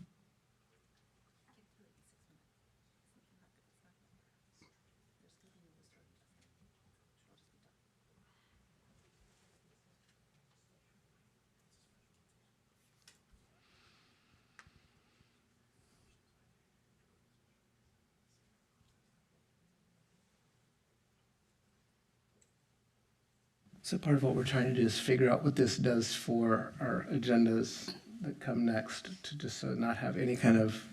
So part of what we're trying to do is figure out what this does for our agendas that come next, to just not have any kind of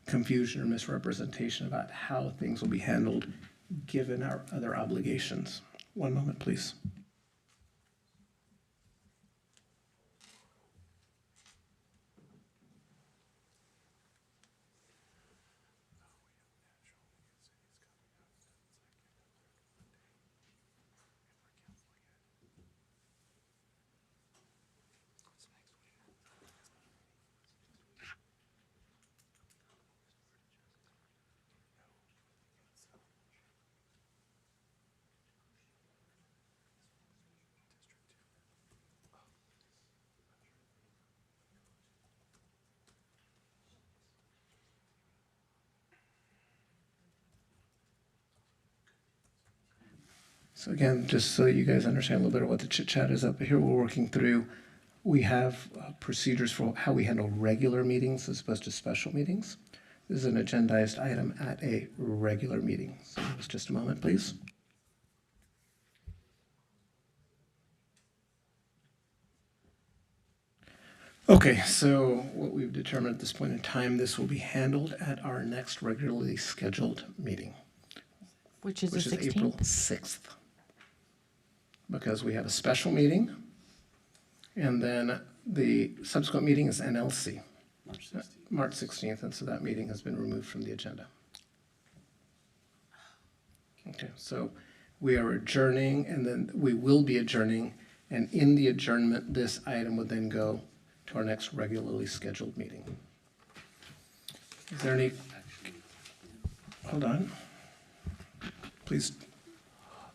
confusion or misrepresentation about how things will be handled given our other obligations. One moment, please. So again, just so you guys understand a little bit of what the chit chat is up here, we're working through. We have procedures for how we handle regular meetings as opposed to special meetings. This is an agendized item at a regular meeting. So just a moment, please. Okay, so what we've determined at this point in time, this will be handled at our next regularly scheduled meeting. Which is the 16th? April 6th. Because we have a special meeting, and then the subsequent meeting is NLC. March 16th, and so that meeting has been removed from the agenda. Okay, so we are adjourning, and then we will be adjourning, and in the adjournment, this item would then go to our next regularly scheduled meeting. Is there any, hold on, please.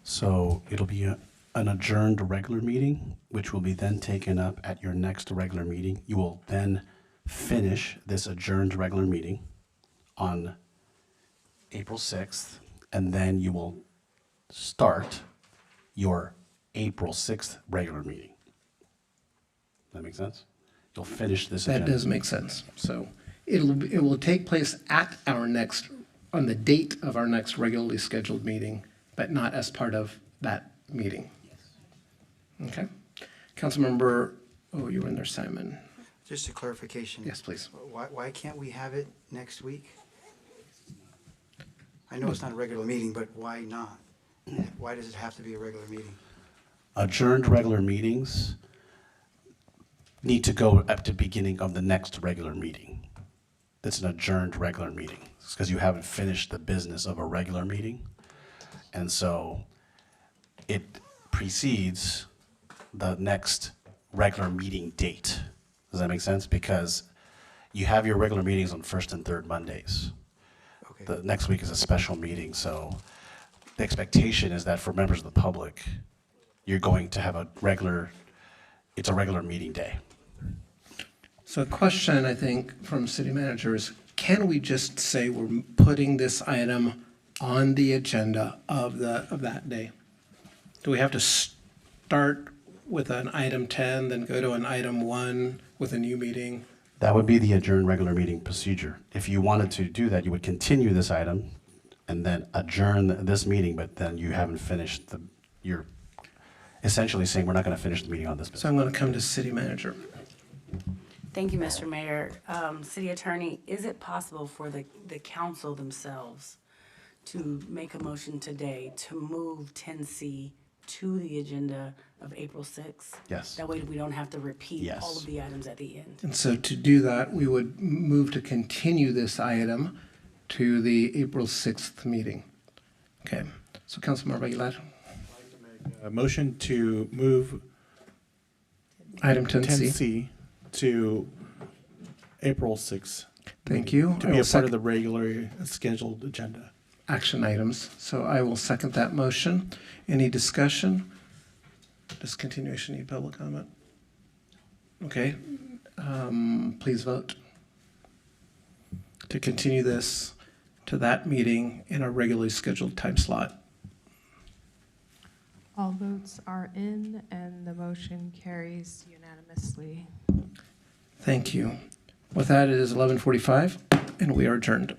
So it'll be an adjourned regular meeting, which will be then taken up at your next regular meeting. You will then finish this adjourned regular meeting on April 6th, and then you will start your April 6th regular meeting. That make sense? You'll finish this That agenda. does make sense. So it will take place at our next, on the date of our next regularly scheduled meeting, but not as part of that meeting. Okay. Councilmember, oh, you were in there, Simon. Just a clarification. Yes, please. Why can't we have it next week? I know it's not a regular meeting, but why not? Why does it have to be a regular meeting? Adjourned regular meetings need to go at the beginning of the next regular meeting. It's an adjourned regular meeting. It's because you haven't finished the business of a regular meeting. And so it precedes the next regular meeting date. Does that make sense? Because you have your regular meetings on first and third Mondays. Okay. The next week is a special meeting, so the expectation is that for members of the public, you're going to have it's a regular meeting day. So a question, I think, from city manager is, can we just say we're putting this item on the agenda of that day? Do we have to start with an item 10, then go to an item 1 with a new meeting? That would be the adjourned regular meeting procedure. If you wanted to do that, you would continue this item and then adjourn this meeting, but then you haven't finished you're essentially saying we're not going to finish the meeting on this. So I'm going to come to city manager. Thank you, Mr. Mayor. City Attorney, is it possible for the council themselves to make a motion today to move 10C to the agenda of April 6th? Yes. That way we don't have to repeat Yes. all of the items at the end. And so to do that, we would move to continue this item to the April 6th meeting. Okay. So Councilmember Aguilar. A motion to move Item 10C. 10C to April 6th. Thank you. To I be will a part of sec- the regularly scheduled agenda. Action items. So I will second that motion. Any discussion? Does continuation need public comment? Okay. Please vote to continue this to that meeting in a regularly scheduled time slot. All votes are in, and the motion carries unanimously. Thank you. With that, it is 11:45, and we are adjourned.